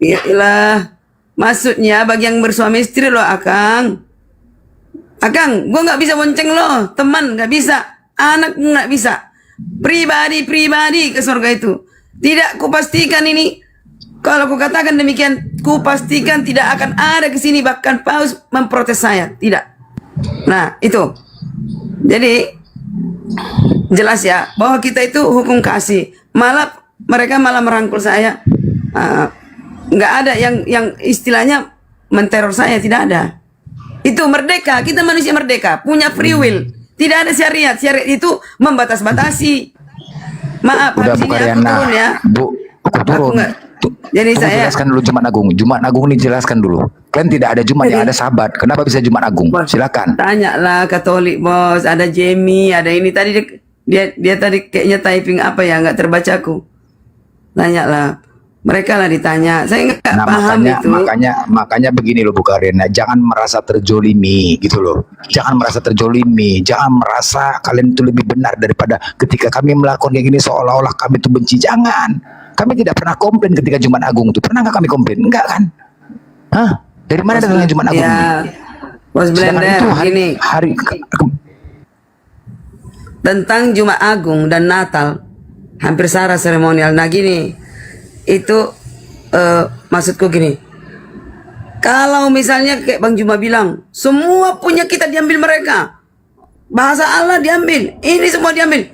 N: Iyalah. Maksudnya bagi yang bersuami istri loh, Akang. Akang, gue nggak bisa bonceng lo, teman nggak bisa, anak nggak bisa, pribadi ke surga itu. Tidak, kupastikan ini. Kalau ku katakan demikian, kupastikan tidak akan ada ke sini, bahkan Paus memprotes saya, tidak. Nah itu, jadi jelas ya bahwa kita itu hukum kasih. Malah mereka malah merangkul saya. Nggak ada yang istilahnya menteror saya, tidak ada. Itu merdeka, kita manusia merdeka, punya free will. Tidak ada syariat, syariat itu membatas-batasi. Maaf,
L: udah Bu Karyana,
N: ya.
L: Bu, aku turun.
N: Jadi
L: Kamu
N: saya
L: jelaskan dulu Jumat Agung. Jumat Agung ini jelaskan dulu. Kalian tidak ada Jumat yang ada Sabat. Kenapa bisa Jumat Agung? Silakan.
N: Tanyalah Katolik, Bos. Ada Jamie, ada ini tadi dia tadi kayaknya typing apa ya, nggak terbacaku. Tanyalah. Mereka lah ditanya, saya nggak paham itu.
L: Makanya begini loh Bu Karyana, jangan merasa terjolimi gitu loh. Jangan merasa terjolimi, jangan merasa kalian itu lebih benar daripada ketika kami melakukan kayak gini seolah-olah kami itu benci. Jangan. Kami tidak pernah komplain ketika Jumat Agung itu. Pernah nggak kami komplain? Enggak kan? Hah? Dari mana datangnya Jumat Agung ini?
N: Bos Blender,
L: itu
N: hari tentang Jumat Agung dan Natal hampir sama seremonial. Nah gini, itu maksudku gini, kalau misalnya kayak Bang Juma bilang semua punya kita diambil mereka, bahasa Allah diambil, ini semua diambil,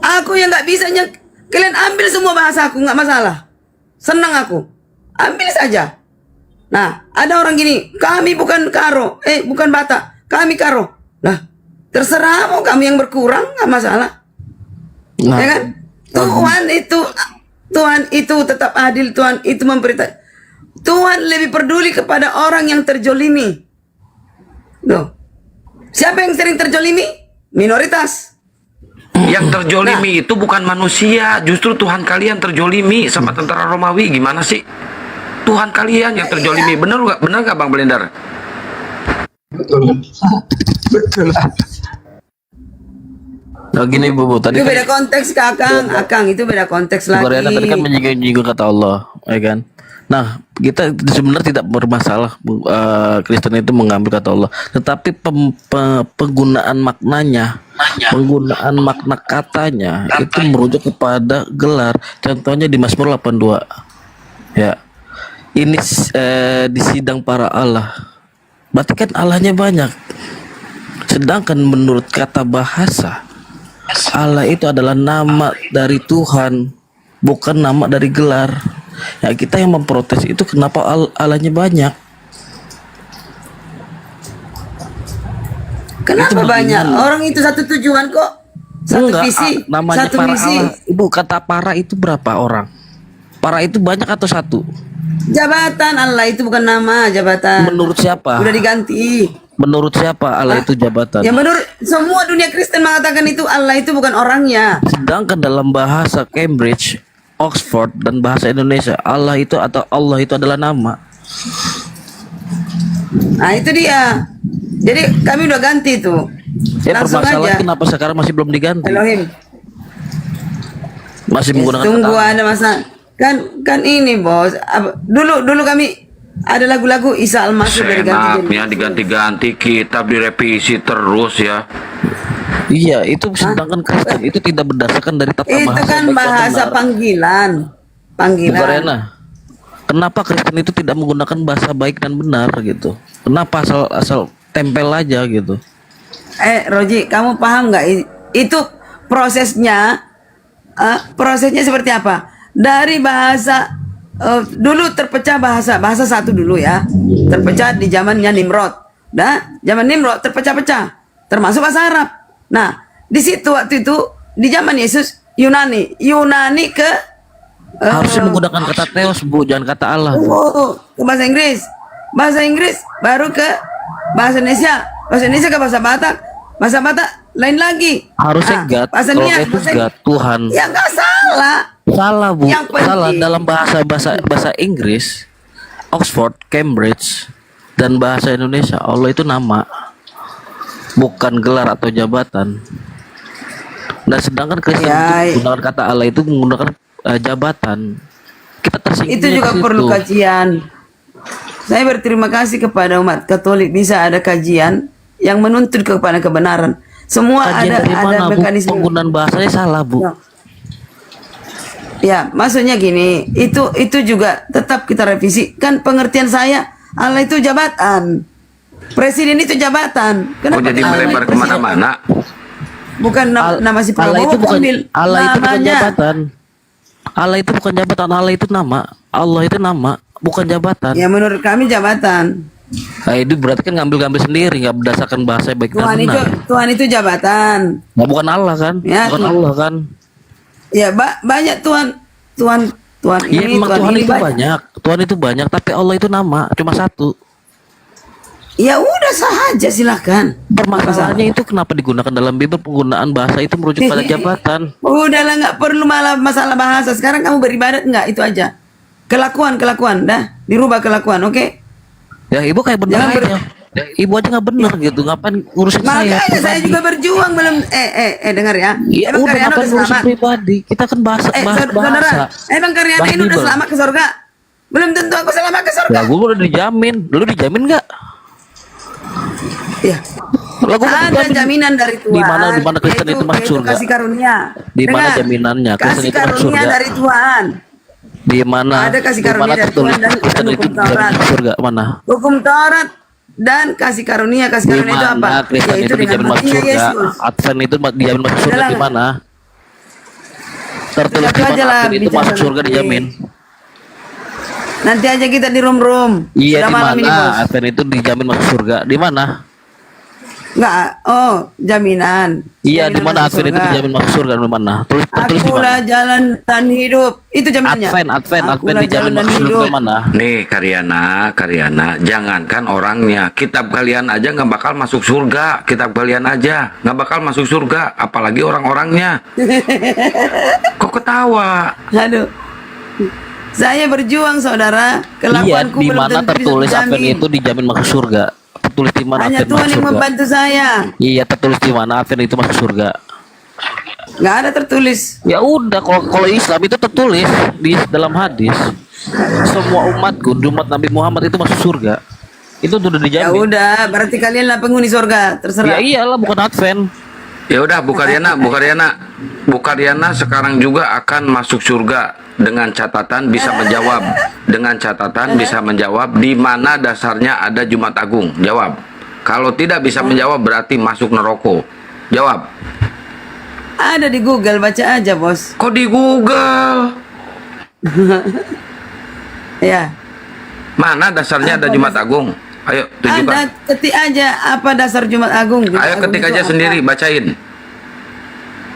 N: aku yang nggak bisanya kalian ambil semua bahasa aku, nggak masalah, senang aku, ambil saja. Nah ada orang gini, kami bukan karo, bukan Batak, kami karo. Lah terserah mau kami yang berkurang, nggak masalah.
R: Nah,
N: ya kan? Tuhan itu tetap adil. Tuhan itu memberitahu. Tuhan lebih peduli kepada orang yang terjolimi. Loh, siapa yang sering terjolimi? Minoritas.
P: Yang terjolimi itu bukan manusia, justru Tuhan kalian terjolimi sama tentara Romawi. Gimana sih? Tuhan kalian yang terjolimi. Bener nggak Bang Blender?
L: Betul.
R: Nah, gini Bu, tadi
N: Itu
R: kan
N: beda konteks ke Akang itu beda konteks
R: Bu Karyana tadi kan
N: lagi.
R: menyinggung kata Allah, ya kan? Nah, kita sebenarnya tidak bermasalah Kristen itu mengambil kata Allah, tetapi penggunaan maknanya, penggunaan makna katanya itu merujuk kepada gelar. Contohnya di Mazmur 82. Ya. Ini di sidang para Allah. Berarti kan Allahnya banyak. Sedangkan menurut kata bahasa, Allah itu adalah nama dari Tuhan, bukan nama dari gelar. Ya kita yang memprotes itu kenapa Allahnya banyak?
N: Kenapa
R: Itu
N: banyak?
R: bagaimana?
N: Orang itu satu tujuan kok. Satu
R: Enggak,
N: visi,
R: namanya
N: satu
R: para
N: misi.
R: Allah. Ibu, kata para itu berapa orang? Para itu banyak atau satu?
N: Jabatan Allah itu bukan nama jabatan.
R: Menurut siapa?
N: Udah diganti.
R: Menurut siapa Allah itu jabatan?
N: Ya menurut semua dunia Kristen mengatakan itu Allah itu bukan orangnya.
R: Sedangkan dalam bahasa Cambridge, Oxford, dan bahasa Indonesia, Allah itu atau Allah itu adalah nama.
N: Nah itu dia. Jadi kami udah ganti tuh.
R: Ya
N: Langsung
R: permasalahan
N: aja.
R: kenapa sekarang masih belum diganti?
N: Elohim.
R: Masih menggunakan
N: Tunggu
R: kata
N: ada masa. Kan ini bos. Dulu kami ada lagu-lagu Isa Al-Masih dari ganti.
P: Senaknya diganti-ganti, kitab direvisi terus ya.
R: Iya, itu sedangkan Kristen itu tidak berdasarkan dari tata
N: Itu
R: bahasa.
N: kan
R: baik dan
N: bahasa
R: benar.
N: panggilan.
R: Bu
N: Panggilan.
R: Karyana, kenapa Kristen itu tidak menggunakan bahasa baik dan benar gitu? Kenapa asal tempel aja gitu?
N: Roji, kamu paham nggak itu prosesnya? Prosesnya seperti apa? Dari bahasa dulu terpecah bahasa satu dulu ya, terpecah di zamannya Nimrod. Nah, zaman Nimrod terpecah-pecah, termasuk bahasa Arab. Nah, di situ waktu itu di zaman Yesus Yunani ke
R: Harusnya menggunakan kata Theos, Bu, jangan kata Allah.
N: ke bahasa Inggris baru ke bahasa Indonesia ke bahasa Batak lain lagi.
R: Harusnya God,
N: bahasa
R: kalau
N: Nia,
R: itu
N: bahasa-
R: God, Tuhan.
N: Ya nggak salah.
R: Salah, Bu.
N: Yang penting-
R: Salah dalam bahasa Inggris, Oxford, Cambridge, dan bahasa Indonesia, Allah itu nama, bukan gelar atau jabatan. Nah, sedangkan Kristen itu menggunakan kata Allah itu menggunakan jabatan. Kita tersinggung.
N: Itu juga
R: di situ.
N: perlu kajian. Saya berterima kasih kepada umat Katolik bisa ada kajian yang menuntut kepada kebenaran. Semua
R: Kajian dari
N: ada
R: mana, Bu?
N: mekanisme.
R: Penggunaan bahasanya salah, Bu.
N: Ya, maksudnya gini, itu juga tetap kita revisi. Kan pengertian saya, Allah itu jabatan. Presiden itu jabatan.
P: Oh jadi
N: Allah
P: melebar
N: itu presiden?
P: kemana-mana.
N: Bukan nama si
R: Allah
N: Prabowo
R: itu bukan
N: ambil
R: Allah itu bukan
N: namanya.
R: jabatan. Allah itu bukan jabatan, Allah itu nama. Allah itu nama, bukan jabatan.
N: Ya menurut kami jabatan.
R: Nah, itu berarti kan ngambil-ngambil sendiri, nggak berdasarkan bahasa yang baik dan benar.
N: Tuhan itu jabatan.
R: Nah, bukan Allah kan?
N: Ya,
R: Bukan Allah kan?
N: Ya banyak Tuhan
R: Iya,
N: ini,
R: memang Tuhan
N: ini
R: itu banyak. Tuhan itu banyak, tapi Allah itu nama, cuma satu.
N: Ya udah sah aja silakan.
R: Permasalahannya itu kenapa digunakan dalam Bible, penggunaan bahasa itu merujuk pada jabatan.
N: Udahlah nggak perlu malah masalah bahasa. Sekarang kamu beribadat nggak itu aja. Kelakuan dah dirubah kelakuan, oke?
R: Ya ibu kayak benar aja. Ibu aja nggak benar gitu, ngapain ngurusin saya?
N: Makanya saya juga berjuang belum. Dengar ya.
R: Ya
N: Emang
R: udah,
N: Karyana
R: ngapain
N: udah
R: ngurusin
N: selamat?
R: pribadi? Kita kan bahasa
N: Saudara,
R: bahasa.
N: emang Karyana
R: Bahas
N: ini udah
R: Bible.
N: selamat ke surga? Belum tentu aku selamat ke surga.
R: Ya gue udah dijamin. Lu dijamin nggak?
N: Ya.
R: Lah, gua
N: Ada
R: dijamin.
N: jaminan dari Tuhan.
R: Di mana Kristen itu masuk
N: yaitu
R: surga?
N: kasih karunia.
R: Di mana
N: Dengar,
R: jaminannya Kristen
N: kasih
R: itu masuk
N: karunia
R: surga?
N: dari Tuhan.
R: Di mana?
N: Ada kasih
R: Di mana
N: karunia dari
R: tertulis
N: Tuhan dan
R: Kristen itu
N: hukum
R: dijamin
N: Taurat.
R: masuk surga? Mana?
N: Hukum Taurat dan kasih karunia
R: Di
N: itu apa?
R: mana Kristen
N: Yaitu
R: itu
N: dengan
R: dijamin masuk
N: matinya
R: surga?
N: Yesus.
R: Advent itu dijamin masuk surga
N: Adalah-
R: di mana? Tertulis
N: Nanti
R: di
N: aja
R: mana
N: lah
R: Advent itu
N: bicara
R: masuk surga
N: nanti.
R: dijamin?
N: Nanti aja kita di room.
R: Iya,
N: Sudah
R: di
N: malam ini,
R: mana
N: Bos.
R: Advent itu dijamin masuk surga? Di mana?
N: Enggak, jaminan.
R: Iya, di
N: Jaminan
R: mana
N: masuk
R: Advent itu
N: surga.
R: dijamin masuk surga? Di mana? Tertulis di mana?
N: Akulah jalan dan hidup. Itu jaminannya.
R: Advent
N: Akulah
R: dijamin
N: jalan dan
R: masuk surga
N: hidup.
R: mana?
P: Nih Karyana, jangankan orangnya, kitab kalian aja nggak bakal masuk surga. Kitab kalian aja nggak bakal masuk surga, apalagi orang-orangnya. Kok ketawa?
N: Aduh. Saya berjuang, saudara.
R: Iya,
N: Kelakuanku
R: di
N: belum
R: mana
N: tentu bisa
R: tertulis Advent
N: dijamin.
R: itu dijamin masuk surga? Tertulis di mana
N: Hanya
R: Advent
N: Tuhan
R: masuk
N: yang
R: surga?
N: membantu saya.
R: Iya, tertulis di mana Advent itu masuk surga?
N: Nggak ada tertulis.
R: Ya udah, kalau Islam itu tertulis di dalam hadis. Semua umatku, umat Nabi Muhammad itu masuk surga. Itu sudah
N: Ya
R: dijamin.
N: udah, berarti kalian lah penghuni surga, terserah.
R: Ya iyalah, bukan Advent.
P: Ya udah, Bu Karyana sekarang juga akan masuk surga dengan catatan bisa menjawab. Dengan catatan bisa menjawab di mana dasarnya ada Jumat Agung. Jawab. Kalau tidak bisa menjawab berarti masuk neraka. Jawab.
N: Ada di Google, baca aja, Bos.
P: Kok di Google?
N: Ya.
P: Mana dasarnya ada Jumat Agung? Ayo tunjukkan.
N: Ada, ketik aja apa dasar Jumat Agung. Jumat
P: Ayo
N: Agung
P: ketik
N: itu
P: aja
N: apa?
P: sendiri, bacain.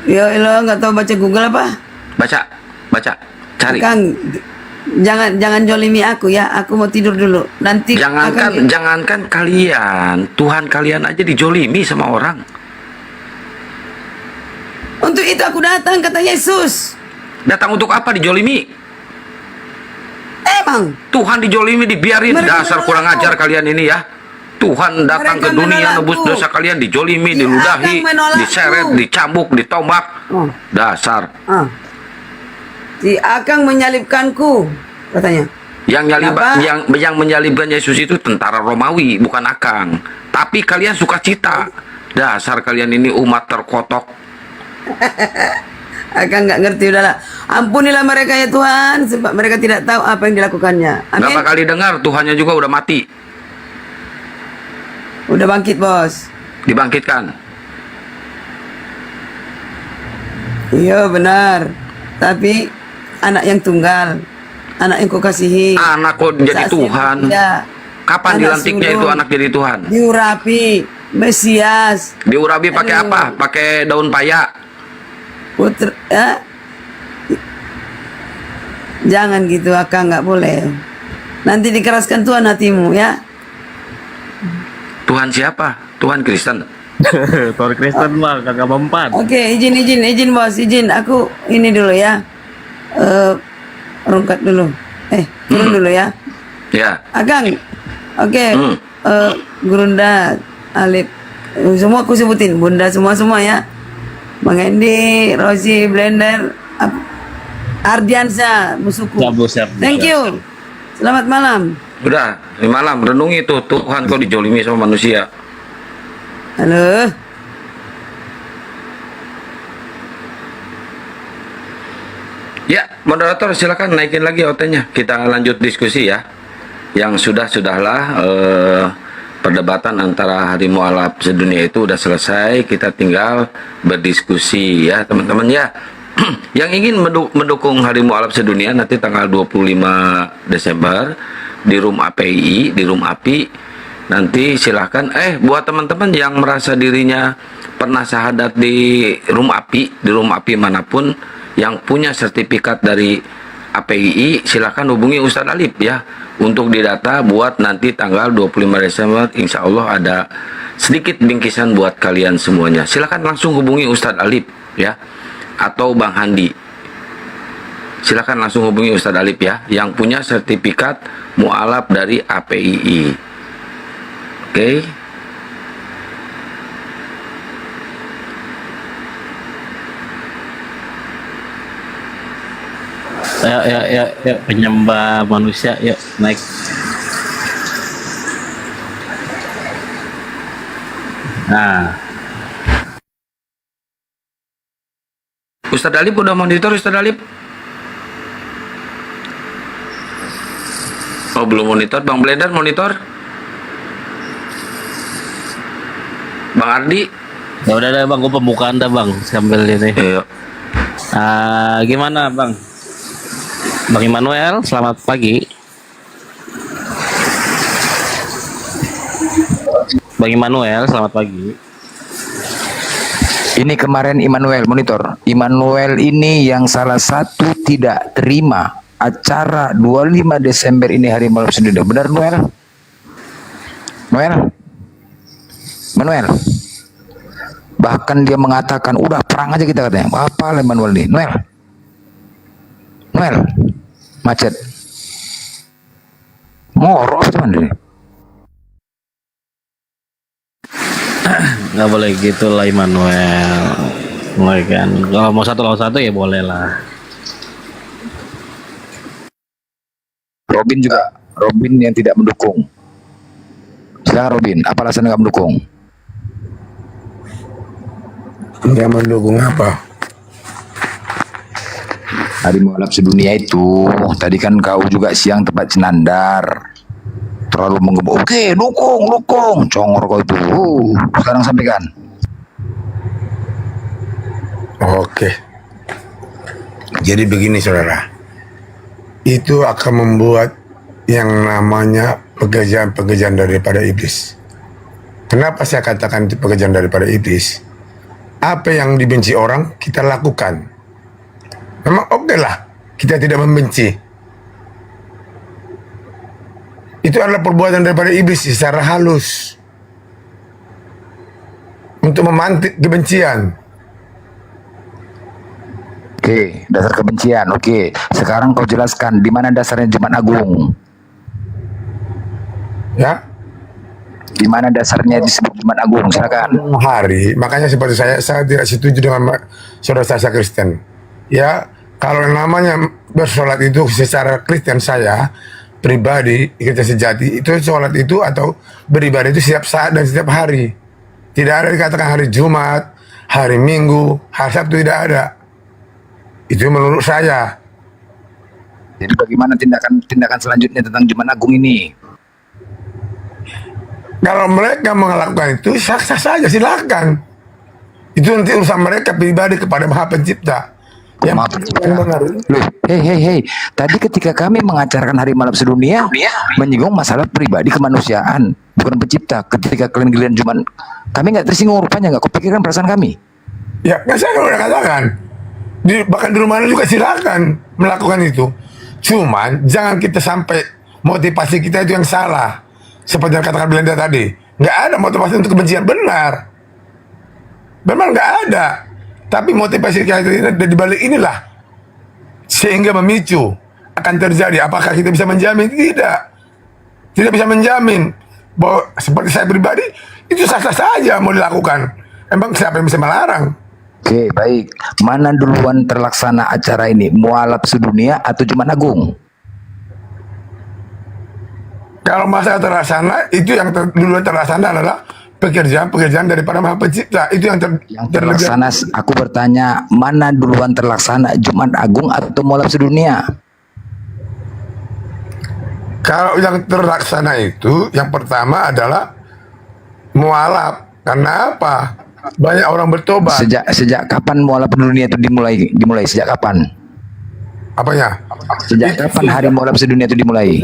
N: Ya lo nggak tahu baca Google apa?
P: Baca, cari.
N: Kang, jangan jolimi aku ya. Aku mau tidur dulu. Nanti
P: Jangankan kalian, Tuhan kalian aja dijolimi sama orang.
N: Untuk itu aku datang, kata Yesus.
P: Datang untuk apa dijolimi?
N: Emang
P: Tuhan dijolimi, dibiarin.
N: Mereka
P: Dasar kurang ajar kalian ini ya. Tuhan datang ke
N: Mereka
P: dunia
N: menolakku.
P: nebus dosa kalian, dijolimi, diludahi,
N: Akang menolakku.
P: diseret, dicambuk, ditombak. Dasar.
N: Si Akang menyalibkanku, katanya.
P: Yang menyalibkan Yesus itu tentara Romawi, bukan Akang. Tapi kalian suka cita. Dasar kalian ini umat terkotok.
N: Akang nggak ngerti, udahlah. Ampunilah mereka ya Tuhan, sebab mereka tidak tahu apa yang dilakukannya. Amin.
P: Berapa kali dengar Tuhannya juga udah mati,
N: Udah bangkit, Bos.
P: dibangkitkan.
N: Iya benar. Tapi anak yang tunggal, anak yang kau kasihi.
P: Anak kok jadi
N: Saat
P: Tuhan?
N: ya,
P: Kapan
N: anak
P: dilantiknya
N: sulung.
P: itu anak jadi Tuhan?
N: Diurapi, Mesias.
P: Diurabi pakai
N: Aduh.
P: apa? Pakai daun payak.
N: Putra, ya. Jangan gitu, Akang, nggak boleh. Nanti dikeraskan Tuhan hatimu ya.
P: Tuhan siapa? Tuhan Kristen.
R: Tuhan Kristen mah kagak mempan.
N: Oke, izin Bos, izin aku ini dulu ya. Rungkat dulu. Turun dulu ya.
P: Ya.
N: Akang. Oke. Gurunda, Alip. Semua aku sebutin, Bunda semua ya. Bang Endi, Rosi, Blender, Ardiansa, musuhku.
R: Siap.
N: Thank you. Selamat malam.
P: Udah, di malam renungi itu Tuhan kok dijolimi sama manusia.
N: Halo.
P: Ya, moderator silakan naikin lagi OT-nya. Kita lanjut diskusi ya. Yang sudahlah perdebatan antara hari mualaf sedunia itu udah selesai. Kita tinggal berdiskusi ya, teman-teman ya. Yang ingin mendukung hari mualaf sedunia nanti tanggal 25 Desember di Room API, di Room API. Nanti silahkan buat teman-teman yang merasa dirinya pernah syahadat di Room API manapun, yang punya sertifikat dari APII, silahkan hubungi Ustadz Alip ya, untuk didata buat nanti tanggal 25 Desember insya Allah ada sedikit bingkisan buat kalian semuanya. Silahkan langsung hubungi Ustadz Alip ya, atau Bang Handi. Silahkan langsung hubungi Ustadz Alip ya, yang punya sertifikat mualaf dari APII. Oke.
R: Ya, penyembah manusia, yuk naik. Nah,
P: Ustadz Alip udah monitor, Ustadz Alip? Oh belum monitor. Bang Blender monitor? Bang Ardi?
R: ya udah deh bang, gue pembukaan dah bang, sambil ini.
P: Iya.
R: Gimana bang? Bang Immanuel, selamat pagi. Bang Immanuel, selamat pagi.
L: Ini kemarin Immanuel monitor. Immanuel ini yang salah satu tidak terima acara 25 Desember ini hari malam sedunia. Benar Noel? Manuel. Bahkan dia mengatakan udah perang aja kita katanya. Apa Immanuel ini? Noel. Macet. Ngorok cuman ini.
R: Nggak boleh gitu lah Immanuel. Mulai kan, kalau mau satu lawan satu ya boleh lah.
L: Robin juga, Robin yang tidak mendukung. Silakan Robin, apa alasan nggak mendukung?
S: Nggak mendukung apa?
L: Hari mualaf sedunia itu, tadi kan kau juga siang tempat Cenandar. Terlalu menggebuk, oke dukung, congor kau itu. Sekarang sampaikan.
S: Oke. Jadi begini saudara, itu akan membuat yang namanya pekerjaan-pekerjaan daripada iblis. Kenapa saya katakan itu pekerjaan daripada iblis? Apa yang dibenci orang kita lakukan. Memang oke lah, kita tidak membenci. Itu adalah perbuatan daripada iblis secara halus untuk memantik kebencian.
L: Oke, dasar kebencian. Oke, sekarang kau jelaskan di mana dasarnya Jumat Agung.
S: Ya,
L: di mana dasarnya disebut Jumat Agung? Silakan.
S: Hari, makanya seperti saya tidak setuju dengan saudara saya Kristen. Ya, kalau namanya bersolat itu secara Kristen saya pribadi, kita sejati itu sholat itu atau beribadah itu setiap saat dan setiap hari. Tidak ada dikatakan hari Jumat, hari Minggu, hari Sabtu, tidak ada. Itu menurut saya.
L: Jadi bagaimana tindakan selanjutnya tentang Jumat Agung ini?
S: Kalau mereka melakukan itu sah-sah saja, silakan. Itu nanti urusan mereka pribadi kepada Maha Pencipta. Yang
L: Hei, tadi ketika kami mengacarkan Hari Mualaf Sedunia, menyinggung masalah pribadi kemanusiaan, bukan pencipta. Ketika kalian Jumat, kami nggak tersinggung rupanya, nggak kupikirkan perasaan kami.
S: Ya, kan saya udah katakan. Bahkan di rumah juga silakan melakukan itu. Cuman jangan kita sampai motivasi kita itu yang salah. Seperti yang katakan Belanda tadi, nggak ada motivasi untuk kebencian, benar. Memang nggak ada. Tapi motivasi kita di balik inilah sehingga memicu akan terjadi. Apakah kita bisa menjamin? Tidak bisa menjamin bahwa seperti saya pribadi itu sah-sah saja mau dilakukan. Emang siapa yang bisa melarang?
L: Oke, baik. Mana duluan terlaksana acara ini? Mualaf Sedunia atau Jumat Agung?
S: Kalau masalah terlaksana, itu yang duluan terlaksana adalah pekerjaan-pekerjaan daripada Maha Pencipta. Itu yang
L: terlaksana. Aku bertanya, mana duluan terlaksana? Jumat Agung atau Mualaf Sedunia?
S: Kalau yang terlaksana itu, yang pertama adalah mualaf. Karena apa? Banyak orang bertobat.
L: Sejak kapan Mualaf Sedunia itu dimulai? Sejak kapan?
S: Apanya?
L: Sejak kapan Hari Mualaf Sedunia itu dimulai?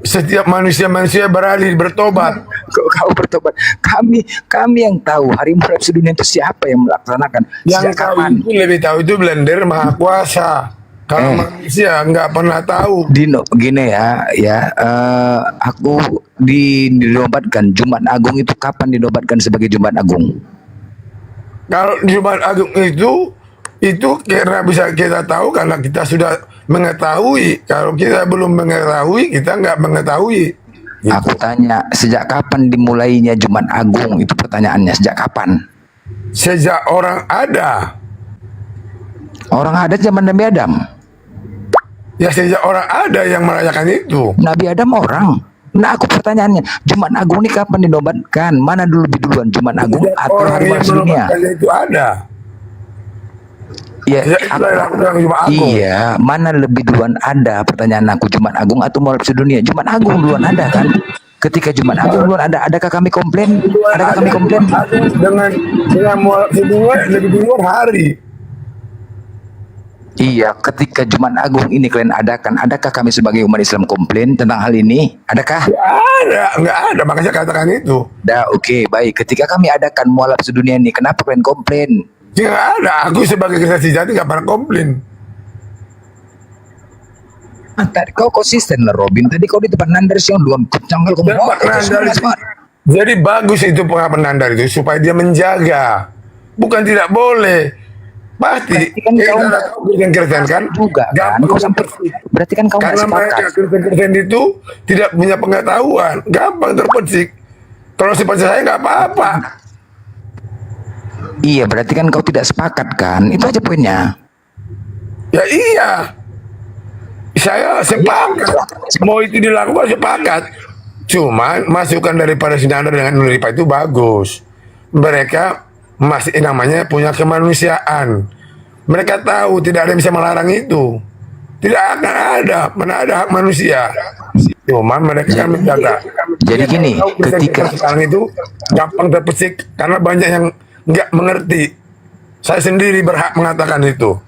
S: Setiap manusia beralih bertobat.
L: Kau bertobat. Kami yang tahu Hari Mualaf Sedunia itu siapa yang melaksanakan?
S: Yang tahu itu lebih tahu itu Blender Maha Kuasa. Kalau manusia nggak pernah tahu.
L: Dino, begini aku dinobatkan Jumat Agung itu kapan dinobatkan sebagai Jumat Agung?
S: Kalau Jumat Agung itu karena bisa kita tahu karena kita sudah mengetahui. Kalau kita belum mengetahui, kita nggak mengetahui. Gitu.
L: Aku tanya, sejak kapan dimulainya Jumat Agung? Itu pertanyaannya, sejak kapan?
S: Sejak orang ada.
L: Orang ada zaman Nabi Adam.
S: Ya sejak orang ada yang merayakan itu.
L: Nabi Adam orang. Nah, aku pertanyaannya, Jumat Agung ini kapan dinobatkan? Mana dulu lebih duluan, Jumat Agung atau Hari Mualaf Sedunia?
S: Itu ada.
L: Ya, iya, mana lebih duluan ada? Pertanyaan aku, Jumat Agung atau Mualaf Sedunia? Jumat Agung duluan ada kan? Ketika Jumat Agung duluan ada, adakah kami komplain? Adakah kami komplain?
S: Dengan Mualaf Sedunia lebih duluan hari.
L: Iya, ketika Jumat Agung ini kalian adakan, adakah kami sebagai umat Islam komplain tentang hal ini? Adakah?
S: Nggak ada, makanya katakan itu.
L: Oke, baik. Ketika kami adakan Mualaf Sedunia ini, kenapa kalian komplain?
S: Nggak ada, aku sebagai Kristen sejati nggak pernah komplain.
L: Tadi kau konsisten lah Robin, tadi kau di tempat nandar siang duluan kecanggal kau.
S: Jadi bagus itu pengapain nandar itu supaya dia menjaga, bukan tidak boleh. Pasti
L: kan
S: Kristen kan
L: juga kan kau sampai berarti kan kau
S: karena mereka Kristen itu tidak punya pengetahuan, gampang terpecik. Kalau seperti saya nggak apa-apa.
L: Iya, berarti kan kau tidak sepakat kan? Itu aja poinnya.
S: Ya iya. Saya sepakat. Mau itu dilakukan sepakat. Cuman masukan daripada Sinanda dengan Nurifa itu bagus. Mereka masih namanya punya kemanusiaan. Mereka tahu tidak ada yang bisa melarang itu. Tidak akan ada, mana ada hak manusia. Cuman mereka kan menjaga.
L: Jadi gini, ketika
S: sekarang itu gampang terpesik karena banyak yang nggak mengerti. Saya sendiri berhak mengatakan itu.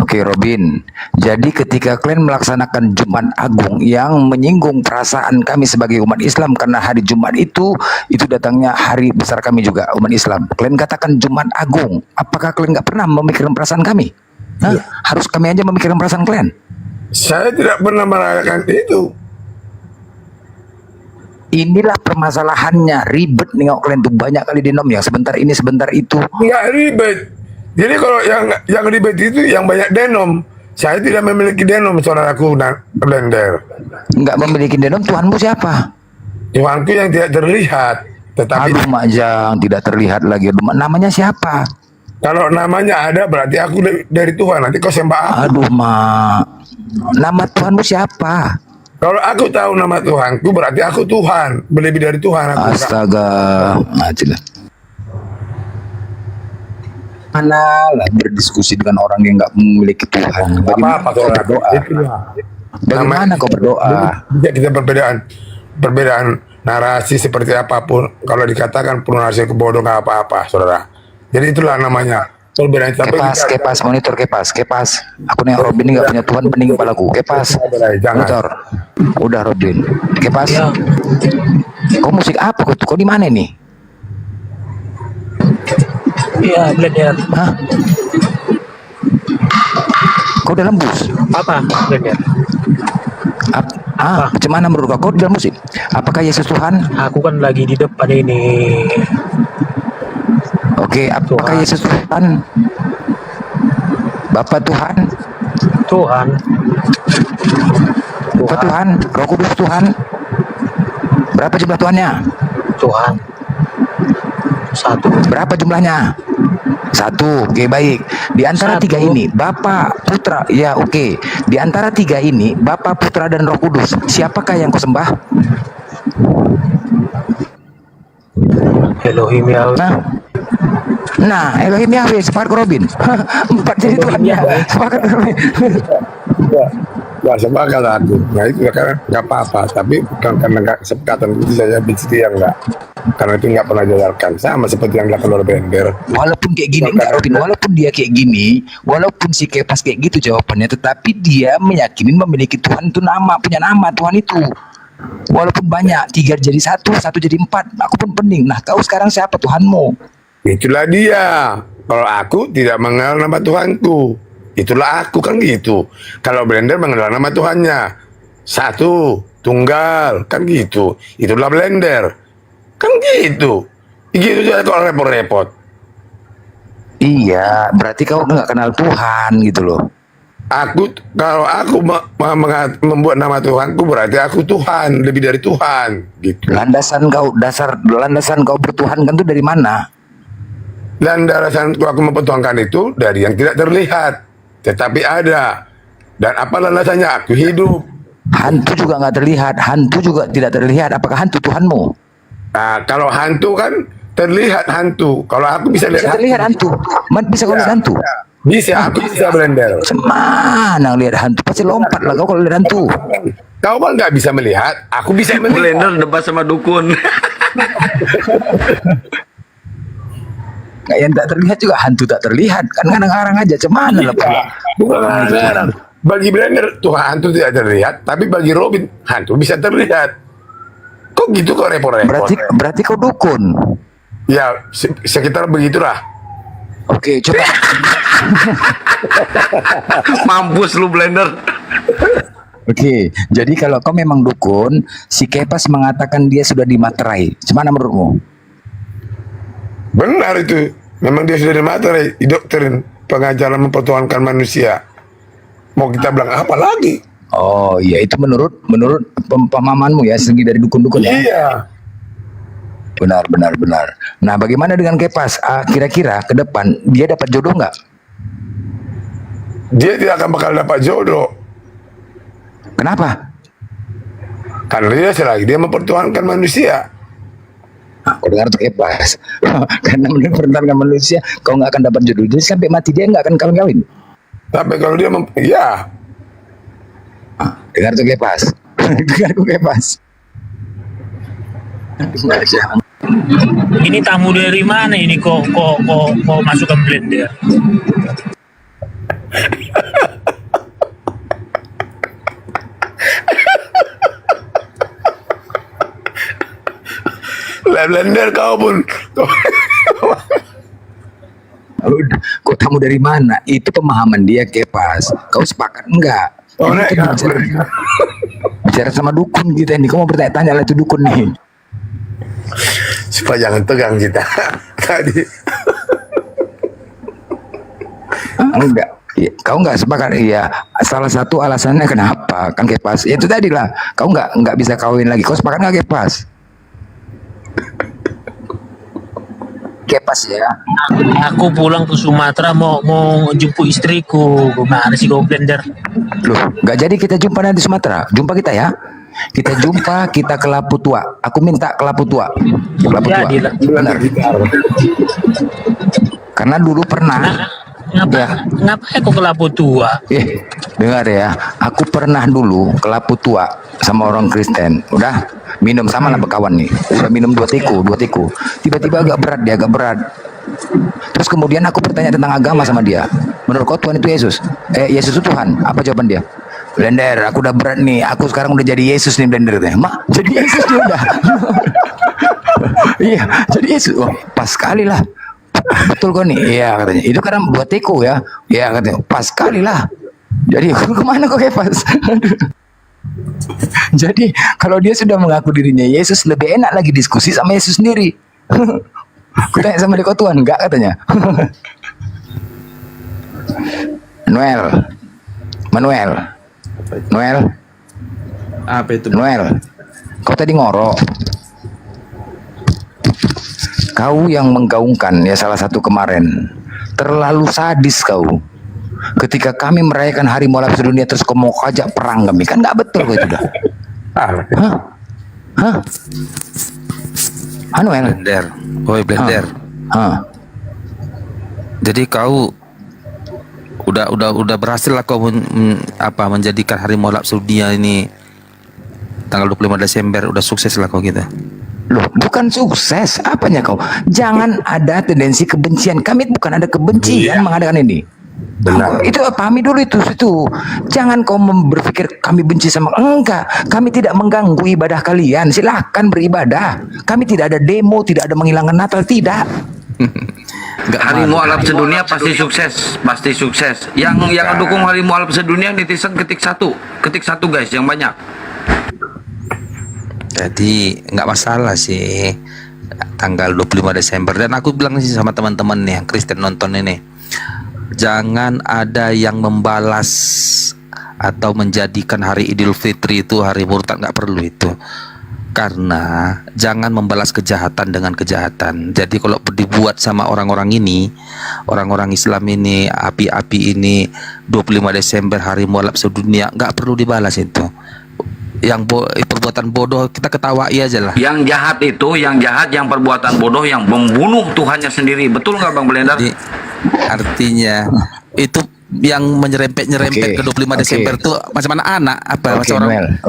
L: Oke Robin, jadi ketika kalian melaksanakan Jumat Agung yang menyinggung perasaan kami sebagai umat Islam karena hari Jumat itu datangnya hari besar kami juga umat Islam. Kalian katakan Jumat Agung, apakah kalian nggak pernah memikirkan perasaan kami? Hah? Harus kami aja memikirkan perasaan kalian?
S: Saya tidak pernah merayakan itu.
L: Inilah permasalahannya, ribet nih kalian tuh banyak kali denom yang sebentar ini sebentar itu.
S: Nggak ribet. Jadi kalau yang ribet itu yang banyak denom. Saya tidak memiliki denom, saudaraku Blender.
L: Nggak memiliki denom, Tuhanmu siapa?
S: Tuhanku yang tidak terlihat. Tetapi
L: aduh Majang, tidak terlihat lagi. Namanya siapa?
S: Kalau namanya ada berarti aku dari Tuhan. Nanti kau sembah aku.
L: Aduh Mak, nama Tuhanmu siapa?
S: Kalau aku tahu nama Tuhanku berarti aku Tuhan. Lebih dari Tuhan aku.
L: Astaga, ngajilah. Mana lah berdiskusi dengan orang yang nggak memiliki Tuhan? Bagaimana kau berdoa? Bagaimana kau berdoa?
S: Kita perbedaan narasi seperti apapun. Kalau dikatakan pun narasi kebodoh nggak apa-apa, saudara. Jadi itulah namanya perbedaan.
L: Kepas, monitor kepas. Aku nih Robin ini nggak punya Tuhan, pening kepalaku. Kepas, monitor. Udah Robin, kepas. Kau musik apa? Kau di mana nih?
E: Iya, Blender.
L: Hah? Kau dalam bus?
E: Apa, Blender?
L: Macam mana menurut kau di dalam musik? Apakah Yesus Tuhan?
E: Aku kan lagi di depan ini.
L: Oke, apakah Yesus Tuhan? Bapak Tuhan?
E: Tuhan.
L: Bapak Tuhan? Roh Kudus Tuhan? Berapa jumlah Tuhannya?
E: Tuhan. Satu.
L: Berapa jumlahnya? Satu. Oke, baik. Di antara tiga ini, Bapa, Putra, ya oke. Di antara tiga ini, Bapa, Putra, dan Roh Kudus, siapakah yang kau sembah?
E: Elohim Yahweh.
L: Nah, Elohim Yahweh, sepakat Robin. Empat jadi Tuhannya. Sepakat Robin.
S: Ya sepakat aku. Nah itu kan nggak apa-apa. Tapi bukan karena nggak kesepakatan itu saja bicara yang nggak. Karena itu nggak pernah dijalankan. Sama seperti yang dilakukan oleh Blender.
L: Walaupun kayak gini, enggak Robin. Walaupun dia kayak gini, walaupun si Kepas kayak gitu jawabannya, tetapi dia meyakini memiliki Tuhan itu punya nama Tuhan itu. Walaupun banyak, 3 jadi 1, 1 jadi 4. Aku pun pening. Nah, kau sekarang siapa Tuhanmu?
S: Itulah dia. Kalau aku tidak mengenal nama Tuhanku, itulah aku kan gitu. Kalau Blender mengenal nama Tuhannya, satu, tunggal, kan gitu. Itulah Blender, kan gitu. Gitu saja kalau repot-repot.
L: Iya, berarti kau nggak kenal Tuhan gitu loh.
S: Kalau aku membuat nama Tuhanku berarti aku Tuhan, lebih dari Tuhan, gitu.
L: Landasan kau bertuhan kan tuh dari mana?
S: Dan landasan aku mempertuhankan itu dari yang tidak terlihat, tetapi ada. Dan apa landasannya? Aku hidup.
L: Hantu juga nggak terlihat, hantu juga tidak terlihat. Apakah hantu Tuhanmu?
S: Nah, kalau hantu kan terlihat hantu. Kalau aku bisa lihat.
L: Bisa terlihat hantu. Bisa kau lihat hantu?
S: Bisa, aku bisa Blender.
L: Mana lihat hantu? Pasti lompat lah kau kalau lihat hantu.
S: Kau kan nggak bisa melihat, aku bisa melihat.
P: Blender debat sama dukun.
L: Kayak yang tak terlihat juga hantu tak terlihat. Kan kadang-kadang aja cemana lah.
S: Bukan kadang-kadang. Bagi Blender tuh hantu tidak terlihat, tapi bagi Robin hantu bisa terlihat. Kok gitu kok repot-repot?
L: Berarti kau dukun.
S: Ya, sekitar begitulah.
L: Oke, coba.
P: Mampus lu Blender.
L: Oke, jadi kalau kau memang dukun, si Kepas mengatakan dia sudah dimaterai. Gimana menurutmu?
S: Benar itu. Memang dia sudah dimaterai, didoktrin pengajaran mempertuhankan manusia. Mau kita bilang apa lagi?
L: Oh iya, itu menurut pemahamanmu ya, segi dari dukun-dukun ya.
S: Iya.
L: Benar, benar, benar. Nah, bagaimana dengan Kepas? Kira-kira ke depan dia dapat jodoh nggak?
S: Dia tidak akan bakal dapat jodoh.
L: Kenapa?
S: Karena dia selagi dia mempertuhankan manusia.
L: Kau dengar tuh Kepas. Karena mempertahankan manusia, kau nggak akan dapat jodoh. Jadi sampai mati dia nggak akan kawin-kawin.
S: Tapi kalau dia ya.
L: Dengar tuh Kepas. Dengar tuh Kepas.
T: Ini tamu dari mana ini kok masukkan blender?
S: Blender kau pun.
L: Kok tamu dari mana? Itu pemahaman dia Kepas. Kau sepakat enggak?
S: Oh,
L: Ini kita bicara sama dukun kita ini. Kau mau bertanya-tanya lah itu dukun nih.
S: Supaya jangan tegang kita. Tadi.
L: Enggak. Kau nggak sepakat? Iya. Salah satu alasannya kenapa? Kan Kepas. Ya itu tadi lah. Kau nggak bisa kawin lagi. Kau sepakat nggak Kepas? Kepas ya.
T: Aku pulang ke Sumatera mau jemput istriku. Gimana sih kau blender?
L: Loh, nggak jadi kita jumpa nanti Sumatera. Jumpa kita ya. Kita jumpa, kita ke Lapu Tua. Aku minta ke Lapu Tua. Lapu Tua. Benar. Karena dulu pernah.
T: Ngapain kok ke Lapu Tua?
L: Dengar ya. Aku pernah dulu ke Lapu Tua sama orang Kristen. Udah minum sama lah berkawan nih. Udah minum 2 tiku. Tiba-tiba agak berat. Terus kemudian aku bertanya tentang agama sama dia. Menurut kau Tuhan itu Yesus? Yesus itu Tuhan. Apa jawaban dia? Blender, aku udah berat nih. Aku sekarang udah jadi Yesus nih Blender. Mak, jadi Yesus dia udah. Iya, jadi Yesus. Oh, pas sekali lah. Betul kok nih? Iya katanya. Itu karena 2 tiku ya. Iya katanya. Pas sekali lah. Jadi kemana kok Kepas? Jadi kalau dia sudah mengaku dirinya Yesus, lebih enak lagi diskusi sama Yesus sendiri. Aku tanya sama dia, kok Tuhan? Enggak katanya. Manuel.
O: Apa itu?
L: Noel, kau tadi ngorok. Kau yang menggaungkan ya salah satu kemarin. Terlalu sadis kau. Ketika kami merayakan Hari Molat Sedunia terus kau mau ajak perang kami, kan nggak betul kau itu dah. Hah? Manuel.
U: Blender. Jadi kau udah berhasil lah kau menjadikan Hari Molat Sedunia ini tanggal 25 Desember udah sukses lah kau gitu.
L: Loh, bukan sukses. Apanya kau? Jangan ada tendensi kebencian. Kami bukan ada kebencian mengadakan ini. Benar. Itu pahami dulu itu. Jangan kau berpikir kami benci sama. Enggak. Kami tidak mengganggu ibadah kalian. Silahkan beribadah. Kami tidak ada demo, tidak ada menghilangkan Natal, tidak.
P: Hari Mualaf Sedunia pasti sukses. Yang dukung Hari Mualaf Sedunia netizen ketik satu guys yang banyak.
U: Jadi nggak masalah sih tanggal 25 Desember. Dan aku bilang sih sama teman-teman nih yang Kristen nonton ini, jangan ada yang membalas atau menjadikan hari Idul Fitri itu hari murtad. Nggak perlu itu. Karena jangan membalas kejahatan dengan kejahatan. Jadi kalau dibuat sama orang-orang ini, orang-orang Islam ini, api-api ini 25 Desember Hari Mualaf Sedunia, nggak perlu dibalas itu. Yang perbuatan bodoh kita ketawain aja lah.
P: Yang jahat yang perbuatan bodoh yang membunuh Tuhannya sendiri. Betul nggak Bang Blender?
U: Artinya itu yang menyerempet ke 25 Desember tuh macam anak-anak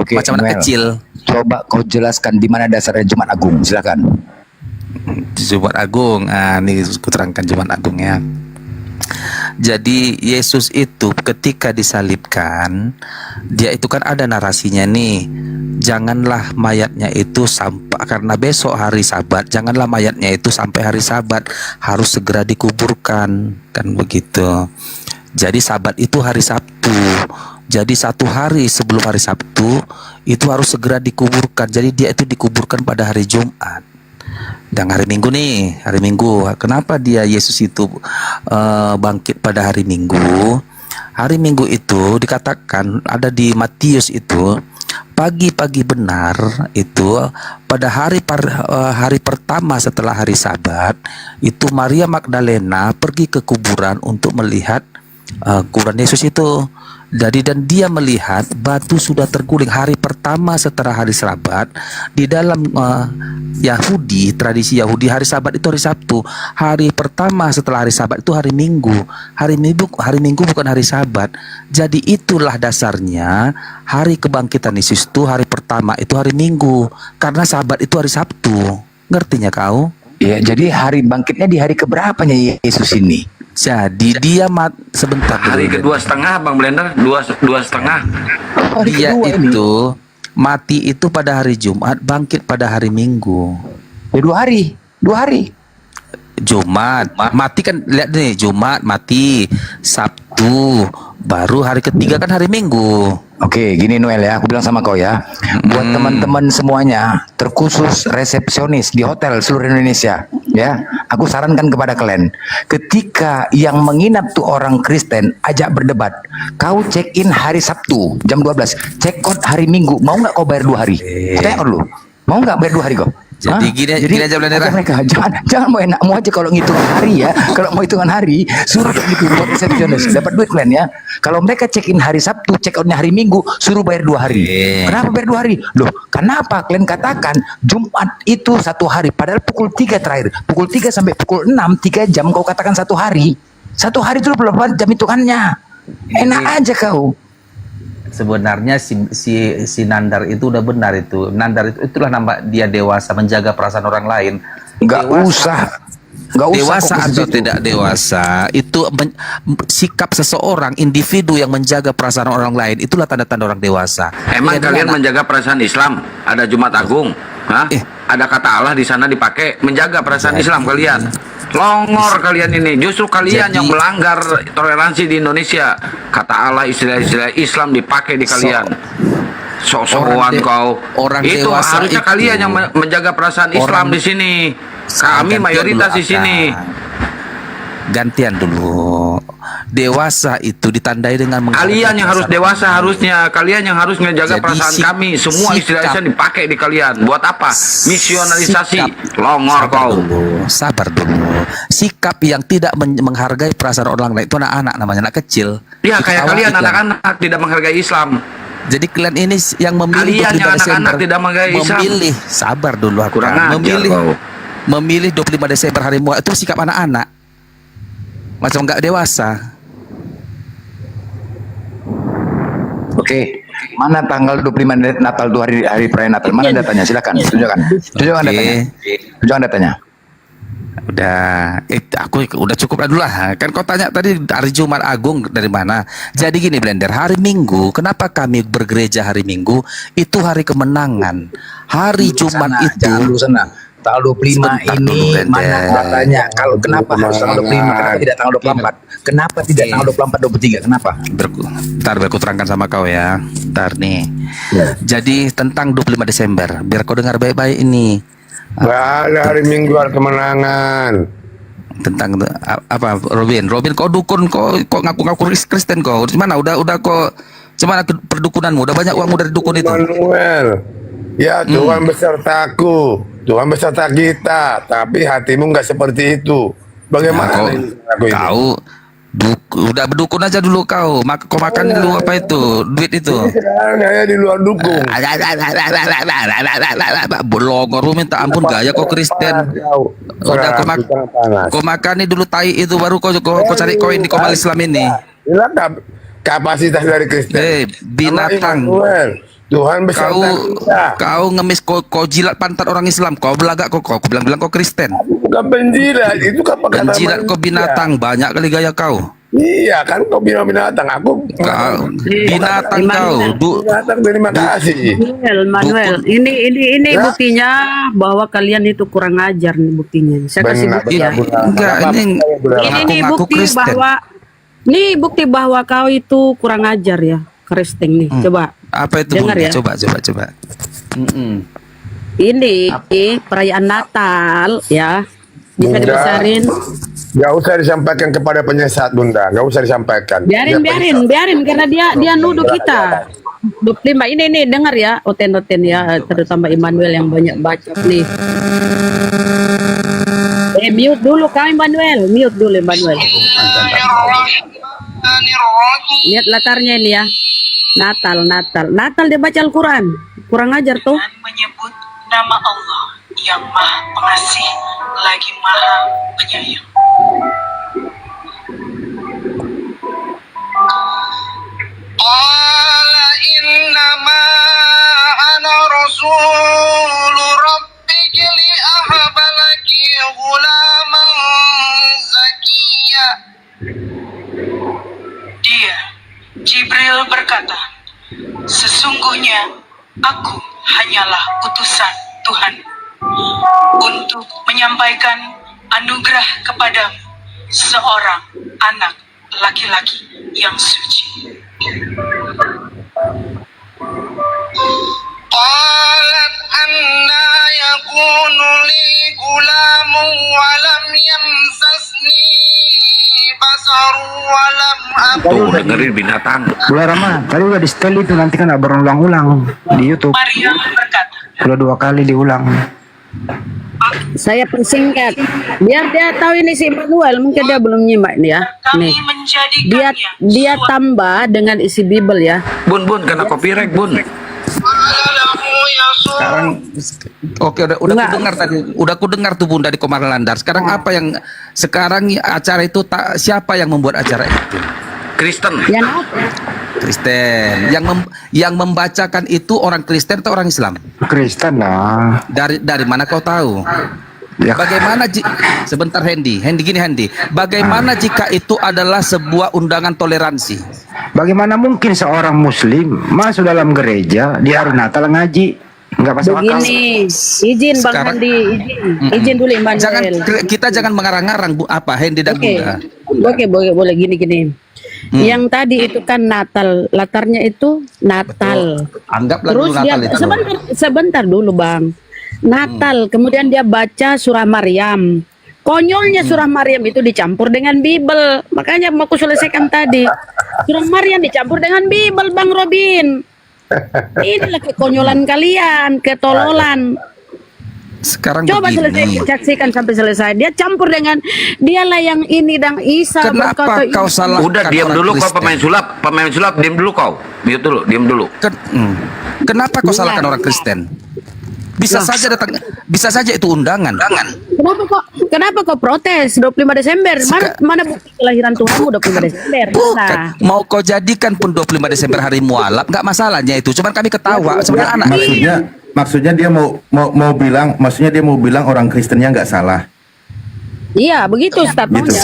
U: macam anak kecil.
L: Coba kau jelaskan di mana dasarnya Jumat Agung, silakan.
U: Jumat Agung, ini aku terangkan Jumat Agung ya. Jadi Yesus itu ketika disalibkan, dia itu kan ada narasinya nih. Janganlah mayatnya itu sampai, karena besok hari Sabat, janganlah mayatnya itu sampai hari Sabat, harus segera dikuburkan, kan begitu. Jadi Sabat itu hari Sabtu. Jadi 1 hari sebelum hari Sabtu itu harus segera dikuburkan. Jadi dia itu dikuburkan pada hari Jumat. Dan hari Minggu nih, hari Minggu. Kenapa dia Yesus itu bangkit pada hari Minggu? Hari Minggu itu dikatakan ada di Matius itu pagi-pagi benar itu pada hari pertama setelah hari Sabat itu Maria Magdalena pergi ke kuburan untuk melihat kuburan Yesus itu. Jadi dan dia melihat batu sudah terguling hari pertama setelah hari Sabat. Di dalam Yahudi, tradisi Yahudi, hari Sabat itu hari Sabtu. Hari pertama setelah hari Sabat itu hari Minggu. Hari Minggu bukan hari Sabat. Jadi itulah dasarnya hari kebangkitan Yesus itu hari pertama itu hari Minggu, karena Sabat itu hari Sabtu. Ngertinya kau?
L: Ya, jadi hari bangkitnya di hari keberapanya Yesus ini?
U: Jadi dia sebentar
P: hari kedua setengah Bang Blender, dua setengah.
U: Dia itu mati itu pada hari Jumat, bangkit pada hari Minggu.
L: Ya 2 hari.
U: Jumat mati kan, lihat nih, Jumat mati, Sabtu, baru hari ketiga kan hari Minggu.
L: Oke, gini Noel ya, aku bilang sama kau ya, buat teman-teman semuanya, terkhusus resepsionis di hotel seluruh Indonesia, ya, aku sarankan kepada kalian, ketika yang menginap tuh orang Kristen, ajak berdebat. Kau check in hari Sabtu jam 12, check out hari Minggu, mau nggak kau bayar 2 hari? Tanya dulu, mau nggak bayar 2 hari kau?
U: Jadi gini aja Blender.
L: Mereka jangan mau enakmu aja kalau ngitung hari ya. Kalau mau hitungan hari, suruh gitu buat resepsionis, dapat duit kalian ya. Kalau mereka check in hari Sabtu, check outnya hari Minggu, suruh bayar 2 hari. Kenapa bayar 2 hari? Loh, kenapa kalian katakan Jumat itu 1 hari, padahal pukul 3 terakhir, pukul 3 sampai pukul 6, 3 jam kau katakan 1 hari. 1 hari itu 24 jam hitungannya. Enak aja kau.
U: Sebenarnya si Nandar itu udah benar itu. Nandar itulah nama dia dewasa, menjaga perasaan orang lain.
L: Nggak usah
U: dewasa atau
L: itu.
U: tidak dewasa itu sikap seseorang, individu yang menjaga perasaan orang lain, itulah tanda-tanda orang dewasa.
P: Emang kalian menjaga perasaan Islam? Ada Jumat Agung, ada kata Allah di sana dipakai menjaga perasaan Islam kalian. Longor kalian ini, justru kalian yang melanggar toleransi di Indonesia. Kata Allah, istilah-istilah Islam dipakai di kalian. Sok-sokan kau. Itu harusnya kalian yang menjaga perasaan Islam di sini. Kami mayoritas di sini.
U: Gantian dulu. Dewasa itu ditandai dengan
P: kalian yang harus dewasa, harusnya kalian yang harus menjaga perasaan kami. Semua istilah-istilah dipakai di kalian. Buat apa? Misionarisasi. Longor kau.
U: Sabar dulu. Sikap yang tidak menghargai perasaan orang lain itu anak-anak namanya, anak kecil.
P: Ya kayak kalian anak-anak tidak menghargai Islam.
U: Jadi kalian ini yang memilih
P: kalian yang anak-anak tidak menghargai Islam.
U: Memilih, sabar dulu aku. Memilih 25 Desember hari Mual itu sikap anak-anak. Macam nggak dewasa.
L: Oke, mana tanggal 25 Natal itu hari perayaan Natal? Mana datanya? Silakan, tunjukkan datanya. Tunjukkan datanya.
U: Udah, aku udah cukup dulu lah. Kan kau tanya tadi hari Jumat Agung dari mana? Jadi gini Blender, hari Minggu, kenapa kami bergereja hari Minggu? Itu hari kemenangan. Hari Jumat itu.
L: Tanggal 25 ini mana datanya? Kalau kenapa harus tanggal 25? Kenapa tidak tanggal 24? Kenapa tidak tanggal 24, 23? Kenapa?
U: Ntar aku terangkan sama kau ya. Ntar nih. Jadi tentang 25 Desember, biar kau dengar baik-baik ini.
S: Nggak ada hari Minggu hari kemenangan.
U: Tentang apa, Robin, kau dukun, kau ngaku-ngaku Kristen kau. Gimana? Udah kau, gimana perdukunanmu? Udah banyak uangmu dari dukun itu?
S: Manuel, ya Tuhan besertaku. Tuhan beserta kita, tapi hatimu nggak seperti itu. Bagaimana
U: kau udah berdukun aja dulu kau. Kau makan dulu apa itu? Duit itu.
S: Sekarang saya di luar dukun.
U: Bolongor minta ampun gaya kau Kristen. Udah kau makan nih dulu tai itu, baru kau cari koin di komal Islam ini.
S: Inilah kapasitas dari Kristen.
U: Binatang.
S: Tuhan beserta kita.
U: Kau ngemis, kau jilat pantat orang Islam, kau belagak kau bilang kau Kristen.
S: Bukan penjilat, itu kan
U: penjilat kau binatang, banyak kali gaya kau.
S: Iya kan kau binatang, aku
U: binatang kau.
S: Binatang, terima kasih.
Q: Manuel, ini buktinya bahwa kalian itu kurang ajar nih buktinya. Saya kasih bukti ya.
U: Enggak,
Q: ini bukti bahwa bukti bahwa kau itu kurang ajar ya. Kristen nih, coba.
U: Apa itu?
Q: Dengar ya.
U: Coba.
Q: Ini perayaan Natal ya. Bisa dibesarin.
S: Gak usah disampaikan kepada penyesat Bunda, gak usah disampaikan.
Q: Biarin karena dia nuduh kita. 25 ini nih dengar ya, Oten ya, terutama Immanuel yang banyak baca nih. Mute dulu kau Immanuel, mute dulu Immanuel. Lihat latarnya ini ya. Natal dia baca Al-Quran. Kurang ajar tuh.
D: Menyebut nama Allah yang Maha Pengasih lagi Maha Penyayang. Qala innama ana rasul rabbiki li ahaba laki ghulaman zakiyya. Dia, Jibril berkata, sesungguhnya aku hanyalah utusan Tuhan untuk menyampaikan anugerah kepadamu seorang anak laki-laki yang suci. Qalat anna yakunu li gulamun wa lam yamsasni basaru wa lam
P: Tuh dengerin binatang.
M: Bu Rama, tadi udah di setel itu, nanti kan berulang-ulang di YouTube.
D: Maryam berkata,
M: Udah 2 kali diulang.
Q: Saya persingkat biar dia tahu ini si Immanuel, mungkin dia belum nyimak nih ya. Nih. Dia tambah dengan isi Bible ya.
P: Bun kena copyright Bun.
U: Sekarang oke udah ku dengar tadi, udah ku dengar tuh Bun dari Komar Landar. Sekarang apa yang sekarang acara itu siapa yang membuat acara itu?
P: Kristen.
U: Kristen. Yang membacakan itu orang Kristen atau orang Islam?
M: Kristen lah.
U: Dari mana kau tahu?
M: Ya.
U: Bagaimana sebentar Hendy gini Hendy. Bagaimana jika itu adalah sebuah undangan toleransi?
M: Bagaimana mungkin seorang muslim masuk dalam gereja di hari Natal ngaji? Enggak masuk akal.
Q: Begini, izin Bang Handi, izin dulu Immanuel.
U: Kita jangan mengarang-arang Hendy dan Bunda.
Q: Oke, boleh gini. Yang tadi itu kan Natal, latarnya itu Natal.
U: Anggaplah
Q: Terus
U: dulu Natal itu.
Q: sebentar dulu Bang. Natal, kemudian dia baca surah Maryam. Konyolnya surah Maryam itu dicampur dengan Bible. Makanya mau aku selesaikan tadi. Surah Maryam dicampur dengan Bible, Bang Robin. Inilah kekonyolan kalian, ketololan.
U: Sekarang
Q: coba saksikan sampai selesai. Dia campur dengan dialah yang ini dan Isa.
U: Kenapa kau salah?
P: Udah diam dulu kau pemain sulap diam dulu kau. Diam dulu.
U: Kenapa kau salahkan orang Kristen? Bisa saja itu undangan.
Q: Kenapa kau protes 25 Desember? Mana bukti kelahiran Tuhanmu 25 Desember?
U: Bukan. Mau kau jadikan pun 25 Desember hari mualaf, nggak masalahnya itu. Cuman kami ketawa sebenarnya anak.
O: Maksudnya dia mau bilang orang Kristennya nggak salah.
Q: Iya, begitu statementnya.
U: Gitu.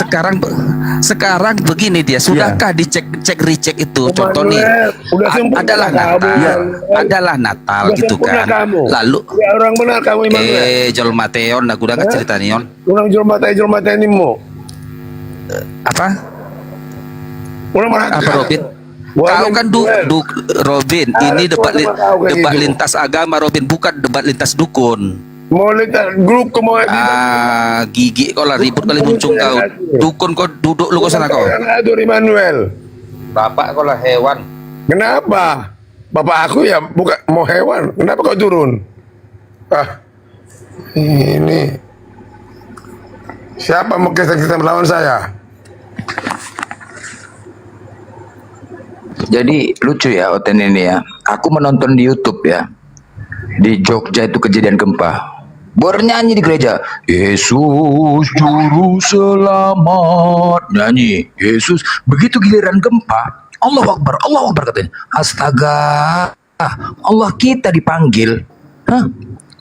U: Sekarang begini dia, sudahkah dicek recheck itu? Contoh nih, adalah Natal gitu kan. Lalu
S: orang benar kamu Immanuel.
U: Jol Mateon, aku udah nggak cerita nih on.
S: Orang Jol Mateon ini mo.
U: Apa?
S: Orang
U: apa Robin? Kau kan Robin, ini debat lintas agama Robin, bukan debat lintas dukun.
S: Mau lihat grup kau mau
U: gigi kau lah ribut kali muncung kau. Dukun kau duduk lu kau sana kau.
S: Aduh Immanuel.
U: Bapak kau lah hewan.
S: Kenapa? Bapak aku ya bukan mau hewan. Kenapa kau turun? Ini siapa mau kita melawan saya?
L: Jadi lucu ya Oten ini ya. Aku menonton di YouTube ya. Di Jogja itu kejadian gempa. Bernyanyi di gereja, Yesus juru selamat, nyanyi Yesus. Begitu giliran gempa, Allahu Akbar katanya. Astaga, Allah kita dipanggil.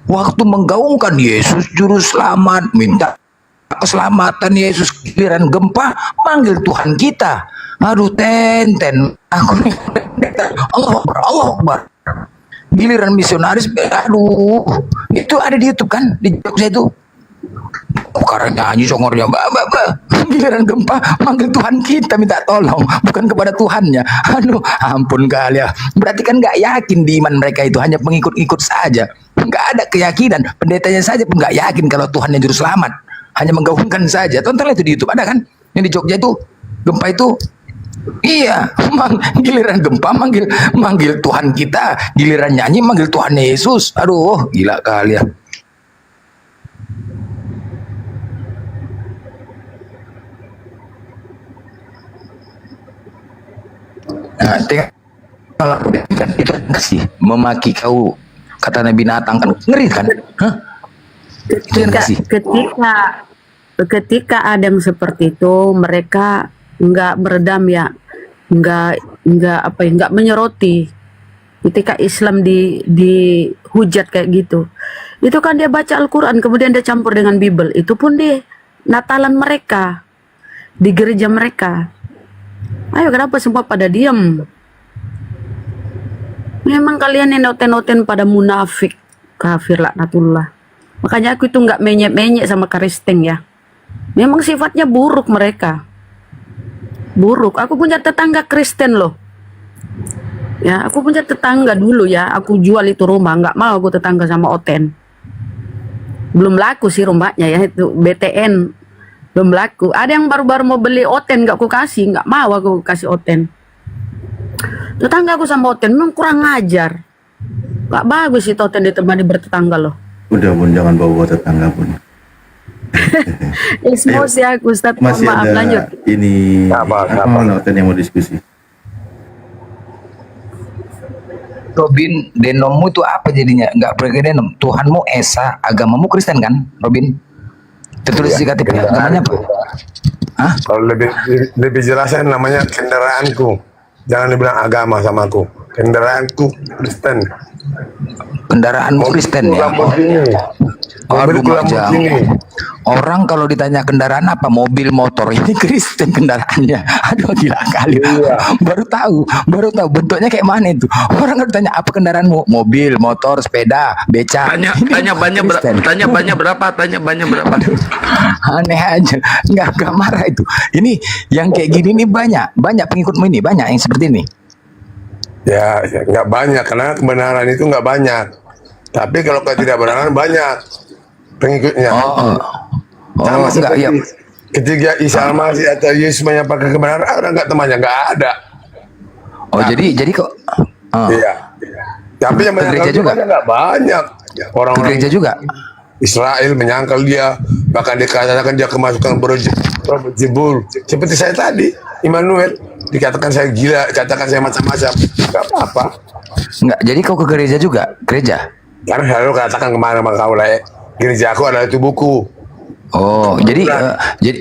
L: Waktu menggaungkan Yesus juru selamat, minta keselamatan Yesus, giliran gempa manggil Tuhan kita. Aduh ten aku Allah Akbar. Giliran misionaris, aduh, itu ada di YouTube kan, di Jogja itu. Karena nyanyi songornya, giliran gempa manggil Tuhan kita minta tolong, bukan kepada Tuhannya. Aduh, ampun kali ya. Berarti kan nggak yakin di iman mereka itu, hanya pengikut-ikut saja. Nggak ada keyakinan, pendetanya saja pun nggak yakin kalau Tuhan yang juru selamat. Hanya menggaungkan saja. Tontonlah itu di YouTube, ada kan? Yang di Jogja itu, gempa itu, Iya, giliran gempa manggil Tuhan kita, giliran nyanyi manggil Tuhan Yesus. Aduh, gila kali ya. Nah, kalau kan itu sih memaki kau kata Nabi binatang kan ngeri kan? Hah?
Q: Ketika ada yang seperti itu, mereka nggak meredam ya, nggak menyoroti. Ketika Islam dihujat kayak gitu, itu kan dia baca Al-Quran kemudian dia campur dengan Bible, itu pun di Natalan mereka, di gereja mereka. Ayo, kenapa semua pada diam? Memang kalian yang noten-noten pada munafik, kafir laknatullah. Makanya aku itu nggak menyek-menyek sama Kristen ya. Memang sifatnya buruk mereka. Buruk. Aku punya tetangga Kristen loh. Ya, aku punya tetangga dulu ya. Aku jual itu rumah, nggak mau aku tetangga sama Oten. Belum laku sih rumahnya ya, itu BTN. Belum laku. Ada yang baru-baru mau beli Oten, nggak aku kasih, nggak mau aku kasih Oten. Tetangga aku sama Oten memang kurang ngajar. Nggak bagus itu Oten ditemani bertetangga loh.
O: Udah Bun, jangan bawa tetangga Bun.
Q: Emosi aku, Ustaz.
O: Masih
Q: Maaf,
O: ada
Q: lanjut.
O: ini apa Noten yang mau diskusi.
L: Robin, denommu itu apa jadinya? Nggak pakai denom. Tuhanmu Esa, agamamu Kristen kan, Robin? Tertulis di KTP. Namanya apa? Hah?
S: Kalau lebih jelasnya namanya kendaraanku. Jangan dibilang agama sama aku. Kendaraanku Kristen.
L: Kendaraanmu Kristen ya? Aduh, macam orang kalau ditanya kendaraan apa, mobil, motor, ini Kristen kendaraannya. Aduh, gila kali. Baru tahu bentuknya kayak mana itu. Orang kalau ditanya apa kendaraanmu, mobil, motor, sepeda, beca.
P: Tanya banyak berapa?
L: Aneh aja, nggak marah itu. Ini yang kayak gini nih banyak pengikutmu ini, banyak yang seperti ini.
S: Ya, nggak banyak karena kebenaran itu nggak banyak. Tapi kalau ketidakbenaran banyak pengikutnya. Sama seperti ketika Isa Al-Masih atau Yesus menyampaikan kebenaran, orang nggak temannya, nggak ada.
L: Jadi kok?
S: Iya. Tapi yang menyangkal juga nggak banyak. Orang-orang
L: gereja juga.
S: Israel menyangkal dia, bahkan dikatakan dia kemasukan berjebul. Seperti saya tadi, Immanuel, dikatakan saya gila, dikatakan saya macam-macam. Nggak apa-apa.
L: Nggak, jadi kau ke gereja juga? Gereja?
S: Karena selalu katakan kemana sama kau lah, gereja aku adalah tubuhku.
L: Oh, jadi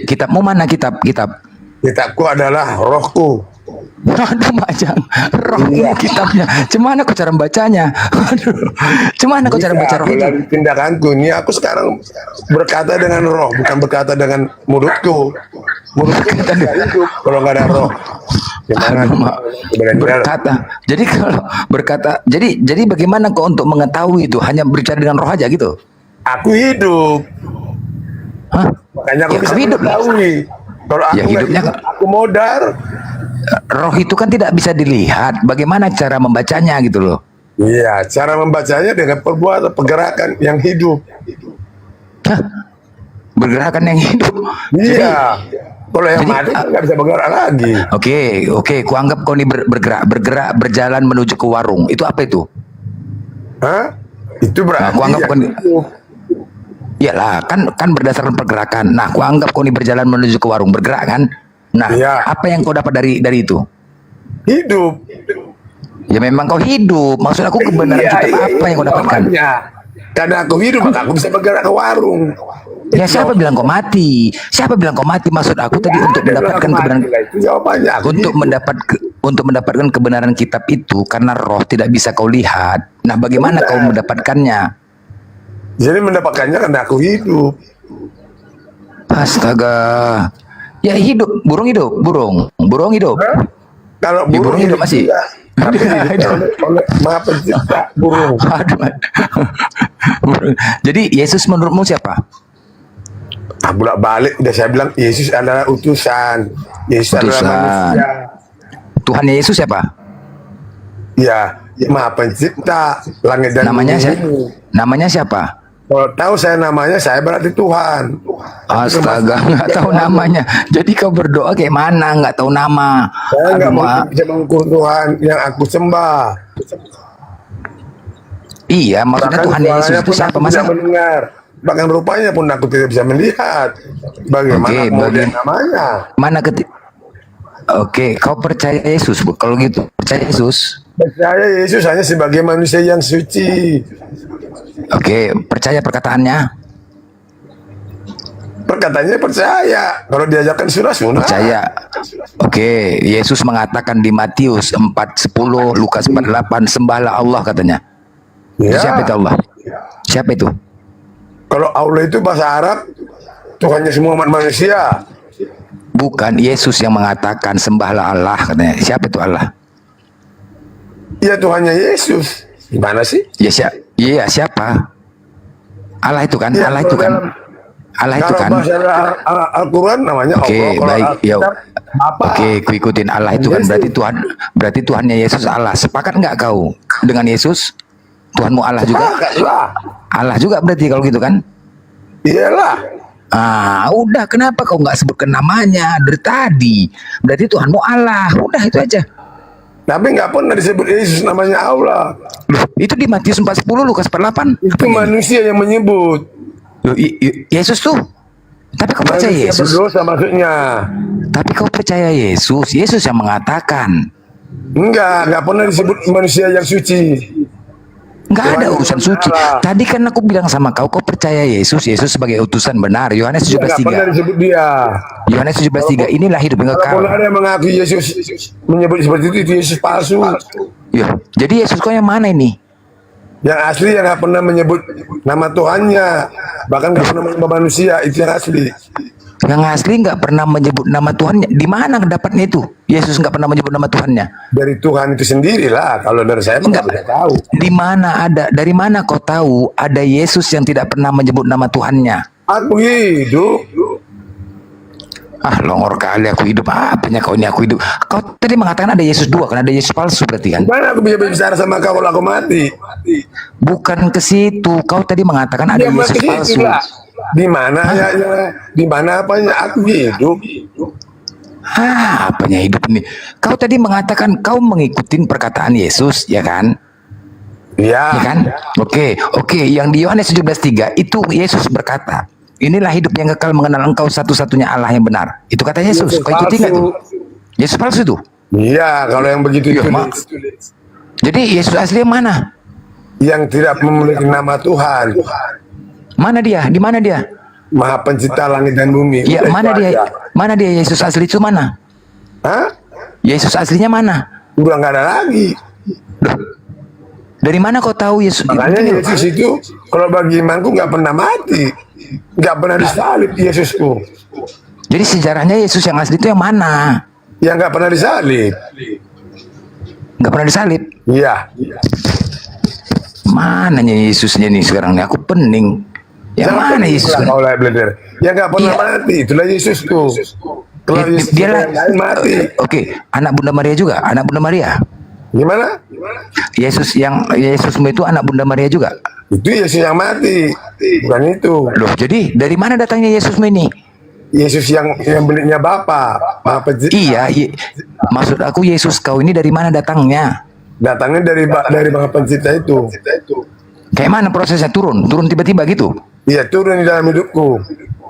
L: kitabmu mana
S: Kitabku adalah rohku.
L: Aduh, macam rohmu kitabnya. Cemana kau cara bacanya? Aduh, cemana kau cara baca roh itu?
S: Tindakanku ini aku sekarang berkata dengan roh, bukan berkata dengan mulutku. Mulutku hidup kalau nggak ada roh.
L: Berkata. Jadi kalau berkata, jadi bagaimana kau untuk mengetahui itu? Hanya berbicara dengan roh aja gitu?
S: Aku hidup.
L: Hah?
S: Makanya aku
L: ya,
S: bisa
L: hidup
S: mengetahui. Kalau aku
L: hidupnya
S: hidup, aku modar.
L: Roh itu kan tidak bisa dilihat. Bagaimana cara membacanya gitu loh?
S: Iya, cara membacanya dengan perbuatan, pergerakan yang hidup.
L: Hah? Bergerakan yang hidup?
S: Iya. Kalau yang mati nggak bisa bergerak lagi.
L: Oke. Kuanggap kau ini bergerak, berjalan menuju ke warung. Itu apa itu?
S: Hah? Itu berarti
L: kuanggap kau iyalah, kan berdasarkan pergerakan. Nah, kuanggap kau ini berjalan menuju ke warung, bergerak kan? Nah, apa yang kau dapat dari itu?
S: Hidup.
L: Ya memang kau hidup. Maksud aku kebenaran kitab apa yang kau dapatkan?
S: Karena aku hidup, maka aku bisa bergerak ke warung.
L: Ya siapa bilang kau mati? Siapa bilang kau mati? Maksud aku tadi untuk mendapatkan kebenaran.
S: Itu jawabannya.
L: Untuk mendapatkan kebenaran kitab itu karena roh tidak bisa kau lihat. Nah, bagaimana kau mendapatkannya?
S: Jadi mendapatkannya karena aku hidup.
L: Astaga. Ya hidup, burung hidup.
S: Kalau
L: burung hidup masih.
S: Maha pencipta burung.
L: Jadi Yesus menurutmu siapa?
S: Bolak balik udah saya bilang Yesus adalah utusan. Yesus adalah manusia.
L: Tuhan Yesus siapa?
S: Ya, Maha Pencipta langit dan
L: namanya
S: bumi.
L: Namanya siapa?
S: Kalau tahu saya namanya, saya berarti Tuhan.
L: Astaga, nggak tahu namanya. Jadi kau berdoa kayak mana? Nggak tahu nama.
S: Saya nggak mungkin bisa mengukur Tuhan yang aku sembah.
L: Iya, maksudnya
S: Bahkan
L: Tuhan Yesus
S: suaranya
L: itu
S: pun
L: siapa?
S: aku tidak mendengar. Bahkan rupanya pun aku tidak bisa melihat. Bagaimana
L: Oke,
S: kemudian namanya?
L: Mana Oke, kau percaya Yesus, Bu? Kalau gitu, percaya Yesus.
S: Percaya Yesus hanya sebagai manusia yang suci.
L: Oke, percaya perkataannya.
S: Perkataannya percaya. Kalau diajarkan sunah.
L: Percaya. Oke, Yesus mengatakan di Matius 4:10, Lukas 4:8, sembahlah Allah katanya.
S: Ya.
L: Siapa itu Allah? Siapa itu?
S: Kalau Allah itu bahasa Arab, Tuhannya semua umat manusia.
L: Bukan, Yesus yang mengatakan sembahlah Allah katanya. Siapa itu Allah?
S: Ya Tuhannya Yesus. Gimana sih?
L: Ya siapa? Allah itu kan?
S: Ya,
L: Allah itu kan?
S: dalam-
L: Allah itu
S: Kalau
L: kan?
S: bahasa Al-Quran namanya
L: Oke,
S: Allah. Kalau
L: baik. Ya.
S: Alkitab, apa?
L: Oke, ku ikutin Allah itu kan
S: Yesus.
L: berarti Tuhannya Yesus Allah. Sepakat nggak kau dengan Yesus? Tuhanmu Allah juga?
S: Sepakat lah.
L: Allah juga berarti kalau gitu kan?
S: Iyalah.
L: Udah, kenapa kau nggak sebutkan namanya dari tadi? Berarti Tuhanmu Allah. Udah itu aja.
S: Tapi nggak pernah disebut Yesus namanya Allah.
L: Loh, itu di Matius 4:10, Lukas 4:8.
S: Itu manusia yang menyebut.
L: Loh, Yesus tuh. Tapi kau percaya
S: Manusia
L: Yesus?
S: berdosa maksudnya.
L: Tapi kau percaya Yesus? Yesus yang mengatakan.
S: Nggak pernah disebut manusia yang suci.
L: Nggak ada
S: Tuhan
L: urusan
S: yang
L: suci.
S: Allah.
L: Tadi kan aku bilang sama kau percaya Yesus sebagai utusan benar. Yohanes
S: Nggak pernah
L: 17:3.
S: disebut dia.
L: Yohanes 17:3. Inilah hidup yang
S: Walaupun
L: kekal.
S: ada yang mengaku Yesus menyebut seperti itu Yesus palsu.
L: Ya, jadi Yesus kau yang mana ini?
S: Yang asli yang nggak pernah menyebut nama Tuhannya, bahkan nggak pernah menyembah manusia, itu yang asli.
L: Yang asli nggak pernah menyebut nama Tuhannya. Di mana dapatnya itu? Yesus nggak pernah menyebut nama Tuhannya.
S: Dari Tuhan itu sendiri lah. Kalau dari saya nggak bisa tahu.
L: Di mana ada? Dari mana kau tahu ada Yesus yang tidak pernah menyebut nama Tuhannya?
S: Aku hidup.
L: Longor kali aku hidup. Apanya kau ini aku hidup? Kau tadi mengatakan ada Yesus dua, kan ada Yesus palsu berarti kan?
S: Gimana aku bisa bicara sama kau kalau aku mati?
L: Bukan ke situ. Kau tadi mengatakan ada
S: Ya,
L: Yesus
S: mati
L: palsu.
S: itulah. Di mana ayatnya? Di mana apanya? Aku hidup.
L: Apanya hidup ini? Kau tadi mengatakan kau mengikuti perkataan Yesus, ya kan?
S: Ya.
L: Ya kan? Oke. Yang di Yohanes 17:3 itu Yesus berkata, inilah hidup yang kekal mengenal engkau satu-satunya Allah yang benar. Itu kata Yesus. Kau ikuti nggak tuh? Yesus palsu tuh?
S: Iya, kalau yang begitu
L: Iya,
S: tulis.
L: Jadi Yesus asli yang mana?
S: Yang tidak memiliki nama Tuhan.
L: Mana dia? Di mana dia?
S: Maha pencipta langit dan bumi.
L: Ya,
S: Udah
L: mana
S: itu
L: dia?
S: aja.
L: Mana dia Yesus asli itu mana?
S: Hah?
L: Yesus aslinya mana?
S: Udah nggak ada lagi.
L: Dari mana kau tahu Yesus?
S: Makanya Yesus itu kalau bagi imanku nggak pernah mati, nggak pernah disalib Yesusku.
L: Jadi sejarahnya Yesus yang asli itu yang mana?
S: Yang nggak pernah disalib.
L: Nggak pernah disalib?
S: Iya.
L: Mananya Yesusnya nih sekarang nih? Aku pening. Yang mana Yesus?
S: Kau lah belajar. Yang nggak pernah mati, itulah Yesusku. Kalau Yesus
L: Dia
S: yang lain mati.
L: Oke, anak Bunda Maria juga, anak Bunda Maria.
S: Gimana?
L: Yesusmu itu anak Bunda Maria juga.
S: Itu Yesus yang mati, bukan itu.
L: Loh, jadi dari mana datangnya Yesusmu ini?
S: Yesus yang bentuknya Bapa, Maha Pencipta.
L: Iya, maksud aku Yesus kau ini dari mana datangnya?
S: Datangnya dari Maha Pencipta itu.
L: Kayak mana prosesnya turun tiba-tiba gitu?
S: Iya, turun di dalam hidupku.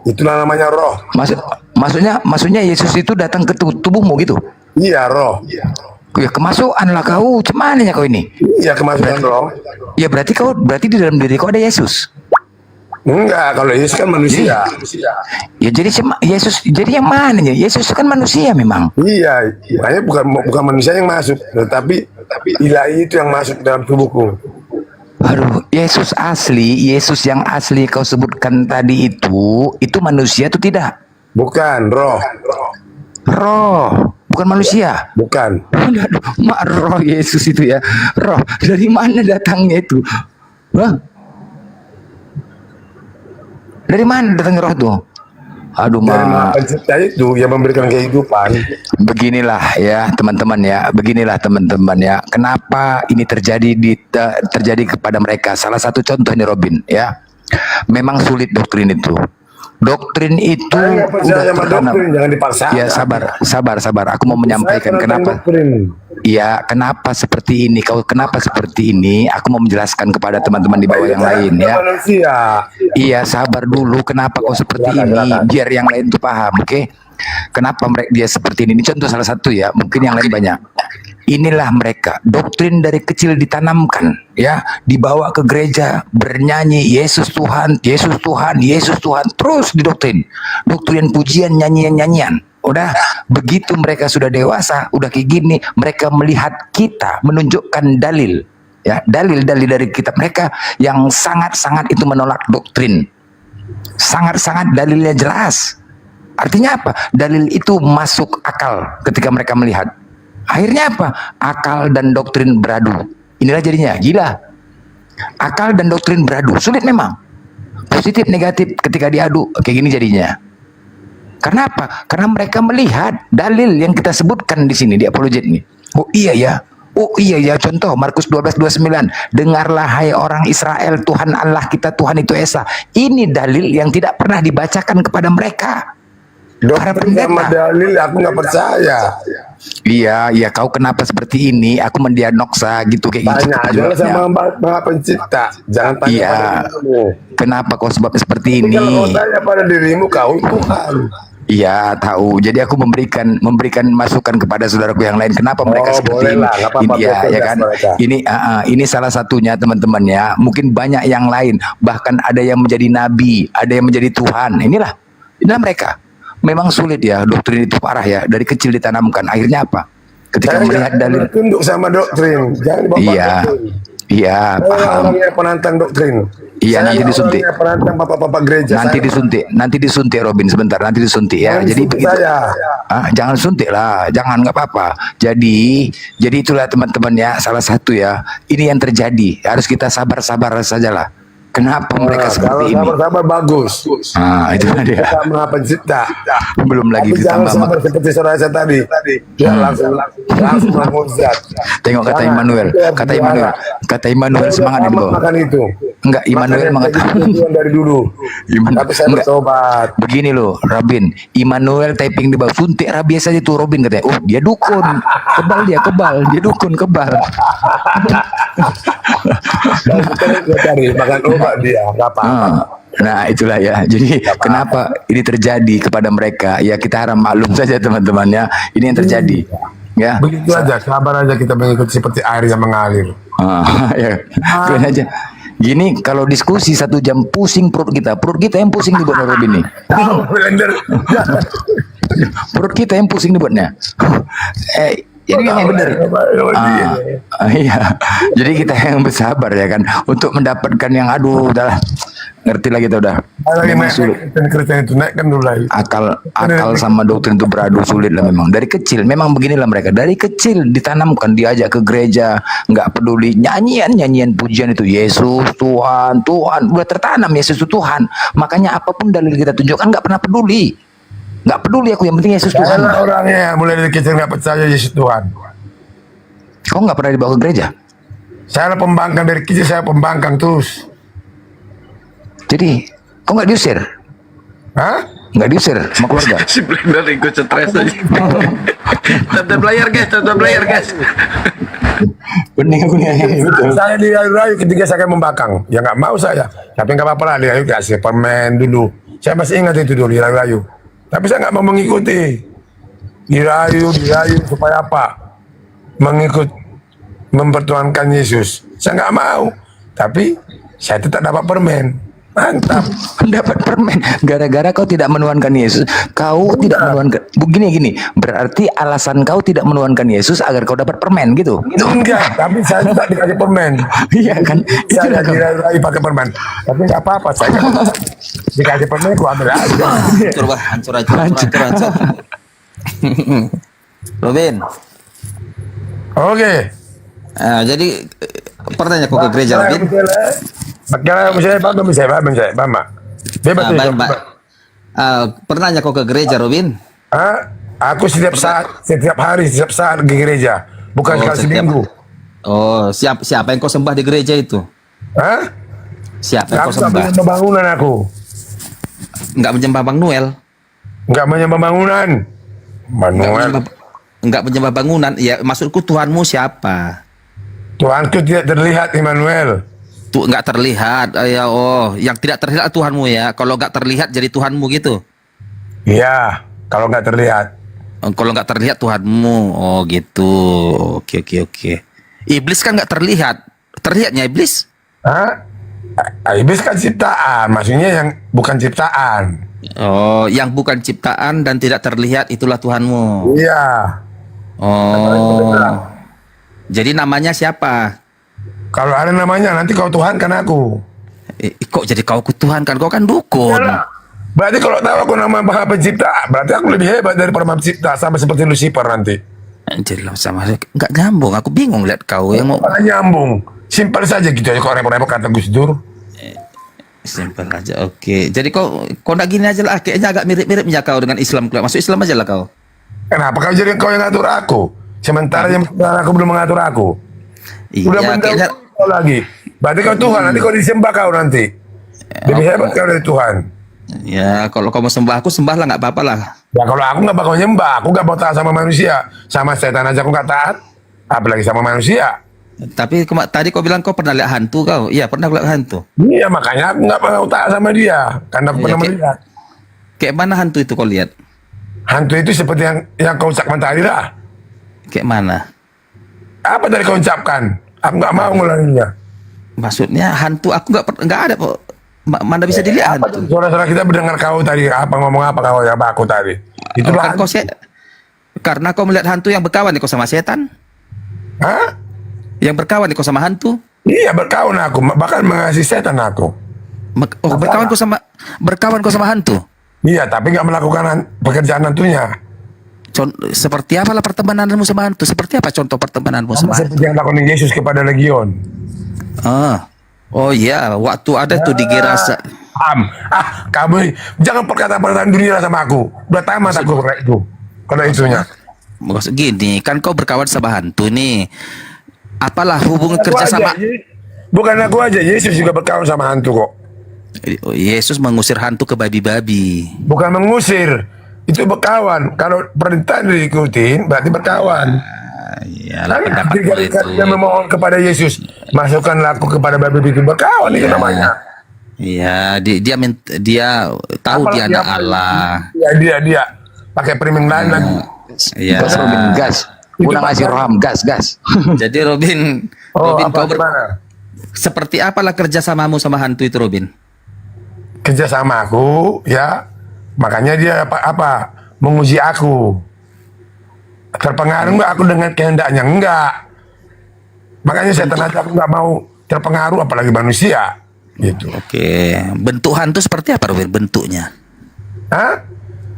S: Itulah namanya roh.
L: Maksudnya Yesus itu datang ke tubuhmu gitu?
S: Iya, roh.
L: Ya kemasukan lah kau, cemananya kau ini?
S: Iya, kemasukan roh.
L: Ya berarti di dalam diri kau ada Yesus?
S: Enggak, kalau Yesus kan manusia.
L: Ya jadi Yesus, jadi yang mana ya? Yesus kan manusia memang.
S: Iya, makanya bukan manusia yang masuk, tetapi ilahi itu yang masuk dalam tubuhku.
L: Aduh, Yesus yang asli kau sebutkan tadi itu manusia atau tidak?
S: Bukan, roh.
L: Roh, bukan manusia.
S: Bukan.
L: Roh Yesus itu ya. Roh, dari mana datangnya itu? Hah? Dari mana datangnya roh tuh? Aduh,
S: dari Maha Pencipta itu yang memberikan kehidupan.
L: Beginilah ya teman-teman ya. Kenapa ini terjadi kepada mereka? Salah satu contoh nih Robin ya. Memang sulit doktrin itu. Doktrin itu
S: Saya nggak percaya sama
L: tertanam.
S: doktrin, jangan dipaksakan.
L: Ya sabar. Aku mau menyampaikan
S: Saya penentang
L: kenapa.
S: doktrin.
L: Iya, kenapa seperti ini? Kau kenapa seperti ini? Aku mau menjelaskan kepada teman-teman di bawah yang lain ya.
S: Manusia.
L: Iya, sabar dulu. Kenapa kau seperti ini? Biar yang lain tuh paham, oke? Kenapa mereka dia seperti ini? Ini contoh salah satu ya. Mungkin yang lain banyak. Inilah mereka, doktrin dari kecil ditanamkan, ya, dibawa ke gereja, bernyanyi Yesus Tuhan, Yesus Tuhan, Yesus Tuhan, terus didoktrin, doktrin pujian, nyanyian. Udah begitu mereka sudah dewasa, udah kayak gini, mereka melihat kita menunjukkan dalil, ya, dalil-dalil dari kitab mereka yang sangat-sangat itu menolak doktrin, sangat-sangat dalilnya jelas. Artinya apa? Dalil itu masuk akal ketika mereka melihat. Akhirnya apa? Akal dan doktrin beradu. Inilah jadinya gila. Akal dan doktrin beradu. Sulit memang. Positif negatif ketika diadu kayak gini jadinya. Karena apa? Karena mereka melihat dalil yang kita sebutkan di sini di apologet ini. Oh iya ya. Contoh Markus 12:29. Dengarlah hai orang Israel, Tuhan Allah kita Tuhan itu Esa. Ini dalil yang tidak pernah dibacakan kepada mereka. Para
S: Doktrin sama
L: pendeta.
S: dalil aku nggak percaya.
L: Iya, kau kenapa seperti ini? Aku mendiagnosa gitu kayak gitu.
S: Tanya aja lah sama Maha Pencipta. Jangan tanya
L: Iya.
S: pada dirimu.
L: Kenapa kau sebabnya seperti
S: Tapi
L: ini?
S: kalau kau tanya pada dirimu, kau Tuhan.
L: Iya, tahu. Jadi aku memberikan masukan kepada saudaraku yang lain. Kenapa mereka seperti
S: boleh
L: ini?
S: lah, nggak apa-apa,
L: Ini ya,
S: betul
L: ya
S: ya
L: kan?
S: mereka.
L: Ini salah satunya teman-teman ya. Mungkin banyak yang lain. Bahkan ada yang menjadi nabi, ada yang menjadi Tuhan. Inilah mereka. Memang sulit ya, doktrin itu parah ya. Dari kecil ditanamkan. Akhirnya apa? Ketika
S: Saya
L: melihat
S: nggak
L: dalil.
S: tunduk sama doktrin. Jangan dibawa doktrin.
L: Iya,
S: Saya
L: paham.
S: orang yang penantang doktrin.
L: Iya,
S: Saya
L: nanti disuntik.
S: orang yang penantang bapak-bapak gereja.
L: Nanti disuntik Robin sebentar, nanti disuntik ya.
S: Jangan
L: Jadi
S: disuntik
L: begitu.
S: saya.
L: Jangan suntik lah, jangan nggak apa-apa. Jadi itulah teman-teman ya, salah satu ya. Ini yang terjadi. Harus kita sabar-sabar sajalah. Kenapa mereka
S: Kalau
L: seperti ini?
S: sabar-sabar bagus.
L: Itu dia.
S: Kita Maha Pencipta.
L: Belum lagi
S: Tapi jangan
L: ditambah
S: sabar seperti saudara saya tadi. Ya langsung menguzat.
L: Tengok kata
S: Jangan.
L: Immanuel, kata Immanuel semangat
S: Saya
L: itu.
S: udah makan itu.
L: Enggak, Immanuel
S: Makanya
L: mengatakan
S: saya jadi dari dulu. Tapi saya
L: enggak.
S: bertobat.
L: Begini loh, Robin. Immanuel typing di bawah, suntik rabies aja tuh Robin katanya. Oh, dia dukun. Dia dukun kebal.
S: Dan kita cari makan obat dia, nggak apa-apa.
L: Nah itulah ya. Jadi kenapa ini terjadi kepada mereka? Ya kita harap maklum saja teman-teman ya. Ini yang terjadi. Ya.
S: Begitu aja, sabar aja kita mengikuti seperti air yang mengalir.
L: Ya. Keren aja. Gini kalau diskusi 1 jam pusing perut kita yang pusing dibuat Robin nih. Perut kita yang pusing dibuatnya. Jadi yang benar. Iya. Jadi kita yang bersabar ya kan untuk mendapatkan yang udahlah. Ngerti lah kita udah. Memang sulit.
S: Kristen itu naikkan dulu lagi.
L: Akal sama doktrin itu beradu sulit lah memang. Dari kecil memang beginilah mereka. Dari kecil ditanamkan, diajak ke gereja, nggak peduli nyanyian pujian itu Yesus Tuhan, udah tertanam Yesus itu Tuhan. Makanya apapun dalil kita tunjukkan nggak pernah peduli. Nggak peduli aku, yang penting Yesus Tuhan.
S: Saya orangnya mulai dari kecil nggak percaya Yesus Tuhan.
L: Kau nggak pernah dibawa ke gereja?
S: Saya pembangkang dari kecil, saya pembangkang terus.
L: Jadi kau nggak diusir?
S: Hah?
L: Nggak diusir sama keluarga?
P: Si Blender ikut stres aja. Tetap layar guys.
L: Bening aku nih. Betul.
S: Saya dirayu ketika saya membangkang. Ya nggak mau saya. Tapi nggak apa-apa lah, dirayu kasih permen dulu. Saya masih ingat itu dulu, dirayu. Tapi saya nggak mau mengikuti. Dirayu supaya apa? Mempertuhankan Yesus. Saya nggak mau. Tapi saya tetap dapat permen. Mantap.
L: Dapat permen gara-gara kau tidak menuhankan Yesus. Kau tidak menuhankan. Gini. Berarti alasan kau tidak menuhankan Yesus agar kau dapat permen gitu.
S: Enggak, tapi saya tidak dikasih permen.
L: Iya kan?
S: Saya dirayu pakai permen. Tapi nggak apa-apa, saya dikasih permen, gua ambil aja.
U: Hancur. Robin.
S: Oke.
U: Jadi pertanyaan kok ke gereja Robin?
S: Bagaimana saya Bama. Bebas.
U: Pernahnya kok ke gereja Robin?
S: Aku setiap hari ke gereja, bukan sekali seminggu.
U: Siapa yang kau sembah di gereja itu? Siapa yang
S: Aku
U: kau
S: nggak
U: sembah?
S: menyembah bangunan aku.
U: Enggak menyembah Bang Noel.
S: Nggak menyembah bangunan. Manuel.
U: Enggak menyembah bangunan. Ya, maksudku Tuhanmu siapa?
S: Tuhanku tidak terlihat, Immanuel.
U: Tuh enggak terlihat. Ya, oh, yang tidak terlihat Tuhanmu ya. Kalau enggak terlihat jadi Tuhanmu gitu.
S: Iya, kalau nggak terlihat.
U: Kalau nggak terlihat Tuhanmu. Oh gitu. Oke, oke, oke. Iblis kan nggak terlihat. Terlihatnya iblis?
S: Hah? Iblis kan ciptaan, maksudnya yang bukan ciptaan.
U: Oh, yang bukan ciptaan dan tidak terlihat itulah Tuhanmu.
S: Iya.
U: Oh. Jadi namanya siapa?
S: Kalau ada namanya nanti kau Tuhan kan aku.
U: Kok jadi kau Tuhan kan? Kau kan dukun.
S: Yalah. Berarti kalau tahu aku nama Maha Pencipta, berarti aku lebih hebat daripada Maha Pencipta, sama seperti Lucifer nanti.
U: Anjir lah, sama nggak nyambung. Aku bingung lihat kau yang mau.
S: Nggak nyambung. Simpel saja gitu aja. Kok repot-repot kata Gus Dur.
U: Simpel aja. Oke. Jadi kau nggak gini aja lah. Kayaknya agak mirip-miripnya kau dengan Islam. Masuk Islam aja lah kau.
S: Kenapa kau jadi kau yang ngatur aku? Sementara yang aku belum mengatur aku.
U: Iya,
S: Udah
U: kayaknya
S: kau lagi. Berarti kau Tuhan, nanti kau disembah kau nanti. Lebih hebat kau dari Tuhan.
U: ya kalau kau mau sembah aku sembahlah, nggak apa-apa lah.
S: Ya kalau aku nggak bakal nyembah, aku nggak mau taat sama manusia. Sama setan aja aku nggak taat, apalagi sama manusia.
U: Tapi tadi kau bilang kau pernah lihat hantu kau. Iya, pernah lihat hantu.
S: Iya, makanya aku nggak mau taat sama dia, karena aku pernah melihat.
U: Kayak mana hantu itu kau lihat?
S: Hantu itu seperti yang kau ucapkan tadi lah.
U: Kayak mana?
S: Apa dari kau ucapkan? Aku nggak mau ngulanginya.
U: Maksudnya hantu aku nggak ada kok. Mana bisa dilihat hantu?
S: Suara-suara kita mendengar kau tadi ngomong apa kau apa aku tadi. Itulah
U: kan kau karena kau melihat hantu yang berkawan kau sama setan.
S: Hah?
U: Yang berkawan kau sama hantu?
S: Iya, berkawan aku, bahkan mengasihi setan aku.
U: Oh, berkawan kau sama hantu?
S: Iya, tapi nggak melakukan pekerjaan hantunya.
U: Seperti apalah pertemananmu sama hantu? Seperti apa contoh pertemananmu sama hantu?
S: Seperti yang dilakukan Yesus kepada legion.
U: Oh iya, waktu ada tuh di Gerasa.
S: Kamu jangan perkataan dunia sama aku. Udah tamat aku itu. Kalau itunya.
U: Maksud gini, kan kau berkawan sama hantu nih. Apalah hubungan kerja sama?
S: Bukan aku aja, Yesus juga berkawan sama hantu kok.
U: Yesus mengusir hantu ke babi-babi.
S: Bukan mengusir, itu berkawan. Kalau perintah diikutin, berarti berkawan.
U: Iyalah pendapatmu itu.
S: Dia memohon kepada Yesus, masukkanlah aku kepada babi itu, berkawan itu namanya.
U: Iya, dia tahu dia anak Allah.
S: Iya, dia pakai priming lain.
U: Iya.
L: Gas Robin, gas. Udah ngasih roham, gas.
U: Jadi Robin kau seperti apalah kerjasamamu sama hantu itu, Robin?
S: Kerjasama aku, ya, makanya dia apa menguji aku. Terpengaruh nggak aku dengan kehendaknya? Enggak. Makanya setan aja aku nggak mau terpengaruh, apalagi manusia. Gitu.
U: Oke. Bentuk hantu seperti apa, Robin? Bentuknya?
S: Hah?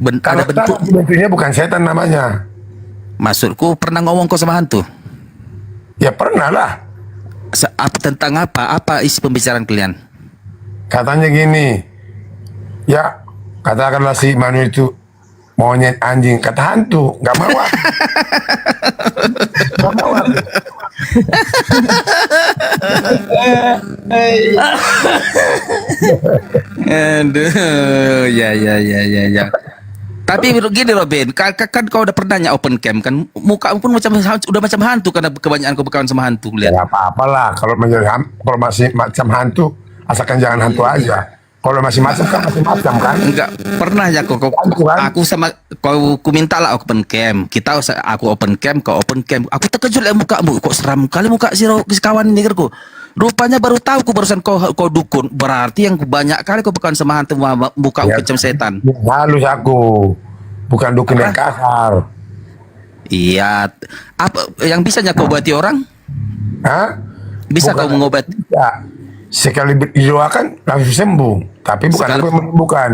U: Ada
S: bentuknya bukan setan namanya.
U: Maksudku pernah ngomong kau sama hantu?
S: Ya pernah lah.
U: Tentang apa? Apa isi pembicaraan kalian?
S: Katanya gini, ya katakanlah si Manu itu monyet anjing, kata hantu, nggak mau. Nggak mau.
U: Aduh, ya. Tapi gini Robin, kan kau udah pernah open cam kan, muka pun udah macam hantu karena kebanyakan kau berkawan sama hantu. Lihat.
S: Ya apa-apalah, kalau masih macam hantu, asalkan jangan hantu aja. Kalau masih macam kan masih macam kan.
U: Enggak pernah ya aku sama kau minta lah open cam. Aku open cam, kau open cam. Aku terkejut lihat mukamu, kok seram kali muka si kawan ini kerku. Rupanya baru tahu barusan kau dukun. Berarti yang banyak kali kau berkawan sama hantu muka
S: Ya,
U: kecam setan.
S: Halus aku, bukan dukun yang kasar.
U: Iya. Apa yang bisanya kau obati orang?
S: Hah?
U: Bisa kau mengobati?
S: Ya. Sekali didoakan langsung sembuh, tapi bukan aku yang menyembuhkan.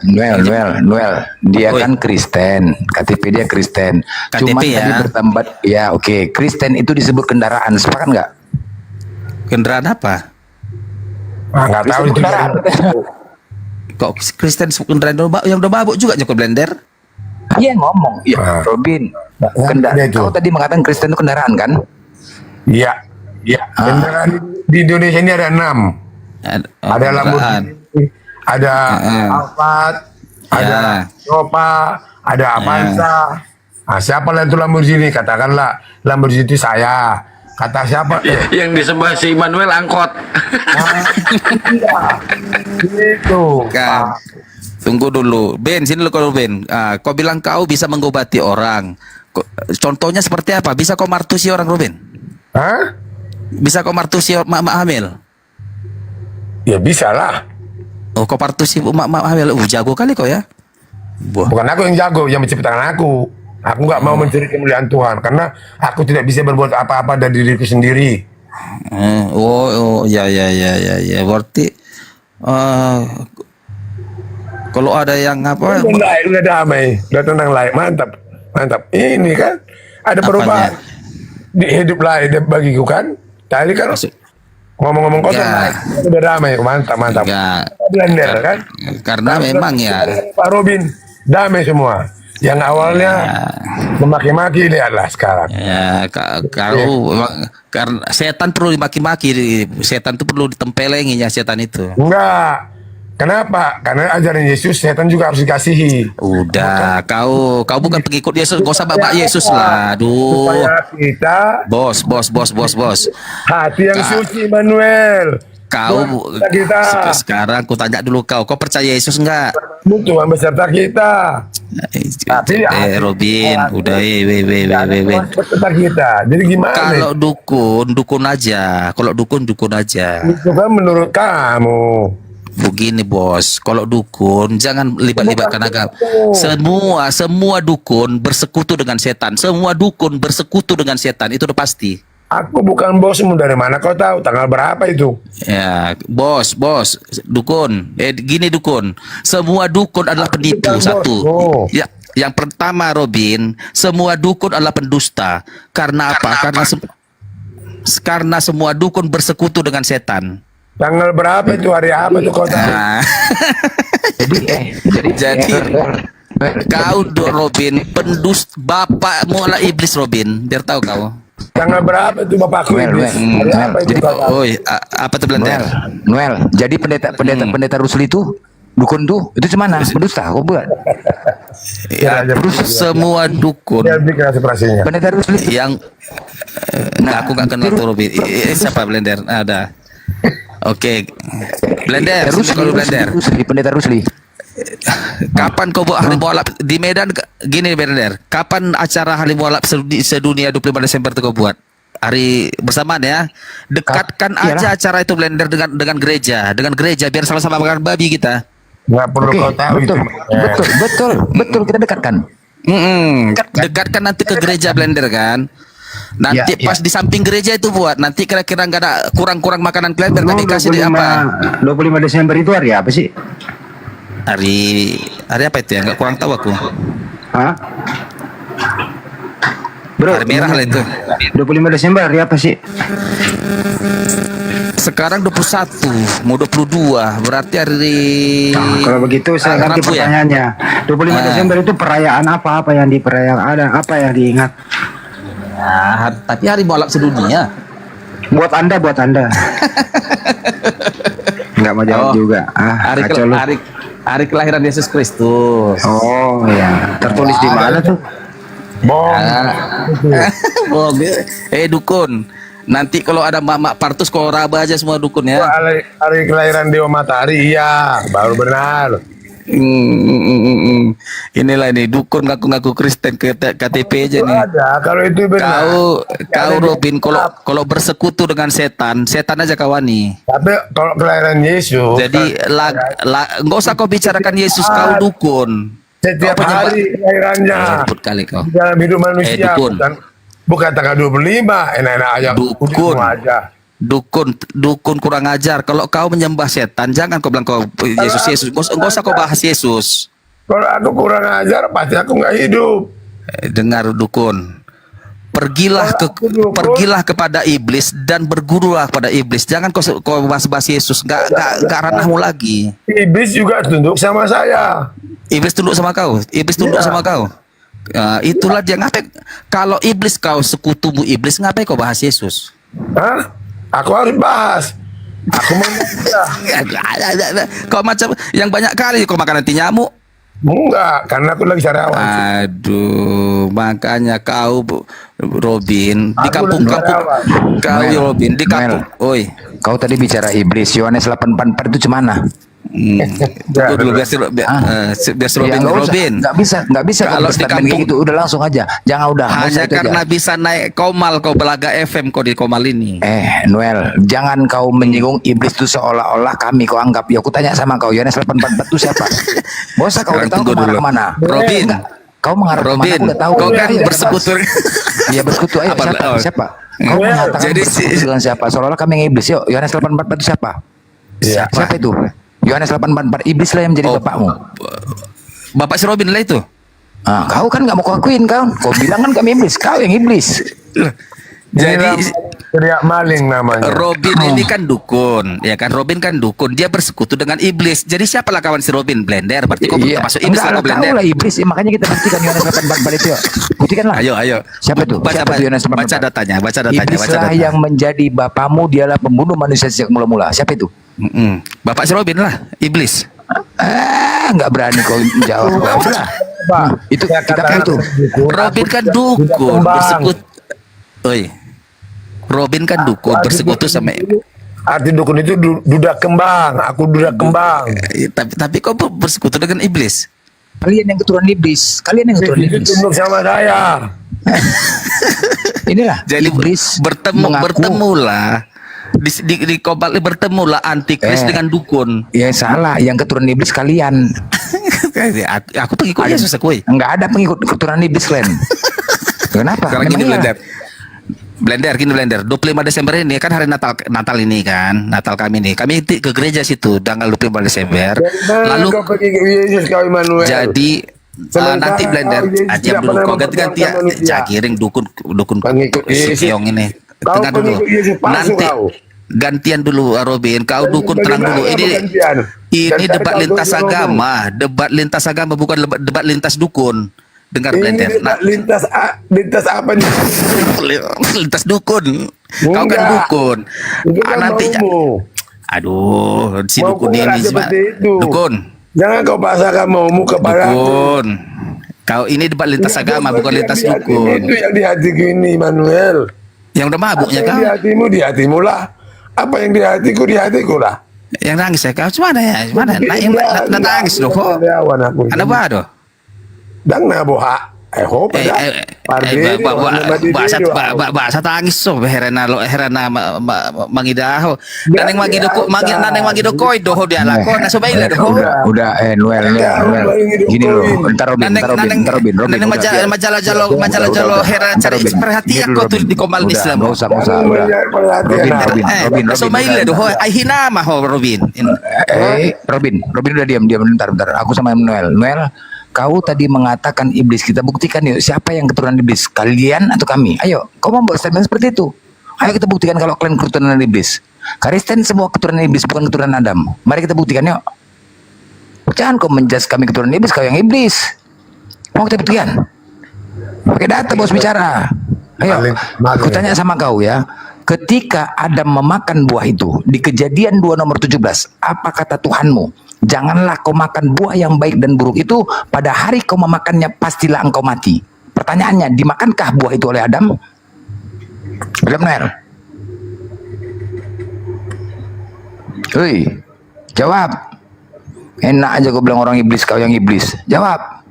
L: Noel, dia kan Kristen, KTP dia Kristen. Cuma
U: KTP ya.
L: tadi bertambat, ya oke, Kristen itu disebut kendaraan, sepakat nggak?
U: Kendaraan apa?
S: Nggak tahu itu.
U: Kok Kristen kendaraan yang udah mabuk juga nyokot blender?
L: Iya ngomong, ya Robin. Kau tadi mengatakan Kristen itu kendaraan kan?
S: Iya. Kendaraan di Indonesia ini ada 6. Ada Lamborghini, ada Alphard, ada Nova, ada Avanza. Nah, siapa lah itu Lamborghini? Katakanlah Lamborghini itu saya. Kata siapa?
P: Yang di sebelah si Immanuel angkot.
S: Gitu.
U: Kan. Tunggu dulu, Ben, sini dulu kalau Ben. Kau bilang kau bisa mengobati orang. Contohnya seperti apa? Bisa kau martusi orang, Ruben?
S: Hah?
U: Bisa kau martusi mak hamil?
S: Ya bisa lah.
U: Oh, kau martusi mak hamil? Jago kali kau ya?
S: Bukan aku yang jago, yang menciptakan aku. Aku nggak mau mencari kemuliaan Tuhan karena aku tidak bisa berbuat apa-apa dari diriku sendiri.
U: Ya. Berarti kalau ada yang apa?
S: Udah damai, udah tenang lah, mantap. Ini kan ada perubahan di hidup lain bagiku kan. Tadi kan ngomong-ngomong kotor, udah damai, mantap. Blender kan?
U: Karena memang ya.
S: Pak Robin, damai semua. Yang awalnya memaki-maki, lihatlah sekarang.
U: Ya, kau karena setan perlu dimaki-maki, setan itu perlu ditempelenginya setan itu.
S: Enggak. Kenapa? Karena ajaran Yesus setan juga harus dikasihi.
U: Udah, kau bukan pengikut Yesus, gak usah bapak Yesus lah. Aduh.
S: Supaya kita
U: Bos.
S: hati yang suci, Manuel.
U: Kau
S: kita.
U: Sekarang ku tanya dulu kau percaya Yesus enggak?
S: Tuhan beserta kita. Tapi
U: Robin, udah
S: beserta kita. Jadi gimana?
U: Kalau dukun aja. Kalau dukun aja.
S: Itu kan menurut kamu.
U: Begini bos, kalau dukun jangan libatkan agama. Semua dukun bersekutu dengan setan. Semua dukun bersekutu dengan setan, itu udah pasti.
S: Aku bukan bosmu, dari mana kau tahu tanggal berapa itu?
U: Ya, bos, dukun. Gini dukun. Semua dukun adalah penipu satu. Ya, yang pertama Robin, semua dukun adalah pendusta. Karena apa? Karena semua dukun bersekutu dengan setan.
S: Tanggal berapa itu, hari apa itu kau tahu?
U: Jadi kau Robin, pendusta, bapakmu adalah iblis Robin. Biar tahu kau.
S: Tanggal berapa itu bapakku iblis?
U: Apa tuh Blender?
L: Noel, jadi pendeta Rusli itu dukun tuh itu cemana? Pendusta, kau buat?
U: Ya, terus semua dukun.
L: Pendeta Rusli
U: yang aku nggak kenal tuh Robin. Siapa Blender? Ada. Oke, Blender,
L: pendeta Rusli.
U: Kapan kau buat hari mualaf di Medan? Gini Blender, kapan acara hari mualaf sedunia 25 Desember itu kau buat? Hari bersamaan ya. Dekatkan aja acara itu Blender dengan gereja, biar sama-sama makan babi kita.
S: Nggak perlu kau tahu itu.
L: Betul kita dekatkan.
U: Dekatkan nanti ke gereja Blender kan. Nanti pas di samping gereja itu buat, nanti kira-kira nggak ada kurang-kurang makanan kalian biar nanti kasih di apa?
M: 25 Desember itu hari apa sih?
U: Hari apa itu ya? Nggak kurang tahu aku.
M: Hah? Bro,
U: hari merah lah itu.
M: 25 Desember hari apa sih?
U: Sekarang 21, mau 22, berarti hari.
M: Kalau begitu saya ganti pertanyaannya. 25 Desember itu perayaan apa yang diperayakan? Ada apa yang diingat?
U: Ya, tapi hari mualaf sedunia.
M: Buat anda. Nggak mau jawab juga.
U: Hari kelahiran Yesus Kristus.
M: Oh ya, tertulis di mana tuh?
U: Dukun. Nanti kalau ada mak partus kau raba aja semua dukun ya.
S: Hari kelahiran Dewa Matahari, iya, baru benar.
U: Inilah ini dukun ngaku-ngaku Kristen ke KTP aja nih.
S: Kalau itu benar.
U: Kau Robin, kalau bersekutu dengan setan aja kawani.
S: Tapi kalau kelahiran Yesus,
U: jadi nggak usah kau bicarakan Yesus, kau dukun.
S: Setiap hari kelahirannya.
U: Sebut kali kau.
S: Dalam hidup manusia. Bukan tanggal 25, enak-enak aja.
U: Dukun kurang ajar. Kalau kau menyembah setan, jangan kau bilang kau Yesus. Nggak usah kau bahas Yesus.
S: Kalau aku kurang ajar, pasti aku nggak hidup.
U: Dengar dukun. Pergilah kepada iblis dan bergurulah kepada iblis. Jangan kau bahas Yesus. Nggak ranahmu lagi.
S: Iblis juga tunduk sama saya.
U: Iblis tunduk sama kau. Itulah dia. Ngapain kalau iblis kau sekutumu iblis, ngapain kau bahas Yesus?
S: Hah? Aku harus bahas. Aku mau
U: Kok macam yang banyak kali kau makan nanti nyamuk.
S: Enggak, karena aku lagi sarawan.
U: Aduh, makanya kau Robin di
L: Aku
U: kampung-kampung kau
L: Noel,
U: Robin di kampung.
L: Noel, kau tadi bicara iblis, Yohanes 8:44 itu cemana?
U: Tunggu dulu biar si Robin,
L: nggak bisa
U: Kalau
L: kau
U: di
L: statement
U: kampung
L: gitu, udah langsung aja, jangan udah. nggak usah
U: hanya
L: itu
U: karena
L: aja.
U: bisa naik Komal kau Belaga FM kau di Komal ini.
L: Noel, jangan kau menyinggung iblis itu seolah-olah kami kau anggap. Ya aku tanya sama kau, Yohanes 8:44 itu siapa? Gak usah kau udah tahu kau mengarah kemana.
U: Robin.
L: Enggak, kau mengarah kemana?
U: Robin,
L: Aku udah tahu.
U: kau kan
L: Ayo,
U: bersekutu.
L: Iya bersekutu. Ayo
U: Apa-
L: siapa?
U: oh.
L: Siapa? Kau mengatakan
U: Jadi
L: bersekutu dengan siapa? Seolah-olah kami yang iblis. Yuk, Yohanes 8:44 itu siapa? Siapa itu? Yohanes 8:44, iblis lah yang menjadi bapakmu.
U: Bapak si Robin lah itu.
L: Ah, kau kan nggak mau kau akuin kau. Kau bilang kan kami iblis, kau yang iblis.
U: Jadi
S: teriak maling namanya.
U: Robin ini kan dukun, ya kan? Robin kan dukun, dia bersekutu dengan iblis. Jadi siapalah kawan si Robin? Blender, berarti kau termasuk iblis
L: Enggak
U: lah
L: lah,
U: kau Blender.
L: kau lah iblis. Ya, makanya kita buktikan Yohanes 8:44 itu. Yuk. Buktikanlah.
U: Ayo.
L: Siapa itu?
U: Baca,
L: Siapa itu Yohanes 8:44?
U: baca datanya.
L: Iblislah yang menjadi bapamu, dialah pembunuh manusia sejak mula-mula. Siapa itu?
U: Bapak si Robin lah, iblis.
L: Nggak berani kau jawab. Udah. Itu kitabnya itu.
U: Robin kan dukun, bersekutu. Oi. Robin kan dukun, bersekutu sama
S: Arti dukun itu duda kembang. Aku duda kembang.
U: tapi kau bersekutu dengan iblis.
L: Kalian yang keturunan iblis. Kalian yang keturunan iblis.
S: Tunduk sama saya.
L: Inilah
U: jadi
L: iblis
U: bertemulah di Komal bertemulah antikris dengan dukun.
L: Ya salah, yang keturunan iblis kalian.
U: Aku pengikut Yesus aku.
L: Enggak ada pengikut keturunan iblis kalian. Kenapa?
U: Sekarang gini
L: Memang iya.
U: Blender 25 Desember ini kan hari Natal ini kan, Natal kami nih. Kami ke gereja situ tanggal 25 Desember. Lalu
S: kau pergi ke Yesus kau Immanuel.
U: jadi nanti Blender aja dulu kau ganti ya jagiring dukun si Keong ini. Tengah dulu. Nanti gantian dulu Robin, kau dukun terang dulu. Ini debat lintas agama, bukan debat lintas dukun. Dengar Blender.
S: Lintas apa nih?
U: Lintas dukun. Kau kan dukun. Nanti aduh, si dukun ini dukun.
S: Jangan kau paksakan maumu kepada
U: dukun. Kau ini debat lintas agama, bukan lintas dukun.
S: Itu yang di hatiku ini, Manuel.
U: Yang udah mabuknya kau.
S: Di hatimu lah. Apa yang di hatiku lah.
U: Yang nangis ya kau, cuma ya, nangis loh kok. Ada apa doh?
S: Dang na boha.
U: Bahasa tangis so herena mangidaho. Naneng magido koi doho dia lakon na sobaila doho.
L: Udah Noel. Gini loh, entar Robin.
U: Naneng majalah jalo hera cari perhatian kau tuh di Komal Islam.
L: Enggak usah. Robin.
U: Sobaila doho ai hinama ho Robin.
L: Robin udah diam bentar. Aku sama Noel. Kau tadi mengatakan iblis, kita buktikan yuk siapa yang keturunan iblis, kalian atau kami? Ayo, kau membuat statement seperti itu. Ayo kita buktikan kalau kalian keturunan iblis. Kristen semua keturunan iblis, bukan keturunan Adam. Mari kita buktikan yuk. Jangan kau menjudge kami keturunan iblis, kau yang iblis. Mau kita buktikan? Pakai data bos bicara. Ayo, aku tanya sama kau ya. Ketika Adam memakan buah itu di Kejadian 2 nomor 17, apa kata Tuhanmu? Janganlah kau makan buah yang baik dan buruk itu, pada hari kau memakannya pastilah engkau mati. Pertanyaannya, dimakankah buah itu oleh Adam? Benar. Hei, jawab. Enak aja kau bilang orang iblis, kau yang iblis. Jawab.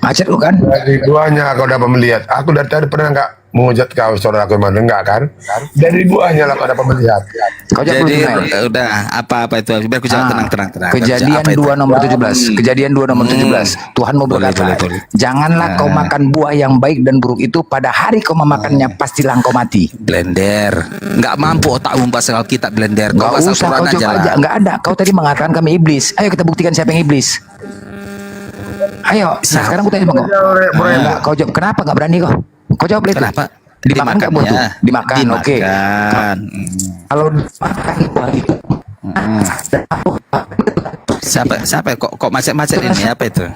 L: Macet lu kan?
S: Dari buahnya kau dapat melihat. Aku dari tadi pernah enggak menghujat kau saudara aku Immanuel, enggak kan? Dari buahnya lah kau dapat melihat.
U: Jadi udah apa itu biar aku jawab tenang.
L: Kejadian 2 nomor 17. Kejadian 2 nomor 17. Tuhan mau berkata, janganlah kau makan buah yang baik dan buruk itu, pada hari kau memakannya pastilah kau mati.
U: Blender, nggak mampu otakmu bahasa kitab Blender.
L: Kau usah kau coba aja, nggak ada. Kau tadi mengatakan kami iblis. Ayo kita buktikan siapa yang iblis. Ayo, nah sekarang aku tanya sama kau. Enggak, kau jawab. Kenapa nggak berani kau? Kau jawab itu.
U: Kenapa?
L: Dimakan nggak buah itu? Dimakan, oke.
U: Dimakan.
L: Kalau dimakan buah itu,
U: Siapa kok macet-macet ini apa itu?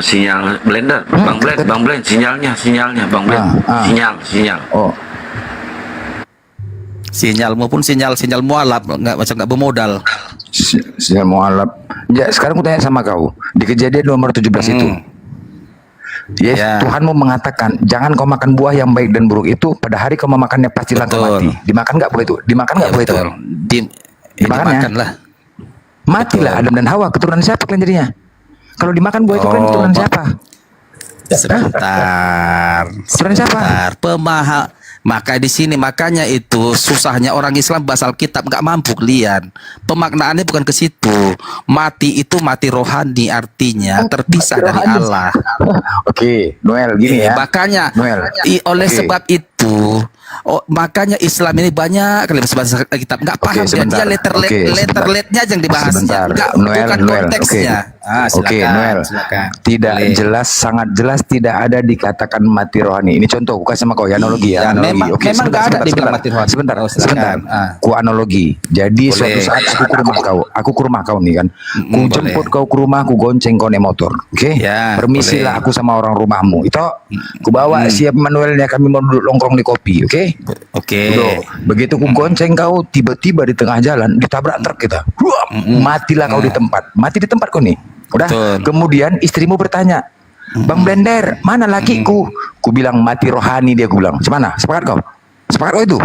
P: Sinyal blender, Bang Blend, sinyalnya, Bang Blend, sinyal.
L: Oh.
U: Sinyal maupun sinyal mualaf nggak bermodal.
L: Sinyal mualaf. Ya, sekarang aku tanya sama kau. Di kejadian nomor 17 itu. Yes, Tuhanmu mengatakan, jangan kau makan buah yang baik dan buruk itu. Pada hari kau memakannya pastilah kau mati. Dimakan nggak boleh itu? Dimakan nggak boleh itu? Dimakan lah. Matilah Adam dan Hawa. Keturunan siapa kalian jadinya? Kalau dimakan buah itu kalian keturunan siapa?
U: Sebentar.
L: Keturunan siapa?
U: Maka di sini makanya itu susahnya orang Islam bahasa Alkitab nggak mampu kalian. Pemaknaannya bukan ke situ. Mati itu mati rohani, artinya terpisah dari Allah.
L: Oke, Noel gini ya.
U: Makanya
L: Noel.
U: Oleh sebab itu makanya Islam ini banyak kali bahasa Alkitab nggak paham dia letter-letternya yang dibahasnya, bukan konteksnya.
L: Oke, Noel. Tidak jelas, sangat jelas tidak ada dikatakan mati rohani. Ini contoh, bukan sama kau ya, analogi ya.
U: Memang nggak ada dibilang mati rohani.
L: Sebentar. Ku analogi. Jadi suatu saat aku ke rumah kau nih kan. Ku jemput kau ke rumah, ku gonceng kau naik motor. Oke. Permisilah aku sama orang rumahmu. Itu ku bawa siap Manuelnya, kami mau duduk nongkrong di kopi. Oke. Begitu ku gonceng kau, tiba-tiba di tengah jalan ditabrak truk kita. Matilah kau di tempat. Mati di tempat kau nih. Udah. Kemudian istrimu bertanya, Bang Blender, mana lakiku? Ku bilang mati rohani dia. Ku bilang, "Semana? Sepakat kau? Sepakat kau itu?"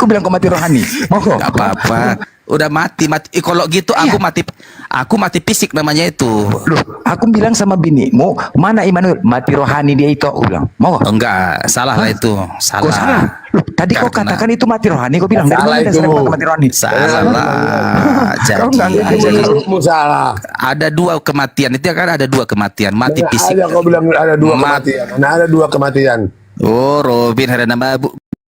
L: Ku bilang kau mati rohani. Mau kau?
U: Gak apa-apa. Udah mati. Kalau gitu aku mati fisik namanya itu.
L: Loh, aku bilang sama binimu, mana Immanuel? Mati rohani dia itu. Aku bilang, mau kau?
U: Enggak, salah lah itu. Salah.
L: Kau salah. Loh, tadi kau katakan itu mati rohani. Kau bilang dari mana dasar mati rohani?
U: Salah.
S: Menurutmu salah.
U: Ada dua kematian. Itu kan ada dua kematian. Mati fisik.
S: Ada kau bilang ada dua kematian. Mana ada dua kematian?
U: Oh, Robin ada nama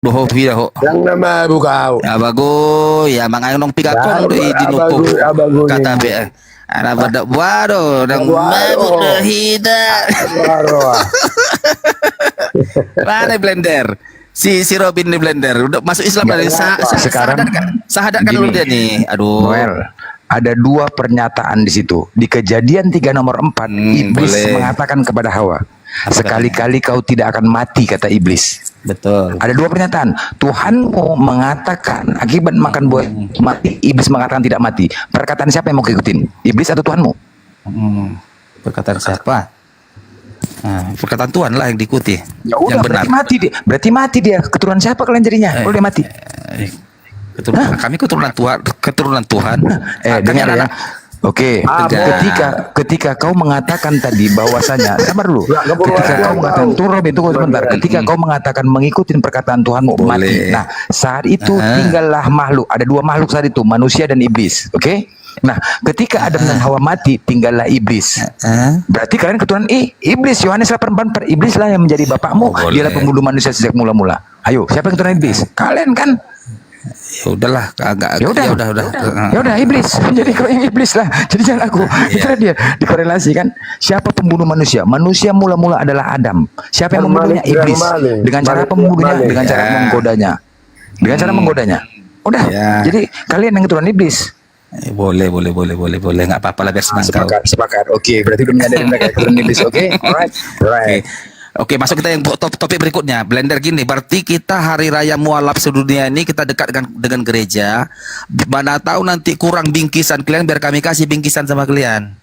S: yang nama ibu kau.
U: Abago, ya mangang nong pigakon di nupo. Kata be. Ana pada waduh, nang mabuk hida. Mana Blender? Si Robin di Blender udah masuk Islam dari
L: sekarang.
U: Sahadatkan dulu dia nih. Aduh.
L: Noel, ada dua pernyataan di situ. Di Kejadian 3 nomor 4, iblis mengatakan kepada Hawa, sekali-kali kau tidak akan mati, kata iblis.
U: Betul.
L: Ada dua pernyataan. Tuhanmu mengatakan akibat makan buah mati, iblis mengatakan tidak mati. Perkataan siapa yang mau ikutin? Iblis atau Tuhanmu?
U: Perkataan siapa? Perkataan Tuhan lah yang diikuti.
L: Ya udah,
U: yang benar.
L: Berarti mati dia. Keturunan siapa kalian jadinya? Kalau dia mati?
U: Kami keturunan Tuhan.
L: Dengar ya. Oke, ketika kau mengatakan tadi bahwasanya, sabar dulu. Ketika kau mengatakan tunggu sebentar. Ketika kau mengatakan mengikuti perkataan Tuhanmu mati. Nah, saat itu tinggallah makhluk. Ada dua makhluk saat itu, manusia dan iblis. Oke? Nah, ketika Adam dan Hawa mati, tinggallah iblis. Berarti kalian keturunan iblis. Yohanes 8:4, iblis lah yang menjadi bapakmu. Dialah pembunuh manusia sejak mula-mula. Ayo, siapa yang keturunan iblis? Kalian kan?
U: Ya udahlah,
L: Ya udah iblis. Jadi kau yang iblis lah. Jadi jangan aku. Itu dia dikorelasikan. Siapa pembunuh manusia? Manusia mula-mula adalah Adam. Siapa yang membunuhnya? Iblis. Dengan cara pembunuhnya, dengan cara menggodanya. Dengan cara menggodanya. Udah. Jadi kalian yang keturunan iblis.
U: Boleh, nggak apa-apa lah biar senang kau.
L: Sepakat. Oke, berarti udah menyadari mereka keturunan iblis. Oke, alright.
U: Oke, masuk kita yang topik berikutnya. Blender gini, berarti kita hari raya mualaf sedunia ini kita dekat dengan gereja. Mana tahu nanti kurang bingkisan kalian, biar kami kasih bingkisan sama kalian.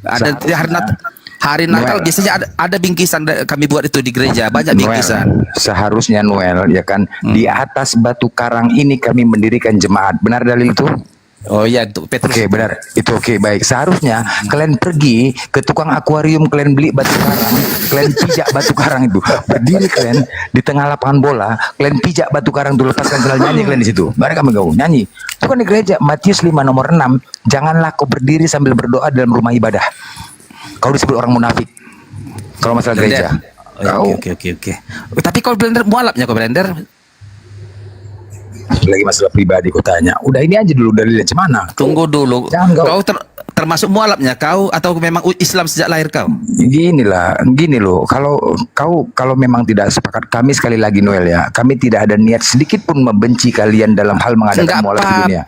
U: Ada hari Natal biasanya ada bingkisan kami buat itu di gereja, banyak bingkisan.
L: Seharusnya Noel ya kan, di atas batu karang ini kami mendirikan jemaat. Benar dalil itu?
U: Oh iya, Petrus.
L: Oke, benar. Itu oke, baik. Seharusnya kalian pergi ke tukang akuarium, kalian beli batu karang, kalian pijak batu karang itu. Berdiri kalian di tengah lapangan bola, kalian pijak batu karang itu, lepaskan selalu nyanyi kalian di situ. Mereka menggau nyanyi. Itu kan di gereja. Matius 5 nomor 6, janganlah kau berdiri sambil berdoa dalam rumah ibadah. Kau disebut orang munafik. Kalau masalah gereja.
U: Oke. Tapi kalau Blender mualafnya kok Blender?
L: lagi masalah pribadi ku tanya. Udah ini aja dulu dalilnya gimana?
U: Tunggu dulu. Kau termasuk mualafnya kau atau memang Islam sejak lahir kau?
L: Gini loh. Kalau memang tidak sepakat, kami sekali lagi Noel ya, kami tidak ada niat sedikit pun membenci kalian dalam hal mengadakan mualaf di dunia.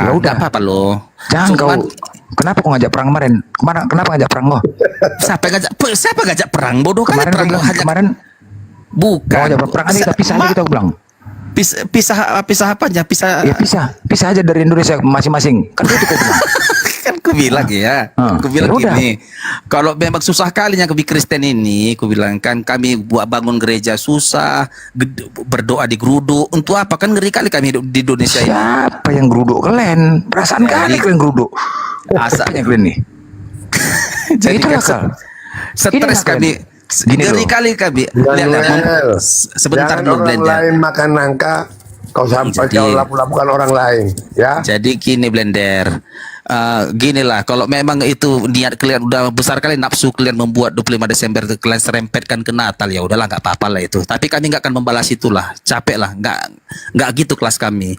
U: Ya udah apa-apa loh.
L: Jangan kenapa kau ngajak perang kemarin? Kenapa ngajak perang kau?
U: Siapa ngajak perang? Bodoh kan perang.
L: Kemarin bukan. Mau ngajak perang aja kita pisah aja kita bilang.
U: Pisah apanya?
L: Pisah aja dari Indonesia masing-masing. Kan itu kau bilang.
U: Kan ku bilang ya, ku bilang gini, kalau memang susah kalinya kami Kristen ini, ku bilang kan kami buat bangun gereja susah, berdoa di geruduk, untuk apa? Kan ngeri kali kami hidup di Indonesia ini.
L: Siapa yang geruduk kalian? Perasaan kali kalian geruduk. Asapnya kalian nih.
U: Jadi kan stres kami, ngeri kali kami. Sebentar dulu
S: orang lain makan nangka, kau sampai kau lakukan orang lain, ya.
U: Jadi gini Blender. Gini lah, kalau memang itu niat kalian udah besar kali nafsu kalian membuat 25 Desember itu kalian serempetkan ke Natal, ya udahlah nggak apa-apa lah itu. Tapi kami nggak akan membalas itulah, capek lah, nggak gitu kelas kami.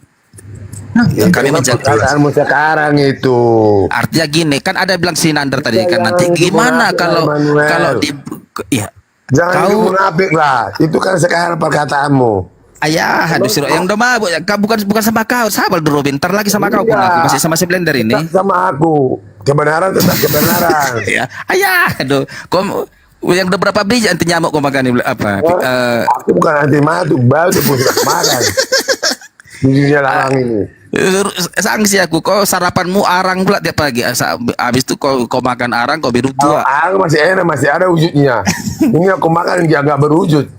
U: Kami menjaga
S: keadaanmu sekarang itu.
U: Artinya gini, kan ada bilang si Nander tadi kan nanti gimana kalau di ya
S: jangan kau munafik lah, itu kan sekarang perkataanmu.
U: Ayah, aduh Siro, yang udah mabuk ya, bukan sama kau, sama Robin, ntar lagi sama kau, masih sama si Blender ini.
S: Sama aku, kebenaran tetap kebenaran.
U: Ya, ayah, aduh, kau yang udah berapa biji anti nyamuk kau makan apa?
S: Aku bukan anti madu, baru pun sudah makan. Bijinya larang ini.
U: Sanksi aku, kau sarapanmu arang pula tiap pagi. Habis itu kau makan arang, kau minum dua.
S: Arang masih enak, masih ada wujudnya. Ini aku makan dia nggak berwujud.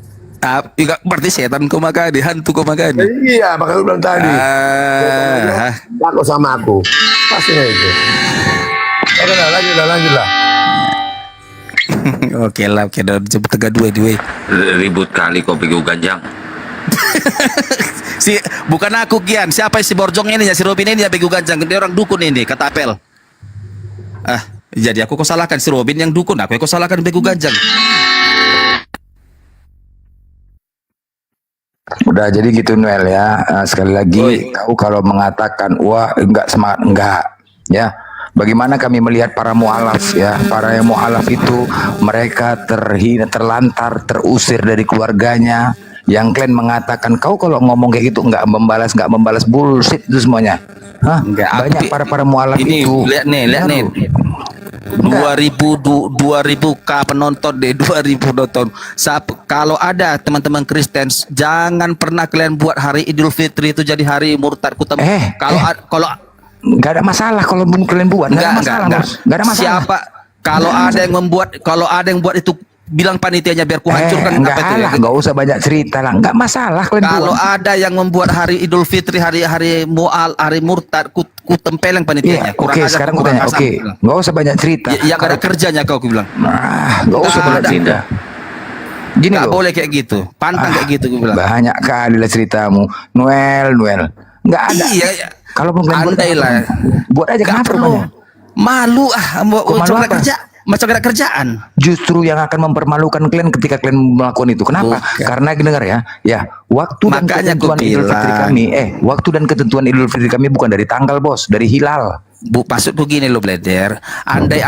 U: Berarti setan kau makan, hantu kau makan.
S: Iya, makanya lu bilang tadi. Aku sama aku, pastinya itu. Oke lah, lanjut lah.
U: Oke lah, udah jemput tengah dua di
P: Ribut kali kau pergi ganjang.
U: Bukan aku Gian, siapa si Borjong ini ya, si Robin ini ya begu ganjang, dia orang dukun ini, kata Apel. Jadi aku kau salahkan si Robin yang dukun, aku kau salahkan begu ganjang.
L: Udah jadi gitu Noel ya. Sekali lagi kau kalau mengatakan wah enggak semangat enggak ya. Bagaimana kami melihat para mualaf ya, para yang mualaf itu mereka terhina, terlantar, terusir dari keluarganya. Yang kalian mengatakan kau kalau ngomong kayak gitu enggak membalas bullshit itu semuanya.
U: Enggak,
L: banyak para mualaf
U: ini,
L: itu.
U: Lihat nih. 2000k penonton deh, 2000 nonton. Kalau ada teman-teman Kristen, jangan pernah kalian buat hari Idul Fitri itu jadi hari murtad. Kalau
L: nggak ada masalah kalau kalian buat, nggak ada masalah.
U: Siapa kalau ada yang buat itu bilang panitianya biar kuhancurkan
L: nggak usah banyak cerita lah, nggak masalah
U: kalau ada yang membuat hari Idul Fitri hari mual, hari murtad, ku tempeleng panitianya.
L: Oke, sekarang ku tanya, nggak usah banyak cerita.
U: Yang ada kerjanya kau bilang.
L: Nggak usah banyak cerita. Gini
U: nggak boleh kayak gitu, pantang kayak gitu ku bilang.
L: Banyak kali lah ceritamu, Noel, nggak ada.
U: Iya.
L: Kalau buat aja kenapa rupanya?
U: Malu macam ada kerjaan.
L: Justru yang akan mempermalukan kalian ketika kalian melakukan itu. Kenapa? Karena dengar ya, waktu dan ketentuan Idul Fitri kami, waktu dan ketentuan Idul Fitri kami bukan dari tanggal bos, dari hilal.
U: Maksudku gini loh Blender, andai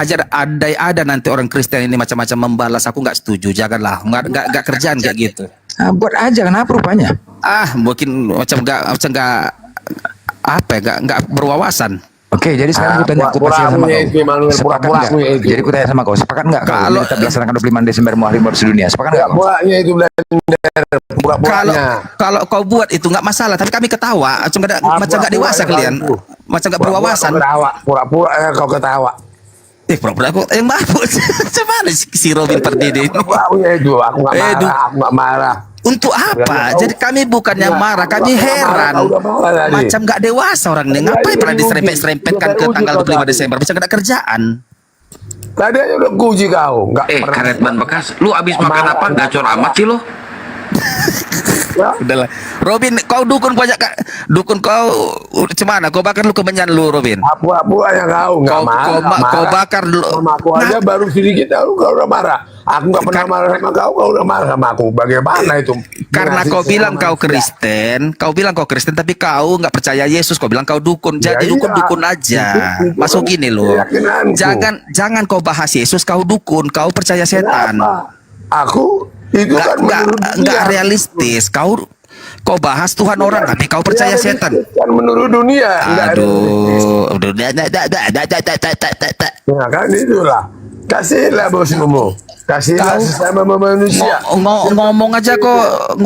U: ada nanti orang Kristen ini macam-macam membalas, aku nggak setuju, janganlah, nggak kerjaan kayak gitu.
L: Buat aja kenapa rupanya?
U: Mungkin macam nggak berwawasan.
L: Oke, jadi sekarang aku tanya sama kau. Sepakat nggak? Jadi aku tanya sama kau, sepakat nggak kalau kita melaksanakan 25 Desember hari baru sedunia? Sepakat nggak?
S: Pura-puranya itu
U: kalau kau buat itu nggak masalah, tapi kami ketawa, macam nggak dewasa kalian, macam nggak berwawasan.
S: Pura-pura kau ketawa.
U: Pura-pura aku yang mabuk. Cuman si Robin Perdede.
S: Pura-pura itu aku nggak marah.
U: Untuk apa? Jadi kami bukannya marah, kami heran. Macam nggak dewasa orang ini. Ngapain pernah diserempet-serempetkan ke tanggal 25 Desember? Bisa nggak ada kerjaan.
S: Tadi aja udah kuji kau.
P: Karet ban bekas. Lu abis makan apa? Gacor amat sih lo.
U: Udahlah. Robin, kau dukun banyak kak. Dukun kau cemana? Kau bakar lu kemenyan lu, Robin.
S: Apa yang kau nggak marah?
U: Kau bakar dulu.
S: Sama aku aja baru sedikit tahu kau udah marah. Aku nggak pernah marah sama kau udah marah sama aku. Bagaimana itu?
U: Karena kau bilang kau Kristen, tapi kau nggak percaya Yesus. Kau bilang kau dukun. Jadi dukun aja. Masuk gini loh. Jangan kau bahas Yesus. Kau dukun. Kau percaya setan.
S: Aku itu
U: nggak realistis. Kau bahas Tuhan orang, tapi kau percaya setan.
S: Kan menurut dunia.
U: Aduh,
S: Nah kan itulah. Kasihlah bosmu. Kasihlah sesama manusia.
U: Ngomong aja kok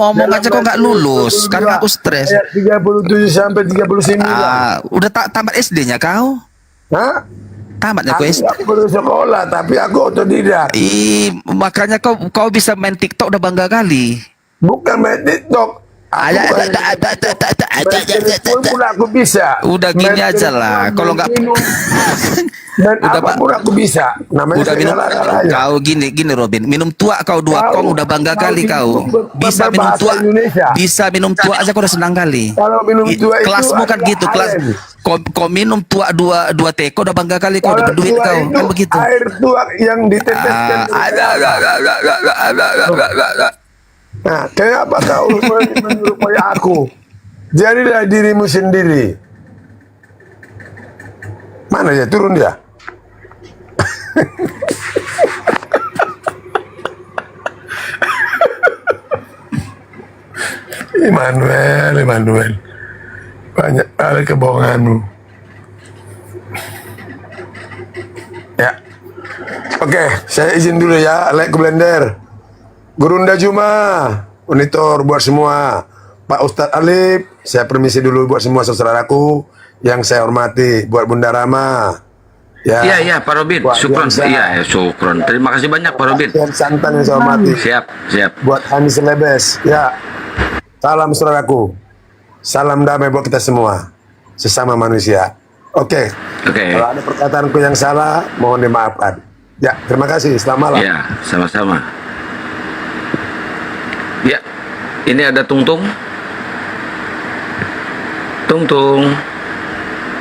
U: nggak lulus karena aku stres.
S: Ayat 37 sampai 39.
U: Udah tamat SD-nya kau?
S: Hah?
U: Tamatnya kau SD.
S: Aku baru sekolah tapi aku otodidak.
U: Makanya kau bisa main TikTok udah bangga kali.
S: Bukan main TikTok. Aku bisa.
U: Udah gini aja lah. Kalau nggak
S: dan apapun aku bisa. Namanya
U: udah minum. Kau gini Robin. Minum tua kau 2 kong udah bangga kali kau. Bisa minum tua. Bisa minum tua aja kau udah senang kali.
S: Kalau minum tua itu
U: kelasmu kan gitu. Kelas kau minum tua 2 teko udah bangga kali kau. Udah berduit kau. Kan begitu.
S: Air tua yang diteteskan. Nah, kenapa kau menyerupai aku? Jadilah dirimu sendiri. Mana ya? Turun dia. Immanuel. Banyak kali kebohonganmu. Ya. Oke, saya izin dulu ya. Like ke blender. Gurunda Juma, monitor buat semua. Pak Ustadz Alif, saya permisi dulu buat semua saudaraku yang saya hormati. Buat Bunda Rama. Ya.
P: Iya, Pak Robin. Syukron. Iya, syukron. Terima kasih banyak, Pak Robin.
S: Santan yang saya hormati.
P: Siap.
S: Buat Hanis Lebes. Ya. Salam saudaraku. Salam damai buat kita semua. Sesama manusia. Oke. Kalau ada perkataanku yang salah, mohon dimaafkan. Ya, terima kasih. Selamat malam.
P: Ya, sama-sama. Ya, ini ada Tungtung.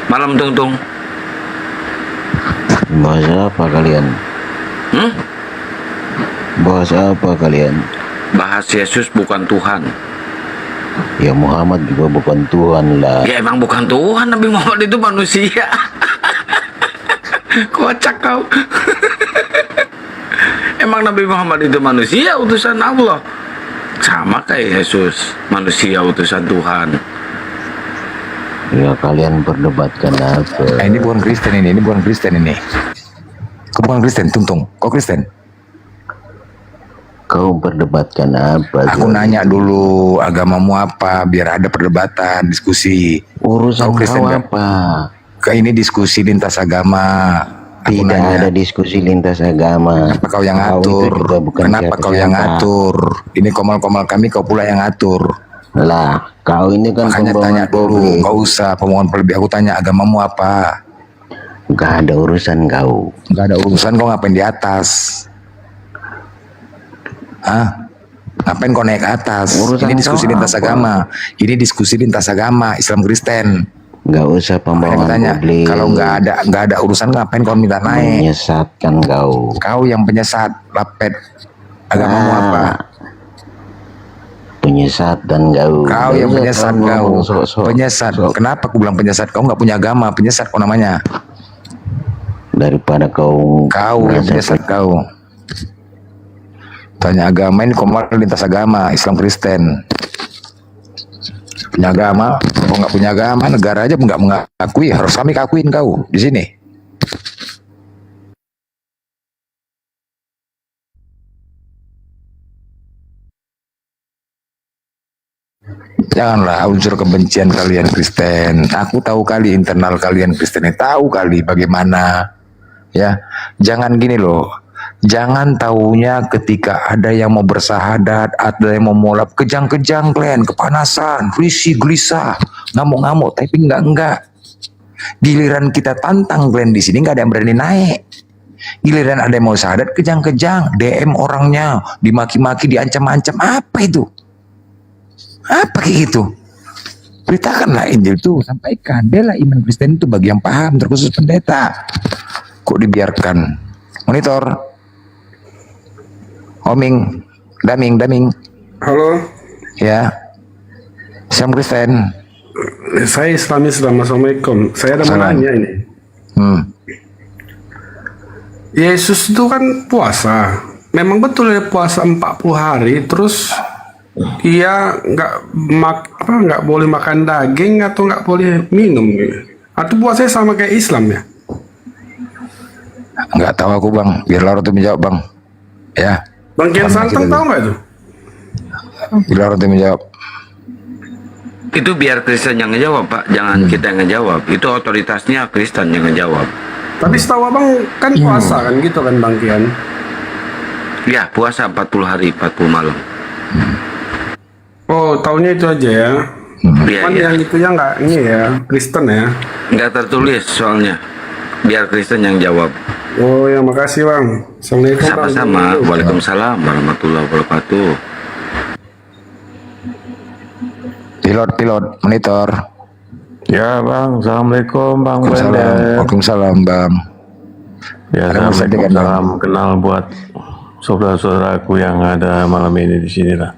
P: Malam Tungtung.
I: Bahasa apa kalian? Bahasa apa kalian?
P: Bahas Yesus bukan Tuhan.
I: Ya Muhammad juga bukan Tuhan lah.
P: Ya emang bukan Tuhan, Nabi Muhammad itu manusia. Kocak kau. Emang Nabi Muhammad itu manusia, utusan Allah. Sama kayak Yesus, manusia utusan Tuhan.
I: Ya kalian perdebatkan apa?
L: Ini bukan Kristen ini bukan Kristen ini. Kau bukan Kristen, Tungtung. Kau Kristen?
I: Kau perdebatkan apa?
L: Aku nanya dulu agamamu apa, biar ada perdebatan, diskusi.
I: Urusan kau apa?
L: Ini diskusi lintas agama.
I: Tidak ada diskusi lintas agama.
L: Kenapa kau yang ngatur? Kenapa kau yang ngatur? Ini komal-komal kami kau pula yang ngatur.
I: Lah, kau ini kan
L: makanya tanya dulu. Kau usah pemohon pelebih. Aku tanya agamamu apa?
I: Gak ada urusan kau.
L: Gak ada urusan kau ngapain di atas? Ngapain kau naik ke atas? Ini diskusi lintas agama. Ini diskusi lintas agama Islam Kristen.
I: Gak usah pembawaan publik.
L: Kalau nggak ada urusan ngapain kau minta naik?
I: Menyesatkan kau.
L: Kau yang penyesat. Lapet. Agamamu apa?
I: Penyesatan kau.
L: Kau yang penyesat kau. Penyesat. Kenapa aku bilang penyesat? Kau nggak punya agama. Penyesat kau namanya.
I: Daripada kau
L: yang penyesat kau. Tanya agama ini komal lintas agama Islam Kristen. Punya agama, kalau nggak punya agama negara aja nggak mengakui, harus kami akuin kau di sini. Janganlah unsur kebencian kalian Kristen. Aku tahu kali internal kalian Kristen, tahu kali bagaimana. Ya, jangan gini loh. Jangan taunya ketika ada yang mau bersahadat, ada yang mau mulap kejang-kejang kalian, kepanasan, risih, gelisah, ngamuk-ngamuk, tapi enggak. Giliran kita tantang kalian di sini nggak ada yang berani naik. Giliran ada yang mau syahadat kejang-kejang, DM orangnya, dimaki-maki, diancam-ancam, apa itu? Apa kayak gitu? Beritakanlah Injil itu, sampaikan, bela iman Kristen itu bagi yang paham, terkhusus pendeta. Kok dibiarkan? Monitor. Oming, Daming.
G: Halo.
L: Ya. Islam Kristen.
G: Saya Islamis, Assalamualaikum. Saya ada mau nanya ini. Yesus itu kan puasa. Memang betul dia puasa 40 hari, terus dia nggak boleh makan daging atau nggak boleh minum, atau puasanya sama kayak Islam ya?
L: Nggak tahu aku bang, biar Laura tuh menjawab bang. Ya.
G: Bang Kian Santang tahu nggak itu?
L: Biar Laura tuh menjawab.
P: Itu biar Kristen yang ngejawab, Pak. Jangan kita yang ngejawab. Itu otoritasnya Kristen yang ngejawab.
G: Tapi setahu abang kan puasa kan gitu kan Bang Kian?
P: Ya, puasa 40 hari, 40 malam.
G: Oh, taunya itu aja ya?
P: Iya,
G: Cuman
P: iya.
G: yang itu ya nggak ini ya, Kristen ya?
P: Nggak tertulis soalnya. Biar Kristen yang jawab.
G: Oh ya, makasih Bang. Assalamualaikum Bang.
P: Sama-sama. Waalaikumsalam warahmatullahi wabarakatuh.
L: Pilot, monitor.
V: Ya Bang, Assalamualaikum Bang
L: Waalaikumsalam Bang.
V: Ya,
L: Ada
V: Assalamualaikum, salam kenal buat saudara-saudaraku yang ada malam ini di sini lah.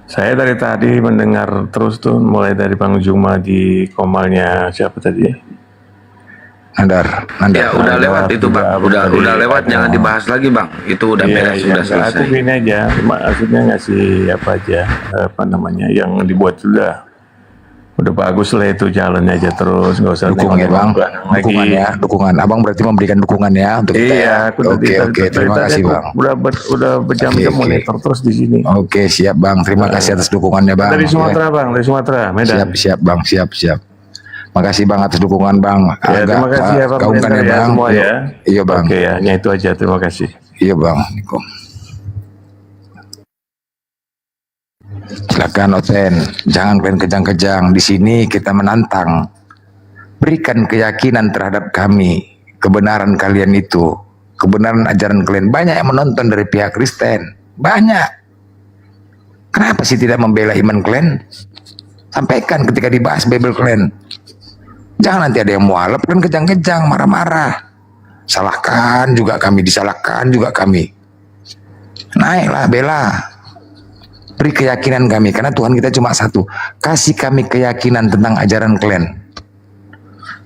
V: Saya dari tadi mendengar terus tuh, mulai dari Bang Juma di komalnya siapa tadi?
L: Nandar.
P: Ya, udah lewat itu Bang. Udah lewat, jangan dibahas lagi Bang. Itu udah beres, sudah selesai.
V: Aku gini aja, maksudnya ngasih apa aja, apa namanya, yang dibuat sudah. Udah bagus lah itu, jalan aja terus, nggak usah
L: Dukung ya Bang, dukungan ya, dukungan. Abang berarti memberikan dukungan ya untuk kita.
V: Iya,
L: ya? Oke, terima kasih Bang.
V: Udah berjam-jam monitor terus di sini.
L: Oke, siap Bang. Terima kasih atas dukungannya Bang.
V: Dari Sumatera Bang, dari Sumatera, Medan.
L: Siap Bang, siap. Makasih Bang atas dukungan Bang.
V: Ya, terima kasih ya Bang.
L: Gaungkan ya Bang.
V: Semua ya.
L: Iya Bang.
V: Oke ya, hanya itu aja. Terima kasih.
L: Iya Bang. Silakan Oten, jangan kalian kejang-kejang. Di sini kita menantang. Berikan keyakinan terhadap kami, kebenaran kalian itu, kebenaran ajaran kalian. Banyak yang menonton dari pihak Kristen, banyak. Kenapa sih tidak membela iman kalian? Sampaikan ketika dibahas Bible kalian. Jangan nanti ada yang mualaf kan kejang-kejang, marah-marah. Salahkan juga kami, disalahkan juga kami. Naiklah, bela. Beri keyakinan kami, karena Tuhan kita cuma satu. Kasih kami keyakinan tentang ajaran kalian.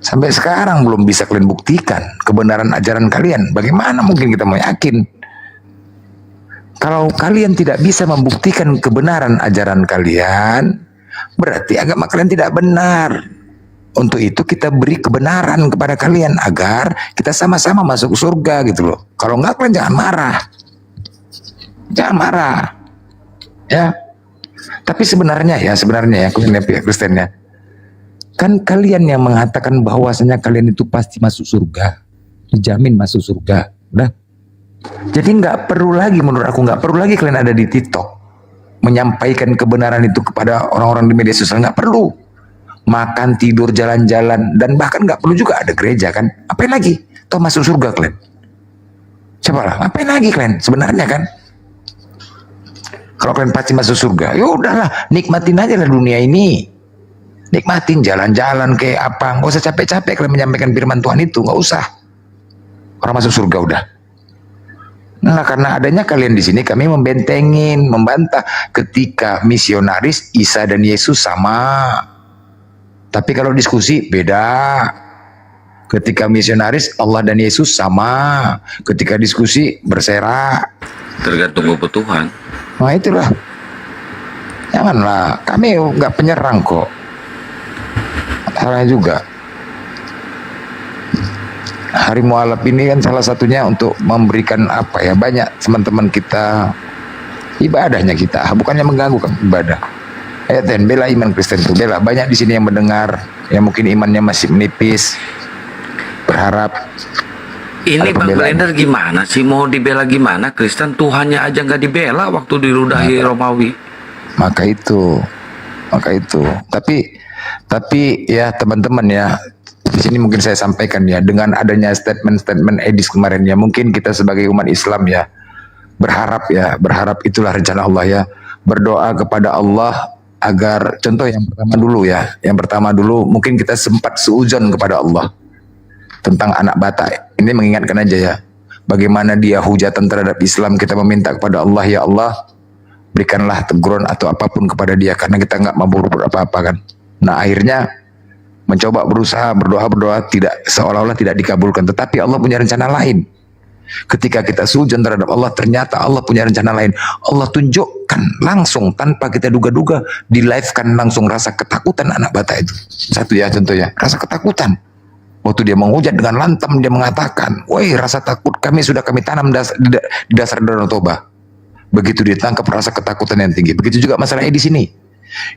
L: Sampai sekarang belum bisa kalian buktikan kebenaran ajaran kalian. Bagaimana mungkin kita mau yakin? Kalau kalian tidak bisa membuktikan kebenaran ajaran kalian, berarti agama kalian tidak benar. Untuk itu kita beri kebenaran kepada kalian agar kita sama-sama masuk surga gitu loh. Kalau enggak kalian jangan marah. Jangan marah. Ya. Tapi sebenarnya ya kalian pihak Kristen ya. Kan kalian yang mengatakan bahwasanya kalian itu pasti masuk surga. Dijamin masuk surga. Udah. Jadi nggak perlu lagi, menurut aku nggak perlu lagi kalian ada di TikTok menyampaikan kebenaran itu kepada orang-orang di media sosial. Nggak perlu. Makan, tidur, jalan-jalan, dan bahkan nggak perlu juga ada gereja kan? Apain lagi? Toh masuk surga kalian. Coba lah, apain lagi kalian? Sebenarnya kan? Kalau kalian pasti masuk surga, ya udahlah, nikmatin aja lah dunia ini. Nikmatin jalan-jalan kayak apa? Nggak usah capek-capek kalian menyampaikan firman Tuhan itu, nggak usah. Orang masuk surga udah. Nah, karena adanya kalian di sini, kami membentengin, membantah ketika misionaris Isa dan Yesus sama. Tapi kalau diskusi beda. Ketika misionaris Allah dan Yesus sama. Ketika diskusi berserak.
P: Tergantung kebutuhan.
L: Nah itulah. Janganlah. Kami nggak penyerang kok. Salahnya juga. Hari Mualaf ini kan salah satunya untuk memberikan apa ya, banyak teman-teman kita ibadahnya kita, bukannya mengganggu kan ibadah. Ayo ten, bela iman Kristen tuh, bela. Banyak di sini yang mendengar, yang mungkin imannya masih menipis, berharap.
P: Ini Bang Blender gimana sih, mau dibela gimana? Kristen Tuhannya aja nggak dibela waktu diludahi Romawi.
L: Maka itu. Tapi ya teman-teman ya, di sini mungkin saya sampaikan ya, dengan adanya statement Edis kemarin ya, mungkin kita sebagai umat Islam ya berharap itulah rencana Allah ya, berdoa kepada Allah agar contoh yang pertama dulu ya, yang pertama dulu mungkin kita sempat seuzon kepada Allah tentang anak bata. Ini mengingatkan aja ya, bagaimana dia hujatan terhadap Islam, kita meminta kepada Allah, ya Allah berikanlah teguran atau apapun kepada dia karena kita nggak mampu berbuat apa-apa kan. Nah akhirnya mencoba berusaha berdoa tidak, seolah-olah tidak dikabulkan, tetapi Allah punya rencana lain. Ketika kita sujud terhadap Allah, ternyata Allah punya rencana lain. Allah tunjukkan langsung tanpa kita duga-duga, di live kan langsung rasa ketakutan anak bata itu. Satu ya contohnya, rasa ketakutan. Waktu dia menghujat dengan lantam, dia mengatakan, woi rasa takut kami sudah kami tanam di dasar Danau Toba. Begitu ditangkap rasa ketakutan yang tinggi. Begitu juga masalahnya di sini.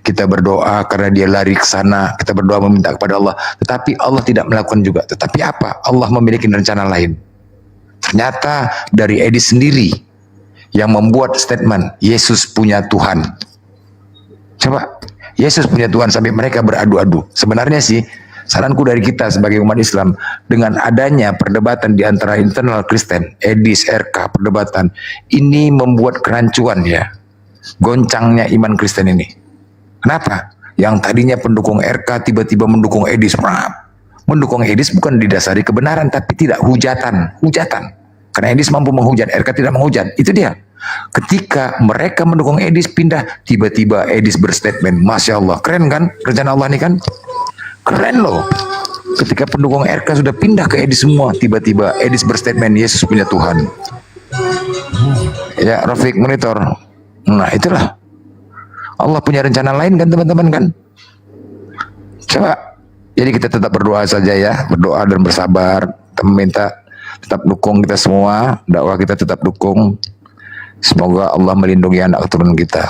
L: Kita berdoa karena dia lari ke sana, kita berdoa meminta kepada Allah, tetapi Allah tidak melakukan juga. Tetapi apa? Allah memiliki rencana lain. Ternyata dari Edis sendiri yang membuat statement Yesus punya Tuhan. Coba, Yesus punya Tuhan sampai mereka beradu-adu. Sebenarnya sih, saranku dari kita sebagai umat Islam, dengan adanya perdebatan di antara internal Kristen, Edis, RK, perdebatan, ini membuat kerancuan ya, goncangnya iman Kristen ini. Kenapa? Yang tadinya pendukung RK tiba-tiba mendukung Edis. Mendukung Edis bukan didasari kebenaran, tapi tidak hujatan. Karena Edis mampu menghujat, RK tidak menghujat. Itu dia. Ketika mereka mendukung Edis pindah, tiba-tiba Edis berstatement, Masya Allah, keren kan rencana Allah ini kan? Keren loh. Ketika pendukung RK sudah pindah ke Edis semua, tiba-tiba Edis berstatement, Yesus punya Tuhan. Ya, Rafiq monitor. Nah, itulah. Allah punya rencana lain kan teman-teman kan? Coba. Jadi kita tetap berdoa saja ya, berdoa dan bersabar. Kita meminta tetap dukung kita semua, dakwah kita tetap dukung. Semoga Allah melindungi anak keturunan kita.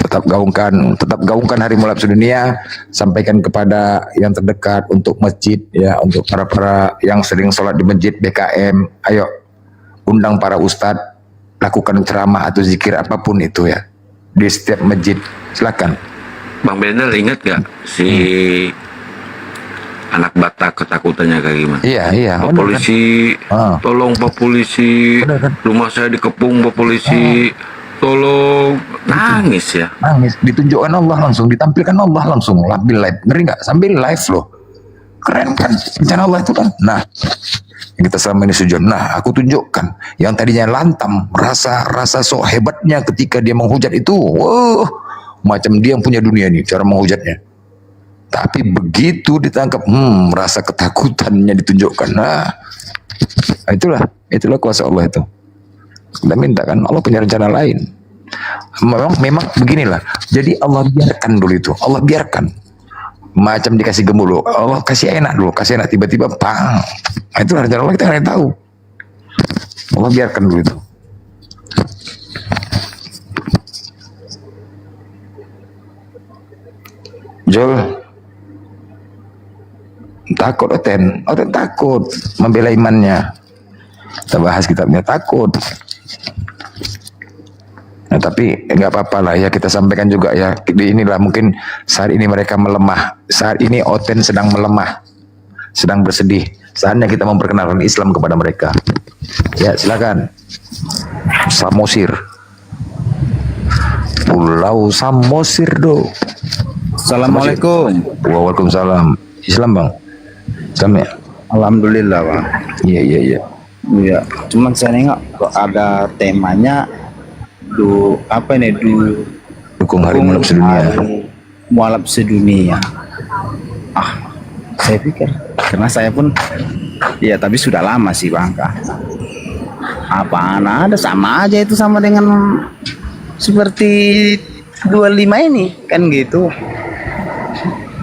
L: Tetap gaungkan hari mulap sedunia, sampaikan kepada yang terdekat untuk masjid ya, untuk para yang sering sholat di masjid BKM, ayo undang para ustadz, lakukan ceramah atau zikir apapun itu ya di setiap masjid, silakan.
P: Bang Bender ingat gak si anak Batak ketakutannya kayak gimana?
L: Iya.
P: Pak polisi, tolong Pak polisi, rumah saya dikepung Pak polisi, tolong. Nangis ya.
L: Nangis, ditunjukkan Allah langsung, ditampilkan Allah langsung, live, ngeri nggak? Sambil live loh, keren kan rencana Allah itu kan. Nah, kita selama ini sujud. Nah, aku tunjukkan yang tadinya lantam, rasa sok hebatnya ketika dia menghujat itu, wow, macam dia yang punya dunia nih cara menghujatnya. Tapi begitu ditangkap, rasa ketakutannya ditunjukkan. Nah, itulah kuasa Allah itu. Kita minta kan, Allah punya rencana lain. Memang beginilah. Jadi Allah biarkan dulu itu. Allah biarkan. Macam dikasih gemuruh, Allah kasih enak dulu, tiba-tiba bang. Nah, itulah rencana Allah, kita nggak tahu. Allah biarkan dulu itu. Jol takut Oten takut membela imannya. Kita bahas kitabnya, takut. Nah, tapi nggak apa-apa lah ya, kita sampaikan juga ya. Inilah mungkin saat ini mereka melemah. Saat ini Oten sedang melemah, sedang bersedih. Saatnya kita memperkenalkan Islam kepada mereka. Ya silakan. Samosir, Pulau Samosir do.
C: Assalamualaikum.
L: Waalaikumsalam. Islam bang. Islam ya.
C: Alhamdulillah bang.
L: Iya.
C: Iya. Cuman saya nengok kok ada temanya
L: dukung hari mulap sedunia.
C: Mualaf sedunia. Saya pikir karena saya pun ya, tapi sudah lama sih bang. Apaan ada sama aja itu, sama dengan seperti 25 ini kan gitu.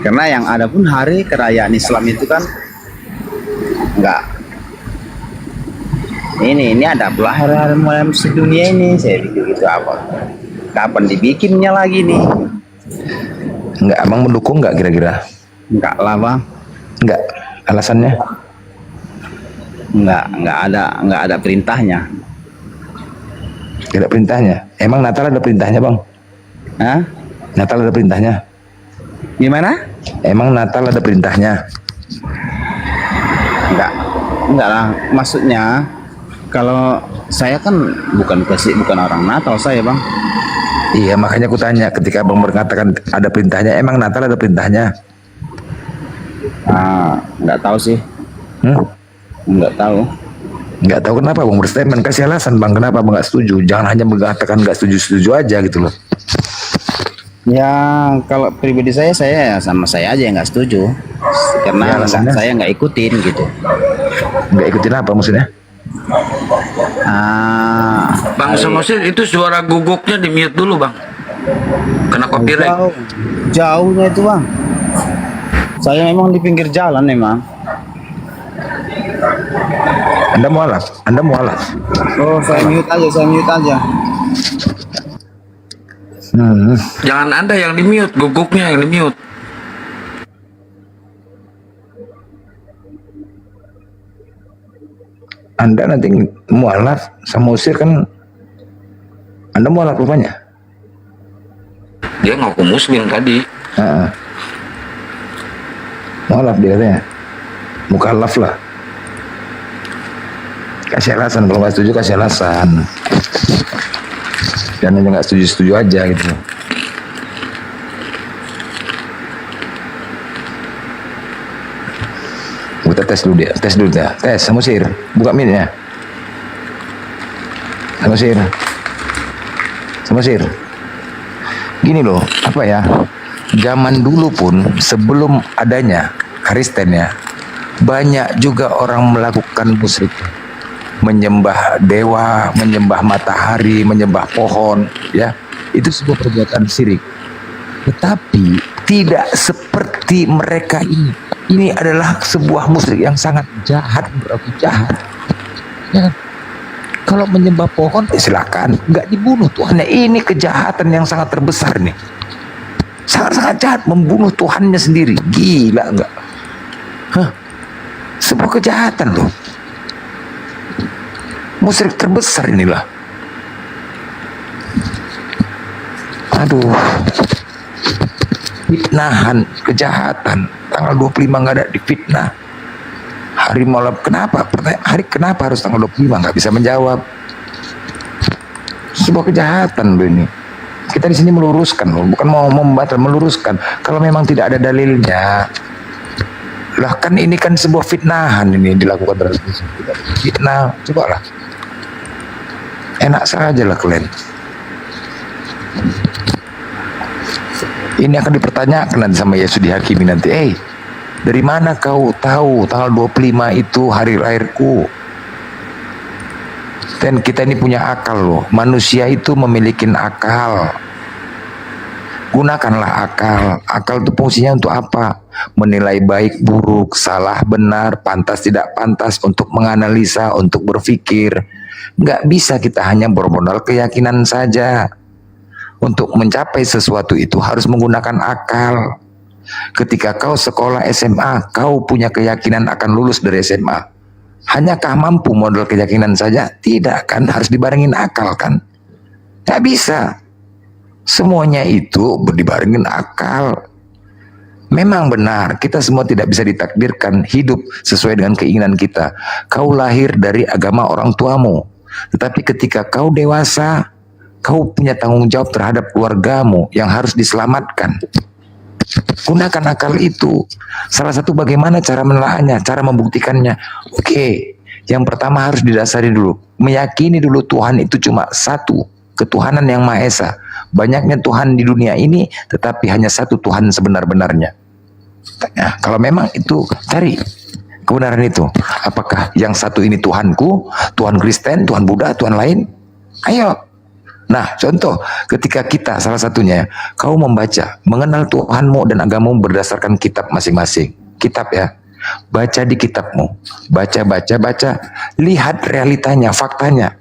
C: Karena yang ada pun hari kerajaan Islam itu kan enggak. Ini ada pula hari mulap sedunia ini. Saya pikir itu apa? Kapan dibikinnya lagi nih?
L: Enggak, abang mendukung enggak kira-kira?
C: Enggak lah bang.
L: Enggak. Alasannya?
C: Enggak ada perintahnya.
L: Tidak perintahnya. Emang Natal ada perintahnya bang?
C: Hah?
L: Natal ada perintahnya?
C: Gimana?
L: Emang Natal ada perintahnya?
C: Enggak lah. Maksudnya kalau saya kan bukan orang Natal saya bang.
L: Iya, makanya aku tanya ketika Abang mengatakan ada perintahnya, emang Natal ada perintahnya?
C: Nggak tahu sih. Nggak tahu.
L: Nggak tahu kenapa Bang berstatement, kasih alasan Bang kenapa Bang nggak setuju. Jangan hanya mengatakan nggak setuju aja gitu loh.
C: Ya kalau pribadi saya ya sama saya aja yang nggak setuju. Karena
L: Ya, alasannya?
C: saya nggak ikutin gitu.
L: Nggak ikutin apa maksudnya?
P: Bang Samosir, itu suara guguknya di mute dulu bang, kena copyright.
C: Jauhnya itu bang. Saya memang di pinggir jalan memang.
L: Anda mualaf?
C: Oh, saya mute aja.
P: Jangan Anda yang di mute, guguknya yang di mute.
L: Anda nanti mualaf sama usir kan? Anda mualaf rupanya?
P: Dia ngaku muslim tadi.
L: Mualaf dia katanya. Mukallaf lah. Kasih alasan, kalau nggak setuju kasih alasan. Dan hanya nggak setuju aja gitu. Kita tes dulu dia, tes Samosir, buka mic ya. Samosir. Gini loh, apa ya? Zaman dulu pun sebelum adanya Kristen ya, banyak juga orang melakukan musyrik, menyembah dewa, menyembah matahari, menyembah pohon, ya. Itu sebuah perbuatan syirik. Tetapi tidak seperti mereka ini. Ini adalah sebuah musyrik yang sangat jahat, berarti jahat. Ya kan? Kalau menyembah pohon, silakan, nggak dibunuh Tuhannya. Ini kejahatan yang sangat terbesar nih. Sangat-sangat jahat, membunuh Tuhannya sendiri. Gila nggak? Sebuah kejahatan loh. Musyrik terbesar inilah. Aduh. Fitnahan, kejahatan. Tanggal 25 nggak ada difitnah. Hari malam kenapa? Hari kenapa harus tanggal 25? Nggak bisa menjawab. Sebuah kejahatan loh ini. Kita di sini meluruskan loh, bukan mau membatal, meluruskan. Kalau memang tidak ada dalilnya, lah kan ini kan sebuah fitnahan ini dilakukan terhadap kita. Fitnah, cobalah. Enak saja lah kalian. Ini akan dipertanyakan nanti sama Yesus dihakimi nanti. Dari mana kau tahu tanggal 25 itu hari lahirku? Dan kita ini punya akal loh. Manusia itu memiliki akal. Gunakanlah akal. Akal itu fungsinya untuk apa? Menilai baik, buruk, salah, benar, pantas, tidak pantas, untuk menganalisa, untuk berpikir. Nggak bisa kita hanya bermodal keyakinan saja. Untuk mencapai sesuatu itu harus menggunakan akal. Ketika kau sekolah SMA, kau punya keyakinan akan lulus dari SMA. Hanyakah mampu modal keyakinan saja? Tidak kan, harus dibarengin akal kan? Tidak bisa. Semuanya itu dibarengin akal. Memang benar, kita semua tidak bisa ditakdirkan hidup sesuai dengan keinginan kita. Kau lahir dari agama orang tuamu. Tetapi ketika kau dewasa, kau punya tanggung jawab terhadap keluargamu yang harus diselamatkan. Gunakan akal itu. Salah satu bagaimana cara menelaahnya, cara membuktikannya. Oke, yang pertama harus didasari dulu. Meyakini dulu Tuhan itu cuma satu. Ketuhanan yang Maha Esa. Banyaknya Tuhan di dunia ini, tetapi hanya satu Tuhan sebenar-benarnya. Nah, kalau memang itu, cari kebenaran itu. Apakah yang satu ini Tuhanku, Tuhan Kristen, Tuhan Buddha, Tuhan lain? Ayo. Nah, contoh, ketika kita salah satunya, kau membaca, mengenal Tuhanmu dan agamamu berdasarkan kitab masing-masing. Kitab ya, baca di kitabmu, baca, lihat realitanya, faktanya.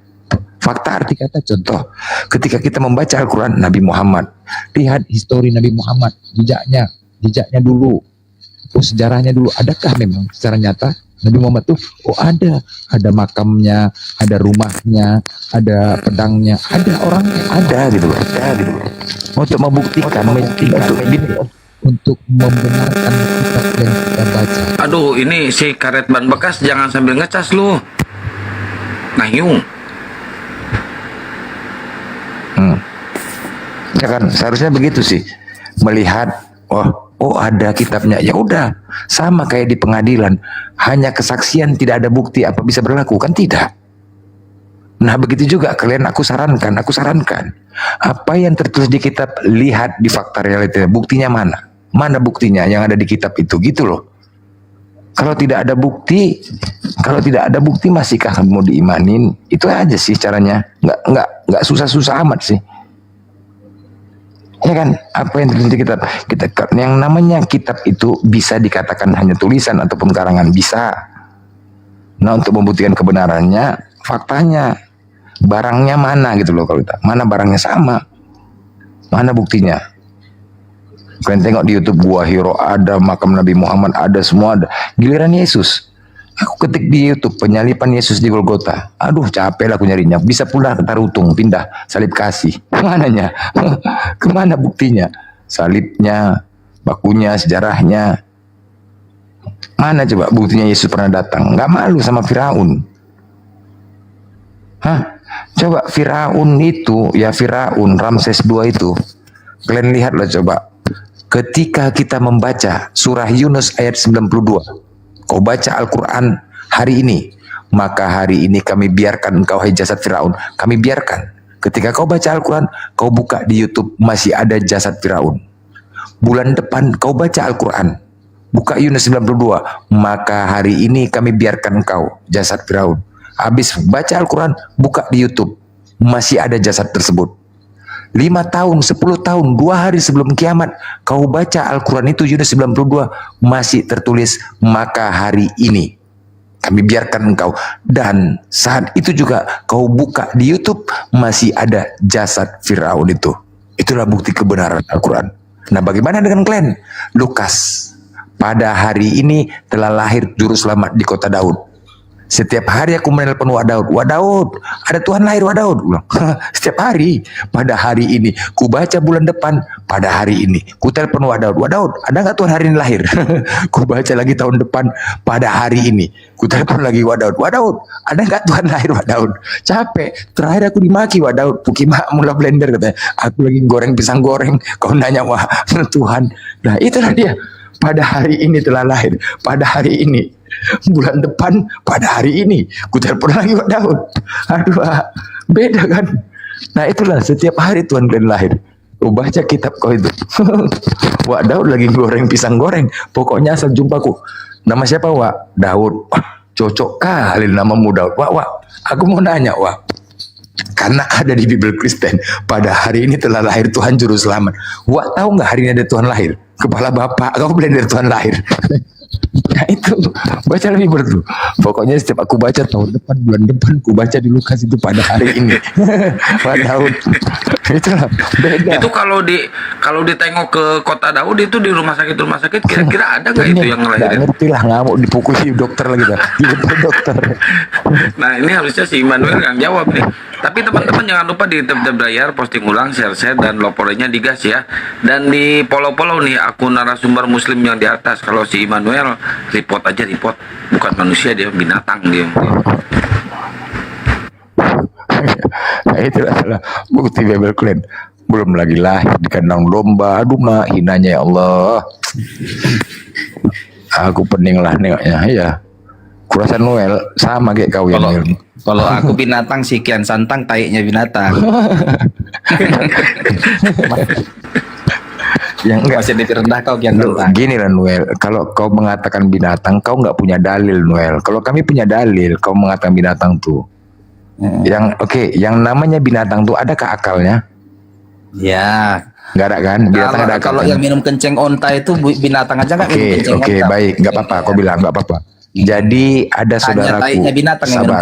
L: Fakta arti kata contoh, ketika kita membaca Al-Quran Nabi Muhammad, lihat histori Nabi Muhammad, jejaknya dulu, sejarahnya dulu, adakah memang secara nyata Nabi Muhammad tuh, ada makamnya, ada rumahnya, ada pedangnya, ada orangnya, ada gitu loh. Untuk membuktikan, untuk membenarkan kitab yang kita baca.
P: Aduh, ini si karet ban bekas jangan sambil ngecas lu. Ngayung.
L: Ya kan, seharusnya begitu sih. Melihat, oh ada kitabnya, ya udah. Sama kayak di pengadilan, hanya kesaksian tidak ada bukti apa bisa berlaku, kan tidak. Nah begitu juga kalian, aku sarankan, apa yang tertulis di kitab, lihat di fakta realita, buktinya mana buktinya yang ada di kitab itu, gitu loh. Kalau tidak ada bukti, masihkah kamu mau diimanin? Itu aja sih caranya, nggak susah-susah amat sih. Ya kan, apa yang tertulis di kitab, yang namanya kitab itu bisa dikatakan hanya tulisan ataupun karangan, bisa. Nah untuk membuktikan kebenarannya, faktanya, barangnya mana gitu loh, kalau kita mana barangnya sama, mana buktinya. Kalian tengok di YouTube, Gua Hiro ada, makam Nabi Muhammad ada, semua ada. Giliran Yesus, aku ketik di YouTube penyalipan Yesus di Golgota, aduh capek lah aku nyarinya. Bisa pula ke Tarutung, pindah salib kasih, mananya? Kemana buktinya? Salibnya, bakunya, sejarahnya, mana coba buktinya Yesus pernah datang? Nggak malu sama Firaun? Hah? Coba Firaun itu, ya Firaun Ramses II itu, kalian lihatlah coba. Ketika kita membaca surah Yunus ayat 92, kau baca Al-Quran hari ini, maka hari ini kami biarkan engkau, hai jasad Firaun, kami biarkan. Ketika kau baca Al-Quran, kau buka di YouTube, masih ada jasad Firaun. Bulan depan kau baca Al-Quran, buka Yunus 92, maka hari ini kami biarkan engkau, jasad Firaun. Habis baca Al-Quran, buka di YouTube, masih ada jasad tersebut. 5 tahun, 10 tahun, 2 hari sebelum kiamat, kau baca Al-Quran itu Yunus 92, masih tertulis, maka hari ini kami biarkan engkau. Dan saat itu juga kau buka di YouTube, masih ada jasad Firaun itu. Itulah bukti kebenaran Al-Quran. Nah bagaimana dengan kalian? Lukas, pada hari ini telah lahir juru selamat di kota Daud. Setiap hari aku menelpon Wak Daud, ada Tuhan lahir Wak Daud. Setiap hari, pada hari ini. Ku baca bulan depan, pada hari ini. Ku telepon Wak Daud, ada nggak Tuhan hari ini lahir? Ku baca lagi tahun depan, pada hari ini. Ku telepon lagi Wak Daud, ada nggak Tuhan lahir Wak Daud? Capek, terakhir aku dimaki Wak Daud, Pukima mula blender katanya. Aku lagi goreng pisang goreng, kau nanya wah Tuhan. Nah itulah dia, pada hari ini telah lahir, pada hari ini. Bulan depan pada hari ini ku telepon lagi Wak Daud. Aduh, beda kan. Nah itulah, setiap hari Tuhan kalian lahir. Kau baca kitab kau itu. Wak Daud lagi goreng pisang goreng, pokoknya asal jumpaku. Nama siapa Wak? Daud. Cocok kali namamu Daud. Wak, aku mau nanya Wak, karena ada di Bible Kristen, pada hari ini telah lahir Tuhan Juru Selamat. Wak tahu nggak hari ini ada Tuhan lahir? Kepala bapak kau blender Tuhan lahir. Nah itu, baca lebih berdua. Pokoknya setiap aku baca tahun depan, bulan depan, ku baca di Lukas itu pada hari ini. Pak Daud. Itulah beda.
P: Itu kalau ditengok ke kota Daud itu di rumah sakit kira-kira ada nggak itu yang ngelahirin?
L: Nggak ngerti lah, ngamuk dipukuli dokter lagi dah. Dokter.
P: Nah ini harusnya si Immanuel yang jawab nih. Tapi teman-teman jangan lupa di tab layar posting ulang, share dan lopornya digas ya. Dan di follow nih akun narasumber muslim yang di atas. Kalau si Immanuel report aja, bukan manusia, dia binatang dia.
L: Nah itu adalah bukti Bible Clan. Belum lagi lahir di kandang domba. Aduh mak, hinanya ya Allah. Aku pening lah nengoknya ya. Kurasa Noel sama kayak kau yang
U: kalau aku binatang si Kian Santang taiknya binatang.
L: Yang enggak
U: masih lebih rendah kau Kian Santang.
L: Gini lah Noel, kalau kau mengatakan binatang, kau nggak punya dalil Noel. Kalau kami punya dalil, kau mengatakan binatang tuh. Yang namanya binatang tuh adakah akalnya?
U: Ya.
L: Nggak ada kan? Binatang ada
U: kalau yang minum kenceng onta itu binatang aja nggak minum kenceng onta.
L: Oke, baik, nggak apa-apa. Kau bilang nggak apa-apa. Jadi ada saudaraku,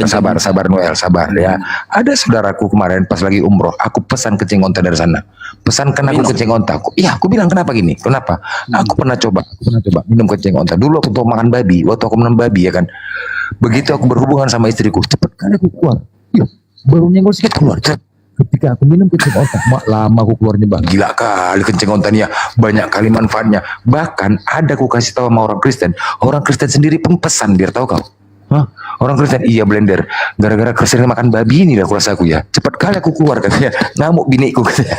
L: sabar Noel, sabar ya. Ada saudaraku kemarin pas lagi umroh, aku pesan kencing onta dari sana. Pesankan aku kencing onta. Aku bilang kenapa gini? Kenapa? Aku pernah coba minum kencing onta. Dulu aku makan babi, waktu aku minum babi ya kan. Begitu aku berhubungan sama istriku, cepet kan aku keluar. Baru nyenggol sedikit keluar. Ketika aku minum kencing onta, lama aku keluarnya bang. Gila kali kencing onta nih ya, banyak kali manfaatnya. Bahkan ada aku kasih tahu sama orang Kristen. Orang Kristen sendiri pun pesan biar tahu kau. Orang Kristen, iya blender. Gara-gara Kristen makan babi ini lah kurasa aku ya. Cepat kali aku keluar katanya. Ngamuk biniku katanya.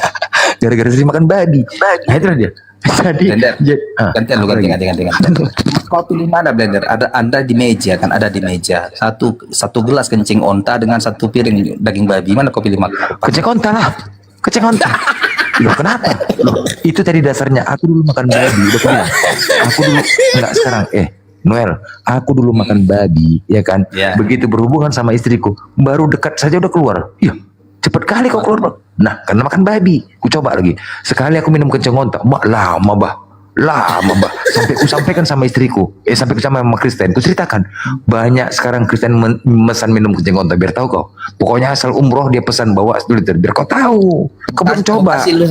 L: gara-gara sering makan babi. Nah itulah dia. Jadi
U: Gantian lu, gantian. Kau pilih mana, Blender? Ada Anda di meja, kan ada di meja. Satu gelas kencing onta dengan satu piring daging babi. Mana kau pilih makan?
L: Kencing onta lah. Kencing onta. Loh kenapa? Loh, itu tadi dasarnya. Aku dulu makan babi. Udah bilang. Aku dulu enggak sekarang. Noel, aku dulu makan babi, ya kan? Begitu berhubungan sama istriku, baru dekat saja udah keluar. Iya, cepet kali kau keluar. Nah, karena makan babi, ku coba lagi. Sekali aku minum kencing onta, lama bah. Sampai ku sampaikan sama istriku, sampai ku sama Kristen, ku ceritakan. Banyak sekarang Kristen memesan minum kencing onta, biar tahu kau. Pokoknya asal umroh dia pesan bawa 1 liter, biar kau tahu. Kau belum coba.
U: Kasih lu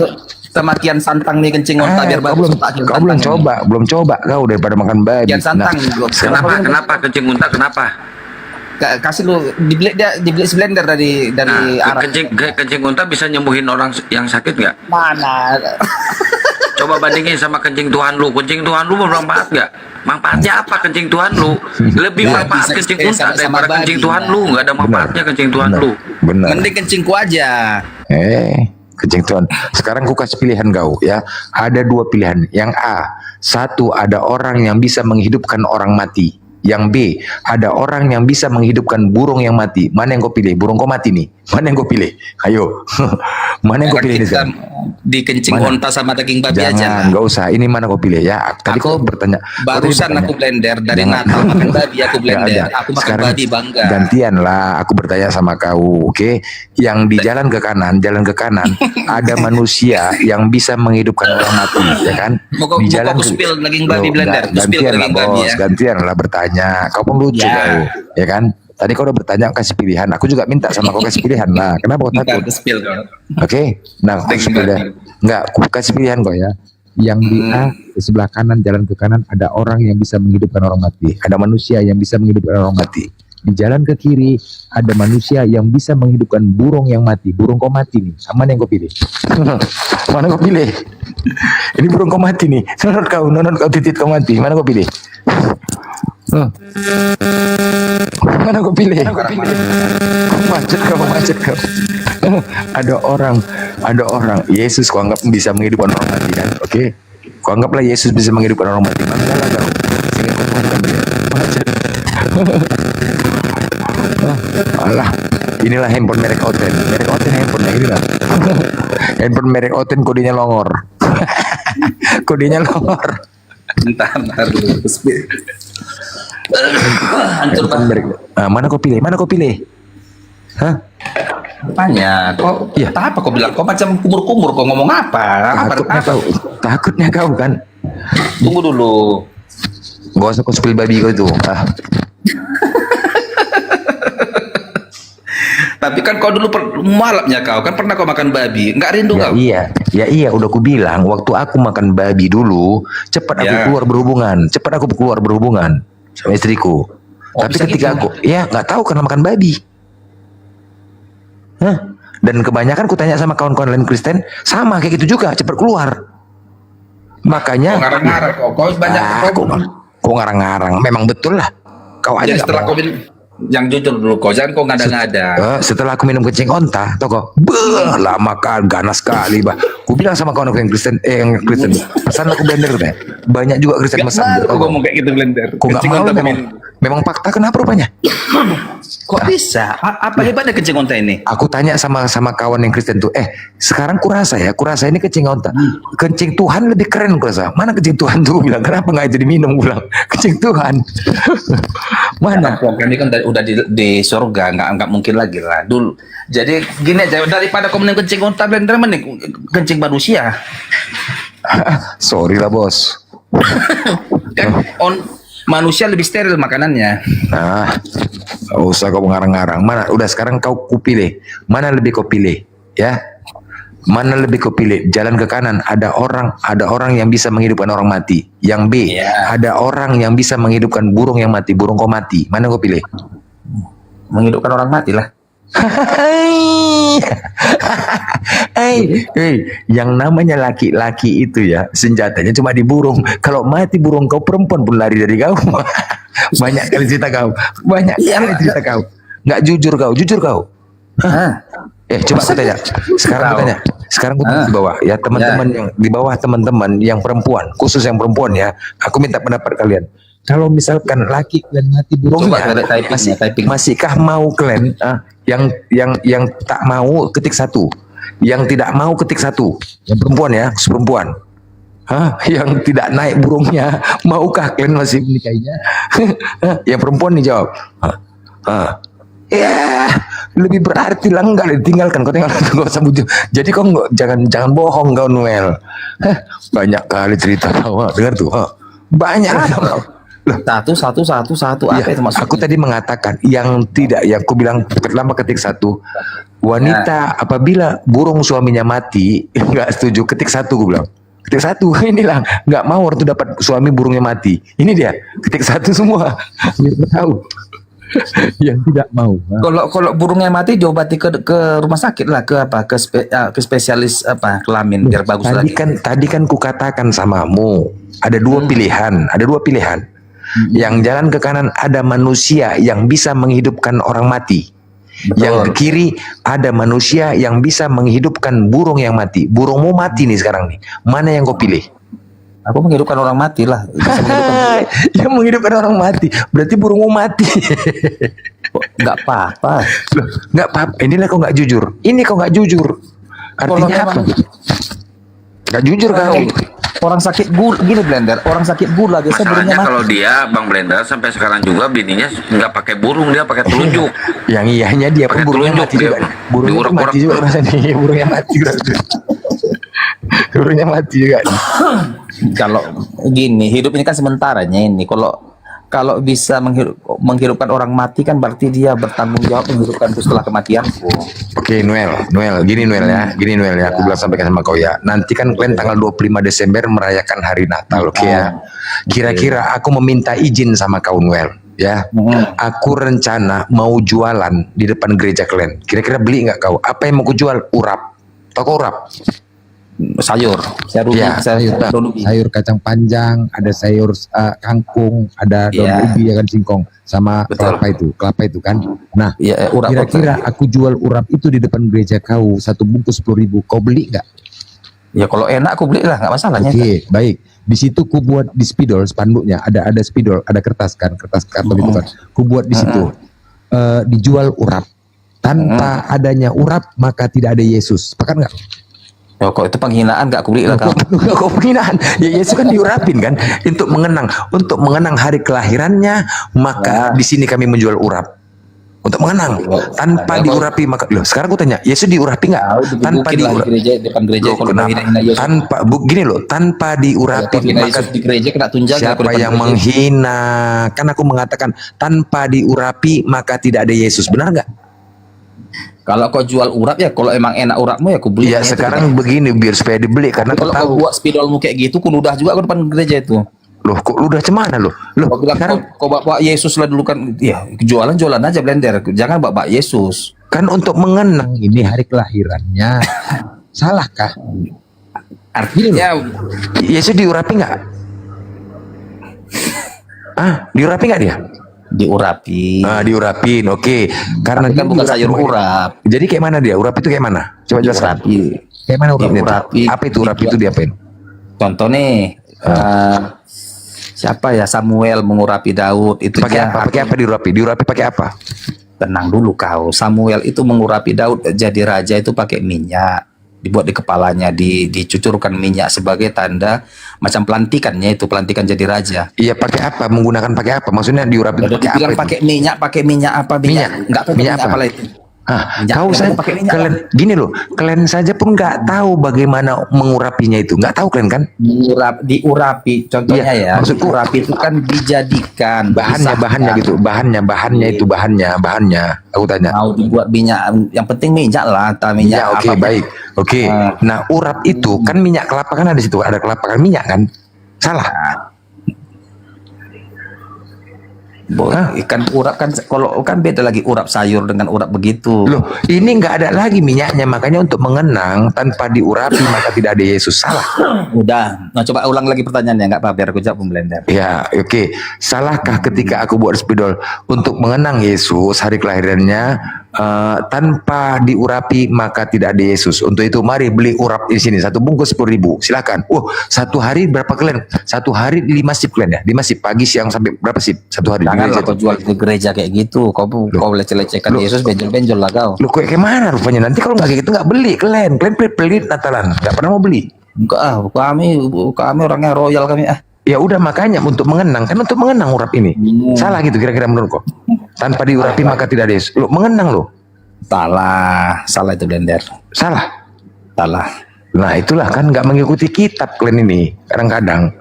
U: kematian santang nih kencing onta biar bagus.
L: Kau belum coba kau daripada makan babi.
U: Kian santang.
P: Kenapa kencing unta? Kenapa?
U: Kasih lu dibeli blender dari arah.
P: Kencing unta bisa nyembuhin orang yang sakit nggak?
U: Mana?
P: Coba bandingin sama kencing Tuhan lu. Kencing Tuhan lu bermanfaat nggak? Manfaatnya apa kencing Tuhan lu? Lebih manfaat kencing unta daripada kencing Tuhan lu. Nggak ada manfaatnya kencing Tuhan lu.
L: Benar.
U: Mending kencingku aja.
L: Kencing Tuhan. Sekarang ku kasih pilihan kau ya. Ada 2 pilihan. Yang A, 1 ada orang yang bisa menghidupkan orang mati. Yang B, ada orang yang bisa menghidupkan burung yang mati. Mana yang kau pilih? Burung kau mati nih. Mana yang kau pilih? Ayo. Mana yang kau pilih nih?
U: Di kencing onta sama daging babi aja.
L: Jangan, nggak usah. Ini mana kau pilih ya? Tadi kau bertanya.
U: Barusan aku blender dari Natal makan babi aku blender. Aku makan
L: Sekarang
U: babi bangga.
L: Gantian lah. Aku bertanya sama kau, oke? Yang di jalan ke kanan ada manusia yang bisa menghidupkan orang mati, ya kan?
U: Di jalan aku spill daging babi blender.
L: Gantian lah bos, gantian lah bertanya. Kau pun lucu kau, ya kan? Tadi kau udah bertanya kasih pilihan. Aku juga minta sama kau kasih pilihan lah. Kenapa kau takut? Oke, nah aku kasih pilihan. Enggak, aku kasih pilihan kau ya. Yang di A, di sebelah kanan, jalan ke kanan ada orang yang bisa menghidupkan orang mati. Ada manusia yang bisa menghidupkan orang mati. Di jalan ke kiri ada manusia yang bisa menghidupkan burung yang mati. Burung kau mati nih. Mana yang kau pilih? Mana kau pilih? Ini burung kau mati nih. Nonton kau titit kau mati. Mana kau pilih? Mana kau pilih? Macet kau. Ada orang Yesus kau anggap bisa menghidupkan orang mati kan? Oke. Kau anggaplah Yesus bisa menghidupkan orang mati. Mana lah kau? Sehingga kau tuhankan dia. Macet. Alah, inilah handphone merek Oten. Handphone yang inilah. Handphone merek Oten kodenya longor. Kodenya longor.
U: Bentar dulu. Hancur
L: banget. Mana kau pilih? Hah?
U: Apanya? Kok apa kau bilang? Kau macam kumur-kumur, kau ngomong apa?
L: Takutnya kau kan.
U: Tunggu dulu.
L: Gak usah kau spill babi kau itu.
U: Tapi kan kau dulu malapnya kau kan pernah kau makan babi, nggak rindu kau?
L: Iya, udah aku bilang waktu aku makan babi dulu cepat aku keluar berhubungan sama istriku. Tapi ketika aku nggak tahu karena makan babi. Dan kebanyakan ku tanya sama kawan-kawan lain Kristen sama kayak gitu juga cepat keluar. Makanya
U: ngarang-ngarang kau banyak
L: kau ngarang-ngarang memang betul lah. Kau aja
U: setelah kau yang jujur dulu kau jangan kau ngada-ngada.
L: Setelah aku minum kencing onta, tau kau, lama kan, ganas sekali bah. Ku bilang sama kawan aku yang Kristen, pesan aku blender deh. Banyak juga Kristen pesan.
U: Aku ngomong kayak gitu blender.
L: Kau nggak mau memang fakta kenapa rupanya?
U: Kok bisa? Apa hebatnya kencing onta ini?
L: Aku tanya sama kawan yang Kristen tuh, sekarang kurasa ini kencing onta. Kencing Tuhan lebih keren kurasa. Mana kencing Tuhan tuh? Bilang kenapa nggak jadi minum? Bilang kencing Tuhan. Mana?
U: Program ini kan udah di surga, nggak mungkin lagi lah dulu. Jadi gini aja, daripada kau mending kencing onta blender mending kencing manusia.
L: Sorry lah bos.
U: Manusia lebih steril makanannya.
L: Gak usah kau ngarang-ngarang. Mana? Udah sekarang kau kupilih. Mana lebih kau pilih? Ya. Mana lebih kau pilih? Jalan ke kanan ada orang yang bisa menghidupkan orang mati. Yang B, ada orang yang bisa menghidupkan burung yang mati. Burung kau mati. Mana kau pilih?
U: Menghidupkan orang mati lah.
L: Yang namanya laki-laki itu ya senjatanya cuma di burung. Kalau mati burung kau, perempuan pun lari dari kau. Banyak kali cerita kau. Nggak jujur kau. Coba aku tanya. Sekarang aku tanya di bawah ya teman-teman yang di bawah, teman-teman yang perempuan, khusus yang perempuan ya. Aku minta pendapat kalian. Kalau misalkan laki kalian mati burungnya, masihkah mau kalian yang tak mau ketik 1, yang tidak mau ketik 1, yang perempuan ya, khusus perempuan. Yang tidak naik burungnya, maukah kalian masih menikahinya? Yang perempuan nih jawab. Ya, lebih berarti lah enggak ditinggalkan. Kau tinggalkan, enggak usah bujuk. Jadi kau jangan bohong kau Noel. Banyak kali cerita kau, dengar tuh. Banyak.
U: Satu apa itu maksudnya?
L: Aku tadi mengatakan yang tidak, yang aku bilang pertama ketik 1, wanita apabila burung suaminya mati enggak setuju, ketik 1 gue bilang. Ketik 1, inilah nggak mau waktu dapat suami burungnya mati. Ini dia ketik 1 semua. Biar tahu. Yang tidak mau.
U: Kalau burungnya mati diobati ke rumah sakit lah, ke spesialis kelamin biar bagus lagi.
L: Tadi kan kukatakan samamu ada 2 pilihan, Yang jalan ke kanan ada manusia yang bisa menghidupkan orang mati. Yang ke kiri ada manusia yang bisa menghidupkan burung yang mati. Burungmu mati nih sekarang nih. Mana yang kau pilih?
U: Aku menghidupkan orang mati lah.
L: Yang menghidupkan orang mati. Berarti burungmu mati.
U: Nggak apa-apa.
L: Nggak apa-apa. Inilah kau nggak jujur. Ini kau nggak jujur. Artinya apa? Nggak jujur kau.
U: Orang sakit gula gini Blender, orang sakit gula biasa burungnya
P: Masalahnya
U: mati.
P: kalau dia Bang Blender sampai sekarang juga bininya nggak pakai burung, dia pakai telunjuk.
L: Yang iyanya dia pun burungnya mati juga. Burungnya mati juga rasanya. Burungnya mati juga. Burungnya mati juga.
U: Kalau gini, hidup ini kan sementaranya ini. Kalau bisa menghidupkan orang mati kan berarti dia bertanggung jawab menghidupkanku setelah kematianku.
L: Oke, Noel, gini Noel ya, aku bilang sampaikan sama kau ya. Nanti kan kalian tanggal 25 Desember merayakan hari Natal, oke ya. Kira-kira aku meminta izin sama kau Noel, ya. Aku rencana mau jualan di depan gereja kalian. Kira-kira beli nggak kau? Apa yang mau ku jual? Urap. Tahu kau urap?
U: Sayur
L: sayur kacang panjang, ada sayur kangkung, ada daun ubi ya kan, singkong, sama kelapa itu kan. Nah, kira-kira aku jual urap itu di depan gereja kau 1 bungkus 10.000, kau beli nggak?
U: Ya kalau enak aku beli lah, nggak masalahnya.
L: Oke, baik. Di situ ku buat di spidol spanduknya, ada spidol, ada kertas karton itu kan. Ku buat di situ. Dijual urap. Tanpa adanya urap maka tidak ada Yesus. Sepakat nggak?
U: Ya kok itu penghinaan, gak aku beli lah kau.
L: Kok penghinaan? Ya Yesus kan diurapin kan untuk mengenang hari kelahirannya, maka di sini kami menjual urap. Untuk mengenang tanpa diurapi maka sekarang aku tanya, Yesus diurapi nggak? Tanpa diurapi
U: depan gereja
L: tanpa diurapi maka
U: di gereja kena tunjang.
L: Siapa yang menghina? Kan aku mengatakan tanpa diurapi maka tidak ada Yesus, benar nggak?
U: Kalau kau jual urap ya, kalau emang enak urapmu ya aku beli.
L: Ya sekarang begini biar supaya dibeli, karena
U: kalau kau buat spidolmu kayak gitu, ku ludah juga ke depan gereja itu.
L: Loh, kok ludah cemana loh?
U: Kau bilang kau bawa Yesus lah dulu kan. Ya jualan aja Blender, jangan bawa Yesus.
L: Kan untuk mengenang ini hari kelahirannya. Salahkah?
U: Artinya
L: Yesus diurapi nggak? Diurapi nggak dia?
U: Diurapi.
L: Diurapin, oke. Karena
U: kan bukan sayur urap.
L: Jadi kayak mana dia? Urap itu kayak mana? Coba jelaskan. Kayak mana urap? Apa itu urap itu diapain?
U: Contoh nih, siapa ya, Samuel mengurapi Daud itu
L: pakai apa? Pakai apa diurapi? Diurapi pakai apa?
U: Tenang dulu kau. Samuel itu mengurapi Daud jadi raja itu pakai minyak. Dibuat di kepalanya, dicucurkan minyak sebagai tanda macam pelantikannya, itu pelantikan jadi raja.
L: Iya, pakai apa? Menggunakan pakai apa? Maksudnya diurapi pakai apa?
U: Pakai minyak apa? Enggak tahu minyak apa itu.
L: Kau saya kalian gini loh, kalian saja pun nggak tahu bagaimana mengurapinya itu, nggak tahu kalian kan?
U: Diurapi, contohnya ya. Maksudku urapi itu kan dijadikan
L: bahannya gitu, bahannya itu bahannya. Aku tanya.
U: Mau dibuat minyak, yang penting minyak lah, minyak.
L: Oke, baik. Oke. Nah, urap itu kan minyak kelapa kan ada di situ, ada kelapa kan minyak kan? Salah.
U: Ikan urap kan, kalau kan beda lagi urap sayur dengan urap begitu.
L: Loh, ini nggak ada lagi minyaknya, makanya untuk mengenang tanpa diurapi maka tidak ada Yesus. Salah.
U: Udah, nah coba ulang lagi pertanyaannya, nggak apa biar aku jawab Blender.
L: Ya, oke. Salahkah ketika aku buat spidol untuk mengenang Yesus hari kelahirannya, tanpa diurapi maka tidak ada Yesus. Untuk itu mari beli urap di sini, satu bungkus 10.000, silakan. Satu hari berapa kalian? Satu hari 5 sip kalian ya, 5 sip pagi siang sampai berapa sip satu hari?
U: Janganlah kau jual di gereja kayak gitu. Kau leceh-lecehkan Yesus, benjol-benjol lah kau.
L: Lu kayak mana rupanya? Nanti kalau nggak kayak gitu nggak beli kalian pelit Natalan, nggak pernah mau beli.
U: Enggak, kami orangnya royal kami ah.
L: Ya udah makanya untuk mengenang, kan untuk mengenang urap ini. Salah gitu kira-kira menurut kau? Tanpa diurapi maka tidak ada Yesus. Lu mengenang lo.
U: Salah itu Blender.
L: Salah.
U: Nah
L: itulah kan nggak mengikuti kitab kalian ini kadang-kadang.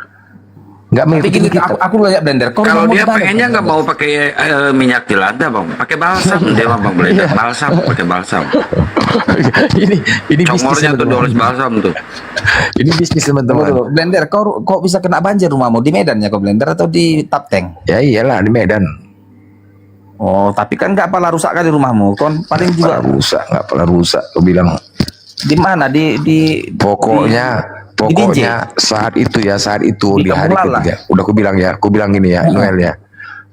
L: Nggak
U: Tapi
L: mengikuti
U: gini,
L: kitab.
U: aku lihat Blender.
P: Kalau dia pengennya nggak mau pakai minyak jelantah bang, pakai balsam dia mah bang Blender. Balsam, pakai balsam.
L: ini
P: Comornya tuh doles balsam tuh.
L: Ini bisnis teman-teman.
U: Blender, kau bisa kena banjir rumahmu di Medan ya kau Blender atau di Tapteng?
L: Ya iyalah di Medan.
U: Oh, tapi kan nggak pernah rusak kali rumahmu. Kon paling juga
L: nggak pernah rusak. Kau bilang
U: di mana?
L: Pokoknya saat itu di hari ketiga. Udah aku bilang gini ya, Noel ya.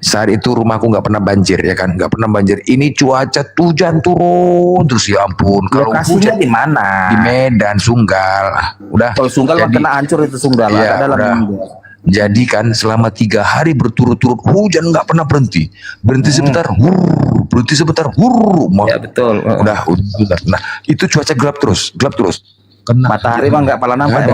L: Saat itu rumahku nggak pernah banjir ya kan, nggak pernah banjir. Ini cuaca hujan turun terus ya ampun. Kalau
U: lokasinya di mana?
L: Di Medan, Sunggal. Udah.
U: Kalau Sunggal kena hancur itu Sunggal.
L: Ya, jadi kan selama 3 hari berturut-turut hujan nggak pernah berhenti. Berhenti sebentar, berhenti sebentar,
U: Ya betul.
L: Udah. Nah itu cuaca gelap terus.
U: Matahari mah nggak pala nampak.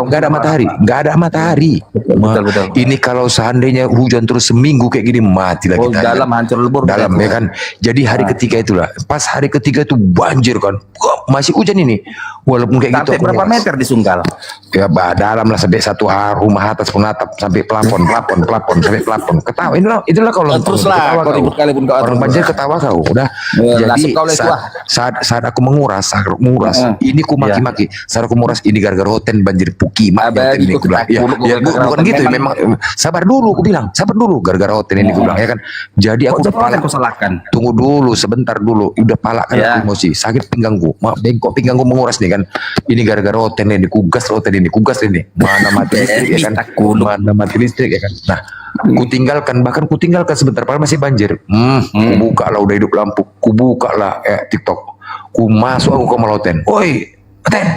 L: Nggak ada matahari.
U: Betul.
L: Ini kalau seandainya hujan terus seminggu kayak gini mati lah kita.
U: Dalam hancur lebur.
L: Dalam ya kan. Jadi hari ketiga itulah. Pas hari ketiga itu banjir kan. Masih hujan ini. Walaupun kayak gitu.
U: Sampai berapa meter di Sunggal?
L: Ya dalam lah sampai satu rumah atas pengatap sampai plafon sampai plafon. Ketawa itulah kalau
U: terus lah kau ribut kali pun kau
L: orang banjir ketawa kau. Udah. Jadi saat aku menguras ini ku maki-maki. Saat aku menguras ini gara-gara hotel banjir Puki hotel ini aku bilang. Ya bukan gitu memang sabar dulu aku bilang. Sabar dulu gara-gara hotel ini aku bilang ya kan. Jadi aku
U: salahkan.
L: Tunggu dulu sebentar dulu. Udah pala kan aku emosi. Sakit pinggangku. Bengkok pinggangku menguras nih kan. Ini gara-gara hotel ini kugas hotel ini. Mana mati listrik ya kan. Mana mati listrik ya kan. Nah, kutinggalkan sebentar padahal masih banjir. Buka lah udah hidup lampu. Kubuka lah TikTok. Ku masuk aku ke Maloten. Oi, Ten,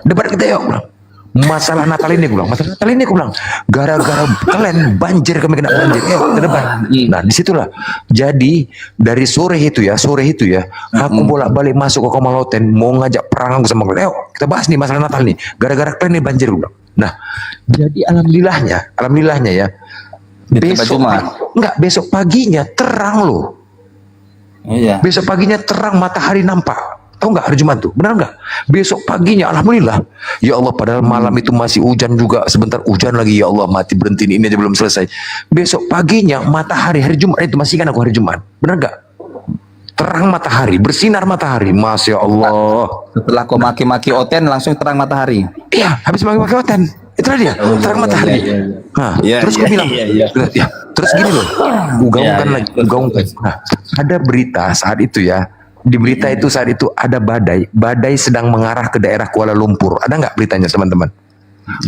L: debat kita yuk. Masalah Natal ini gue bilang. Gara-gara kalian banjir kami kena banjir. Kita debat. Nah disitulah. Jadi dari sore itu ya, aku bolak-balik masuk ke Komaloten mau ngajak perang aku sama kalian. Kita bahas nih masalah Natal nih. Gara-gara kalian ini banjir gue bilang. Nah, jadi alhamdulillahnya ya. Besok paginya terang loh.
U: Iya.
L: Besok paginya terang matahari nampak. Tahu nggak hari Jumat tuh? Benar nggak? Besok paginya alhamdulillah. Ya Allah padahal malam itu masih hujan juga. Sebentar hujan lagi ya Allah mati berhenti ini aja belum selesai. Besok paginya matahari hari Jumat itu masih kan aku hari Jumat. Benar nggak? Terang matahari, bersinar matahari. Masya Allah.
U: Setelah kau maki-maki Oten langsung terang matahari.
L: Iya, habis maki-maki Oten. Itulah dia, terang matahari. Nah, terus gue bilang, terus gini loh, gaungkan. Nah, ada berita saat itu ya. Di berita itu saat itu ada badai sedang mengarah ke daerah Kuala Lumpur. Ada nggak beritanya teman-teman?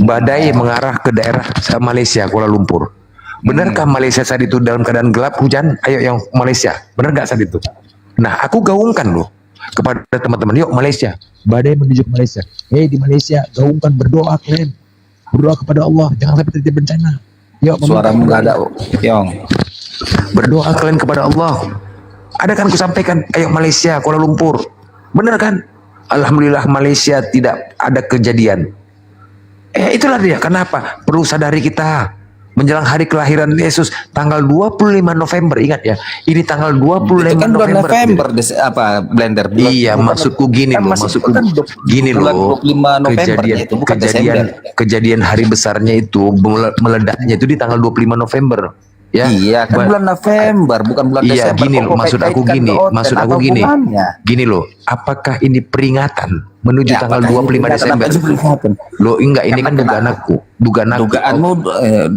L: Badai mengarah ke daerah Malaysia, Kuala Lumpur. Benarkah Malaysia saat itu dalam keadaan gelap hujan? Ayo yang Malaysia, benar nggak saat itu? Nah, aku gaungkan loh kepada teman-teman. Yuk Malaysia, badai menuju ke Malaysia. Di Malaysia, gaungkan berdoa kalian. Berdoa kepada Allah, jangan sampai terjadi bencana. Yuk,
U: suaramu nggak ada, Yong.
L: Berdoa kalian kepada Allah. Ada kan ku sampaikan, ayo Malaysia, Kuala Lumpur. Benar kan? Alhamdulillah Malaysia tidak ada kejadian. Itulah dia, kenapa? Perlu sadari kita. Menjelang hari kelahiran Yesus, tanggal 25 November, ingat ya. Ini tanggal 25
U: itu kan bulan
L: November.
U: Blender.
L: Iya, maksudku gini loh. Maksudku gini loh.
U: 25 November itu bukan
L: kejadian hari besarnya itu, meledaknya itu di tanggal 25 November. Ya,
U: iya kan bulan November bukan bulan
L: Desember. Iya gini loh, maksud aku gini, gini loh, apakah ini peringatan menuju tanggal 25 Desember? Loh enggak, ini kan dugaanmu,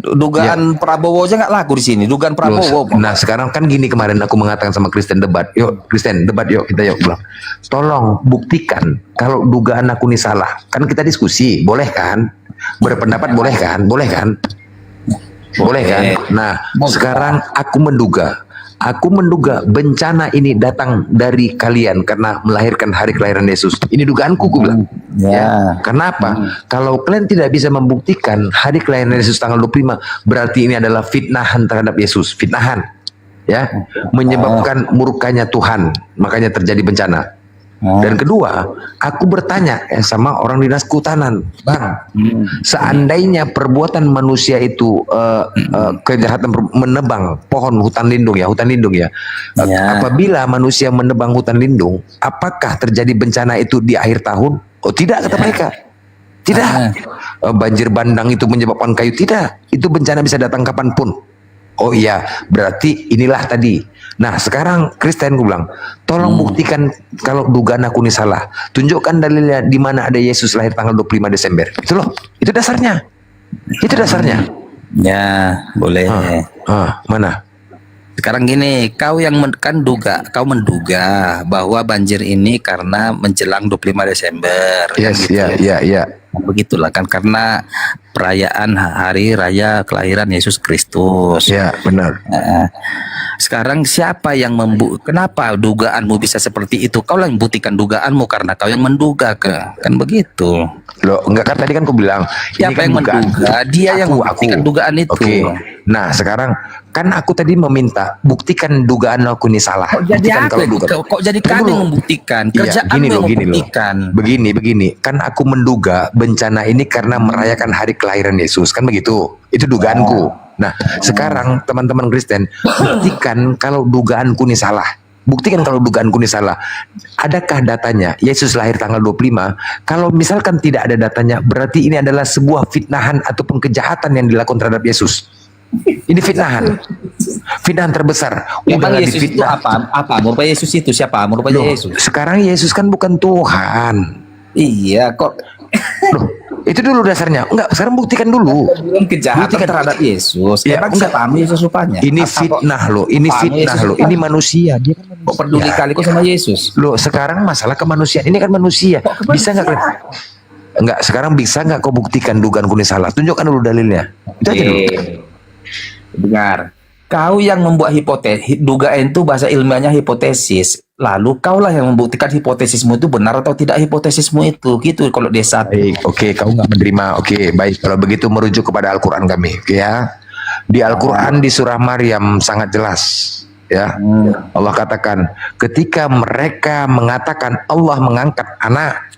U: dugaan Prabowo aja nggak laku di sini, dugaan Prabowo.
L: Nah sekarang kan gini, kemarin aku mengatakan sama Kristen debat, yuk kita bilang, tolong buktikan kalau dugaan aku ini salah. Kan kita diskusi, boleh kan? Berpendapat boleh kan? Boleh kan? Nah, sekarang aku menduga Aku menduga bencana ini datang dari kalian karena melahirkan hari kelahiran Yesus. Ini dugaanku, gue bilang. Ya. Kenapa? Kalau kalian tidak bisa membuktikan hari kelahiran Yesus tanggal 25, berarti ini adalah fitnahan terhadap Yesus. Fitnahan. Ya. Menyebabkan murkanya Tuhan. Makanya terjadi bencana. Dan kedua, aku bertanya sama orang dinas kehutanan, Bang, seandainya perbuatan manusia itu kejahatan menebang pohon hutan lindung ya, apabila manusia menebang hutan lindung, apakah terjadi bencana itu di akhir tahun? Oh tidak, kata mereka. Tidak. Banjir bandang itu menyebabkan kayu, tidak. Itu bencana bisa datang kapanpun. Oh iya, berarti inilah tadi. Nah sekarang Kristen, gue bilang, tolong buktikan kalau dugaan aku ini salah. Tunjukkan dalilnya di mana ada Yesus lahir tanggal 25 Desember. Itu loh, itu dasarnya. Itu dasarnya.
U: Ya, boleh.
L: Mana?
U: Sekarang gini, kau kau menduga bahwa banjir ini karena menjelang 25 Desember.
L: Yes,
U: kan gitu.
L: ya.
U: Begitulah kan, karena perayaan hari raya kelahiran Yesus Kristus.
L: Ya, benar.
U: Sekarang siapa yang kenapa dugaanmu bisa seperti itu? Kau lah yang buktikan dugaanmu karena kau yang menduga kan begitu.
L: Loh, enggak, kan tadi kan kau bilang
U: siapa yang menduga? Dia yang membuktikan dugaan itu.
L: Oke. Nah, sekarang kan aku tadi meminta buktikan dugaan aku ini salah.
U: Kok jadi kok jadi kami yang membuktikan? Kerjaan yang membuktikan.
L: Begini. Kan aku menduga bencana ini karena merayakan hari kelahiran Yesus, kan begitu. Itu dugaanku. Nah, sekarang teman-teman Kristen, buktikan kalau dugaanku ini salah. Buktikan kalau dugaanku ini salah. Adakah datanya Yesus lahir tanggal 25? Kalau misalkan tidak ada datanya, berarti ini adalah sebuah fitnahan ataupun kejahatan yang dilakukan terhadap Yesus. Ini fitnahan. Fitnahan terbesar.
U: Emang Yesus itu apa? Merupakan Yesus itu siapa? Merupakan Yesus.
L: Sekarang Yesus kan bukan Tuhan.
U: Iya, kok.
L: Loh, itu dulu dasarnya. Enggak, sekarang buktikan dulu.
U: Kejahatan terhadap Yesus.
L: Ya,
U: Emang siapa Yesus rupanya?
L: Ini fitnah loh, ini fitnah loh. Ini manusia. Dia kan manusia.
U: Kok peduli kali kok sama Yesus?
L: Loh, sekarang masalah kemanusiaan. Ini kan manusia. Bisa nggak? Enggak, sekarang bisa nggak kau buktikan dugaanku ini salah? Tunjukkan dulu dalilnya. Itu aja dulu.
U: Dengar. Kau yang membuat hipotesis, dugaan itu bahasa ilmiahnya hipotesis. Lalu kaulah yang membuktikan hipotesismu itu benar atau tidak hipotesismu itu. Gitu kalau desa.
L: Oke, kau nggak menerima. Oke, baik. Kalau begitu merujuk kepada Al-Quran kami. Oke ya. Di Al-Quran di surah Maryam sangat jelas. Ya, Allah katakan ketika mereka mengatakan Allah mengangkat anak.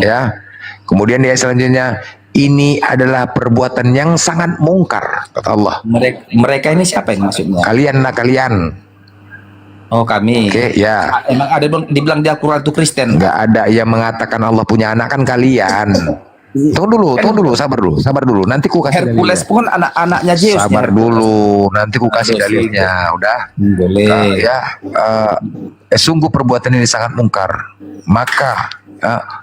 L: Ya. Kemudian di ayat selanjutnya, ini adalah perbuatan yang sangat mungkar, kata Allah.
U: Mereka ini siapa yang maksudnya?
L: Kalian.
U: Oh, kami.
L: Oke, ya.
U: Emang ada dibilang di Al-Quran itu Kristen?
L: Nggak ada yang mengatakan Allah punya anak, kan kalian. Tunggu dulu, sabar dulu. Nanti ku kasih
U: Hercules pun anak-anaknya Zeus.
L: Sabar dulu, nanti ku kasih dalilnya. Udah.
U: Boleh.
L: Sungguh perbuatan ini sangat mungkar. Maka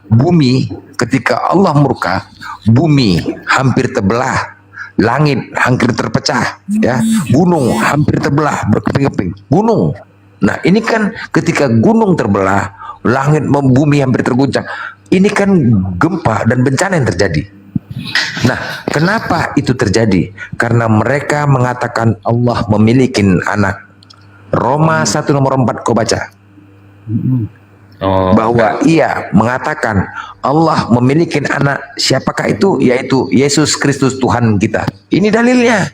L: bumi ketika Allah murka, bumi hampir terbelah, langit hampir terpecah, ya, gunung hampir terbelah berkeping-keping, gunung. Nah ini kan ketika gunung terbelah, langit bumi hampir terguncang, ini kan gempa dan bencana yang terjadi. Nah kenapa itu terjadi? Karena mereka mengatakan Allah memiliki anak. Roma 1 nomor 4 kau baca. Bahwa ia mengatakan Allah memiliki anak. Siapakah itu? Yaitu Yesus Kristus Tuhan kita. Ini dalilnya.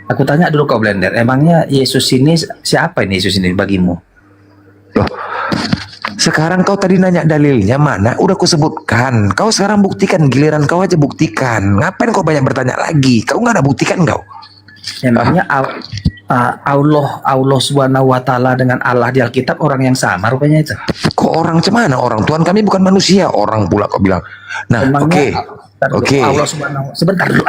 U: Aku tanya dulu kau Blender, emangnya Yesus ini siapa ini Yesus ini bagimu?
L: Loh, sekarang kau tadi nanya dalilnya mana? Udah aku sebutkan. Kau sekarang buktikan, giliran kau aja buktikan. Ngapain kau banyak bertanya lagi? Kau nggak ada buktikan kau?
U: Emangnya Allah Subhanahu wa Ta'ala dengan Allah di Alkitab orang yang sama rupanya itu.
L: Kok orang cemana? Orang Tuhan kami bukan manusia. Orang pula kau bilang. Nah, oke.
U: Sebentar dulu.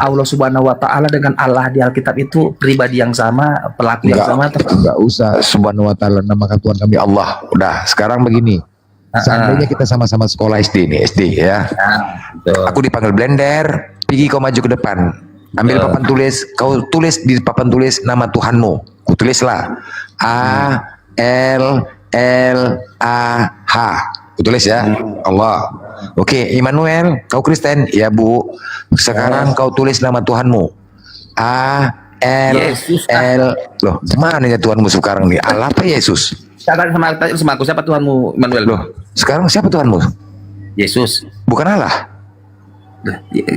U: Allah Subhanahu wa Ta'ala dengan Allah di Alkitab itu pribadi yang sama, pelaku yang sama.
L: Enggak usah Subhanahu wa Ta'ala, namakan Tuhan kami Allah. Udah, sekarang begini. Seandainya kita sama-sama sekolah SD nih, SD ya. Aku dipanggil Blender, pergi kau maju ke depan. Ambil papan tulis, kau tulis di papan tulis nama Tuhanmu. Ku tulislah A-L-L-A-H. Ku tulis ya, Allah. Oke, Immanuel, kau Kristen? Ya Bu. Sekarang kau tulis nama Tuhanmu. A Yesus. Loh, mana ya Tuhanmu sekarang nih? Allah apa Yesus?
U: Tanya sama aku, siapa Tuhanmu, Manuel?
L: Loh, sekarang siapa Tuhanmu?
U: Yesus.
L: Bukan Allah.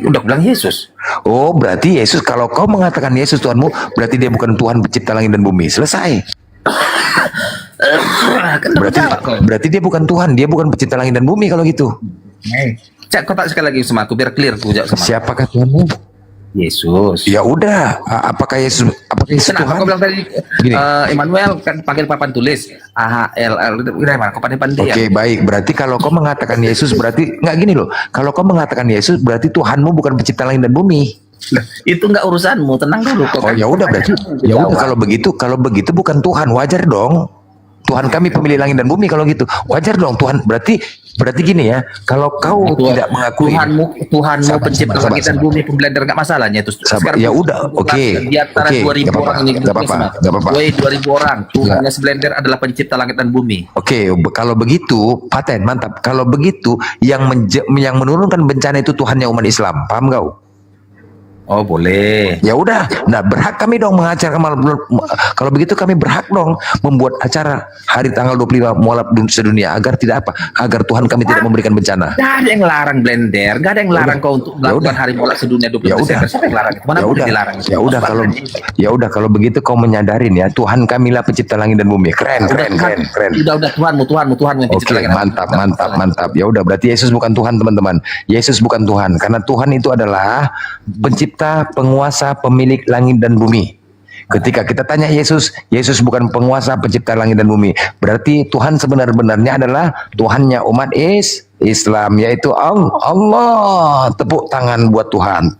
U: Udah bilang Yesus.
L: Oh, berarti Yesus, kalau kau mengatakan Yesus Tuhanmu, berarti dia bukan Tuhan pencipta langit dan bumi. Selesai. Berarti dia bukan Tuhan, dia bukan pencipta langit dan bumi kalau gitu.
U: Cak, kau tak sekali lagi sama aku biar clear aku jawab sama.
L: Siapakah Tuhanmu?
U: Yesus.
L: Ya udah, apakah Yesus
U: Kenapa
L: Tuhan?
U: kau bilang tadi
L: Gini.
U: Emmanuel kan panggil papan tulis AHLL udah mana kau pandai-pandai
L: Oke, baik. Berarti kalau kau mengatakan Yesus berarti nggak gini loh. Kalau kau mengatakan Yesus berarti Tuhanmu bukan pencipta langit dan bumi.
U: Itu nggak urusanmu, tenang dulu.
L: Oh ya udah berarti ya udah kalau begitu bukan Tuhan, wajar dong. Tuhan kami pemilik langit dan bumi kalau gitu. Wajar dong Tuhan. Berarti gini ya, kalau kau tidak mengakui
U: Tuhanmu pencipta langit dan bumi, pemblender nggak masalahnya itu.
L: Ya udah, oke.
U: Di antara 2.000 orang ini
L: nggak apa-apa.
U: 2.000 orang, Tuhannya seblender adalah pencipta langit dan bumi.
L: Oke, kalau begitu, paten, mantap. Kalau begitu, yang menurunkan bencana itu Tuhannya umat Islam, paham kau?
U: Oh boleh.
L: Ya udah, nah berhak kami dong mengacara kalau begitu kami berhak dong membuat acara hari tanggal 25 mualaf sedunia agar tidak apa? Agar Tuhan kami tidak memberikan bencana.
U: Gak ada yang larang blender, gak ada yang larang kau untuk melakukan hari mualaf sedunia 20 Desember. Siapa yang larang? Mana boleh dilarang?
L: Ya udah kalau begitu kau menyadarin ya Tuhan kami lah pencipta langit dan bumi. Keren.
U: Udah Tuhanmu yang pencipta langit.
L: Oke, mantap. Ya udah berarti Yesus bukan Tuhan teman-teman. Yesus bukan Tuhan karena Tuhan itu adalah pencipta, penguasa, pemilik langit dan bumi. Ketika kita tanya Yesus bukan penguasa, pencipta langit dan bumi. Berarti Tuhan sebenar-benarnya adalah Tuhannya umat Islam, yaitu Allah. Tepuk tangan buat Tuhan.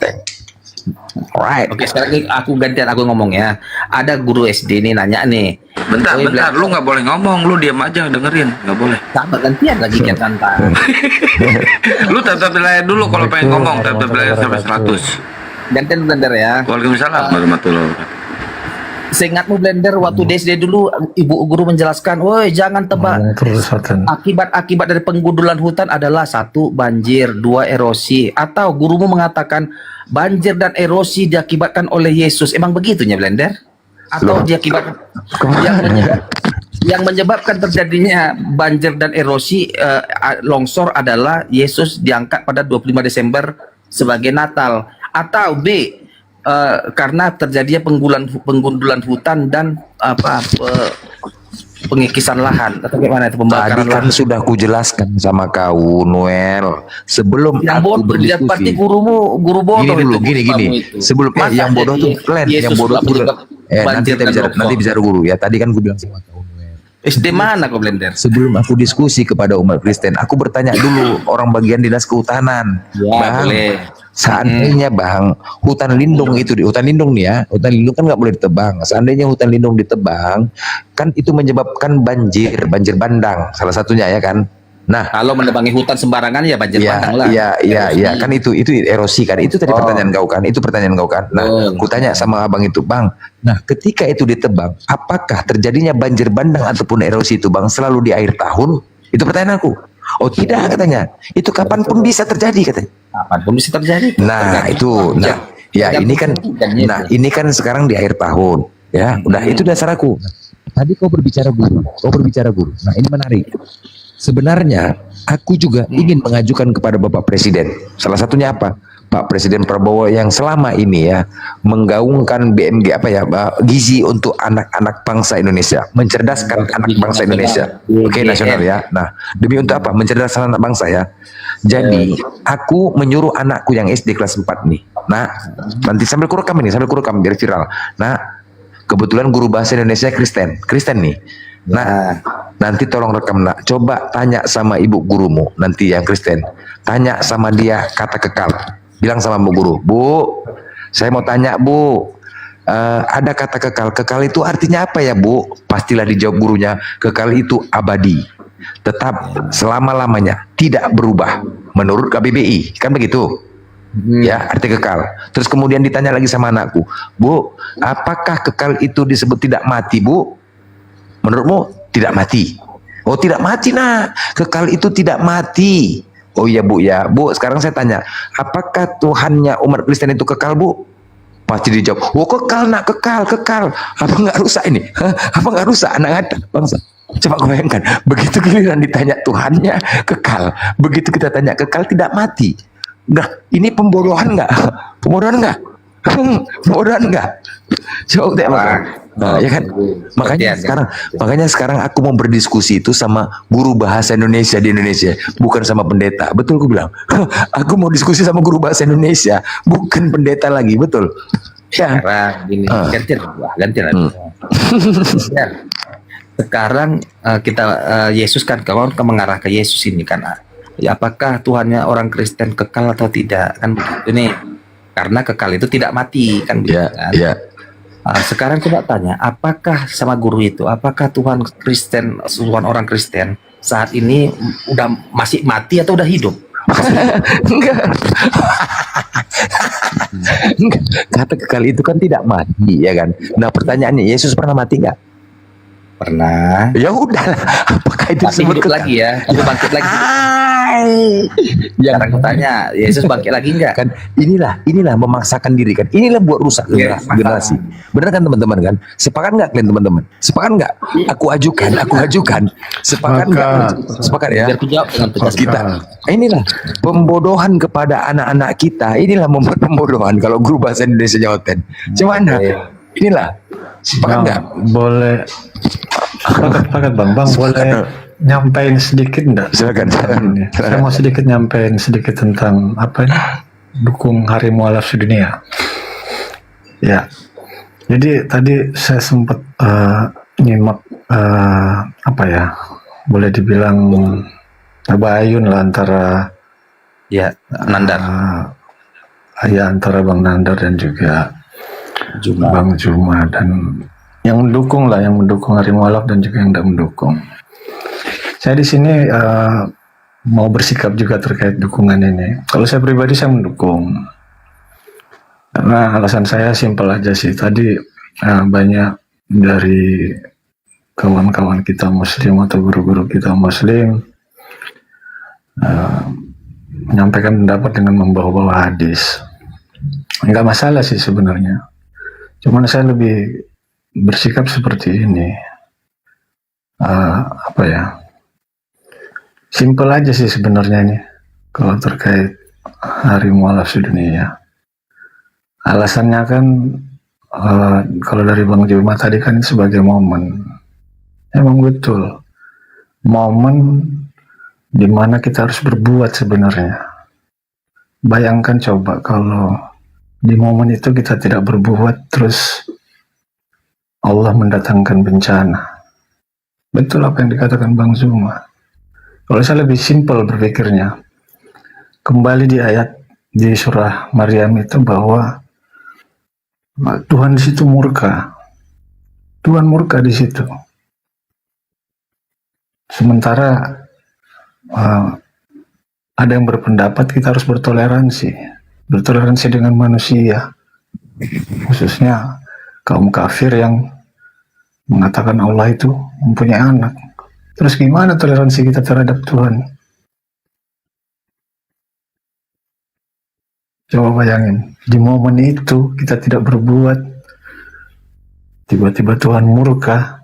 L: Alright.
U: Oke, sekarang aku gantian aku ngomong ya. Ada guru SD nih nanya nih.
P: Bentar, lu nggak boleh ngomong, lu diam aja dengerin, nggak boleh.
U: Sabar gantian lagi kian santai.
P: Lu tetap nilai dulu kalau pengen ngomong, tetap nilai sampai 100.
U: Gantian blender ya.
P: Waalaikumsalam warahmatullahi wabarakatuh.
U: Seingatmu blender waktu di SD dulu ibu guru menjelaskan, woi jangan tebak. Akibat-akibat dari penggundulan hutan adalah 1 banjir, 2 erosi. Atau gurumu mengatakan banjir dan erosi diakibatkan oleh Yesus. Emang begitunya blender? Atau diakibatkan yang menyebabkan terjadinya banjir dan erosi longsor adalah Yesus diangkat pada 25 Desember sebagai Natal. Atau B, karena terjadinya penggundulan hutan dan pengikisan lahan atau bagaimana itu pembakaran
L: lahan. Sudah kujelaskan sama kau Noel sebelum
U: yang
L: aku berdiskusi.
U: Pasti guru bodoh
L: gini. Sebelum yang bodoh tuh kalian, yang bodoh tuh nanti bicara guru ya. Tadi kan gue bilang sama kau Noel.
U: SD mana kau blender?
L: Sebelum aku diskusi kepada umat Kristen, aku bertanya dulu orang bagian dinas kehutanan.
U: Ya, boleh.
L: Seandainya bang, hutan lindung itu hutan lindung nih ya, hutan lindung kan nggak boleh ditebang. Seandainya hutan lindung ditebang, kan itu menyebabkan banjir bandang salah satunya ya kan. Nah,
U: kalau menebangi hutan sembarangan ya banjir bandang lah.
L: Iya, kan itu erosi kan. Itu tadi pertanyaan kau kan. Itu pertanyaan kau kan. Nah, aku tanya sama abang itu, bang. Nah, ketika itu ditebang, apakah terjadinya banjir bandang ataupun erosi itu bang selalu di akhir tahun? Itu pertanyaan aku. Oh tidak katanya. Itu kapanpun bisa terjadi katanya.
U: Kapanpun bisa terjadi.
L: Nah itu, ini kan sekarang di akhir tahun, ya. Udah itu dasar aku. Tadi kau berbicara guru. Nah ini menarik. Sebenarnya aku juga ingin mengajukan kepada Bapak Presiden. Salah satunya apa? Pak Presiden Prabowo yang selama ini ya menggaungkan BMG gizi untuk anak-anak bangsa Indonesia, mencerdaskan anak bangsa Indonesia. Oke, nasional ya. Nah, demi untuk apa? Mencerdaskan anak bangsa ya. Jadi, aku menyuruh anakku yang SD kelas 4 nih. Nah, nanti sambil kurekam biar viral. Nah, kebetulan guru bahasa Indonesia Kristen nih. Nah, nanti tolong rekam nak. Coba tanya sama ibu gurumu nanti yang Kristen. Tanya sama dia kata kekal. Bilang sama bu guru, Bu, saya mau tanya Bu, ada kata kekal. Kekal itu artinya apa ya Bu? Pastilah dijawab gurunya, kekal itu abadi, tetap selama-lamanya, tidak berubah. Menurut KBBI, kan begitu? Ya, arti kekal. Terus kemudian ditanya lagi sama anakku, Bu, apakah kekal itu disebut tidak mati Bu? Menurutmu tidak mati? Oh tidak mati nak, kekal itu tidak mati. Oh iya Bu ya, Bu sekarang saya tanya, apakah Tuhannya umat Kristen itu kekal Bu? Pasti dijawab, oh kekal nak, kekal, kekal. Apa nggak rusak ini? Hah? Apa nggak rusak anak Adam, bangsa? Coba kau bayangkan, begitu giliran ditanya Tuhannya kekal, begitu kita tanya kekal tidak mati. Nggak, ini pembodohan nggak? Pembodohan nggak? Pembodohan nggak? Coba tengok. Nah, ya kan? Makanya sekarang aku mau berdiskusi itu sama guru bahasa Indonesia di Indonesia, bukan sama pendeta. Betul aku bilang. Aku mau diskusi sama guru bahasa Indonesia, bukan pendeta lagi, betul. Ya.
U: Sekarang gini, gantian. Ya. Sekarang kita Yesus kan kalau mengarah ke Yesus ini kan, ya apakah Tuhannya orang Kristen kekal atau tidak kan begitu nih? Karena kekal itu tidak mati kan begitu kan? Sekarang coba tanya, apakah sama guru itu, apakah Tuhan Kristen, Tuhan orang Kristen saat ini udah masih mati atau udah hidup?
L: Enggak. Kata kekal itu kan tidak mati, ya kan? Nah pertanyaannya, Yesus pernah mati nggak?
U: Pernah.
L: Ya udah, apakah itu
U: Tapi
L: disebut
U: hidup
L: kekal?
U: lagi ya, tapi bangkit lagi.
L: Yang
U: aku tanya, Yesus bangkit lagi enggak?
L: Kan inilah memaksakan diri kan. Inilah buat rusak generasi. Benar kan teman-teman kan? Sepakat nggak kalian teman-teman? Sepakat nggak? Aku ajukan. Sepakat nggak? Sepakat ya.
U: Biar dijawab dengan tegas.
L: Kita inilah pembodohan kepada anak-anak kita. Inilah membuat pembodohan kalau guru bahasa Indonesia Oten. Cuman inilah sepakat nggak?
B: Boleh. Sepakat bang boleh nyampein sedikit enggak?
L: Silakan.
B: Saya mau sedikit nyampein sedikit tentang apa ini, dukung Hari Mualaf Sedunia. Ya, jadi tadi saya sempat nyimak apa ya, boleh dibilang tabayun lah antara
U: Nandar,
B: antara Bang Nandar dan juga Bang Juma, dan yang mendukung Hari Mualaf dan juga yang tidak mendukung. Saya di sini mau bersikap juga terkait dukungan ini. Kalau saya pribadi saya mendukung, karena alasan saya simpel aja sih. Tadi banyak dari kawan-kawan kita Muslim atau guru-guru kita Muslim menyampaikan pendapat dengan membawa-bawa hadis. Enggak masalah sih sebenarnya. Cuman saya lebih bersikap seperti ini. Apa ya? Simpel aja sih sebenarnya ini kalau terkait Hari Mualaf Sedunia. Alasannya kan kalau dari Bang Juma tadi kan sebagai momen. Emang betul. Momen dimana kita harus berbuat sebenarnya. Bayangkan coba kalau di momen itu kita tidak berbuat, terus Allah mendatangkan bencana. Betul apa yang dikatakan Bang Zuma. Kalau saya lebih simpel berpikirnya, kembali di ayat di surah Maryam itu bahwa Tuhan di situ murka. Tuhan murka di situ. Sementara ada yang berpendapat kita harus bertoleransi dengan manusia, khususnya kaum kafir yang mengatakan Allah itu mempunyai anak. Terus gimana toleransi kita terhadap Tuhan? Coba bayangin, di momen itu kita tidak berbuat, tiba-tiba Tuhan murka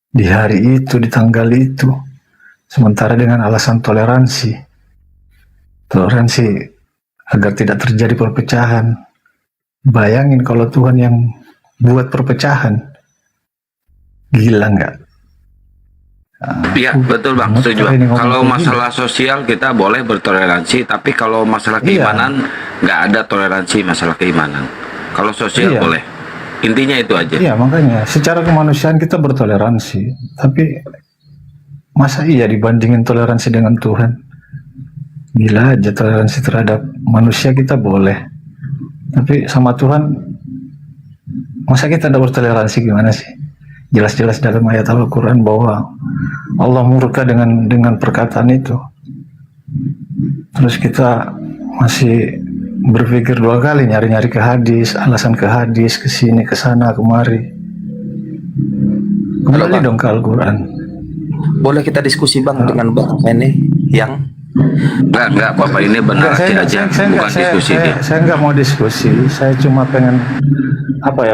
B: di hari itu, di tanggal itu, sementara dengan alasan toleransi agar tidak terjadi perpecahan. Bayangin kalau Tuhan yang buat perpecahan, gila nggak?
P: Iya betul bang, setuju bang. Kalau masalah sosial kita boleh bertoleransi, tapi kalau masalah keimanan nggak ada toleransi masalah keimanan. Kalau sosial boleh, intinya itu aja.
B: Iya makanya secara kemanusiaan kita bertoleransi, tapi masa iya dibandingin toleransi dengan Tuhan? Gila aja, toleransi terhadap manusia kita boleh, tapi sama Tuhan masa kita tidak bertoleransi, gimana sih? Jelas-jelas dalam ayat Al-Quran bahwa Allah murka dengan perkataan itu. Terus kita masih berpikir dua kali, nyari-nyari ke hadis, alasan ke hadis, ke sini, ke sana, kemari. Kembali dong ke Al-Quran.
U: Boleh kita diskusi bang dengan bang ini yang
P: Enggak, Bapak ini benar aja, bukan diskusi.
B: Saya nggak mau diskusi. Saya cuma pengen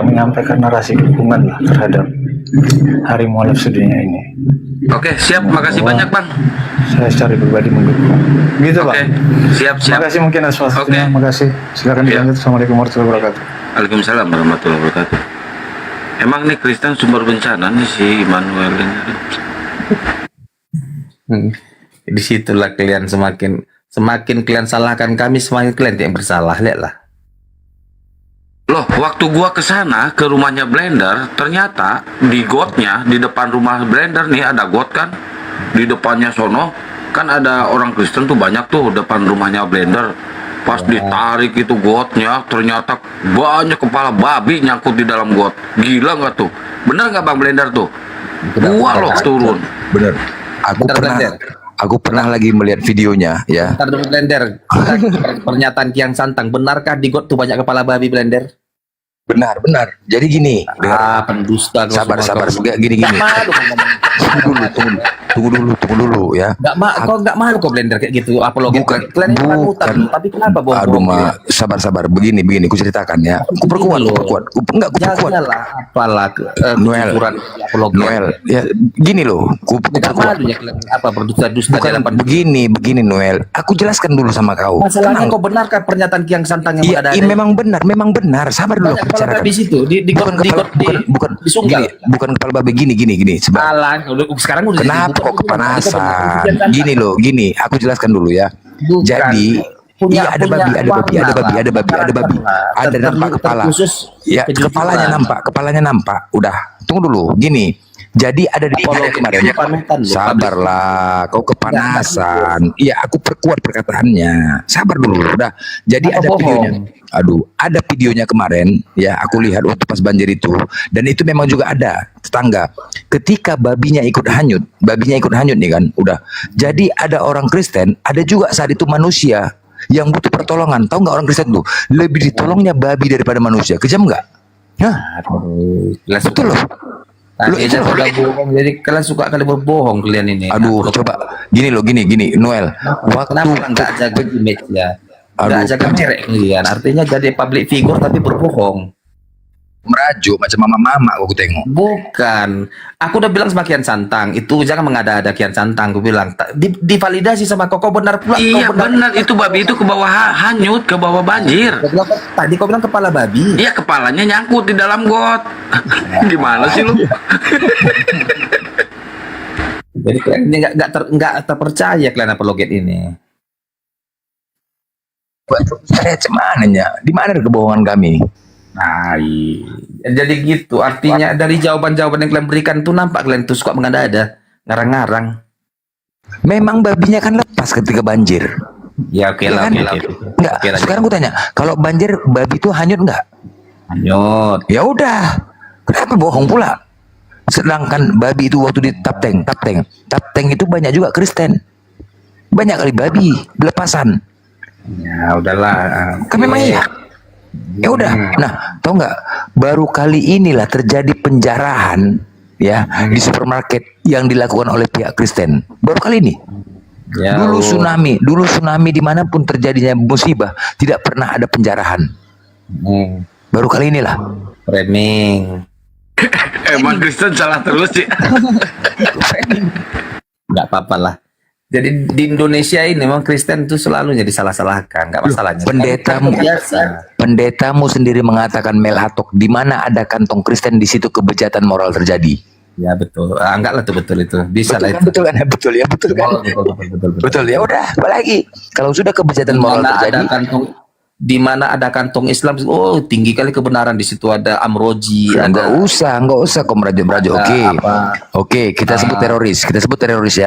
B: menyampaikan narasi dukungan lah terhadap Hari Mualaf Sedunia ini.
P: Oke, siap. Makasih banyak, Bang.
B: Saya secara pribadi mendukung. Gitu, Bang.
P: Siap.
B: Makasih mungkin atas waktunya. Makasih. Silakan dilanjut. Assalamualaikum warahmatullahi wabarakatuh.
P: Waalaikumsalam warahmatullahi wabarakatuh. Emang nih Kristen sumber bencana nih si Immanuel ini.
U: Disitulah kalian semakin kalian salahkan kami, semakin kalian yang bersalah. Lihatlah.
P: Loh, waktu gua ke sana ke rumahnya Blender, ternyata di gotnya di depan rumah Blender nih ada got kan, di depannya sono kan ada orang Kristen tuh banyak tuh depan rumahnya Blender. Pas ditarik itu gotnya, ternyata banyak kepala babi nyangkut di dalam got. Gila nggak tuh? Bener nggak Bang Blender tuh? Gua loh turun.
L: Bener. Aku pernah lagi melihat videonya ya.
U: Ntar dulu Blender. Pernyataan Kian Santang, benarkah di got tuh banyak kepala babi, Blender?
L: Benar. Jadi gini,
U: pendusta.
L: Sabar. Gini. Tunggu dulu ya.
U: Nggak malu kok Blender kayak gitu. Apologi. Bukan. Tapi kenapa bohong?
L: Aduh, sabar. Begini. Ku ceritakan ya. Ku perkuat.
U: Apalah.
L: Noel. Ya, gini loh. Ku perkuat.
U: Apa berdusta-dusta?
L: Begini Noel. Aku jelaskan dulu sama kau.
U: Masalahnya kau benarkah pernyataan Kian Santang yang ada?
L: Iya, memang benar. Sabar dulu.
U: Di situ
L: bukan kepala babi gini
U: sekarang udah
L: kenapa kok kepanasan gini aku jelaskan dulu ya. Jadi ada babi ada nampak kepala ya, kepalanya nampak udah tunggu dulu gini. Jadi ada di kemarin. Sabarlah, kau kepanasan. Iya, aku perkuat perkataannya. Sabar dulu, udah. Jadi ada videonya. Ada videonya kemarin. Ya, aku lihat waktu pas banjir itu. Dan itu memang juga ada tetangga. Ketika babinya ikut hanyut nih kan, udah. Jadi ada orang Kristen, ada juga saat itu manusia yang butuh pertolongan. Tahu nggak orang Kristen tuh lebih ditolongnya babi daripada manusia. Kejam nggak? Nah, betul loh.
U: Jadi kalian suka kali berbohong kalian ini.
L: Coba gini Noel.
U: Kenapa nggak jaga image ya? Nggak jaga merek kalian. Artinya jadi public figure tapi berbohong.
L: Merajuk macam mama aku tengok.
U: Bukan. Aku udah bilang sama Kian Santang itu jangan mengada-ada Kian Santang. Aku bilang divalidasi sama kau benar pula.
P: Iya benar itu babi itu ke bawah hanyut ke bawah banjir.
U: Tadi kau bilang kepala babi.
P: Iya kepalanya nyangkut di dalam got. Gimana sih lu?
U: Jadi kalian ini nggak terpercaya kalian apologet ini.
L: Saya cemananya. Di mana kebohongan kami?
U: Nah, jadi gitu. Artinya dari jawaban-jawaban yang kalian berikan tuh nampak kalian tuh suka mengada-ada, ngarang-ngarang.
L: Memang babinya kan lepas ketika banjir.
U: Ya oke lah.
L: Enggak. Sekarang aku tanya, kalau banjir babi itu hanyut enggak?
U: Hanyut.
L: Ya udah. Kenapa bohong pula? Sedangkan babi itu waktu di tap tank itu banyak juga Kristen. Banyak kali babi belepasan.
U: Ya udahlah.
L: Kan memang iya. Ya udah. Nah, tahu nggak? Baru kali inilah terjadi penjarahan ya di supermarket yang dilakukan oleh pihak Kristen. Baru kali ini.
U: Ya,
L: dulu tsunami dimanapun terjadinya musibah tidak pernah ada penjarahan. Baru kali inilah.
U: Framing.
P: Emang Kristen salah terus sih.
U: Nggak apa-apa lah. Jadi di Indonesia ini memang Kristen itu selalu jadi salah-salahkan, nggak masalahnya.
L: Pendetamu sendiri mengatakan Melhatok, di mana ada kantong Kristen di situ kebejatan moral terjadi.
U: Ya betul, anggaplah itu betul itu, bisa lah itu.
L: Betul kan? Betul ya udah, apalagi kalau sudah kebejatan moral terjadi.
U: Di mana ada kantong Islam, oh tinggi kali kebenaran di situ ada Amroji.
L: Nggak usah kok merajuk. Oke, kita sebut teroris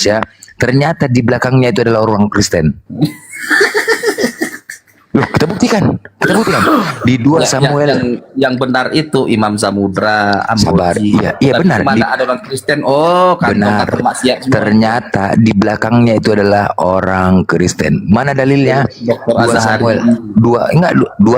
L: ya. Ternyata di belakangnya itu adalah orang Kristen. Loh, kita buktikan. Di 2 Samuel
U: yang benar itu Imam Samudra, Amroji.
L: Iya benar.
U: Mana ada orang Kristen?
L: Benar. Ternyata di belakangnya itu adalah orang Kristen. Mana dalilnya? 2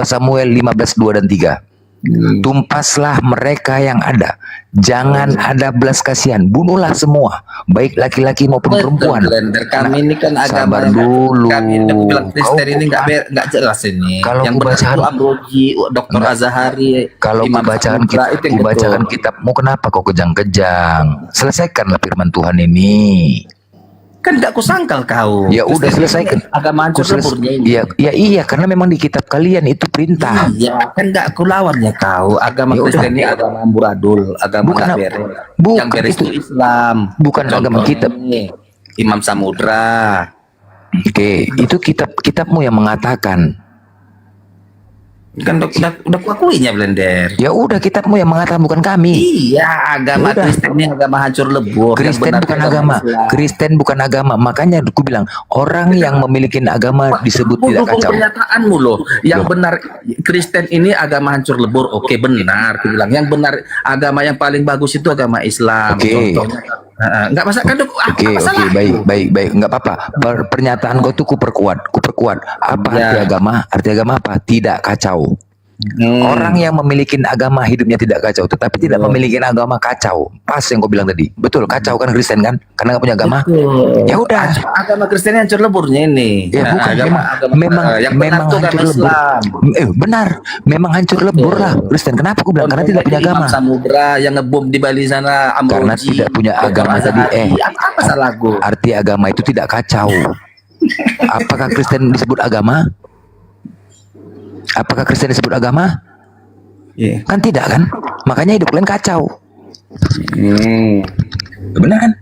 L: Samuel 15 2 dan 3. Tumpaslah mereka yang ada. Jangan ada belas kasihan. Bunuhlah semua, baik laki-laki maupun perempuan.
U: Kami ini kan agama
L: Sabar dulu.
U: Kami ini bilang Kristen ini nggak jelas ini.
L: Kalau
U: yang benar
L: kubacakan-
U: itu Amroji, Dr. Azhari,
L: Kalau
U: Imam
L: kubacakan
U: Samudra, itu yang betul.
L: kitabmu, kenapa kau kejang-kejang? Selesaikanlah firman Tuhan ini.
U: Kan nggak kusangkal kau.
L: Ya udah
U: Kristen
L: selesaikan.
U: ini agama hancur leburnya ini.
L: Iya, karena memang di kitab kalian itu perintah.
U: Iya, kan nggak kulawannya kau. Agama
L: Ya
U: Kristen
L: udah.
U: ini agama amburadul, agama
L: Bukan,
U: nggak beres.
L: bukan
U: Yang beres
L: itu.
U: itu Islam.
L: Bukan agama kita.
U: Imam Samudra.
L: Oke, itu kitabmu yang mengatakan.
U: Kan udah kuakuinya Blender.
L: Ya udah, kitabmu yang mengatakan, bukan kami.
U: Iya, agama
L: Ya udah.
U: Kristen ini agama hancur lebur. Yang
L: Kristen
U: benar
L: bukan
U: itu
L: agama.
U: Islam.
L: Kristen bukan agama. Makanya aku bilang orang yang memiliki agama disebut tidak
U: Dukung
L: kacau.
U: pernyataanmu loh. Yang benar Kristen ini agama hancur lebur. Oke, benar. Aku bilang yang benar agama yang paling bagus itu agama Islam.
L: Oke.
U: Contohnya enggak masalah kan
L: Oke, baik, nggak apa-apa. Pernyataan kau tuh kuperkuat. Apa arti
U: Ya.
L: agama? Arti agama apa? Tidak kacau. Orang yang memiliki agama hidupnya tidak kacau, tetapi tidak memiliki agama kacau. Pas yang kau bilang tadi, betul, kacau kan Kristen kan? Karena nggak punya agama.
U: Betul.
L: Ya udah.
U: Agama Kristen hancur leburnya ini.
L: Ya bukan, memang
U: yang benar tuh agama
L: hancur lebur.
U: Islam.
L: Benar, memang hancur lebur lah Kristen. Kenapa aku bilang? Karena tidak punya agama.
U: Imam Samudra yang ngebom di Bali sana, Amroji.
L: Karena tidak punya
U: Dr.
L: agama tadi.
U: Azhari. Apa salah gue?
L: Arti agama itu tidak kacau. Apakah Kristen disebut agama? Apakah Kristen disebut agama?
U: Iya.
L: Kan tidak kan? Makanya hidup kalian kacau. Benar kan?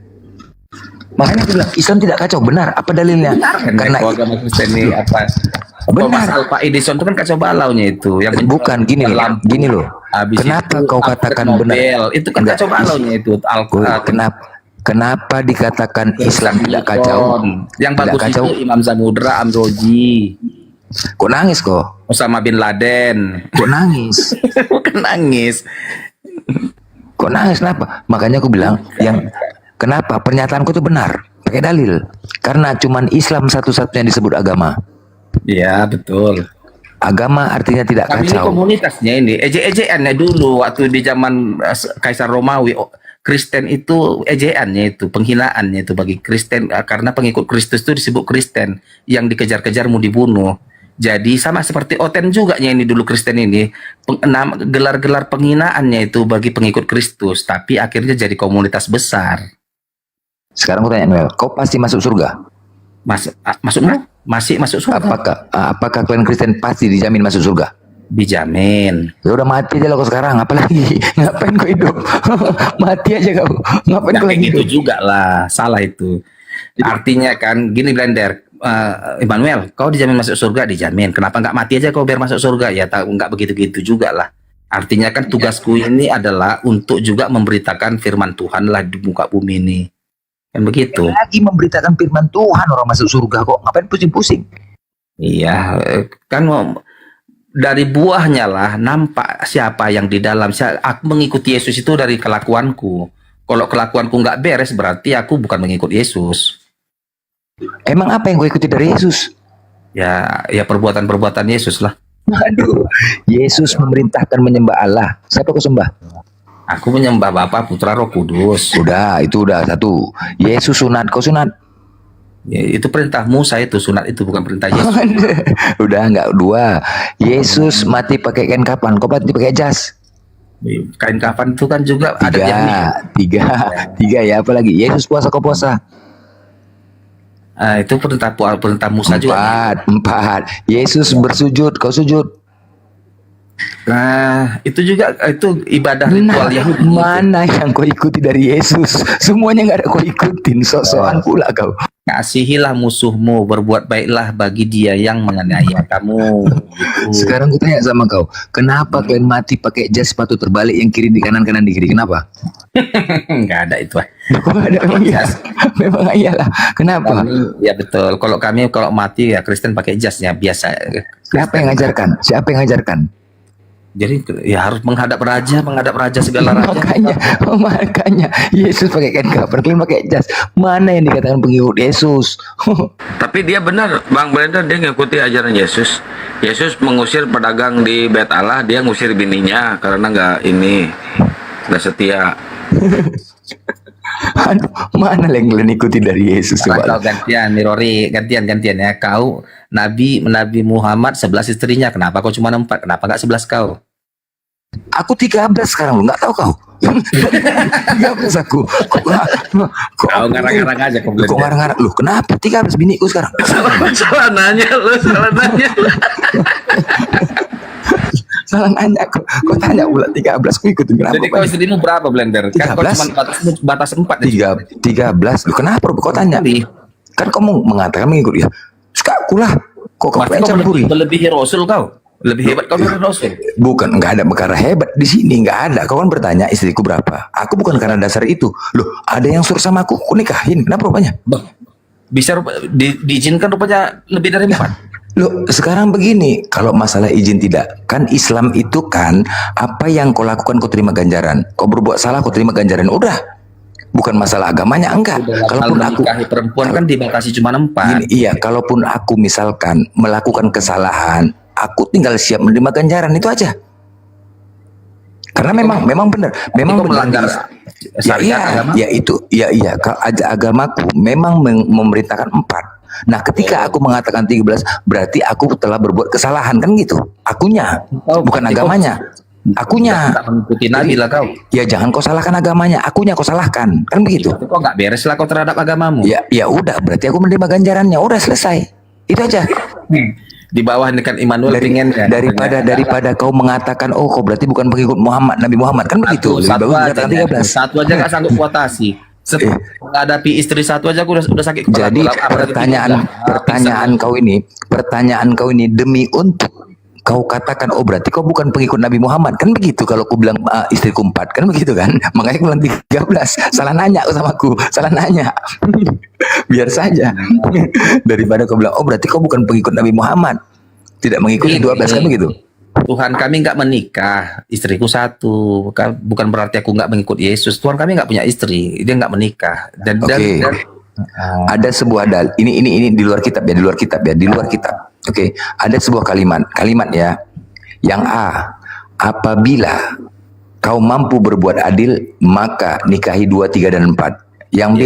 L: Makanya aku bilang Islam tidak kacau. Benar. Apa dalilnya?
U: Benar kan?
L: Karena
U: Agama Kristen ini apa?
L: Benar.
U: Thomas Alva Edison itu kan kacau balaunya itu. Yang
L: bukan gini loh. Gini loh.
U: Habis
L: Kenapa
U: itu
L: kau
U: Alfred
L: katakan
U: Nobel.
L: benar?
U: Itu kan
L: Enggak.
U: kacau balaunya itu.
L: Kenapa dikatakan Islam tidak kacau?
U: Yang
L: Tidak
U: bagus
L: kacau.
U: itu Imam Samudra, Amroji.
L: Kok nangis kok?
U: Osama bin Laden.
L: Kok nangis?
U: Bukan nangis.
L: Kok nangis kenapa? Makanya aku bilang kenapa pernyataanku itu benar, pakai dalil. Karena cuman Islam satu-satunya disebut agama.
U: Iya, betul.
L: Agama artinya tidak
U: Kami ini
L: kacau.
U: komunitasnya ini ejek-ejekannya dulu waktu di zaman Kaisar Romawi. Kristen itu ejeannya itu, penghinaannya itu bagi Kristen karena pengikut Kristus itu disebut Kristen yang dikejar-kejar mau dibunuh. Jadi sama seperti Oten juga ini dulu Kristen ini gelar-gelar penghinaannya itu bagi pengikut Kristus, tapi akhirnya jadi komunitas besar.
L: Sekarang aku tanya Noel, kau pasti masuk surga?
U: Masukmu? Masih masuk surga.
L: Apakah kalian Kristen pasti dijamin masuk surga?
U: Dijamin.
L: Ya udah mati aja lah kau sekarang, apalagi ngapain kau hidup? Mati aja kau. Ngapain kau lagi
U: itu
L: hidup?
U: juga lah, salah itu. Artinya kan gini Blender, Emmanuel, kau dijamin masuk surga, dijamin. Kenapa nggak mati aja kau biar masuk surga? Ya nggak begitu-gitu juga lah. Artinya kan tugasku ini adalah untuk juga memberitakan firman Tuhan lah di muka bumi ini. Kan begitu.
L: Lagi memberitakan firman Tuhan orang masuk surga kok. Ngapain pusing-pusing?
U: Iya, kan dari buahnya lah nampak siapa yang di dalam. Aku mengikuti Yesus itu dari kelakuanku. Kalau kelakuanku nggak beres berarti aku bukan mengikut Yesus.
L: Emang apa yang kau ikuti dari Yesus?
U: Ya perbuatan-perbuatan Yesus lah.
L: Aduh, Yesus memerintahkan menyembah Allah. Siapa kau sembah?
U: Aku menyembah Bapa, Putra, Roh Kudus.
L: Udah, itu udah satu. Yesus sunat, kau sunat.
U: Ya, itu perintah Musa itu, sunat itu bukan perintah Yesus.
L: Udah enggak dua. Yesus mati pakai kain kafan, kau mati pakai jas.
U: Kain kafan itu kan juga ada yang
L: tiga ya, apalagi Yesus puasa, kau puasa.
U: Itu perintah Musa juga.
L: Empat. Yesus bersujud, kau sujud.
U: Nah, itu juga itu ibadah ritual Yahudi.
L: Mana yang kau ikuti dari Yesus? Semuanya nggak ada kau ikutin, sok-sokan pula kau.
U: Kasihilah musuhmu, berbuat baiklah bagi dia yang menganiaya kamu. Gitu.
L: Sekarang gue tanya sama kau, kenapa kalian mati pakai jas sepatu terbalik yang kiri di kanan, kanan di kiri? Kenapa?
U: Nggak ada itu.
L: Ada memang iya. Memang iyalah. Kenapa?
U: Ya betul. Kalau kami kalau mati ya Kristen pakai jasnya biasa.
L: Siapa yang ngajarkan? Siapa yang ngajarkan?
U: Jadi ya harus menghadap raja segala raja.
L: Makanya Yesus pakai kain kafan, kalian pakai jas. Mana yang dikatakan pengikut Yesus?
P: Tapi dia benar, Bang Brenda, dia ngikuti ajaran Yesus. Yesus mengusir pedagang di Bait Allah, dia ngusir bininya karena nggak setia.
L: Aduh, mana yang kalian ikuti dari Yesus
U: Kau
L: coba?
U: gantian nih Rory, gantian ya. Kau Nabi Muhammad 11 istrinya, kenapa kau cuma 4? Kenapa nggak 11 kau?
L: Aku 13 sekarang, lu nggak tahu kau? 13 aku.
U: Kau ngarang-ngarang aja kau
L: Kok ngarang-ngarang? Lu kenapa 13 biniku sekarang?
P: Salah nanya lu.
L: Salah nanya, kau tanya pula 13 ku ikutin kenapa?
U: Jadi kau istrimu berapa, Blender? Kan kau
L: 13?
U: cuma batas 4
L: 13. Lu kenapa kau tanya? Kan kau mau mengatakan mengikut ya. Suka akulah. Kok kau pengen campuri?
U: Melebihi Rasul kau. Lebih hebat kau dari Rasul.
L: Bukan, nggak ada perkara hebat di sini, nggak ada. Kau kan bertanya istriku berapa? Aku bukan karena dasar itu. Loh, ada yang suruh sama aku nikahin. Kenapa rupanya?
U: Bisa diizinkan rupanya lebih dari 4.
L: Loh, sekarang begini, kalau masalah izin tidak, kan Islam itu kan apa yang kau lakukan kau terima ganjaran. Kau berbuat salah kau terima ganjaran. Udah. Bukan masalah agamanya, enggak. Kalaupun aku
U: menikahi perempuan kan dibatasi cuma 4.
L: iya, kalaupun aku misalkan melakukan kesalahan, aku tinggal siap menerima ganjaran itu aja. Karena memang benar, memang
U: melanggar
L: syariat agama. Ya itu, iya. Kalau agamaku memang memerintahkan 4. Nah, ketika aku mengatakan 13, berarti aku telah berbuat kesalahan kan gitu. Akunya, bukan agamanya. Akunya.
U: Tak mengikuti Nabi lah kau.
L: Ya jangan kau salahkan agamanya, akunya kau salahkan, kan begitu.
U: Kau nggak beres lah kau terhadap agamamu.
L: Ya udah, berarti aku menerima ganjarannya, udah selesai. Itu aja.
U: Di bawah ini kan Immanuel
L: daripada kau mengatakan oh kau berarti bukan pengikut Nabi Muhammad kan begitu.
U: Satu aja nggak sanggup kuatasi. Menghadapi istri satu aja aku udah sakit kepala.
L: Jadi pertanyaan kau ini demi untuk kau katakan oh berarti kau bukan pengikut Nabi Muhammad kan begitu. Kalau aku bilang istriku 4 kan begitu kan, makanya aku bilang 13. Salah nanya sama aku, salah nanya. Biar saja daripada kau bilang oh berarti kau bukan pengikut Nabi Muhammad, tidak mengikuti 12 kan begitu.
U: Tuhan kami nggak menikah, istriku 1. Bukan berarti aku nggak mengikut Yesus. Tuhan kami nggak punya istri, dia nggak menikah. Dan
L: ada sebuah ini di luar kitab ya. Oke, ada sebuah kalimat ya. Yang A, apabila kau mampu berbuat adil, maka nikahi 2, 3 dan 4. Yang B,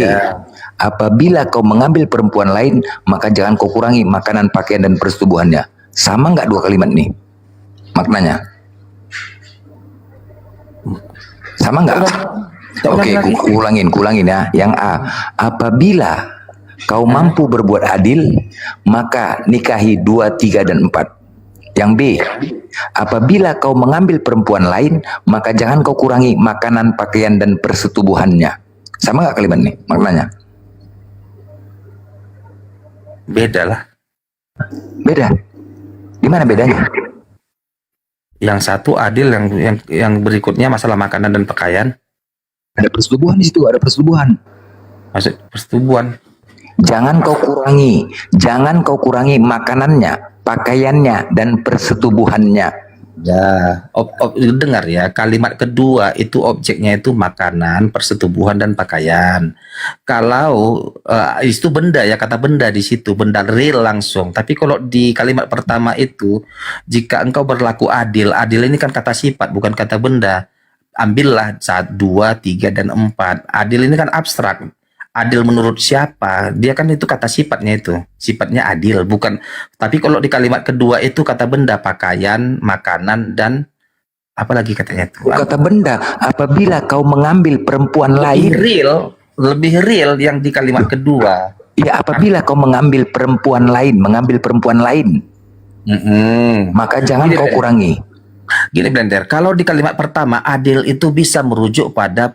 L: apabila kau mengambil perempuan lain, maka jangan kau kurangi makanan, pakaian dan persetubuhannya. Sama nggak dua kalimat nih maknanya? Sama nggak? Oke, kulangin ya. Yang A, apabila kau mampu berbuat adil, maka nikahi 2, 3 dan 4. Yang B, apabila kau mengambil perempuan lain, maka jangan kau kurangi makanan, pakaian dan persetubuhannya. Sama nggak kalimat nih maknanya?
U: Beda lah.
L: Beda. Gimana bedanya?
U: Yang satu adil, yang berikutnya masalah makanan dan pakaian.
L: Ada persetubuhan di situ, ada persetubuhan.
U: Maksud persetubuhan.
L: Jangan kau kurangi makanannya, pakaiannya dan persetubuhannya.
U: Ya, dengar ya, kalimat kedua itu objeknya itu makanan, persetubuhan dan pakaian. Kalau itu benda ya, kata benda di situ, benda real langsung. Tapi kalau di kalimat pertama itu, jika engkau berlaku adil ini kan kata sifat bukan kata benda. Ambillah 1, 2, 3 dan 4. Adil ini kan abstrak. Adil menurut siapa? Dia kan itu kata sifatnya itu. Sifatnya adil, bukan. Tapi kalau di kalimat kedua itu kata benda, pakaian, makanan, dan apa lagi katanya itu?
L: Kata benda, apabila kau mengambil perempuan lain.
U: Lebih real yang di kalimat kedua.
L: Ya, apabila kau mengambil perempuan lain, maka jangan kau kurangi.
U: Gini Blender, kalau di kalimat pertama adil itu bisa merujuk pada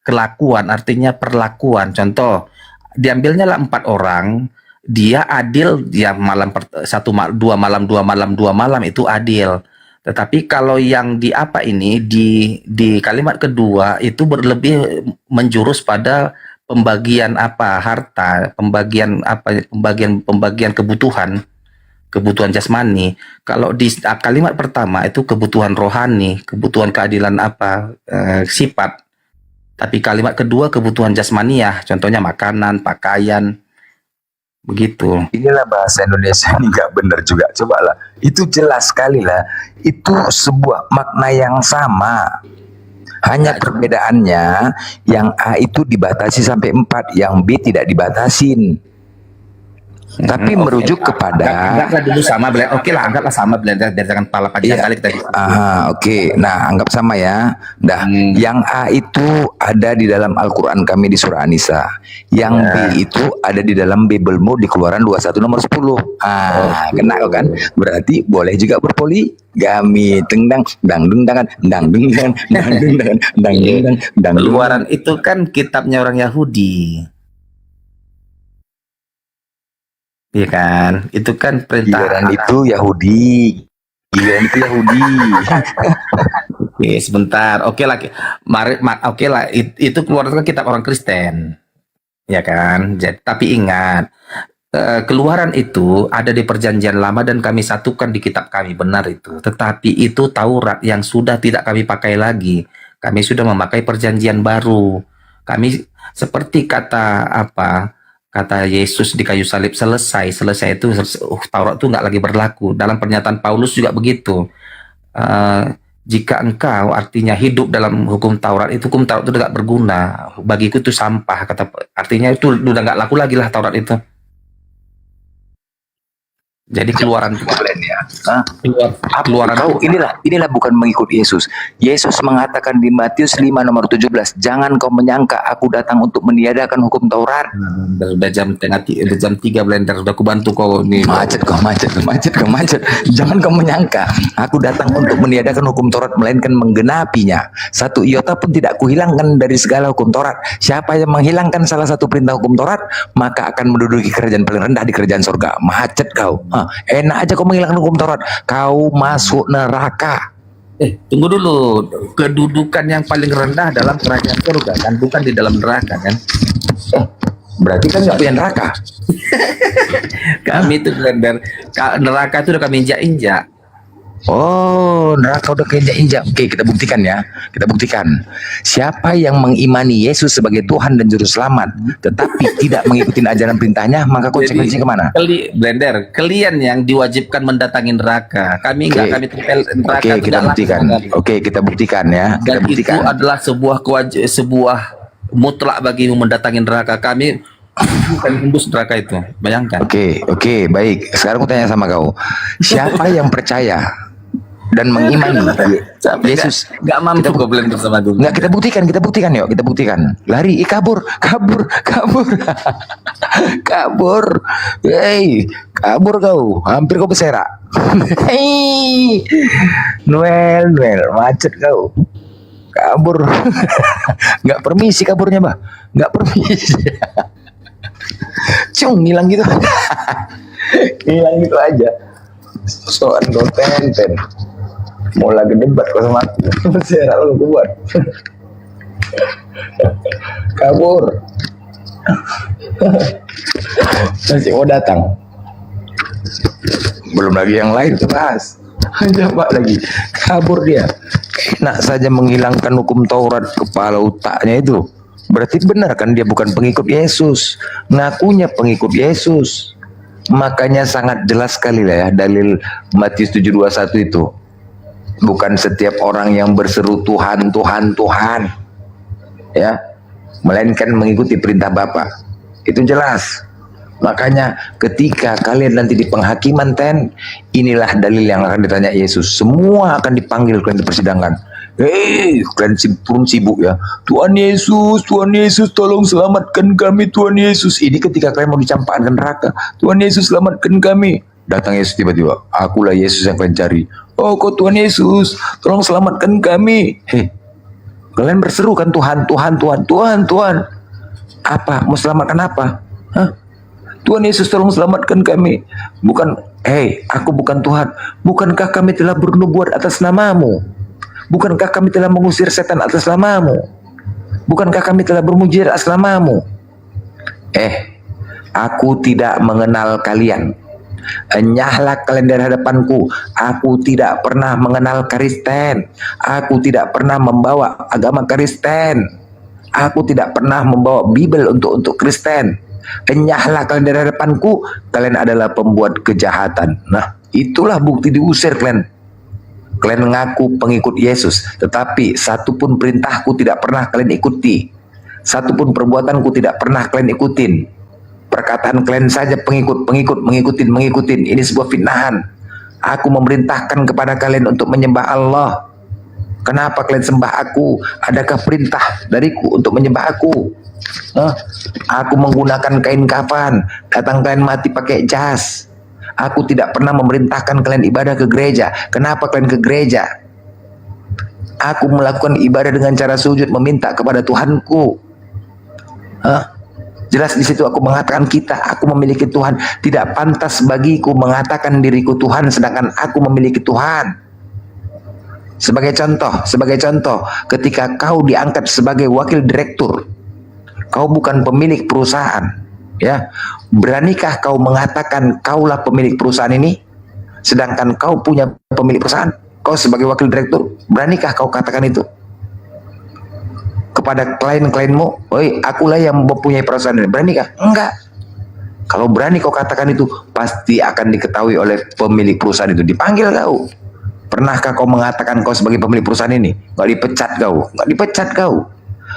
U: kelakuan, artinya perlakuan. Contoh, diambilnya lah 4 orang, dia adil, dia malam 2 malam itu adil. Tetapi kalau yang di apa ini di kalimat kedua itu berlebih menjurus pada pembagian harta, pembagian kebutuhan jasmani. Kalau di kalimat pertama itu kebutuhan rohani, kebutuhan keadilan sifat. Tapi kalimat kedua kebutuhan jasmaniah, contohnya makanan, pakaian. Begitu.
L: Inilah bahasa Indonesia ini nggak benar juga. Cobalah. Itu jelas sekali lah. Itu sebuah makna yang sama. Hanya perbedaannya yang A itu dibatasi sampai 4, yang B tidak dibatasin. Tapi merujuk kepada
U: anggaplah dulu sama Blender. Oke lah, anggaplah sama Blender biar jangan pala panjang kali kita.
L: Oke. Nah, anggap sama ya. Dah, yang A itu ada di dalam Al-Qur'an kami di surah An-Nisa. Yang B itu ada di dalam Biblemu di Keluaran 21 nomor 10. Kena kok kan? Berarti boleh juga berpoligami. Tengdang dang dung dangan dang dung dang dang dung dangan dang dung dang dang.
U: Keluaran itu kan kitabnya orang Yahudi. Iya kan? Itu kan perintah.
L: Giliran itu Yahudi.
U: Oke, sebentar. Oke lah. Oke lah. Itu Keluaran kan kitab orang Kristen. Ya kan? Jadi, tapi ingat, Keluaran itu ada di Perjanjian Lama dan kami satukan di kitab kami, benar itu. Tetapi itu Taurat yang sudah tidak kami pakai lagi. Kami sudah memakai Perjanjian Baru. Kami seperti kata Yesus di kayu salib, selesai itu Taurat itu nggak lagi berlaku. Dalam pernyataan Paulus juga begitu. Jika engkau artinya hidup dalam hukum Taurat, itu hukum Taurat itu tidak berguna. Bagiku itu sampah. Artinya itu udah nggak laku lagi lah Taurat itu. Jadi Keluaran
L: ya.
U: Keluaran
L: inilah bukan mengikut Yesus. Yesus mengatakan di Matius 5 nomor 17, jangan kau menyangka aku datang untuk meniadakan hukum Taurat.
U: Udah jam 3 Blender, udah aku bantu kau nih.
L: Macet. Jangan kau menyangka aku datang untuk meniadakan hukum Taurat, melainkan menggenapinya. Satu iota pun tidak kuhilangkan dari segala hukum Taurat. Siapa yang menghilangkan salah satu perintah hukum Taurat, maka akan menduduki kerajaan paling rendah di kerajaan surga. Macet kau. Enak aja kau menghilangkan hukum Taurat, kau masuk neraka.
U: Tunggu dulu, kedudukan yang paling rendah dalam kerajaan surga kan, bukan di dalam neraka kan?
L: Berarti kan nggak punya neraka.
U: Kami itu Blender, neraka itu udah kami injak-injak.
L: Oh, neraka udah keinjak-injak. Oke, kita buktikan ya. Kita buktikan. Siapa yang mengimani Yesus sebagai Tuhan dan Juru Selamat, tetapi tidak mengikuti ajaran perintahnya, maka konsekuensinya kemana?
U: Blender, kalian yang diwajibkan mendatangi neraka. Kami enggak, kami tempel neraka.
L: Oke, kita buktikan. Oke, kita buktikan ya. Kita
U: Dan
L: buktikan.
U: itu adalah sebuah mutlak bagimu mendatangi neraka. Kami bukan hembus neraka itu. Bayangkan.
L: Oke, baik. Sekarang aku tanya sama kau. Siapa yang percaya dan mengimani Yesus?
U: Gak mampu kau Blender sama gue.
L: Nggak, kita buktikan yuk, kita buktikan. Lari, kabur. Hei, kabur kau. Hampir kau berserak. Hei, Noel, macet kau. Kabur. Nggak permisi kaburnya, Bah. Nggak permisi. Hilang gitu. Hilang gitu aja. Soal konten. Mau lagi debat kau sama aku. Berserak lu buat. Kabur. Masih mau datang. Belum lagi yang lain tuh bahas. Coba lagi. Kabur dia. Enak saja menghilangkan hukum Taurat, kepala otaknya itu. Berarti benar kan dia bukan pengikut Yesus. Ngakunya pengikut Yesus. Makanya sangat jelas sekali lah ya dalil Matius 7:21 itu. Bukan setiap orang yang berseru Tuhan, ya, melainkan mengikuti perintah Bapa. Itu jelas. Makanya ketika kalian nanti di penghakiman inilah dalil yang akan ditanya Yesus. Semua akan dipanggil, kalian dipersidangkan. Kalian turun sibuk ya. Tuhan Yesus, tolong selamatkan kami Tuhan Yesus. Ini ketika kalian mau dicampakkan ke neraka. Tuhan Yesus, selamatkan kami. Datang Yesus tiba-tiba. Akulah Yesus yang kalian cari. Oh, kok Tuhan Yesus, tolong selamatkan kami. Kalian berseru kan Tuhan. Apa? Mau selamatkan apa? Tuhan Yesus, tolong selamatkan kami. Bukan, aku bukan Tuhan. Bukankah kami telah bernubuat atas namamu? Bukankah kami telah mengusir setan atas namamu? Bukankah kami telah bermujizat atas namamu? Aku tidak mengenal kalian. Enyahlah kalian dari hadapanku. Aku tidak pernah mengenal Kristen. Aku tidak pernah membawa agama Kristen. Aku tidak pernah membawa Bible untuk Kristen. Enyahlah kalian dari hadapanku, kalian adalah pembuat kejahatan. Nah, itulah bukti diusir kalian. Kalian mengaku pengikut Yesus, tetapi satu pun perintahku tidak pernah kalian ikuti. Satu pun perbuatanku tidak pernah kalian ikutin. Perkataan kalian saja mengikutin. Ini sebuah fitnahan. Aku memerintahkan kepada kalian untuk menyembah Allah. Kenapa kalian sembah aku? Adakah perintah dariku untuk menyembah aku? Aku menggunakan kain kafan, datang kalian mati pakai jas. Aku tidak pernah memerintahkan kalian ibadah ke gereja. Kenapa kalian ke gereja? Aku melakukan ibadah dengan cara sujud, meminta kepada Tuhanku. Jelas di situ aku mengatakan aku memiliki Tuhan. Tidak pantas bagiku mengatakan diriku Tuhan sedangkan aku memiliki Tuhan. Sebagai contoh, ketika kau diangkat sebagai wakil direktur, kau bukan pemilik perusahaan, ya. Beranikah kau mengatakan kaulah pemilik perusahaan ini, sedangkan kau punya pemilik perusahaan? Kau sebagai wakil direktur, beranikah kau katakan itu kepada klien-klienmu? Oi, akulah yang mempunyai perusahaan ini. Beranikah? Enggak. Kalau berani kau katakan itu, pasti akan diketahui oleh pemilik perusahaan itu. Dipanggil kau. Pernahkah kau mengatakan kau sebagai pemilik perusahaan ini? Nggak dipecat kau. Nggak dipecat kau.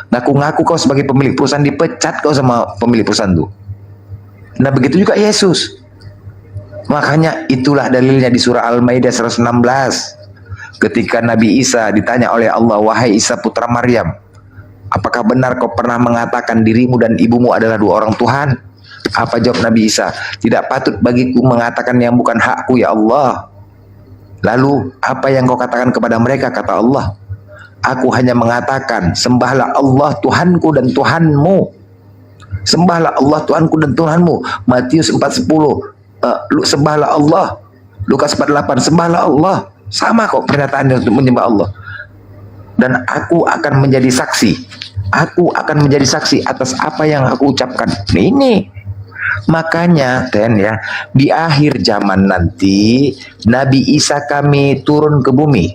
L: Ngaku-ngaku kau sebagai pemilik perusahaan, dipecat kau sama pemilik perusahaan itu. Nah, begitu juga Yesus. Makanya itulah dalilnya di surah Al-Maidah 116. Ketika Nabi Isa ditanya oleh Allah, wahai Isa putra Maryam, apakah benar kau pernah mengatakan dirimu dan ibumu adalah dua orang Tuhan? Apa jawab Nabi Isa? Tidak patut bagiku mengatakan yang bukan hakku, ya Allah. Lalu apa yang kau katakan kepada mereka? Kata Allah, aku hanya mengatakan sembahlah Allah Tuhanku dan Tuhanmu. Sembahlah Allah Tuhanku dan Tuhanmu. Matius 4:10. Sembahlah Allah. Lukas 4:8. Sembahlah Allah. Sama kok pernyataannya untuk menyembah Allah. Dan aku akan menjadi saksi. Aku akan menjadi saksi atas apa yang aku ucapkan. Ini. Makanya di akhir zaman nanti Nabi Isa kami turun ke bumi.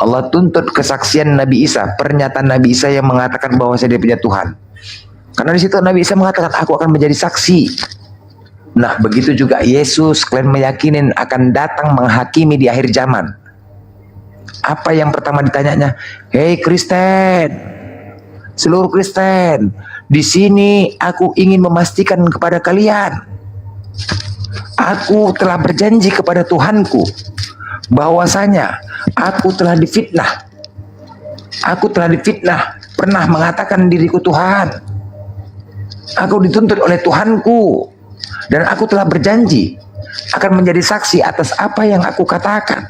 L: Allah tuntut kesaksian Nabi Isa, pernyataan Nabi Isa yang mengatakan bahwa dia punya Tuhan. Karena di situ Nabi Isa mengatakan aku akan menjadi saksi. Nah, begitu juga Yesus, kalian meyakinin akan datang menghakimi di akhir zaman. Apa yang pertama ditanyanya? Hei Kristen, seluruh Kristen, di sini aku ingin memastikan kepada kalian, aku telah berjanji kepada Tuhanku bahwasanya aku telah difitnah. Aku telah difitnah, pernah mengatakan diriku Tuhan. Aku dituntut oleh Tuhanku dan aku telah berjanji akan menjadi saksi atas apa yang aku katakan.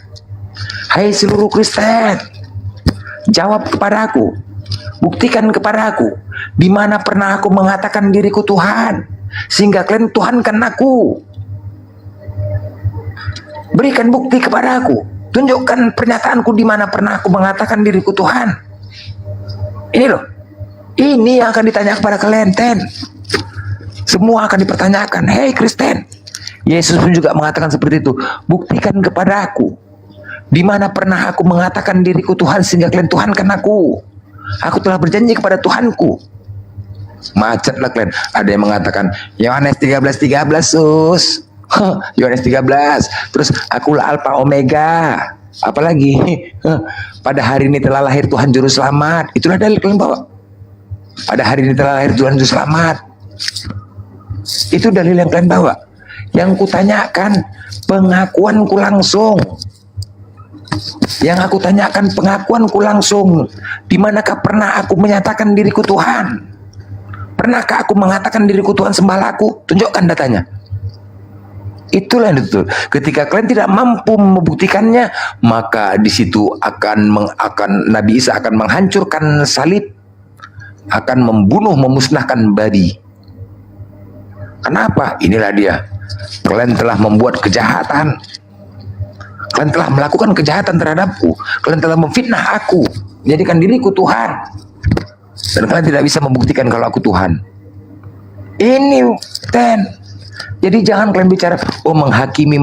L: Hai seluruh Kristen, jawab kepada aku, buktikan kepada aku di mana pernah aku mengatakan diriku Tuhan sehingga kalian tuhankan aku. Berikan bukti kepada aku, tunjukkan pernyataanku di mana pernah aku mengatakan diriku Tuhan. Ini loh, ini yang akan ditanya kepada kalian, semua akan dipertanyakan. Hei Kristen, Yesus pun juga mengatakan seperti itu. Buktikan kepada aku di mana pernah aku mengatakan diriku Tuhan sehingga kalian tuhankan aku. Aku telah berjanji kepada Tuhanku. Macet lah kalian. Ada yang mengatakan Yohanes 13:13 sus. Yohanes 13. Terus akulah Alfa Omega. Apalagi pada hari ini telah lahir Tuhan Juru Selamat. Itulah dalil kalian bawa. Pada hari ini telah lahir Tuhan Juru Selamat. Itu dalil yang kalian bawa. Yang kutanyakan pengakuanku langsung. Yang aku tanyakan pengakuanku langsung. Di manakah pernah aku menyatakan diriku Tuhan? Pernahkah aku mengatakan diriku Tuhan, sembahlah aku? Tunjukkan datanya. Itulah yang betul. Ketika kalian tidak mampu membuktikannya, maka di situ akan Nabi Isa akan menghancurkan salib, akan membunuh, memusnahkan babi. Kenapa? Inilah dia. Kalian telah membuat kejahatan. Kalian telah melakukan kejahatan terhadapku. Kalian telah memfitnah aku, menjadikan diriku Tuhan. Dan kalian tidak bisa membuktikan kalau aku Tuhan. Ini Jadi jangan kalian bicara, oh menghakimi.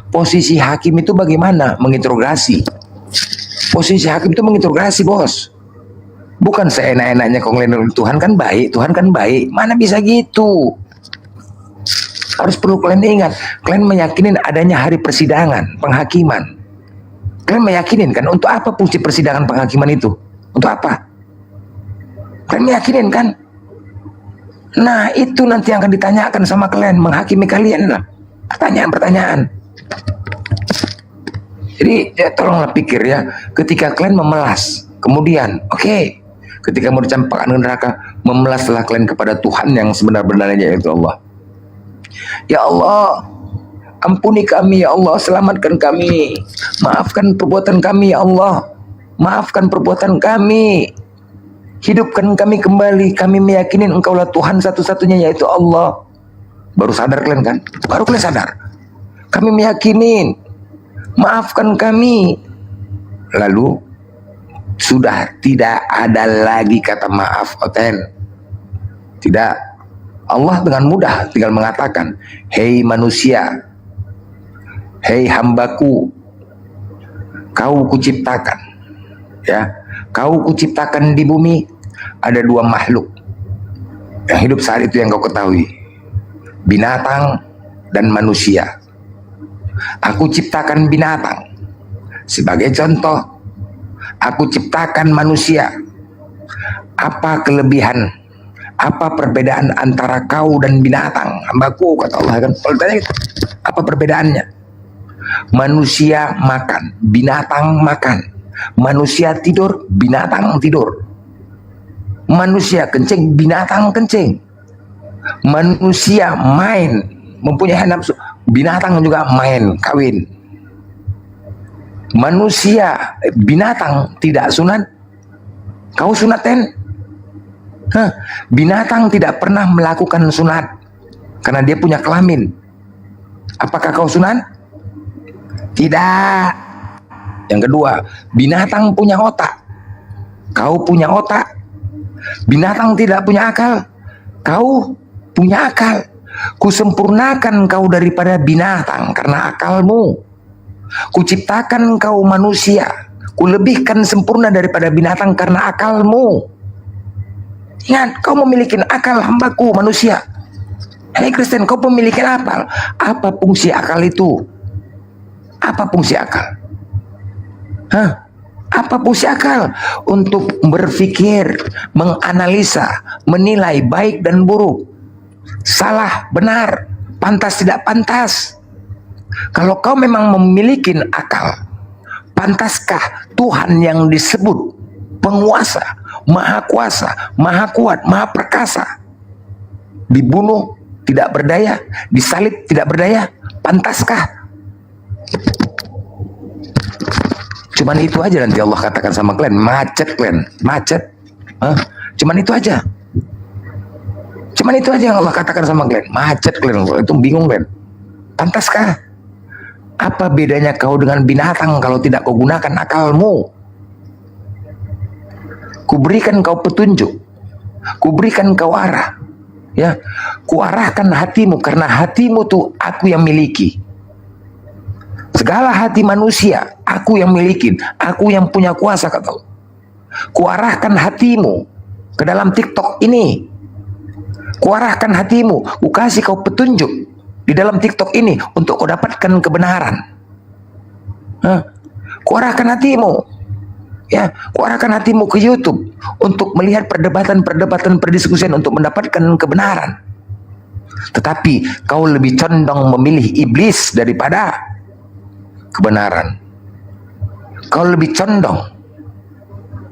L: Posisi hakim itu bagaimana? Menginterogasi. Posisi hakim itu menginterogasi, bos. Bukan seenak-enaknya kau ngelindungi Tuhan kan baik, Tuhan kan baik. Mana bisa gitu? Harus perlu kalian ingat, kalian meyakinin adanya hari persidangan, penghakiman. Kalian meyakinin kan, untuk apa fungsi persidangan penghakiman itu? Untuk apa? Kalian meyakinin kan? Nah, itu nanti yang akan ditanyakan sama kalian, menghakimi kalian lah. Pertanyaan-pertanyaan. Jadi ya tolonglah pikir ya, ketika kalian memelas, kemudian oke, ketika mau dicampakkan ke neraka, memelaslah kalian kepada Tuhan yang sebenar-benarnya, yaitu Allah. Ya Allah, ampuni kami ya Allah, selamatkan kami, maafkan perbuatan kami ya Allah, maafkan perbuatan kami, hidupkan kami kembali, kami meyakini Engkaulah Tuhan satu-satunya, yaitu Allah. Baru sadar kalian kan? Baru kalian sadar. Kami meyakini, maafkan kami. Lalu sudah tidak ada lagi kata maaf, Oten. Tidak. Allah dengan mudah tinggal mengatakan, hei manusia, hei hambaku, kau kuciptakan, ya, kau kuciptakan di bumi ada dua makhluk yang hidup saat itu yang kau ketahui, binatang dan manusia. Aku ciptakan binatang sebagai contoh, aku ciptakan manusia. Apa kelebihan, apa perbedaan antara kau dan binatang, hambaku, kata Allah kan? Kalau ditanya gitu, apa perbedaannya? Manusia makan, binatang makan. Manusia tidur, binatang tidur. Manusia kencing, binatang kencing. Manusia main, mempunyai nafsu, binatang juga main, kawin. Manusia, binatang tidak sunat, kau sunaten. Binatang tidak pernah melakukan sunat karena dia punya kelamin. Apakah kau sunat? Tidak. Yang kedua, binatang punya otak, kau punya otak. Binatang tidak punya akal, kau punya akal. Kusempurnakan kau daripada binatang karena akalmu. Kuciptakan kau manusia, kulebihkan sempurna daripada binatang karena akalmu. Ingat, kau memiliki akal, hambaku manusia. Hei Kristen, kau memiliki akal. Apa fungsi akal itu? Apa fungsi akal? Apa fungsi akal? Untuk berpikir, menganalisa, menilai baik dan buruk, salah, benar, pantas, tidak pantas. Kalau kau memang memiliki akal, pantaskah Tuhan yang disebut penguasa, maha kuasa, maha kuat, maha perkasa, dibunuh tidak berdaya, disalib tidak berdaya? Pantaskah? Cuman itu aja nanti Allah katakan sama kalian, macet kalian, macet. Cuman itu aja. Cuman itu aja yang Allah katakan sama kalian, macet kalian. Itu bingung kalian. Pantaskah? Apa bedanya kau dengan binatang kalau tidak kau gunakan akalmu? Kuberikan kau petunjuk, kuberikan kau arah, ya, kuarahkan hatimu karena hatimu tuh aku yang miliki. Segala hati manusia aku yang miliki, aku yang punya kuasa, kata Allah. Kuarahkan hatimu ke dalam TikTok ini, kuarahkan hatimu, ku kasih kau petunjuk di dalam TikTok ini untuk kau dapatkan kebenaran. Kuarahkan hatimu, ya, kuarahkan hatimu ke YouTube untuk melihat perdebatan-perdebatan, perdiskusian untuk mendapatkan kebenaran. Tetapi kau lebih condong memilih iblis daripada kebenaran. Kau lebih condong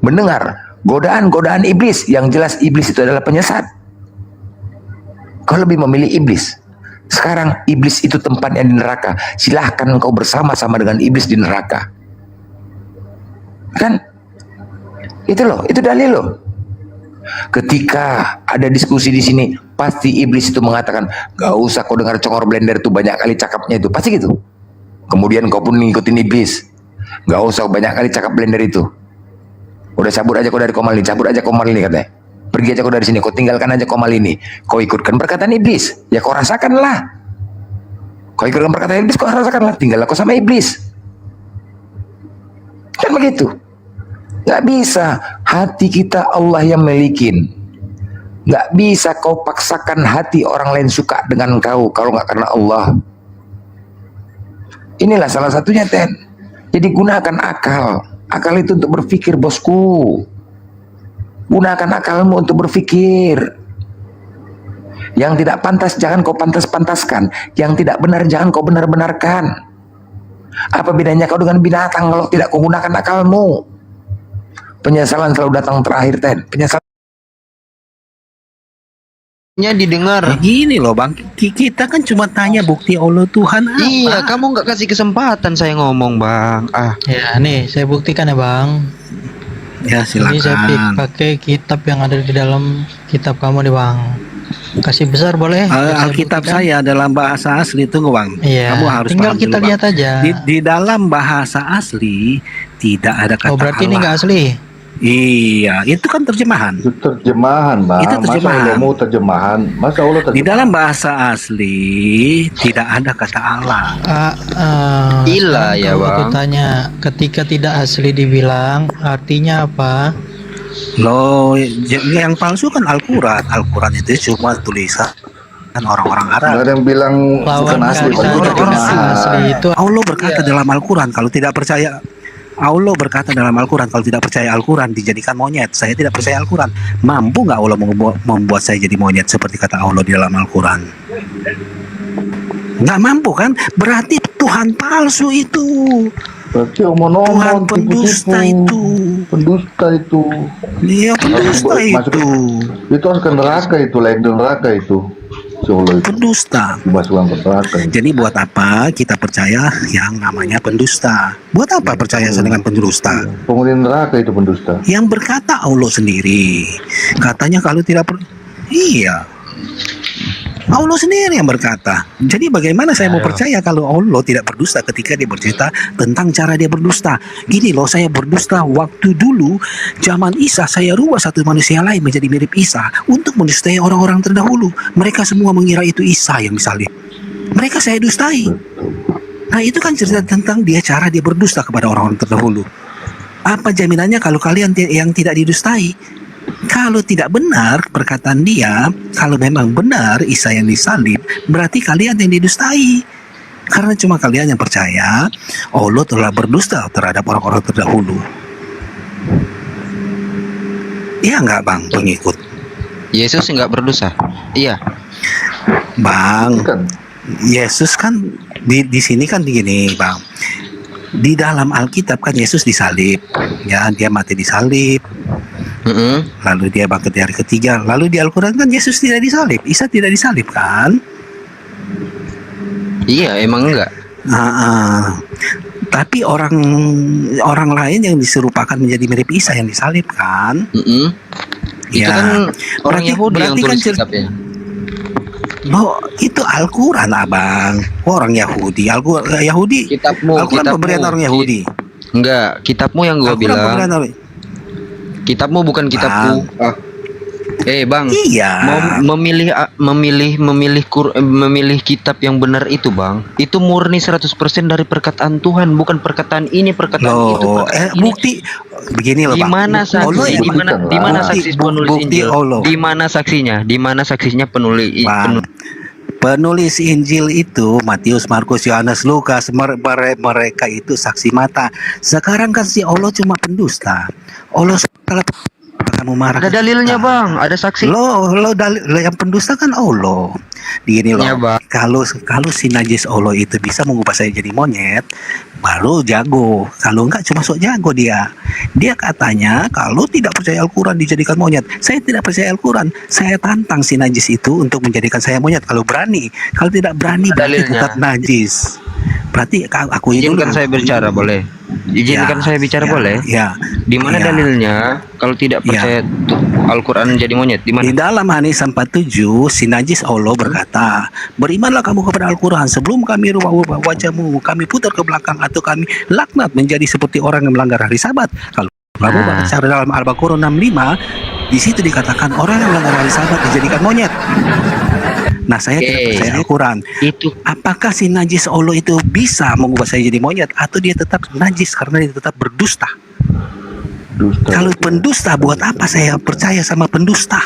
L: mendengar godaan-godaan iblis, yang jelas iblis itu adalah penyesat. Kau lebih memilih iblis. Sekarang iblis itu tempatnya di neraka. Silahkan kau bersama-sama dengan iblis di neraka. Kan? Itu loh, itu dalil loh. Ketika ada diskusi di sini, pasti iblis itu mengatakan, gak usah kau dengar congor blender itu, banyak kali cakapnya itu. Pasti gitu. Kemudian kau pun ngikutin iblis. Gak usah banyak kali cakap blender itu. Udah cabut aja kau dari komal ini, cabut aja komal ini katanya. Pergi aja kau dari sini, kau tinggalkan aja komal ini. Kau ikutkan perkataan iblis, ya kau rasakanlah. Kau ikutkan perkataan iblis, kau rasakanlah. Tinggallah kau sama iblis. Kan begitu. Gak bisa. Hati kita Allah yang milikin. Gak bisa kau paksakan hati orang lain suka dengan kau kalau gak karena Allah. Inilah salah satunya, Ten. Jadi gunakan akal. Akal itu untuk berpikir, bosku. Gunakan akalmu untuk berpikir. Yang tidak pantas jangan kau pantas-pantaskan. Yang tidak benar jangan kau benar-benarkan. Apa bedanya kau dengan binatang kalau tidak kau gunakan akalmu? Penyesalan selalu datang terakhir, Ten. Penyesalan
C: didengar.
F: Gini loh bang, kita kan cuma tanya bukti Allah Tuhan apa.
C: Iya, kamu nggak kasih kesempatan saya ngomong, bang.
A: Ya, nih saya buktikan ya, bang.
F: Ya, silakan.
A: Ini saya pakai kitab yang ada di dalam kitab kamu nih, bang. Kasih besar boleh?
F: Alkitab saya dalam bahasa asli, tunggu bang.
A: Iya,
F: Kamu harus
A: tinggal
F: paham
A: kita
F: dulu,
A: lihat
F: bang.
A: aja.
F: Di dalam bahasa asli tidak ada kata
A: Oh, berarti
F: Allah.
A: ini nggak asli?
F: Iya, itu kan terjemahan.
O: Itu terjemahan, Bang.
F: Itu terjemahan.
O: Masa Allah terjemahan? Masa Allah terjemahan?
F: Di dalam bahasa asli tidak ada kata Allah.
C: Gila ya,
A: Kalau aku
C: bang.
A: tanya, ketika tidak asli dibilang, artinya apa?
F: Loh, yang palsu kan Al-Quran. Al-Quran itu cuma tulisan orang-orang Arab.
O: Nggak ada yang bilang bukan asli.
F: Allah berkata dalam Al-Quran, kalau tidak percaya Allah berkata dalam Al-Quran, kalau tidak percaya Al-Quran dijadikan monyet. Saya tidak percaya Al-Quran. Mampu nggak Allah membuat saya jadi monyet seperti kata Allah di dalam Al-Quran? Nggak mampu kan? Berarti Tuhan palsu itu.
O: Berarti omong-omong,
F: Tuhan pendusta itu.
O: Pendusta itu.
F: Iya, pendusta itu.
O: Itu harus ke neraka itu, lain di neraka itu.
F: Pendusta.
O: Dimasukkan ke neraka.
F: Jadi buat apa kita percaya yang namanya pendusta? Buat apa percaya dengan pendusta?
O: Penghuni neraka itu pendusta.
F: Yang berkata Allah sendiri. Katanya kalau tidak iya. Allah sendiri yang berkata. Jadi bagaimana saya mau percaya kalau Allah tidak berdusta ketika dia bercerita tentang cara dia berdusta? Gini loh, saya berdusta waktu dulu zaman Isa, saya rubah satu manusia lain menjadi mirip Isa untuk mendustai orang-orang terdahulu. Mereka semua mengira itu Isa yang disalib. Mereka saya dustai. Nah, itu kan cerita tentang cara dia berdusta kepada orang-orang terdahulu. Apa jaminannya kalau kalian yang tidak didustai? Kalau tidak benar perkataan dia, kalau memang benar Isa yang disalib, berarti kalian yang didustai. Karena cuma kalian yang percaya Allah telah berdusta terhadap orang-orang terdahulu. Iya nggak bang, pengikut?
C: Yesus nggak berdosa. Iya.
F: Bang, Yesus kan di sini kan begini bang. Di dalam Alkitab kan Yesus disalib, ya dia mati disalib. Lalu dia bangkit di hari ketiga. Lalu di Al-Quran kan Yesus tidak disalib, Isa tidak disalib kan?
C: Iya, emang enggak.
F: Tapi orang lain yang diserupakan menjadi mirip Isa yang disalib kan?
C: Itu kan orang Yahudi yang tulis kitabnya.
F: Loh, itu Al-Quran abang. Orang Yahudi, Yahudi. Al-Quran pemberian orang Yahudi.
C: Enggak, kitabmu yang gua bilang. Kitabmu bukan kitabku. Bang.
F: Iya.
C: Mau memilih kitab yang benar itu, Bang. Itu murni 100% dari perkataan Tuhan, bukan perkataan ini, perkataan itu.
F: Bukti begini loh, Bang.
C: Di mana saksi penulis Injil? Di mana saksinya? Di mana saksinya penulis?
F: Penulis Injil itu Matius, Markus, Yohanes, Lukas, mereka itu saksi mata. Sekarang kan si Allah cuma pendusta. Allah kamu marah.
C: Ada dalilnya bang, ada saksi.
F: Lo yang pendusta kan Allah. Gini loh, ya, kalau si najis Allah itu bisa mengubah saya jadi monyet, baru jago. Kalau enggak cuma sok jago dia. Dia katanya kalau tidak percaya Al-Quran dijadikan monyet. Saya tidak percaya Al-Quran. Saya tantang si najis itu untuk menjadikan saya monyet. Kalau berani, kalau tidak berani berarti tetap najis. Berarti aku
C: izinkan saya bicara boleh? Izinkan saya bicara boleh?
F: Ya.
C: Di mana dalilnya kalau tidak percaya Al-Quran jadi monyet? Di mana?
F: Di dalam An-Nisa 47 si najis Allah berkata, berimanlah kamu kepada Al-Quran sebelum kami rubah wajahmu, kami putar ke belakang atau kami laknat menjadi seperti orang yang melanggar hari Sabat. Kalau kamu baca dalam Al-Baqarah 65, di situ dikatakan orang yang melanggar hari Sabat dijadikan monyet. Nah, saya tidak percaya Al-Quran. Apakah si najis Allah itu bisa mengubah saya jadi monyet atau dia tetap najis karena dia tetap berdusta?
H: Kalau pendusta, buat apa saya percaya sama pendusta?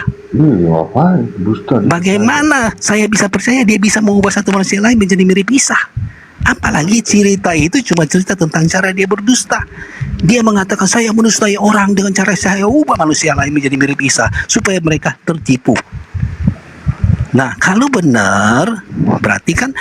H: Bagaimana saya bisa percaya dia bisa mengubah satu manusia lain menjadi mirip Isa? Apalagi cerita itu cuma cerita tentang cara dia berdusta. Dia mengatakan saya menustai orang dengan cara saya ubah manusia lain menjadi mirip Isa supaya mereka tertipu. Nah, kalau benar berarti kan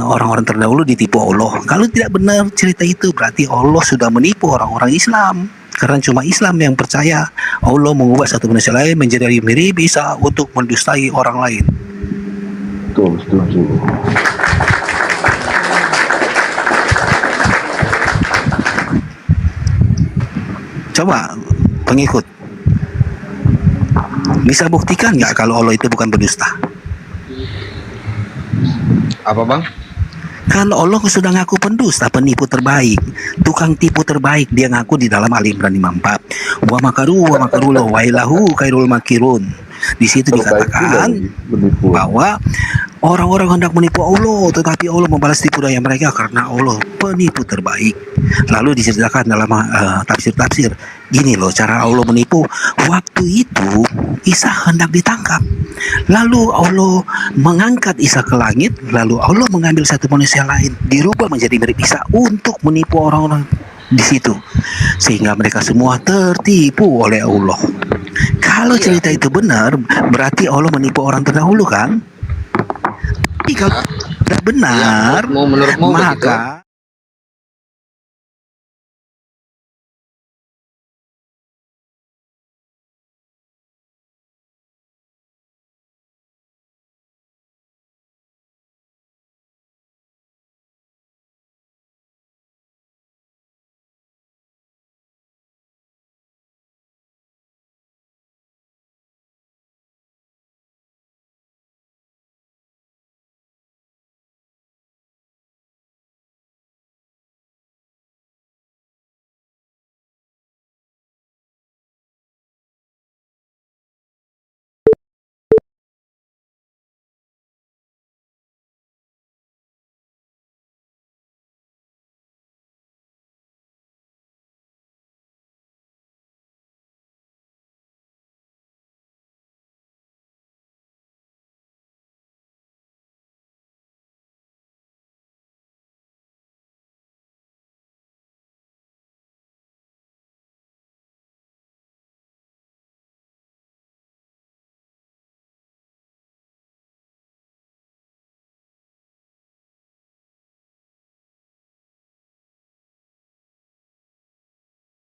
H: orang-orang terdahulu ditipu Allah. Kalau tidak benar cerita itu, berarti Allah sudah menipu orang-orang Islam. Karena cuma Islam yang percaya Allah mengubah satu manusia lain menjadi mirip Isa untuk mendustai orang lain.
I: Betul, setuju.
H: Coba pengikut bisa buktikan nggak kalau Allah itu bukan pendusta?
C: Apa bang?
H: Kalau Allah sudah ngaku pendusta, penipu terbaik, tukang tipu terbaik, dia ngaku di dalam Ali Imran 54. Wa makaru wa makarullah wa ilahu khairul makirun. Di situ dikatakan bahwa orang-orang hendak menipu Allah, tetapi Allah membalas tipu daya mereka karena Allah penipu terbaik. Lalu diceritakan dalam tafsir-tafsir, gini loh cara Allah menipu. Waktu itu Isa hendak ditangkap, lalu Allah mengangkat Isa ke langit, lalu Allah mengambil satu manusia lain, dirubah menjadi mirip Isa untuk menipu orang-orang di situ, sehingga mereka semua tertipu oleh Allah. Kalau cerita itu benar, berarti Allah menipu orang terdahulu kan? Tapi kalau tidak benar, maka